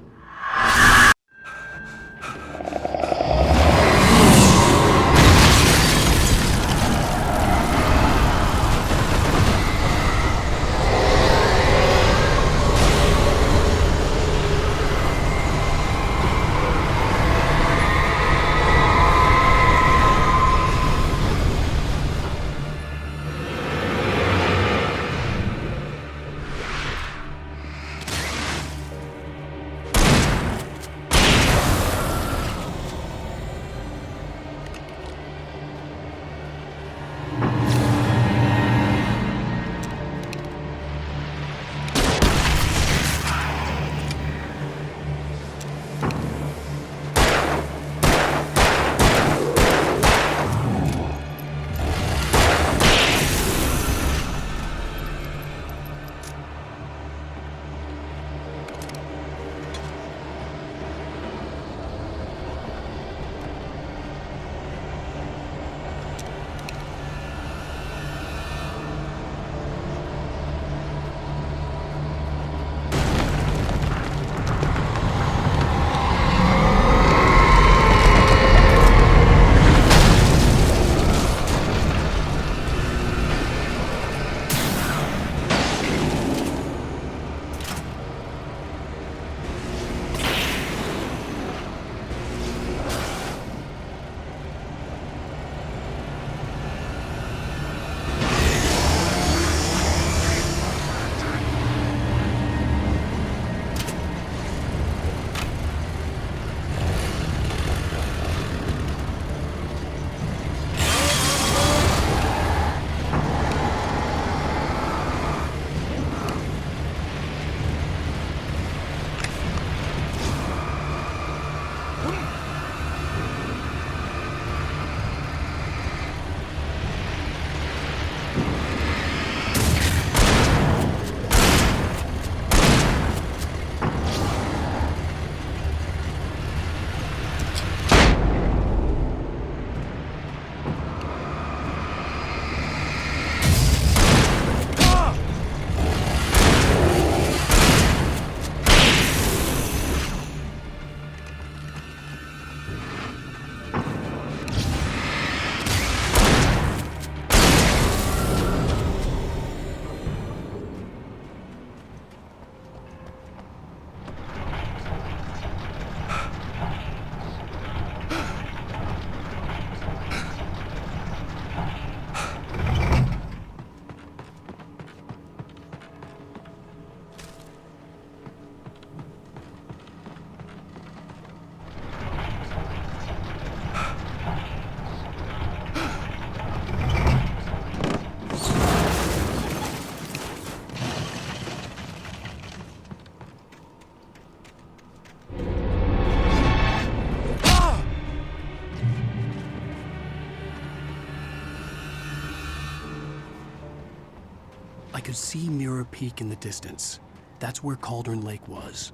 I could see Mirror Peak in the distance. That's where Cauldron Lake was.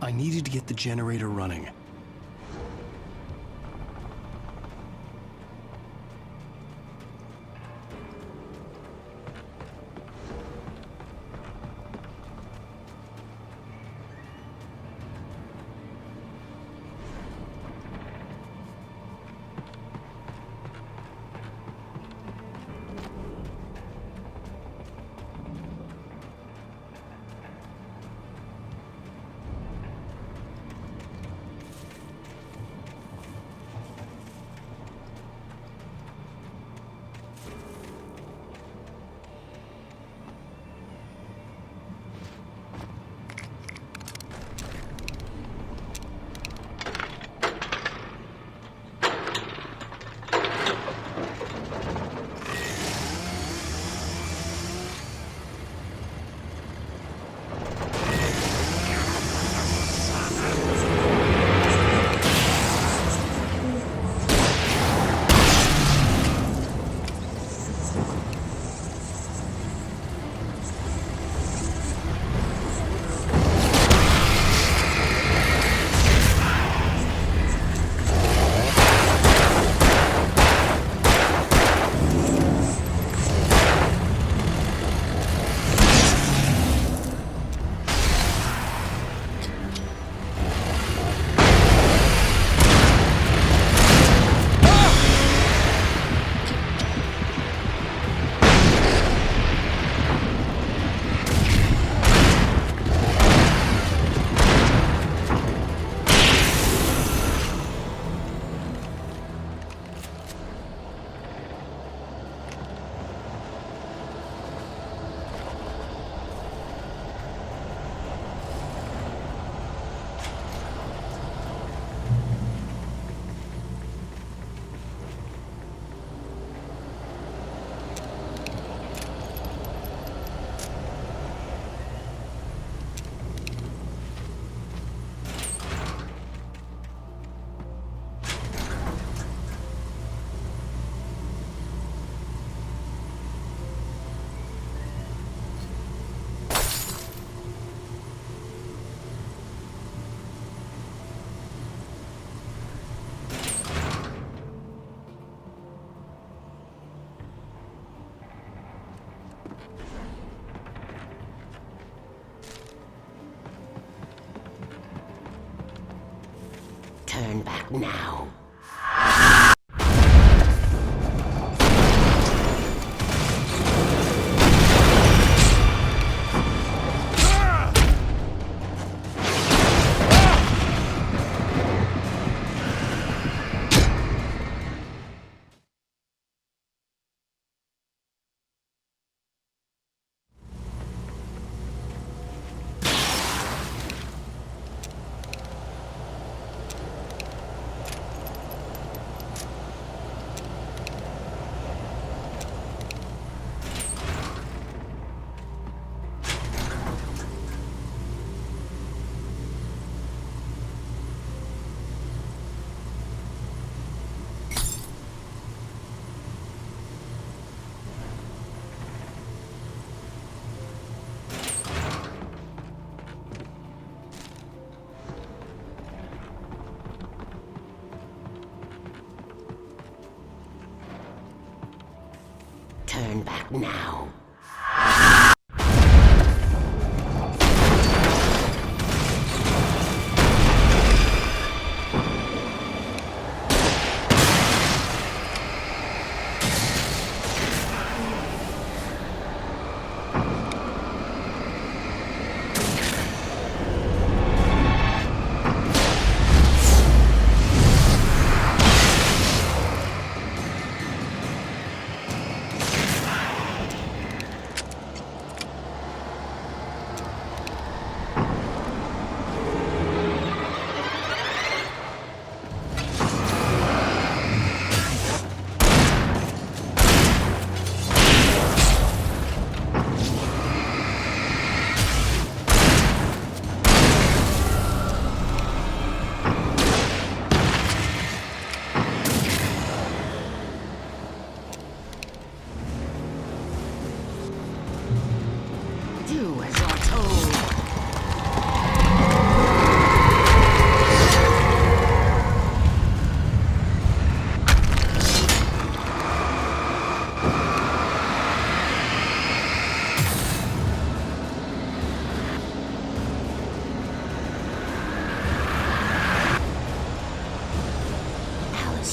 I needed to get the generator running. Turn back now. Turn back now.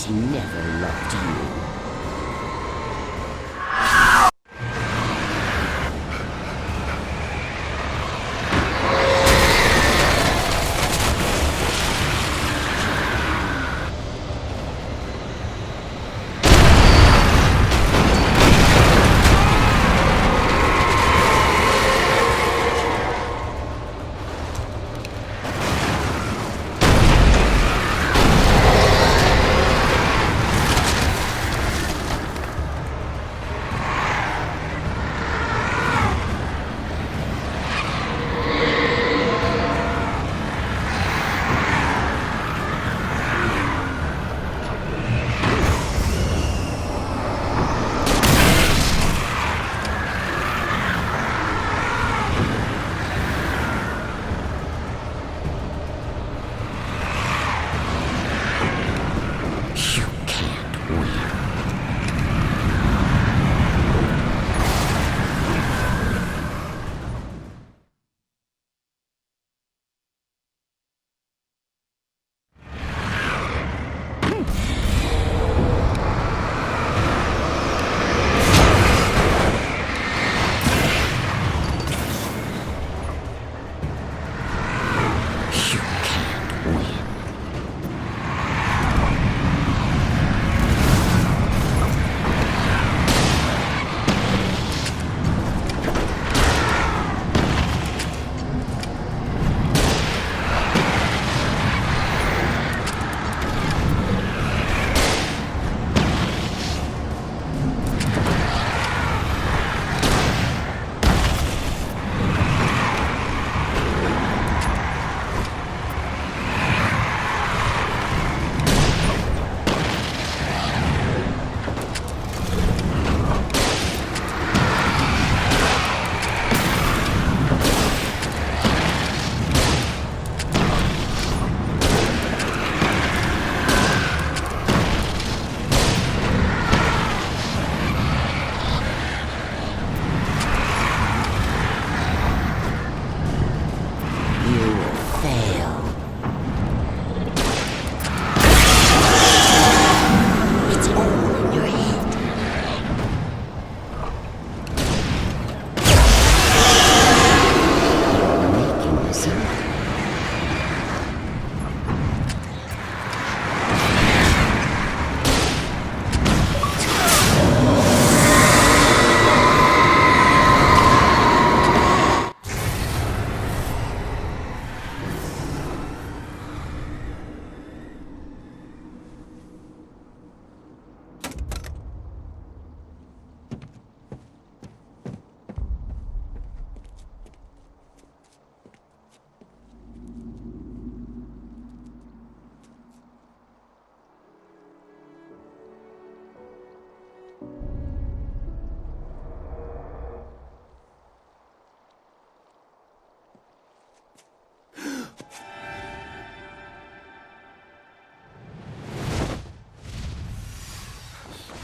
she never loved you.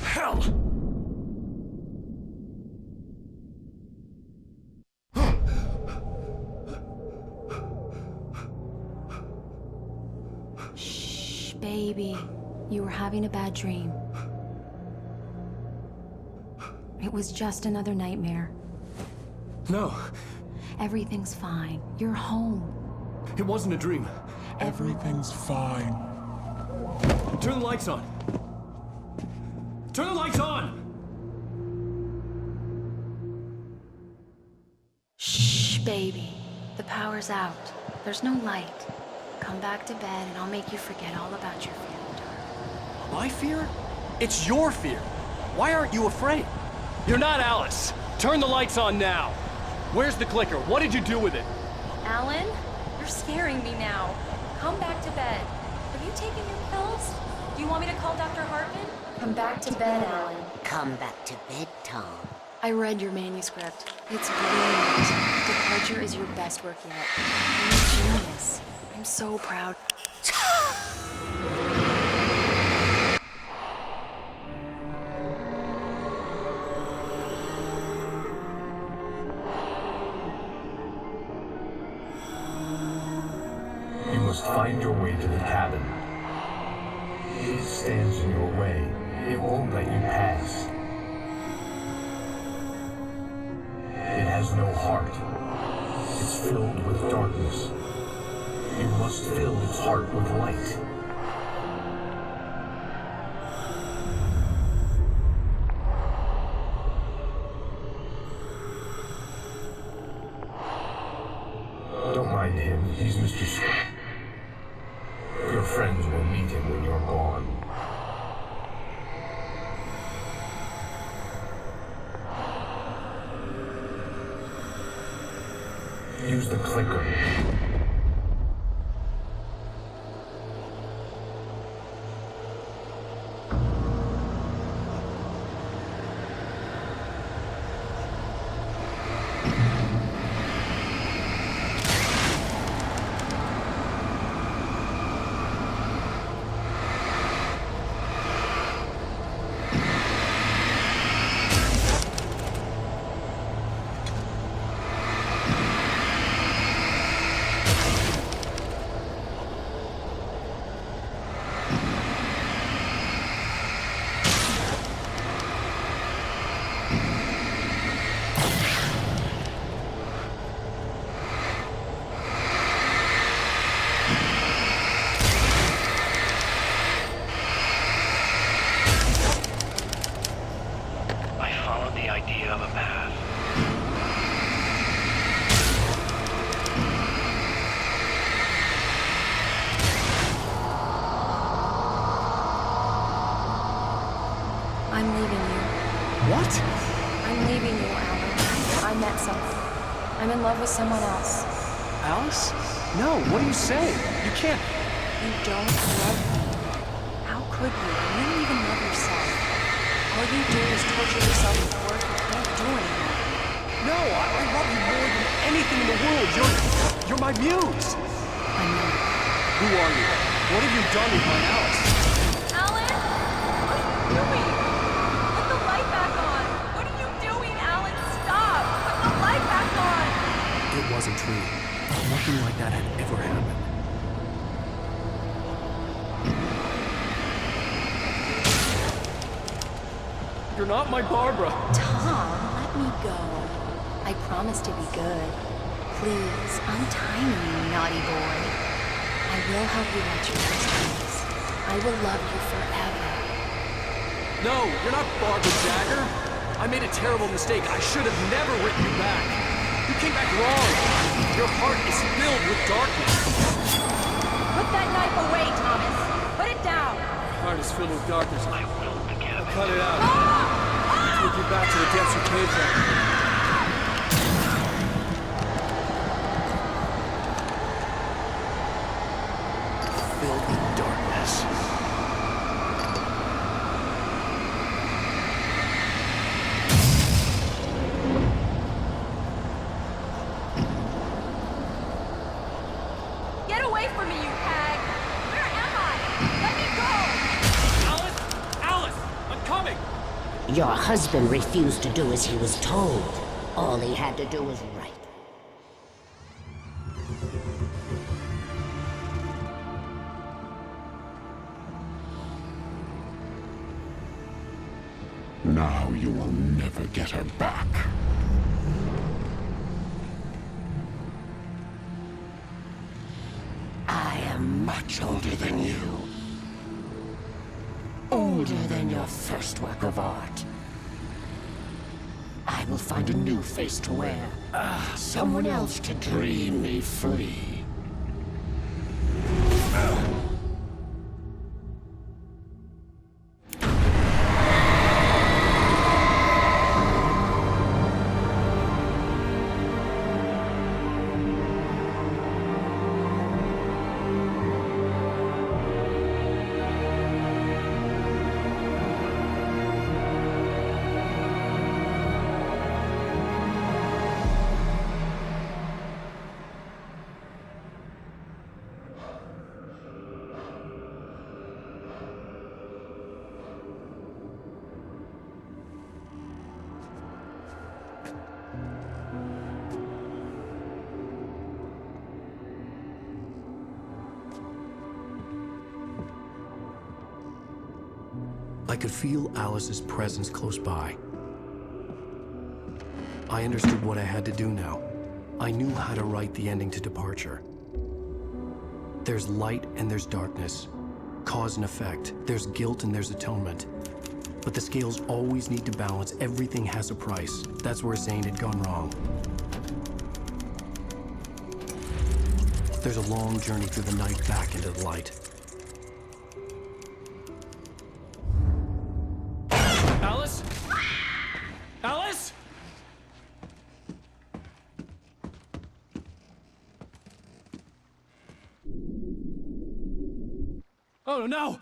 Hell! Shh, baby. You were having a bad dream. It was just another nightmare. No. Everything's fine. You're home. It wasn't a dream. Everything's fine. Turn the lights on. Turn the lights on! Shh, baby. The power's out. There's no light. Come back to bed and I'll make you forget all about your fear. My fear? It's your fear. Why aren't you afraid? You're not Alice. Turn the lights on now. Where's the clicker? What did you do with it? Alan, you're scaring me now. Come back to bed. Have you taken your pills? Do you want me to call Dr. Hartman? Come back to bed, Alan. Come back to bed, Tom. I read your manuscript. It's brilliant. Departure is your best work yet. You're a genius. I'm so proud. You must find your way to the cabin. stands in your way. It won't let you pass. It has no heart. It's filled with darkness. You must fill its heart with light. Don't mind him. He's Mr. Scott. Your friends will meet him when you're gone. Use the clicker. I'm leaving you. What? I'm leaving you, Alan. I met someone. I'm in love with someone else. Alice? No, what are you saying? You can't. You don't love me. How could you? You don't even love yourself. All you do is torture yourself with work you can't do anymore. No, I love you more than anything in the world. You're my muse. I know. Who are you? What have you done with my Alice? Alan? What are you doing? Put the light back on. What are you doing, Alan? Stop. Put the light back on. It wasn't true. Nothing like that had ever happened. You're not my Barbara. Tom, let me go. I promise to be good. Please, untie me, you naughty boy. I will help you write your first piece. I will love you forever. No, you're not Barbara Jagger. I made a terrible mistake. I should have never written you back. You came back wrong. Your heart is filled with darkness. Put that knife away, Thomas. Put it down. Your heart is filled with darkness. I will the cabin. Cut it out. Take you back to the depths you came from. Filled with darkness. Get away from me, you hag! Where am I? Let me go! Alice! Alice! I'm coming! Your husband refused to do as he was told. All he had to do was write. Now you will never get her back. I am much older than you. Older than your first work of art. I will find a new face to wear. Someone else to dream me free. I could feel Alice's presence close by. I understood what I had to do now. I knew how to write the ending to Departure. There's light and there's darkness. Cause and effect. There's guilt and there's atonement. But the scales always need to balance. Everything has a price. That's where Zane had gone wrong. There's a long journey through the night back into the light. Alice? Alice? Oh no!